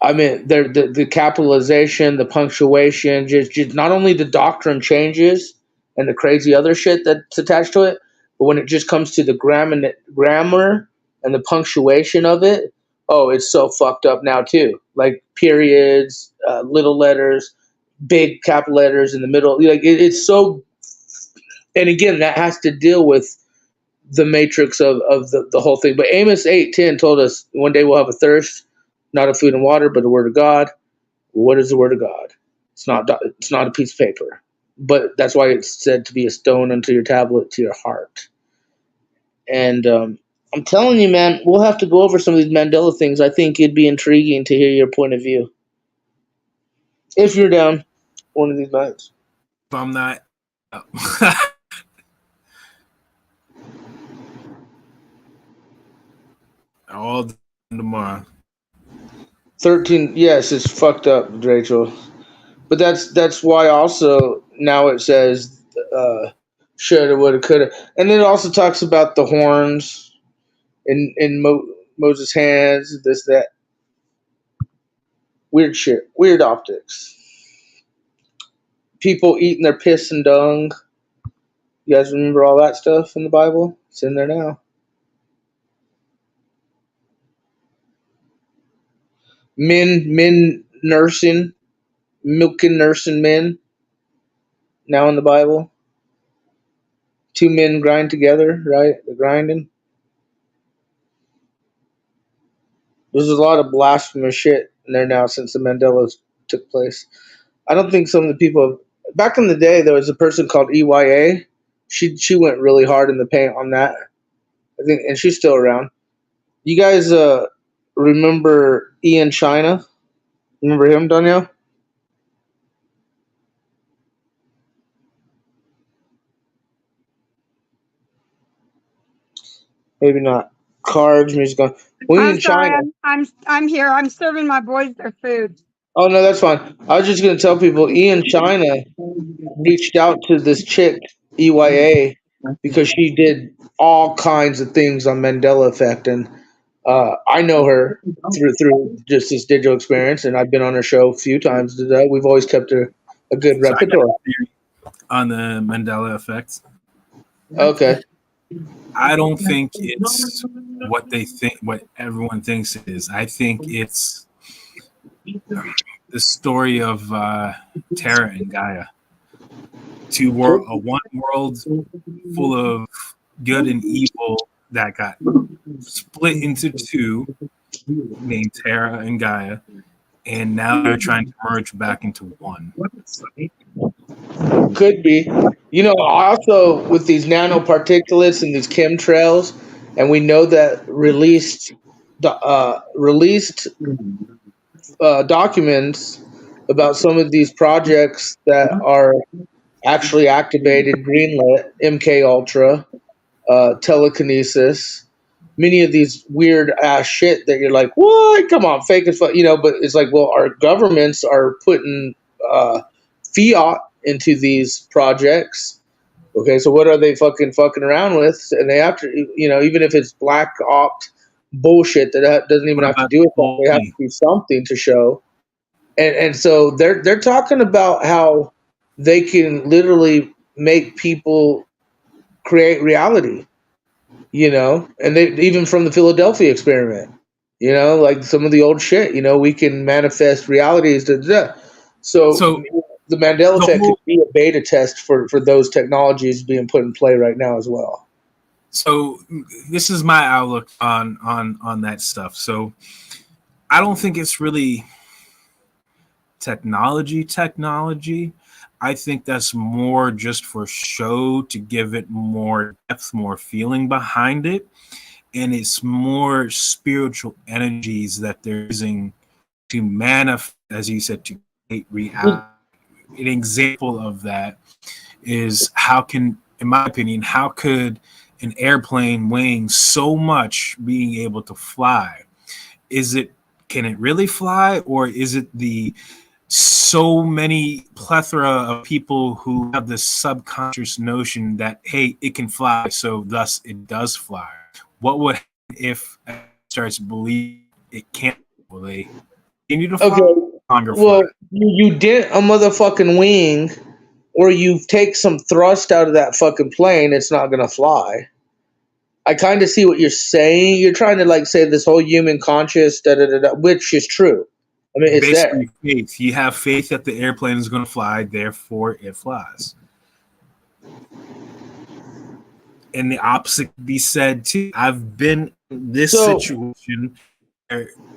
I mean, the capitalization, the punctuation, just not only the doctrine changes and the crazy other shit that's attached to it, but when it just comes to the grammar and the punctuation of it, oh, it's so fucked up now too. Like periods, little letters, big capital letters in the middle. Like it's so. And again, that has to deal with the matrix of the whole thing. But Amos 8:10 told us one day we'll have a thirst, not of food and water, but the word of God. What is the word of God? It's not a piece of paper. But that's why it's said to be a stone unto your tablet to your heart. And I'm telling you, man, we'll have to go over some of these Mandela things. I think it'd be intriguing to hear your point of view. If you're down one of these nights. If I'm not. All tomorrow. 13, yes, it's fucked up, Rachel. But that's why also now it says shoulda, woulda, coulda. And then it also talks about the horns in Moses' hands, this, that. Weird shit. Weird optics. People eating their piss and dung. You guys remember all that stuff in the Bible? It's in there now. Men nursing, milking nursing men. now in the Bible? Two men grind together, right? The grinding. There's a lot of blasphemous shit in there now since the Mandela took place. I don't think some of the people back in the day there was a person called EYA. She went really hard in the paint on that. I think, and she's still around. You guys remember Ian China? Remember him, Danielle? Maybe not. Cards, music on. Well, I'm Ian sorry. China. I'm here. I'm serving my boys their food. Oh no, that's fine. I was just gonna tell people Ian China reached out to this chick, EYA, because she did all kinds of things on Mandela Effect, and I know her through just this digital experience, and I've been on her show a few times today. We've always kept a good So I got repertoire. a theory on the Mandela effect. Okay. I don't think it's what they think, what everyone thinks it is. I think it's the story of Terra and Gaia. One world full of good and evil that got split into two, named Terra and Gaia, and now they're trying to merge back into one. Could be. You know, also with these nanoparticulates and these chemtrails, and we know that released documents about some of these projects that are actually activated, greenlit, MK Ultra, telekinesis, many of these weird ass shit that you're like, what? Come on, fake as fuck, you know. But it's like, well, our governments are putting fiat into these projects. Okay, so what are they fucking around with? And they have to, you know, even if it's black opt bullshit that doesn't even What have to about do with that, they have Wally? to do something to show. And so they're talking about how they can literally make people create reality, you know, and they even from the Philadelphia experiment, you know, like some of the old shit, you know, we can manifest realities. So So the Mandela the effect could whole be a beta test for those technologies being put in play right now as well. so this is my outlook on that stuff. So I don't think it's really technology. I think that's more just for show to give it more depth, more feeling behind it. And it's more spiritual energies that they're using to manifest, as you said, to create reality. An example of that is in my opinion, how could an airplane weighing so much being able to fly? Can it really fly, or is it the so many plethora of people who have this subconscious notion that, hey, it can fly, so thus it does fly? What would happen if it starts believing it can't? Will they continue to fly? Okay, Longer fly? well, you dent a motherfucking wing, or you take some thrust out of that fucking plane, it's not gonna fly. I kind of see what you're saying. You're trying to like say this whole human conscious, which is true. I mean, it's there. Basically, faith. You have faith that the airplane is going to fly, therefore it flies. And the opposite can be said too. I've been in this situation.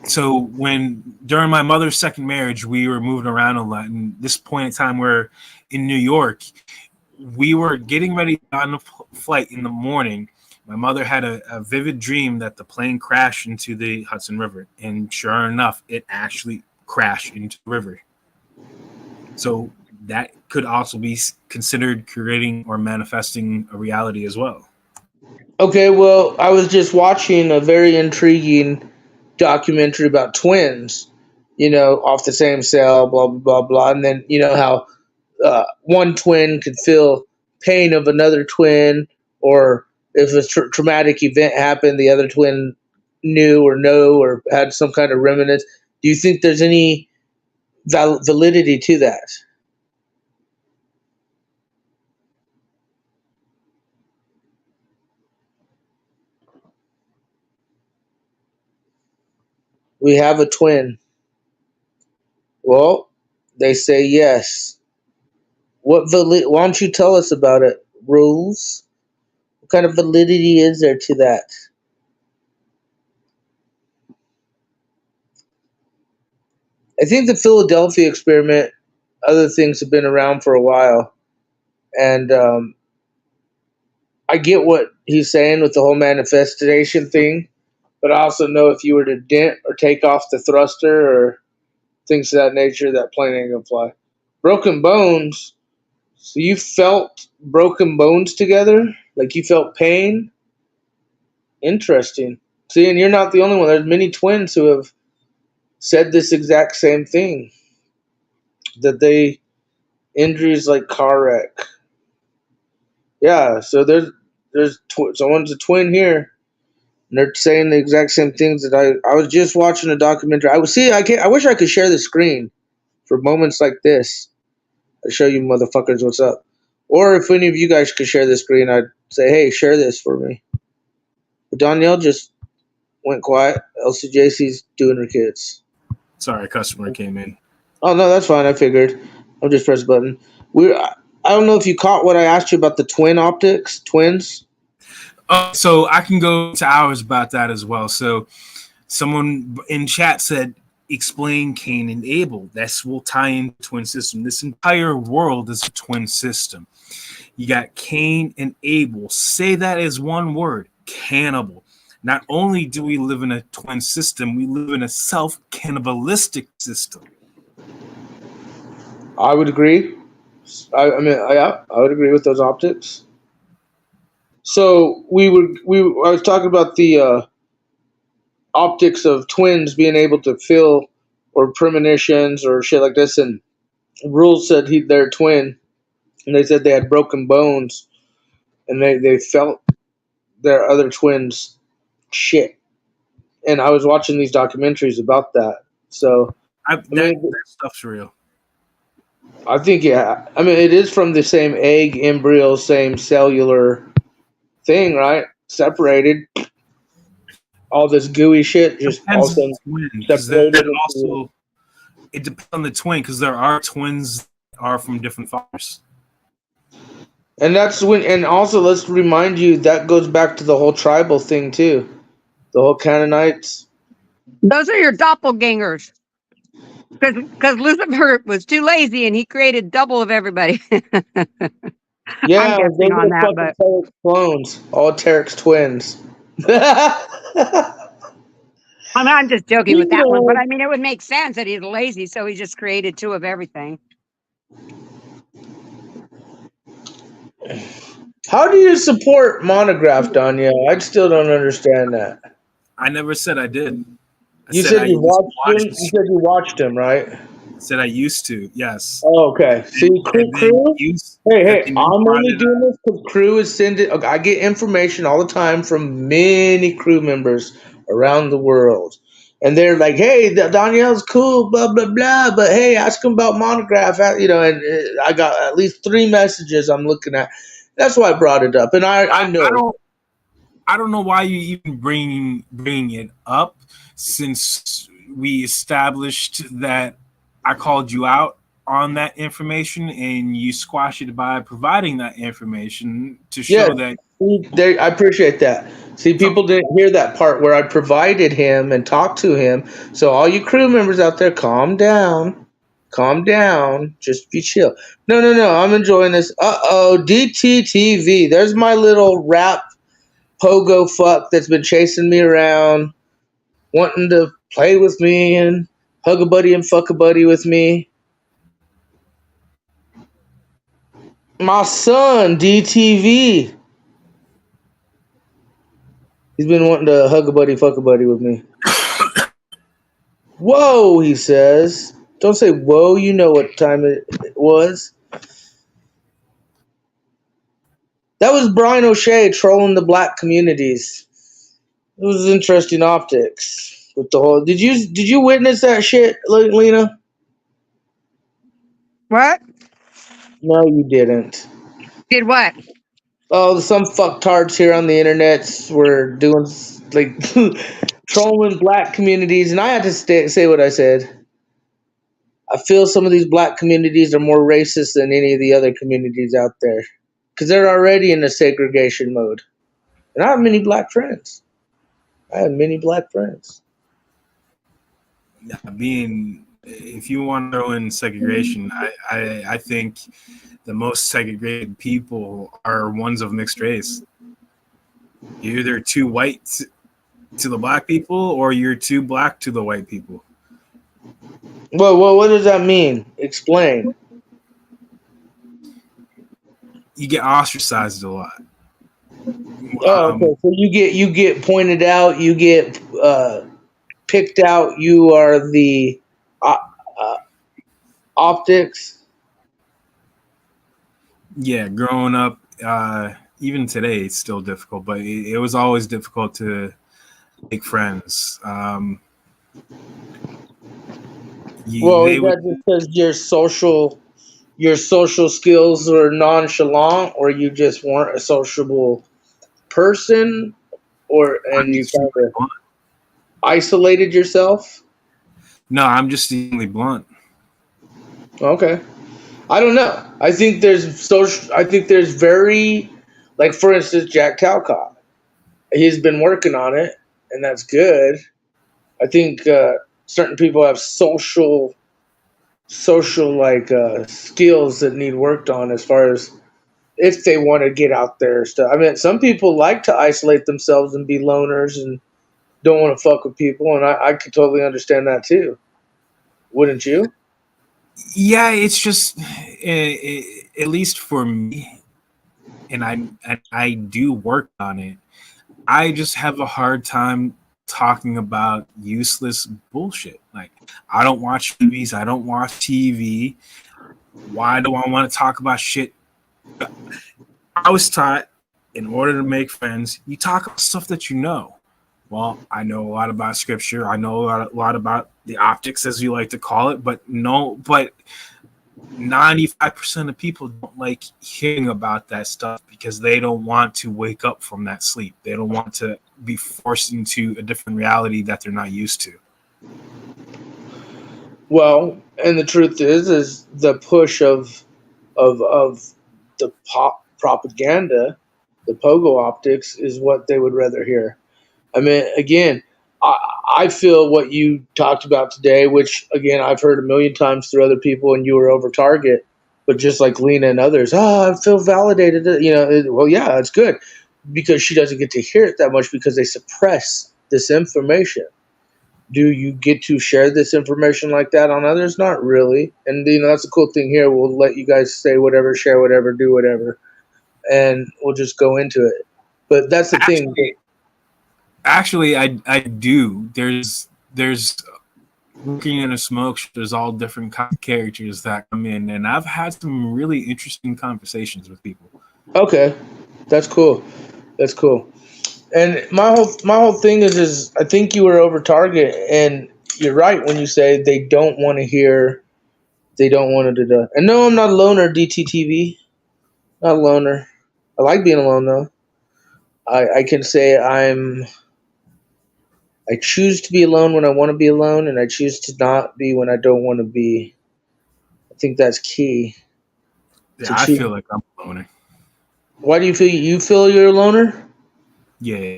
So when during my mother's second marriage, we were moving around a lot. And this point in time, we're in New York. We were getting ready on the flight in the morning. My mother had a vivid dream that the plane crashed into the Hudson River. And sure enough, it actually crashed into the river. So that could also be considered creating or manifesting a reality as well. Okay, well, I was just watching a very intriguing documentary about twins, you know, off the same cell, blah, blah, blah, blah. And then, you know, how one twin could feel pain of another twin, or if a traumatic event happened, the other twin knew or know or had some kind of remnants. Do you think there's any validity to that? We have a twin. Well, they say yes. Why don't you tell us about it? Rules? What kind of validity is there to that? I think the Philadelphia experiment, other things have been around for a while, and I get what he's saying with the whole manifestation thing, but I also know if you were to dent or take off the thruster or things of that nature, that plane ain't gonna fly. Broken bones. So you felt broken bones together? Like you felt pain? Interesting. See, and you're not the only one. There's many twins who have said this exact same thing. That they injuries like car wreck. Yeah, so someone's a twin here. And they're saying the exact same things that I was just watching a documentary. I wish I could share the screen for moments like this. I'd show you motherfuckers what's up. Or if any of you guys could share the screen, I'd say, hey, share this for me. But Danielle just went quiet. LCJC's doing her kids. Sorry, a customer came in. Oh no, that's fine. I figured. I'll just press a button. I don't know if you caught what I asked you about the twins. So I can go to hours about that as well. So someone in chat said, explain Cain and Abel. This will tie in twin system. This entire world is a twin system. You got Cain and Abel. Say that as one word, cannibal. Not only do we live in a twin system, we live in a self-cannibalistic system. I would agree. I would agree with those optics. So I was talking about the optics of twins being able to feel or premonitions or shit like this, and Rules said they're a twin, and they said they had broken bones, and they felt their other twins shit. And I was watching these documentaries about that. So that stuff's real. I think, yeah. I mean, it is from the same egg, embryo, same cellular thing, right? Separated. All this gooey shit just also separated. Also, it depends on the twin because there are twins that are from different fathers. And also let's remind you that goes back to the whole tribal thing too. The whole Canaanites. Those are your doppelgangers. Because Lucifer was too lazy and he created double of everybody. Yeah, they were fucking Terex clones. All Terex twins. I'm just joking with that one, but I mean, it would make sense that he's lazy, so he just created two of everything. How do you support Monograph, Danielle? I still don't understand that. I never said I did. You said you watched him, right? I said I used to, yes. Oh, okay. See, Crew? Hey, I'm only doing this because Crew is sending. Okay, I get information all the time from many crew members around the world. And they're like, hey, Danielle's cool, blah, blah, blah. But hey, ask him about Monograph. And I got at least 3 messages I'm looking at. That's why I brought it up. And I know. I don't know why you even bringing it up since we established that I called you out on that information and you squash it by providing that information to show that. I appreciate that. See, people didn't hear that part where I provided him and talked to him. So all you crew members out there, calm down. Calm down. Just be chill. No. I'm enjoying this. DTTV. There's my little rap pogo fuck that's been chasing me around, wanting to play with me and hug a buddy and fuck a buddy with me. My son, DTV. He's been wanting to hug a buddy, fuck a buddy with me. Whoa, he says. Don't say whoa, you know what time it was. That was Brian O'Shea trolling the black communities. It was interesting optics with the whole. Did you witness that shit, Lena? What? No, you didn't. Did what? Oh, some fucktards here on the internet were doing like trolling black communities, and I had to say what I said. I feel some of these black communities are more racist than any of the other communities out there because they're already in a segregation mode. And I have many black friends. I have many black friends. Being, if you want to throw in segregation, I think the most segregated people are ones of mixed race. You're either too white to the black people or you're too black to the white people. Well, what does that mean? Explain. You get ostracized a lot. Oh, okay. So you get pointed out. You get picked out. You are the uh, uh, optics. Yeah, growing up, even today, it's still difficult, but it was always difficult to make friends. Well, is that just because your social skills were nonchalant, or you just weren't a sociable person, or and you kind of isolated yourself? No, I'm just extremely blunt. Okay. I don't know. I think there's social. I think there's very, like for instance, Jack Talcott. He's been working on it, and that's good. I think certain people have social like skills that need worked on as far as if they want to get out there and stuff. I mean, some people like to isolate themselves and be loners and don't want to fuck with people, and I could totally understand that too. Wouldn't you? Yeah, it's just at least for me, and I do work on it. I just have a hard time talking about useless bullshit. Like, I don't watch movies, I don't watch TV. Why do I want to talk about shit? I was taught in order to make friends, you talk about stuff that you know. Well, I know a lot about scripture. I know a lot about the optics, as you like to call it, but 95% of people don't like hearing about that stuff because they don't want to wake up from that sleep. They don't want to be forced into a different reality that they're not used to. Well, and the truth is the push of the pop propaganda, the pogo optics, is what they would rather hear. I mean, again, I, I feel what you talked about today, which again I've heard a million times through other people, and you were over target. But just like Lena and others, I feel validated. Well, yeah, it's good because she doesn't get to hear it that much because they suppress this information. Do you get to share this information like that on others? Not really. And that's the cool thing here. We'll let you guys say whatever, share whatever, do whatever, and we'll just go into it. But that's the thing. Actually, I do. There's working in a smoke shop, there's all different kind of characters that come in, and I've had some really interesting conversations with people. Okay, that's cool. That's cool. And my whole thing is I think you were over target, and you're right when you say they don't want to hear, they don't want to do. And no, I'm not a loner, DTTV. Not a loner. I like being alone though. I can say I choose to be alone when I want to be alone, and I choose to not be when I don't want to be. I think that's key. Yeah, I feel like I'm a loner. Why do you feel you're a loner? Yeah.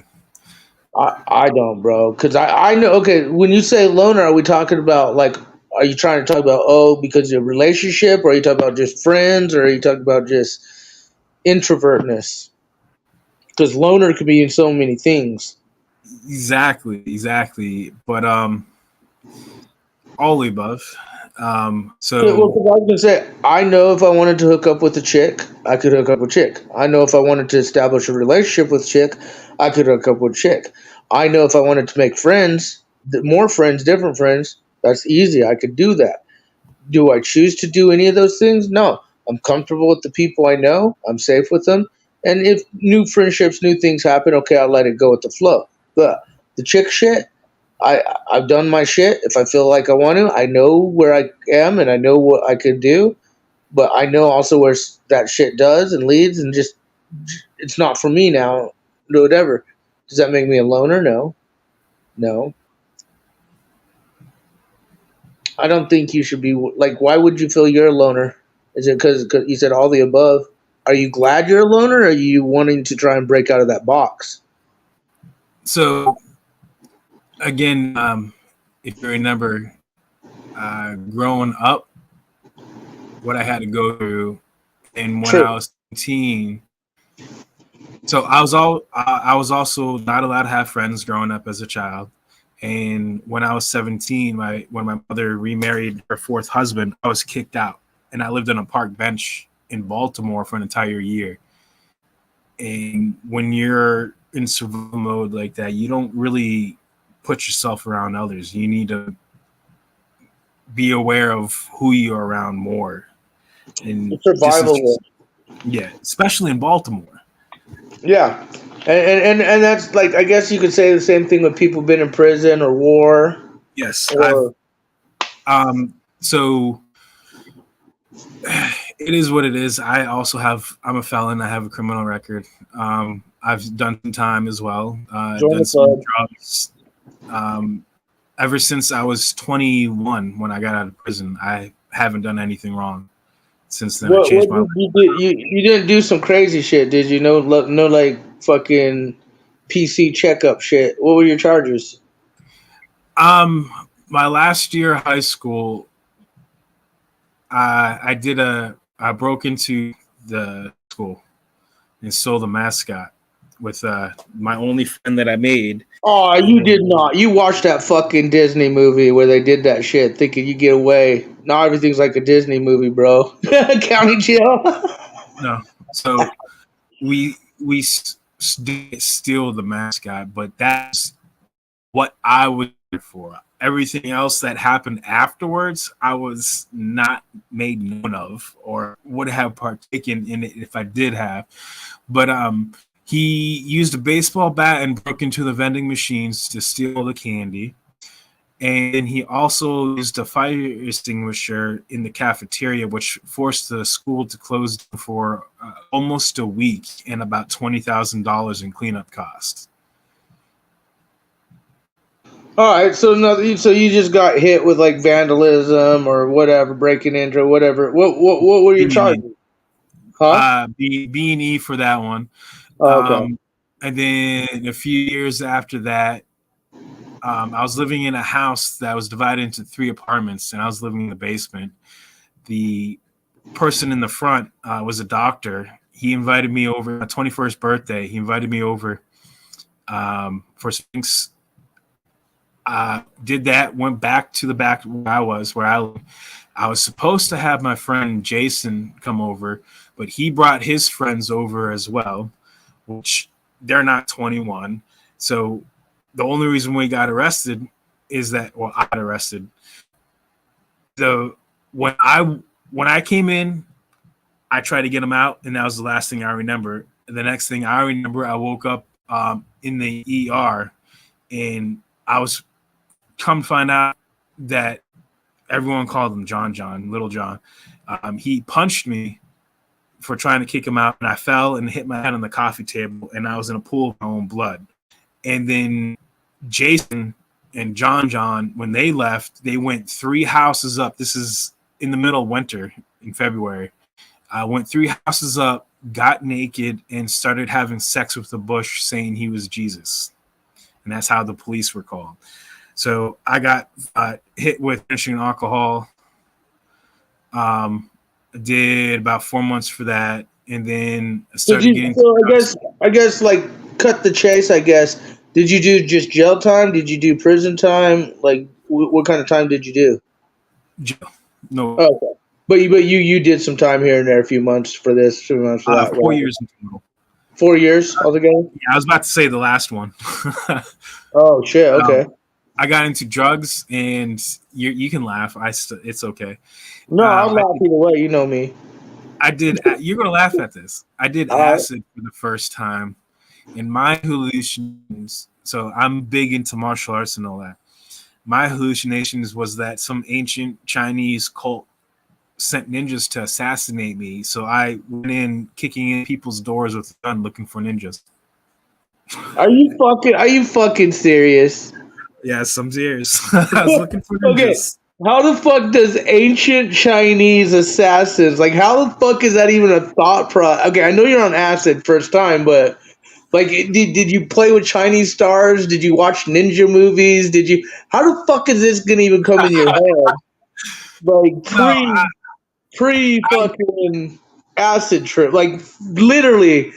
I don't, bro. Because I know. Okay, when you say loner, are we talking about like? Are you trying to talk about because of relationship, or are you talking about just friends, or are you talking about just introvertness? Because loner could be in so many things. Exactly. But all the above. So Well, 'cause I was gonna say, I know if I wanted to hook up with a chick, I could hook up with chick. I know if I wanted to establish a relationship with chick, I could hook up with chick. I know if I wanted to make friends, more friends, different friends, that's easy. I could do that. Do I choose to do any of those things? No. I'm comfortable with the people I know. I'm safe with them. And if new friendships, new things happen, okay, I'll let it go with the flow. But the chick shit, I've done my shit. If I feel like I want to, I know where I am and I know what I could do. But I know also where that shit does and leads, and just it's not for me now. Whatever. Does that make me a loner? No. No. I don't think you should be like. Why would you feel you're a loner? Is it because you said all the above? Are you glad you're a loner, or are you wanting to try and break out of that box? So again, if you remember, growing up, what I had to go through, and when I True. was 17, so I was also not allowed to have friends growing up as a child. And when I was 17, when my mother remarried her fourth husband, I was kicked out, and I lived on a park bench in Baltimore for an entire year. And when you're in survival mode like that, you don't really put yourself around others. You need to be aware of who you're around more. And Survival. yeah, especially in Baltimore. Yeah, and that's like, I guess you could say the same thing with people been in prison or war. Yes, Or so it is what it is. I'm a felon. I have a criminal record. I've done some time as well. Join Done the some club. drugs. Ever since I was 21 when I got out of prison, I haven't done anything wrong. Since then, I changed my life. You didn't do some crazy shit, did you? No, like fucking PC checkup shit. What were your charges? My last year of high school, I broke into the school and stole the mascot with my only friend that I made. Oh, you did not. You watched that fucking Disney movie where they did that shit, thinking you get away. Now everything's like a Disney movie, bro. County jail. No, so we did steal the mascot, but that's what I was there for. Everything else that happened afterwards, I was not made known of, or would have partaken in it if I did have. But he used a baseball bat and broke into the vending machines to steal the candy. And he also used a fire extinguisher in the cafeteria, which forced the school to close for almost a week and about $20,000 in cleanup costs. All right, so you just got hit with like vandalism or whatever, breaking into whatever. What were your charges? Huh? B&E for that one. Oh, okay. And then a few years after that, I was living in a house that was divided into 3 apartments, and I was living in the basement. The person in the front was a doctor. He invited me over my 21st birthday. He invited me over for Sphinx. Did that, went back to the back where I was supposed to have my friend Jason come over, but he brought his friends over as well, which they're not 21. So the only reason we got arrested is that, well, I got arrested. When I came in, I tried to get him out, and that was the last thing I remember. The next thing I remember, I woke up in the ER, and I was come to find out that everyone called him John, Little John. He punched me for trying to kick him out, and I fell and hit my head on the coffee table, and I was in a pool of my own blood. And then Jason and John, when they left, they went 3 houses up. This is in the middle of winter in February. I went 3 houses up, got naked, and started having sex with the bush, saying he was Jesus. And that's how the police were called. So I got hit with drinking alcohol. Did about 4 months for that, and then started getting. So I guess like cut the chase. I guess, did you do just jail time? Did you do prison time? Like what kind of time did you do? Jail. No. Oh, okay. But you did some time here and there, a few months for this, 2 months for that. 4 years in total. 4 years altogether. Yeah, I was about to say the last one. Oh shit! Okay. I got into drugs, and you can laugh. It's okay. No, I'll laugh either way. You know me. I did. You're gonna laugh at this. I did acid for the first time, and my hallucinations. So I'm big into martial arts and all that. My hallucinations was that some ancient Chinese cult sent ninjas to assassinate me. So I went in kicking in people's doors with a gun, looking for ninjas. Are you fucking serious? Yes, I'm serious. I was looking for ninjas. How the fuck does ancient Chinese assassins like? How the fuck is that even a thought pro? Okay, I know you're on acid first time, but like, did you play with Chinese stars? Did you watch ninja movies? Did you? How the fuck is this gonna even come in your head? Like No, pre fucking acid trip. Like literally,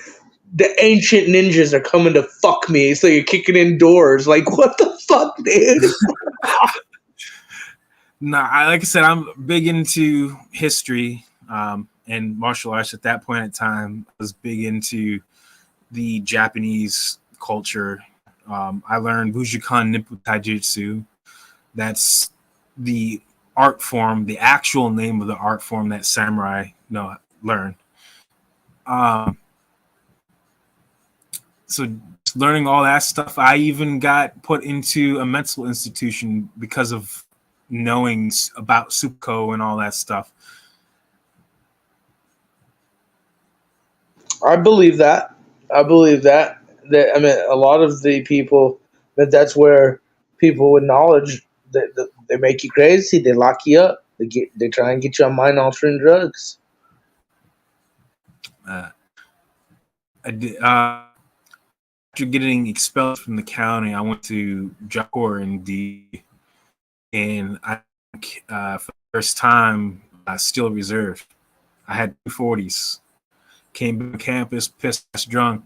the ancient ninjas are coming to fuck me. So you're kicking in doors. Like what the fuck, dude? like I said, I'm big into history and martial arts. At that point in time, I was big into the Japanese culture. I learned Bujinkan Nippo Taijutsu. That's the art form, the actual name of the art form that samurai learn. So learning all that stuff, I even got put into a mental institution because of knowing about SUPCO and all that stuff. I believe that. I believe that. That I mean, a lot of the people that's where people with knowledge they make you crazy. They lock you up. They try and get you on mind altering drugs. I did, after getting expelled from the county, I went to Jacor in D, and I for the first time I still reserved. I had 240s. Came back to campus, pissed ass drunk.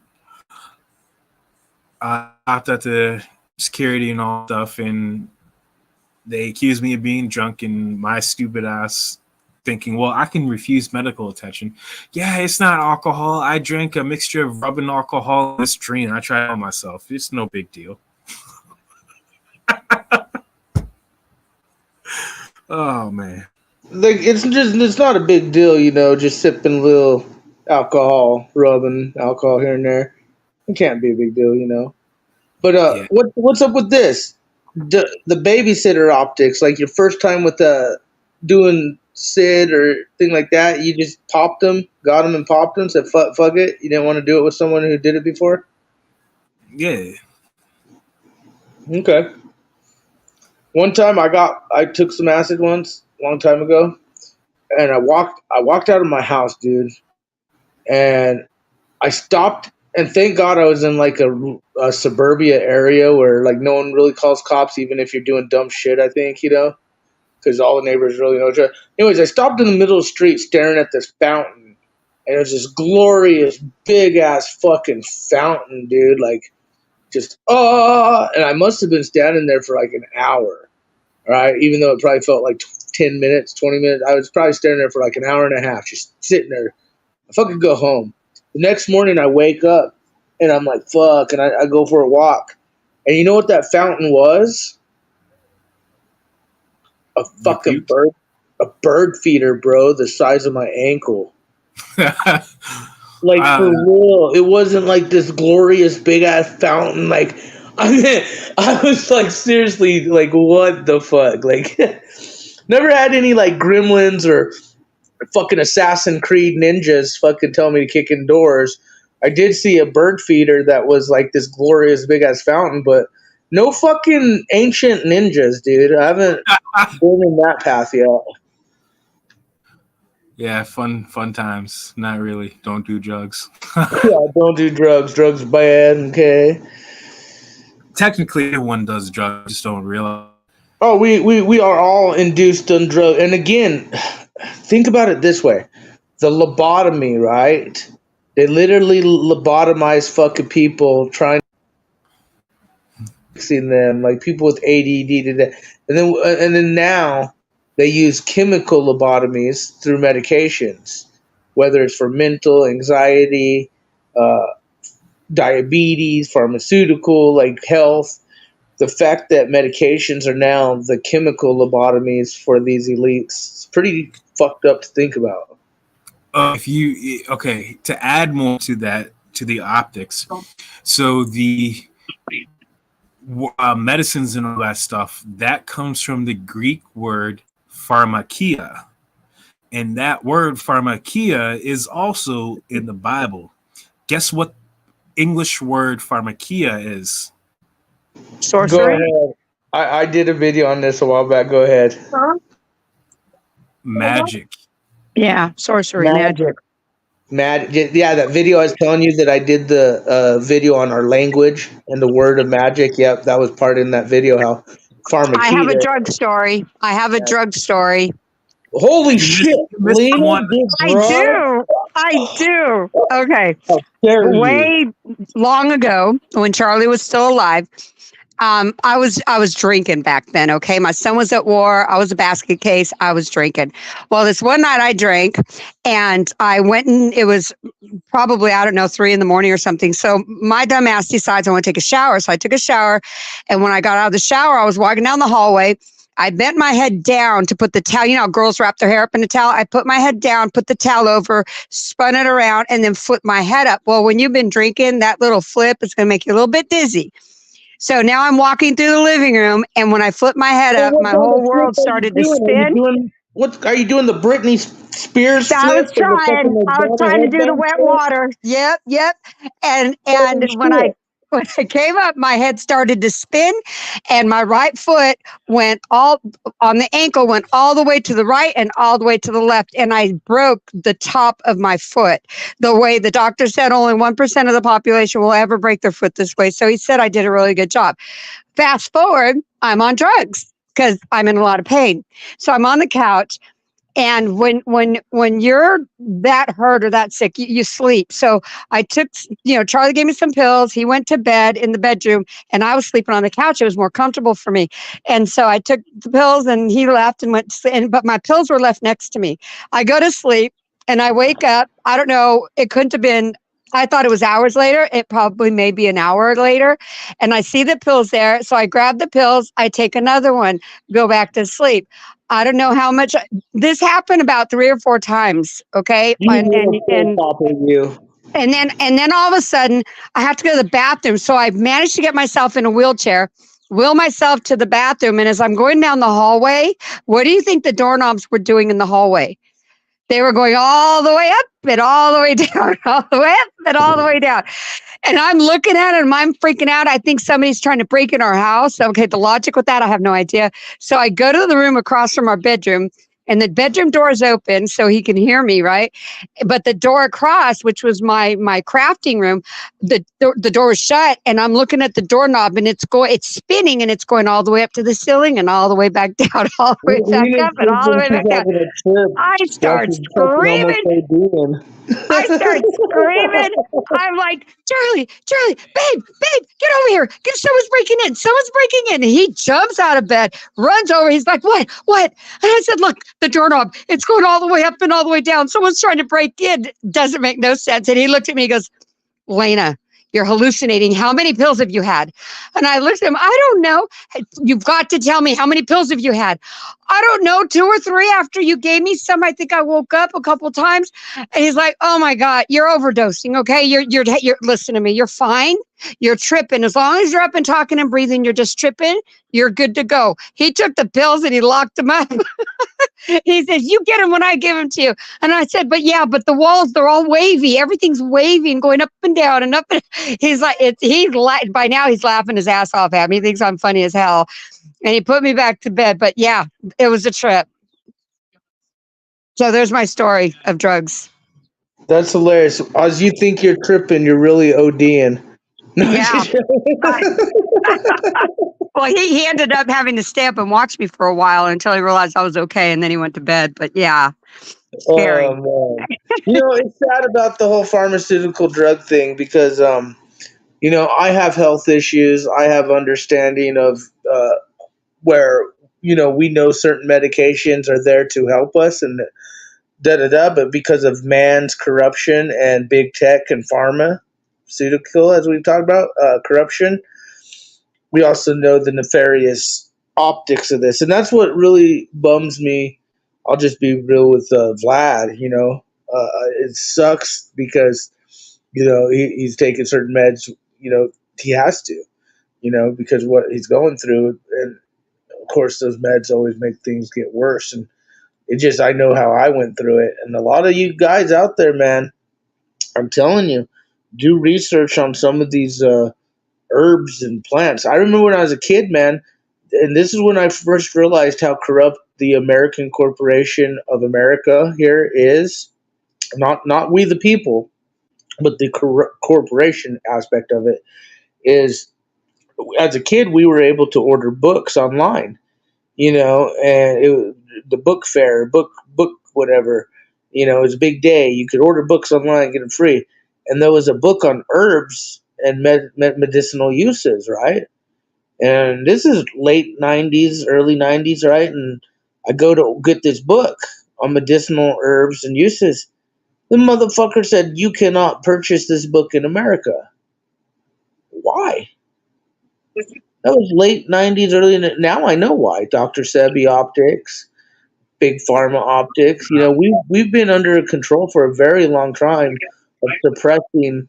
I stopped at the security and all stuff, and they accused me of being drunk, and my stupid ass thinking, well, I can refuse medical attention. Yeah, it's not alcohol. I drank a mixture of rubbing alcohol and Listerine. I tried it on myself. It's no big deal. Oh man. Like it's not a big deal, just sipping a little alcohol, rubbing alcohol here and there. It can't be a big deal. But Yeah. what's up with this? The babysitter optics, like your first time with doing Sid or thing like that, you just popped them, got them and popped them, said fuck it. You didn't want to do it with someone who did it before? Yeah. Okay. One time I took some acid once, a long time ago, and I walked out of my house, dude, and I stopped, and thank God I was in like a suburbia area where like no one really calls cops, even if you're doing dumb shit. I think because all the neighbors really know each other. Anyways, I stopped in the middle of the street staring at this fountain, and it was this glorious big ass fucking fountain, dude. Like just and I must have been standing there for like an hour, right? Even though it probably felt like 10 minutes, 20 minutes, I was probably standing there for like an hour and a half, just sitting there. I fucking go home. The next morning, I wake up and I'm like, fuck, and I go for a walk. And you know what that fountain was? A fucking bird, a bird feeder, bro, the size of my ankle. Like for real, it wasn't like this glorious big ass fountain. Like I was like seriously, like what the fuck? Like never had any like gremlins or fucking Assassin's Creed ninjas fucking tell me to kick in doors. I did see a bird feeder that was like this glorious big ass fountain, but no fucking ancient ninjas, dude. I haven't been in that path yet. Yeah, fun times. Not really. Don't do drugs. Yeah, don't do drugs. Drugs bad, okay? Technically, everyone does drugs, just don't realize. Oh, we are all induced on drugs. And again, think about it this way. The lobotomy, right? They literally lobotomize fucking people trying to fixing them, like people with ADD, and then now they use chemical lobotomies through medications, whether it's for mental anxiety, diabetes, pharmaceutical, like health. The fact that medications are now the chemical lobotomies for these elites, it's pretty fucked up to think about. To add more to that, to the optics, so the medicines and all that stuff, that comes from the Greek word pharmakia, and that word pharmakia is also in the Bible. Guess what English word pharmakia is? Go Sorcery? ahead. I did a video on this a while back. Go ahead. Magic. Yeah, sorcery magic. Yeah, that video I was telling you that I did the video on our language and the word of magic. Yep, that was part in that video. How I have a Pharmakita. drug story. I have a drug story. Holy shit, You missed Lena one. did I drugs? do. I do. Okay. How dare you? Way long ago, when Charlie was still alive, I was drinking back then. Okay, my son was at war. I was a basket case. I was drinking. Well, this one night I drank, and I went and it was probably, I don't know, 3 a.m. or something. So my dumb ass decides I want to take a shower. So I took a shower, and when I got out of the shower, I was walking down the hallway. I bent my head down to put the towel. You know how girls wrap their hair up in a towel? I put my head down, put the towel over, spun it around, and then flipped my head up. Well, when you've been drinking, that little flip is going to make you a little bit dizzy. So now I'm walking through the living room, and when I flip my head So up, what my kind of whole flip world are you started to doing? spin. What are you doing? The Britney Spears I flip was and the fucking trying. I was Madonna trying to do the headband wet flip? water. Yep. And Holy when I shit. when I came up, my head started to spin, and my right foot went all on the ankle, went all the way to the right and all the way to the left, and I broke the top of my foot. The way the doctor said, only 1% of the population will ever break their foot this way. So he said I did a really good job. Fast forward, I'm on drugs because I'm in a lot of pain. So I'm on the couch. And when you're that hurt or that sick, you sleep. So I took, Charlie gave me some pills. He went to bed in the bedroom, and I was sleeping on the couch. It was more comfortable for me. And so I took the pills, and he left and went to sleep. But my pills were left next to me. I go to sleep, and I wake up. I don't know. It couldn't have been. I thought it was hours later. It probably may be an hour later. And I see the pills there. So I grab the pills. I take another one, go back to sleep. I don't know how much this happened about 3 or 4 times. Okay. You little full pop of you. And then all of a sudden I have to go to the bathroom. So I've managed to get myself in a wheelchair, wheel myself to the bathroom. And as I'm going down the hallway, what do you think the doorknobs were doing in the hallway? They were going all the way up and all the way down, all the way up and all the way down. And I'm looking at it and I'm freaking out. I think somebody's trying to break in our house. Okay, the logic with that, I have no idea. So I go to the room across from our bedroom, and the bedroom door is open so he can hear me, right? But the door across, which was my crafting room, the door is shut, and I'm looking at the doorknob, and it's spinning, and it's going all the way up to the ceiling and all the way back down, all the way back up, and all the way back down. I start screaming. I start screaming. I'm like, Charlie, babe, get over here. Someone's breaking in. And he jumps out of bed, runs over. He's like, what? And I said, look, the doorknob, it's going all the way up and all the way down. Someone's trying to break in. Doesn't make no sense. And he looked at me, he goes, Lena, you're hallucinating. How many pills have you had? And I looked at him. I don't know. You've got to tell me, how many pills have you had? I don't know, 2 or 3 after you gave me some. I think I woke up a couple times. And he's like, oh my God, you're overdosing. Okay. You're listen to me. You're fine. You're tripping. As long as you're up and talking and breathing, you're just tripping. You're good to go. He took the pills and he locked them up. He says, you get them when I give them to you. And I said, but the walls, they're all wavy. Everything's wavy and going up and down and up. He's like, by now he's laughing his ass off at me. He thinks I'm funny as hell. And he put me back to bed. But yeah, it was a trip. So there's my story of drugs. That's hilarious. As you think you're tripping, you're really ODing. No, Yeah. Well, he ended up having to stay up and watch me for a while until he realized I was okay, and then he went to bed. But yeah, scary. Man. It's sad about the whole pharmaceutical drug thing because, I have health issues. I have understanding of where, we know certain medications are there to help us and but because of man's corruption and big tech and pharmaceutical, as we've talked about, corruption, we also know the nefarious optics of this. And that's what really bums me. I'll just be real with Vlad, it sucks because, he's taking certain meds, he has to, because what he's going through. And of course, those meds always make things get worse. And I know how I went through it. And a lot of you guys out there, man, I'm telling you, do research on some of these herbs and plants. I remember when I was a kid, man, and this is when I first realized how corrupt the American corporation of America here is. Not we the people, but the corporation aspect of it is. As a kid, we were able to order books online, and the book fair, book whatever, it was a big day. You could order books online and get them free, and there was a book on herbs and medicinal uses, right? And this is late '90s, early '90s, right? And I go to get this book on medicinal herbs and uses. The motherfucker said you cannot purchase this book in America. Why? That was late '90s, early. Now I know why. Dr. Sebi Optics, Big Pharma Optics. We've been under control for a very long time of suppressing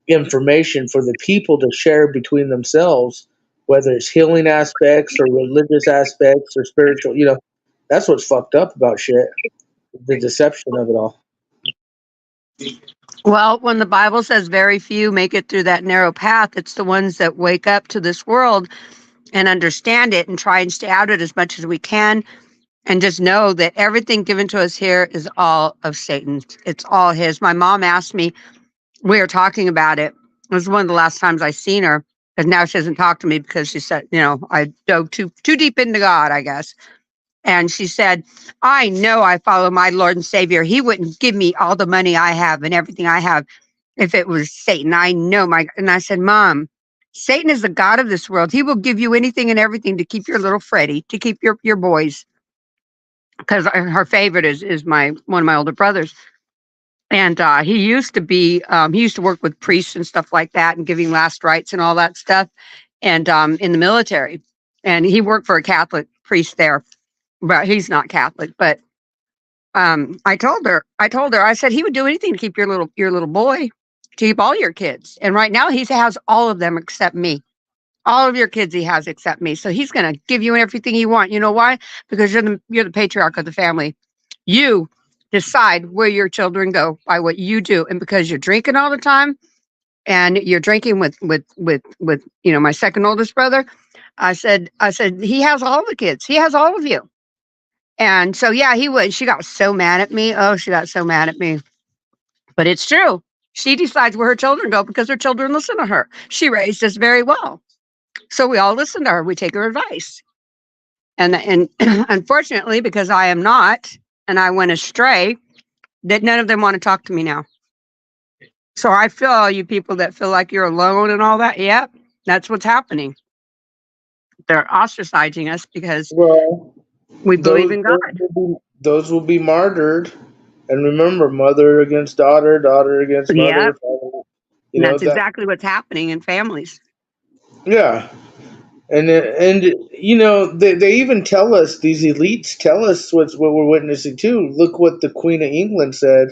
information for the people to share between themselves, whether it's healing aspects or religious aspects or spiritual. That's what's fucked up about shit. The deception of it all. Well, when the Bible says very few make it through that narrow path, it's the ones that wake up to this world and understand it and try and stay out of it as much as we can, and just know that everything given to us here is all of Satan. It's all his. My mom asked me, we were talking about it. It was one of the last times I seen her, because now she doesn't talk to me because she said, I dove too deep into God, I guess. And she said, I know I follow my Lord and Savior. He wouldn't give me all the money I have and everything I have if it was Satan. I know and I said, Mom, Satan is the God of this world. He will give you anything and everything to keep your little Freddie, to keep your boys. Because her favorite is one of my older brothers. And he used to work with priests and stuff like that and giving last rites and all that stuff. And in the military. And he worked for a Catholic priest there. But he's not Catholic. But I told her, I said, he would do anything to keep your little boy, to keep all your kids. And right now he has all of them except me. All of your kids he has except me. So he's going to give you everything you want. You know why? Because you're the patriarch of the family. You decide where your children go by what you do. And because you're drinking all the time and you're drinking with my second oldest brother, I said, he has all the kids. He has all of you. And so, yeah, he would. She got so mad at me. Oh, she got so mad at me. But it's true. She decides where her children go because her children listen to her. She raised us very well. So we all listen to her. We take her advice. And unfortunately, because I am not, and I went astray, that none of them want to talk to me now. So I feel all you people that feel like you're alone and all that. Yep, that's what's happening. They're ostracizing us because we believe in God. Those will be martyred. And remember, mother against daughter, daughter against mother. Yep. Father, That's exactly what's happening in families. Yeah. And they even tell us, these elites tell us what we're witnessing too. Look what the Queen of England said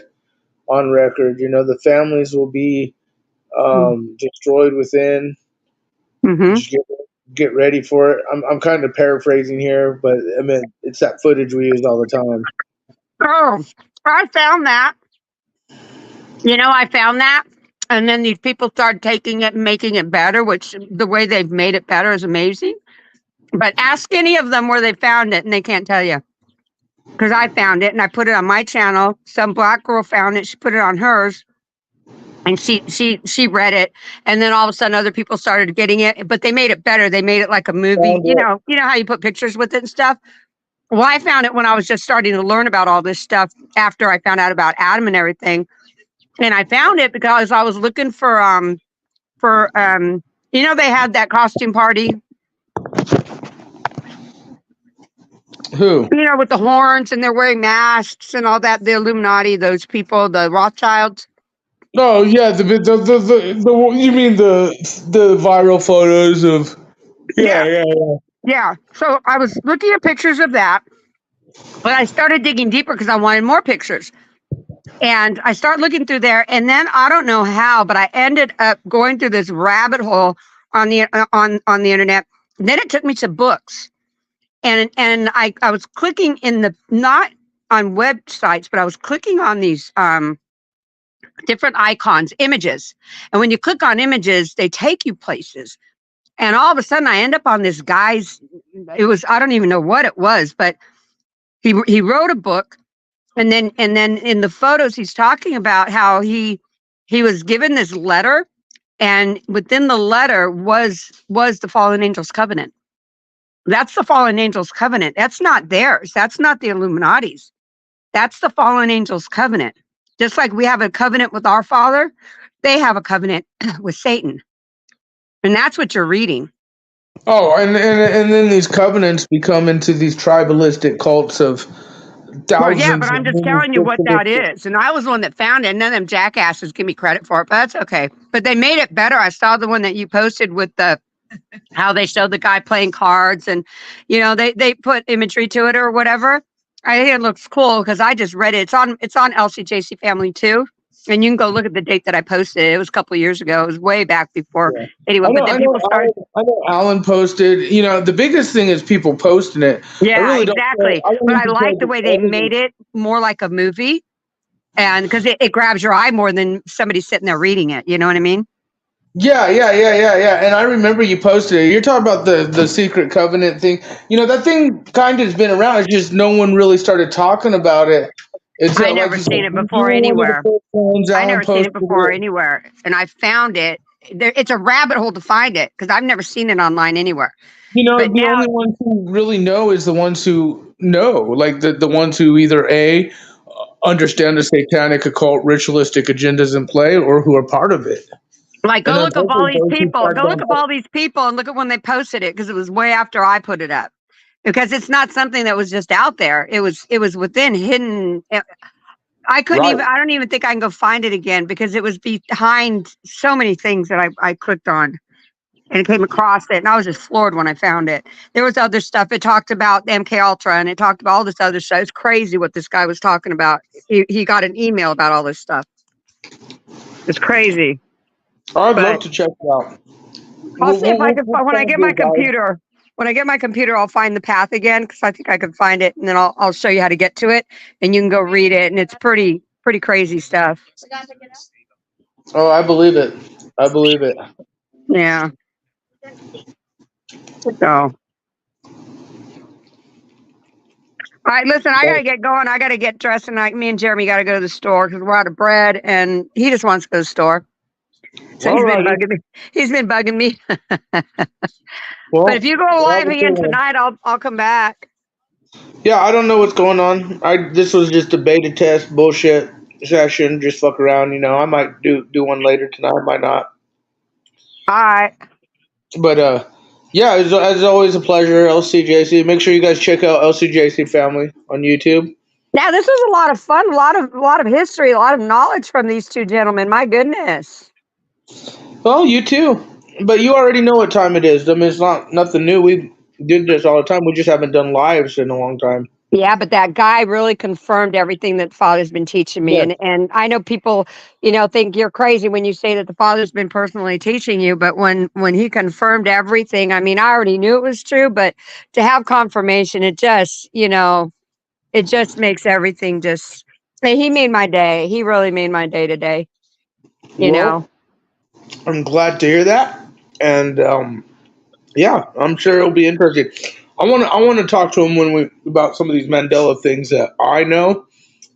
on record. The families will be destroyed within. Mm-hmm. Just get ready for it. I'm kind of paraphrasing here, but I mean it's that footage we use all the time. Oh, I found that. I found that. And then these people started taking it and making it better, which the way they've made it better is amazing. But ask any of them where they found it, and they can't tell you. Because I found it, and I put it on my channel. Some black girl found it. She put it on hers, and she read it. And then all of a sudden, other people started getting it. But they made it better. They made it like a movie. You know how you put pictures with it and stuff? Well, I found it when I was just starting to learn about all this stuff after I found out about Adam and everything. And I found it because I was looking for they had that costume party. Who? With the horns and they're wearing masks and all that. The Illuminati, those people, the Rothschilds. Oh yeah, the you mean the viral photos of Yeah. So I was looking at pictures of that, but I started digging deeper because I wanted more pictures. And I started looking through there, and then I don't know how, but I ended up going through this rabbit hole on the internet. And then it took me to books, and I was clicking in not on websites, but I was clicking on these different icons, images. And when you click on images, they take you places. And all of a sudden, I end up on this guy's. I don't even know what it was, but he wrote a book, and then in the photos, he's talking about how he was given this letter, and within the letter was the fallen angels covenant. That's the fallen angels covenant. That's not theirs. That's not the Illuminati's. That's the fallen angels covenant. Just like we have a covenant with our Father, they have a covenant with Satan. And that's what you're reading. Oh, and then these covenants become into these tribalistic cults of thousands. Well, yeah, but I'm just telling you what that ritualistic- is. And I was the one that found it. And none of them jackasses give me credit for it, but that's okay. But they made it better. I saw the one that you posted with how they showed the guy playing cards, and they put imagery to it or whatever. I think it looks cool because I just read it. It's on LCJC Family too, and you can go look at the date that I posted. It was a couple of years ago. It was way back before. Yeah. Anyway, but then people started. I know Alan posted. The biggest thing is people posting it. Yeah, really don't exactly. care. But I like the way they made it more like a movie, and because it grabs your eye more than somebody sitting there reading it. You know what I mean? Yeah. And I remember you posted it. You're talking about the secret covenant thing. That thing kind of has been around. It's just no one really started talking about it. I never seen it before anywhere. I never seen it before anywhere, and I found it. It's a rabbit hole to find it because I've never seen it online anywhere. But the only ones who really know is the ones who know, like the ones who either understand the satanic occult ritualistic agendas in play or who are part of it. Like, go look up all these people. Go look up all these people and look at when they posted it because it was way after I put it up. Because it's not something that was just out there. It was within hidden. I couldn't even. I don't even think I can go find it again because it was behind so many things that I clicked on and came across it, and I was just floored when I found it. There was other stuff. It talked about MK Ultra and it talked about all this other stuff. It's crazy what this guy was talking about. He got an email about all this stuff. It's crazy. I'd love to check it out. I'll see if I can. When I get my computer. When I get my computer, I'll find the path again because I think I can find it, and then I'll show you how to get to it, and you can go read it, and it's pretty crazy stuff. Oh, I believe it. Yeah. So, all right, listen, I gotta get going. I gotta get dressed, and me and Jeremy gotta go to the store because we're out of bread, and he just wants to go to the store. So he's been bugging me. Well, but if you go live again tonight, I'll come back. Yeah, I don't know what's going on. This was just a beta test bullshit session. Just fuck around, I might do one later tonight. I might not. All right. But yeah, it's always a pleasure. LCJC. Make sure you guys check out LCJC Family on YouTube. Now, this was a lot of fun. A lot of history. A lot of knowledge from these two gentlemen. My goodness. Well, you too. But you already know what time it is. I mean, it's not nothing new. We did this all the time. We just haven't done lives in a long time. Yeah, but that guy really confirmed everything that Father's been teaching me. Yeah. And I know people, think you're crazy when you say that the Father's been personally teaching you. But when he confirmed everything, I mean, I already knew it was true. But to have confirmation, it just, it just makes everything just. He made my day. He really made my day today. You know. I'm glad to hear that. And yeah, I'm sure it'll be interesting. I want to talk to him about some of these Mandela things that I know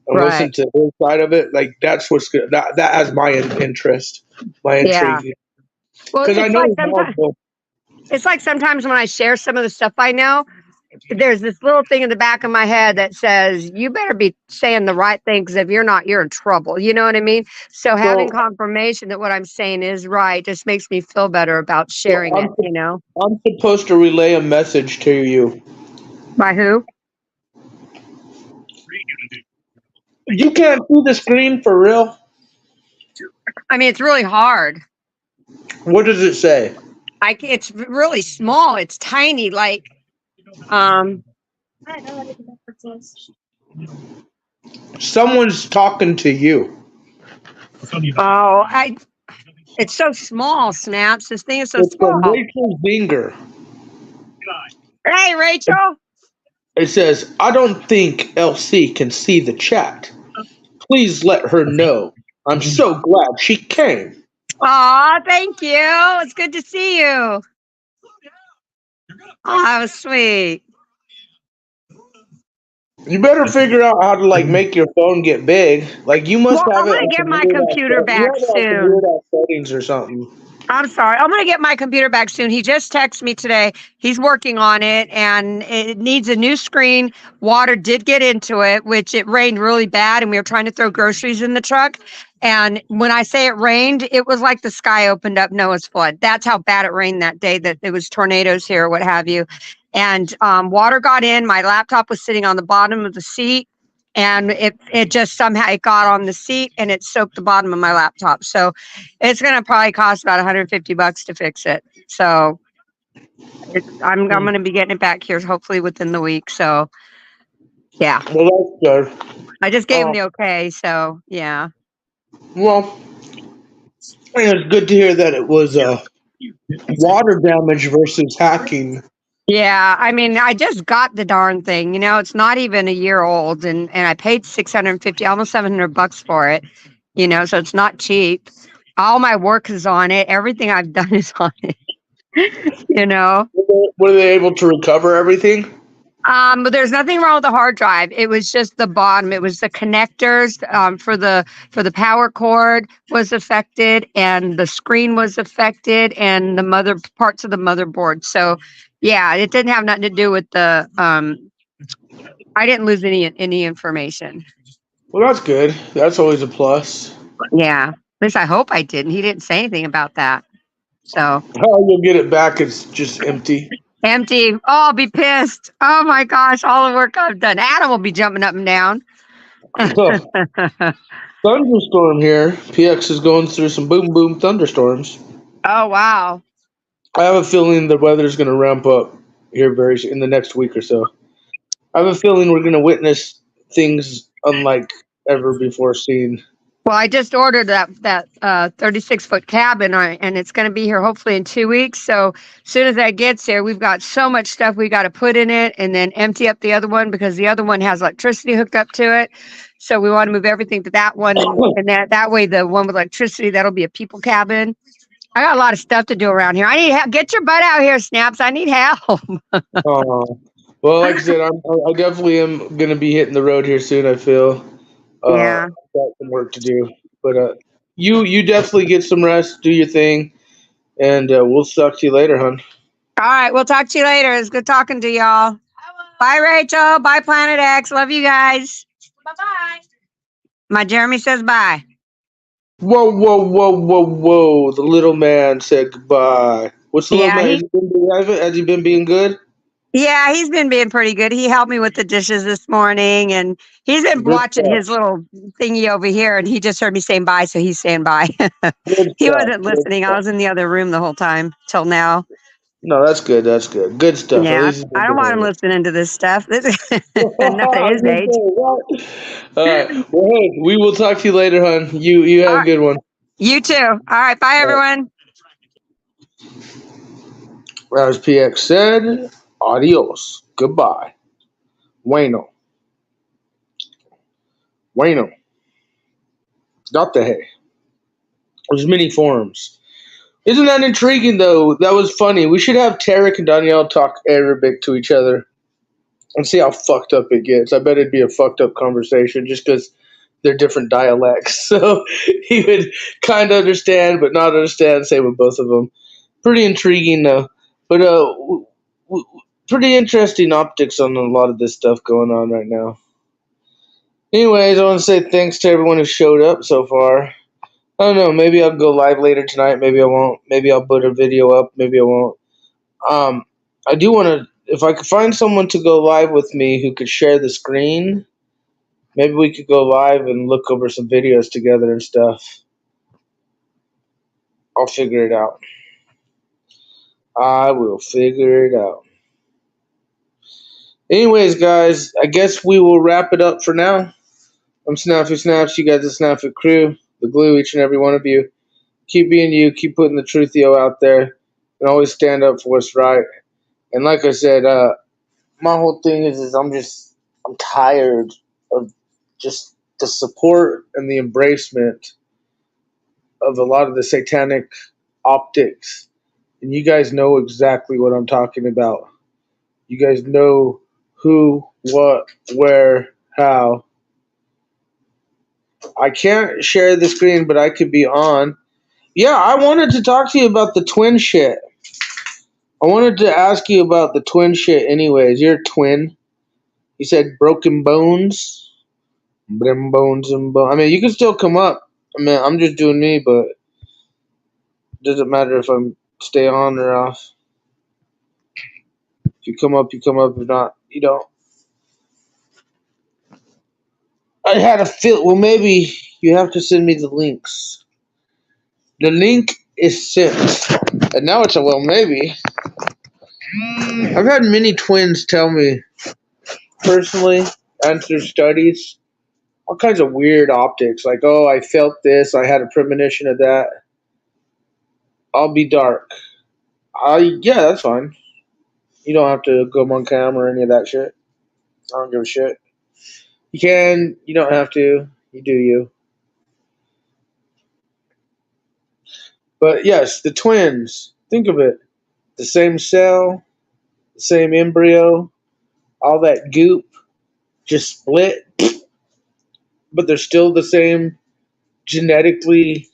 and listen to his side of it. Like that's what's good. That has my interest, my intrigue. Yeah. Well, it's, I know it's like sometimes when I share some of the stuff I know, there's this little thing in the back of my head that says, you better be saying the right thing because if you're not, you're in trouble. You know what I mean? So having confirmation that what I'm saying is right just makes me feel better about sharing it, I'm supposed to relay a message to you. By who? You can't see the screen for real? I mean, it's really hard. What does it say? It's really small. It's tiny, like... Someone's talking to you. Oh, it's so small, Snaps. This thing is so small. Rachel Zinger. Hey, Rachel. It says, I don't think LC can see the chat. Please let her know. I'm so glad she came. Aw, thank you. It's good to see you. Oh, sweet. You better figure out how to like make your phone get big. Like you must Well, have I'm it gonna like get a my weird ass. computer You back have it like a soon. weird ass settings or something. I'm sorry. I'm gonna get my computer back soon. He just texted me today. He's working on it, and it needs a new screen. Water did get into it, which it rained really bad, and we were trying to throw groceries in the truck. And when I say it rained, it was like the sky opened up Noah's flood. That's how bad it rained that day. That it was tornadoes here, what have you. And water got in. My laptop was sitting on the bottom of the seat, and it just somehow it got on the seat and it soaked the bottom of my laptop. So it's going to probably cost about $150 to fix it. So I'm going to be getting it back here hopefully within the week. So yeah, Well, that's good. I just gave him Um, the okay. So yeah. well, it's good to hear that it was water damage versus hacking. Yeah, I mean, I just got the darn thing. It's not even a year old, and I paid 650, almost $700 for it. So it's not cheap. All my work is on it. Everything I've done is on it. you know. Were they able to recover everything? But there's nothing wrong with the hard drive. It was just the bottom. It was the connectors for the power cord was affected, and the screen was affected, and the mother parts of the motherboard. So, yeah, it didn't have nothing to do with the. I didn't lose any information. Well, that's good. That's always a plus. Yeah, at least I hope I didn't. He didn't say anything about that. So How you'll get it back? It's just empty. empty. Oh, I'll be pissed. Oh my gosh, all the work I've done. Adam will be jumping up and down. Thunderstorm here. PX is going through some boom boom thunderstorms. Oh wow. I have a feeling the weather's going to ramp up here in the next week or so. I have a feeling we're going to witness things unlike ever before seen. Well, I just ordered that 36-foot cabin, and it's going to be here hopefully in 2 weeks. So as soon as that gets here, we've got so much stuff we got to put in it, and then empty up the other one because the other one has electricity hooked up to it. So we want to move everything to that one, and that way the one with electricity that'll be a people cabin. I got a lot of stuff to do around here. I need help. Get your butt out here, Snaps. I need help. Well, like I said, I definitely am going to be hitting the road here soon. I feel Yeah. got some work to do, but you definitely get some rest, do your thing, and we'll talk to you later, hon. All right. We'll talk to you later. It's good talking to y'all. Bye, Rachel. Bye, Planet X. Love you guys. Bye-bye. My Jeremy says bye. Whoa, whoa, whoa, whoa, whoa! The little man said goodbye. What's the little Yeah, man? Has he been being good? he's been being pretty good. He helped me with the dishes this morning, and he's been Good watching stuff. his little thingy over here, and he just heard me saying bye, so he's saying bye. Good He stuff. wasn't Good listening. I stuff. was in the other room the whole time till now. No, that's good. That's good. Good stuff. At Yeah, least he's I been don't want him behaving. listening to this stuff. This not at I was his gonna age. say, what? All right. Well, hey, we will talk to you later, hon. You All have a right, good one. you too. All right, bye, All everyone. right. As PX said, adios. Goodbye. Bueno. Bueno. Got the hay. There's many forms. Isn't that intriguing, though? That was funny. We should have Tarek and Danielle talk Arabic to each other and see how fucked up it gets. I bet it'd be a fucked up conversation just because they're different dialects. So he would kind of understand, but not understand. Same with both of them. Pretty intriguing, though. But pretty interesting optics on a lot of this stuff going on right now. Anyways, I want to say thanks to everyone who showed up so far. I don't know. Maybe I'll go live later tonight. Maybe I won't. Maybe I'll put a video up. Maybe I won't. I do want to. If I could find someone to go live with me who could share the screen, maybe we could go live and look over some videos together and stuff. I'll figure it out. I will figure it out. Anyways, guys, I guess we will wrap it up for now. I'm SnafuSnaps. You guys are SnafuKrew. The glue, each and every one of you. Keep being you. Keep putting the truthio out there. And always stand up for what's right. And like I said, my whole thing is I'm tired of just the support and the embracement of a lot of the satanic optics. And you guys know exactly what I'm talking about. You guys know who, what, where, how. I can't share the screen, but I could be on. Yeah, I wanted to talk to you about the twin shit. I wanted to ask you about the twin shit anyways. You're a twin. You said broken bones. Them bones and bones. I mean, you can still come up. I mean, I'm just doing me, but it doesn't matter if I'm stay on or off. If you come up, you come up. If not, you don't. I had a feel. Well, maybe you have to send me the links. The link is sent. And now it's a well, maybe. I've had many twins tell me personally, and through studies, all kinds of weird optics. Like, oh, I felt this. I had a premonition of that. I'll be dark. Yeah, that's fine. You don't have to go on camera or any of that shit. I don't give a shit. You can. You don't have to. You do you. But yes, the twins. Think of it. The same cell, the same embryo, all that goop just split, but they're still the same genetically,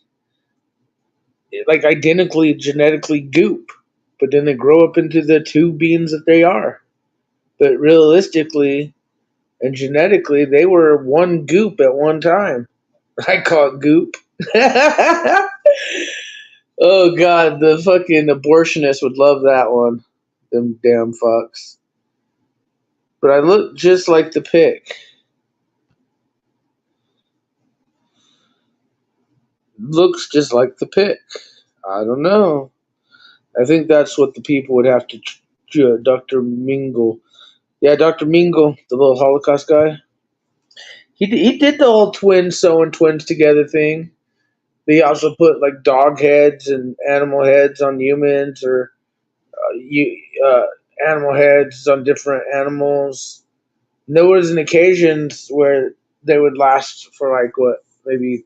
like identically genetically goop. But then they grow up into the two beings that they are. But realistically and genetically, they were one goop at one time. I call it goop. Oh god, the fucking abortionists would love that one. Them damn fucks. But I look just like the pic. Looks just like the pic. I don't know. I think that's what the people would have to. Dr. Mingle. Yeah, Dr. Mingle, the little Holocaust guy. He did the whole twin sewing twins together thing. They also put like dog heads and animal heads on humans, or animal heads on different animals. And there was an occasions where they would last for like what, maybe,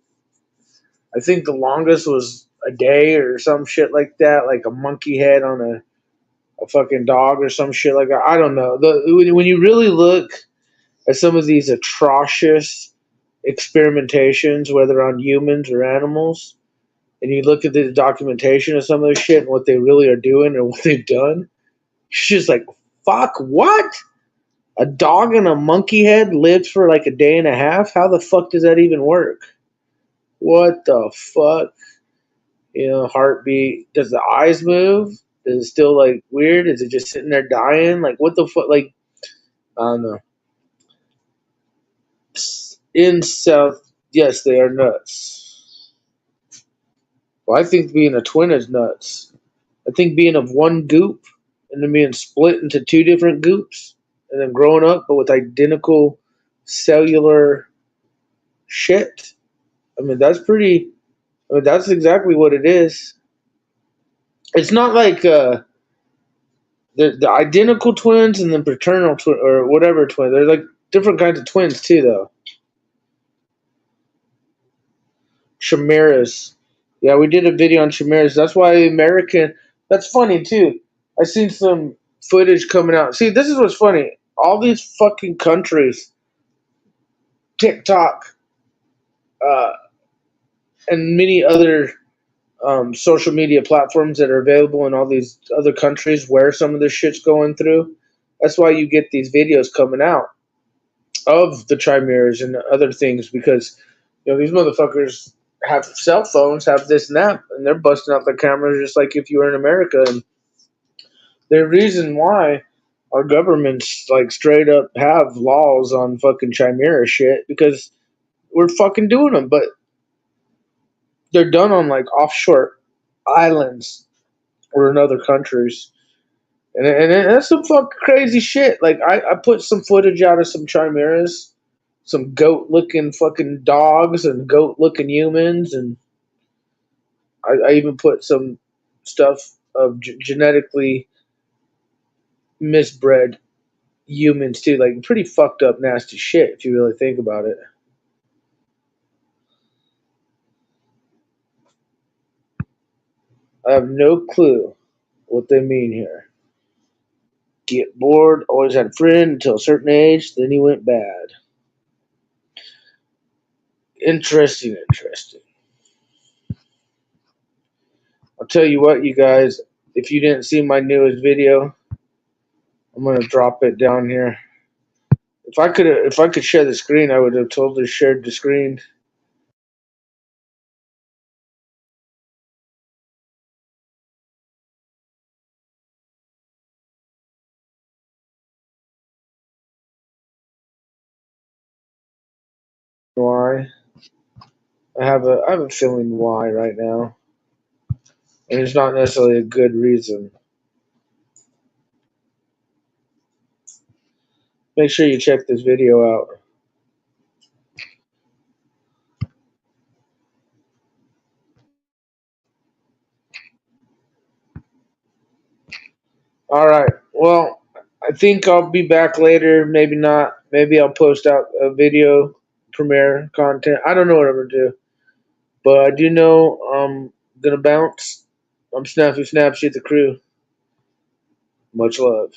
I think the longest was a day or some shit like that, like a monkey head on a fucking dog or some shit like that. I don't know. When you really look at some of these atrocious experimentations, whether on humans or animals, and you look at the documentation of some of this shit and what they really are doing and what they've done, it's just like, fuck, what? A dog and a monkey head lived for like a day and a half? How the fuck does that even work? What the fuck? Heartbeat. Does the eyes move? Is it still like weird? Is it just sitting there dying? Like, what the fuck? Like, I don't know. In South, yes, they are nuts. Well, I think being a twin is nuts. I think being of one goop and then being split into two different goops and then growing up but with identical cellular shit. I mean, that's exactly what it is. It's not like the identical twins and then paternal twin or whatever twin. They're like different kinds of twins too, though. Chimeras. Yeah, we did a video on chimeras. That's why American. That's funny too. I seen some footage coming out. See, this is what's funny. All these fucking countries, TikTok, uh, and many other social media platforms that are available in all these other countries where some of this shit's going through. That's why you get these videos coming out of the chimeras and other things, because these motherfuckers have cell phones, have this and that, and they're busting out their cameras just like if you were in America. And the reason why our governments like straight up have laws on fucking chimera shit, because we're fucking doing them, but they're done on like offshore islands or in other countries. And that's some fucking crazy shit. Like, I put some footage out of some chimeras, some goat looking fucking dogs and goat looking humans, and I even put some stuff of genetically misbred humans too. Like, pretty fucked up, nasty shit if you really think about it. I have no clue what they mean here. Get bored. Always had a friend until a certain age. Then he went bad. Interesting. I'll tell you what, you guys. If you didn't see my newest video, I'm gonna drop it down here. If I could share the screen, I would have totally shared the screen. Why? I have a feeling why right now, and it's not necessarily a good reason. Make sure you check this video out. All right. Well, I think I'll be back later. Maybe not. Maybe I'll post out a video premiere content. I don't know what I'm gonna do, but I do know I'm gonna bounce. I'm Snappy Snap, shoot the crew. Much love.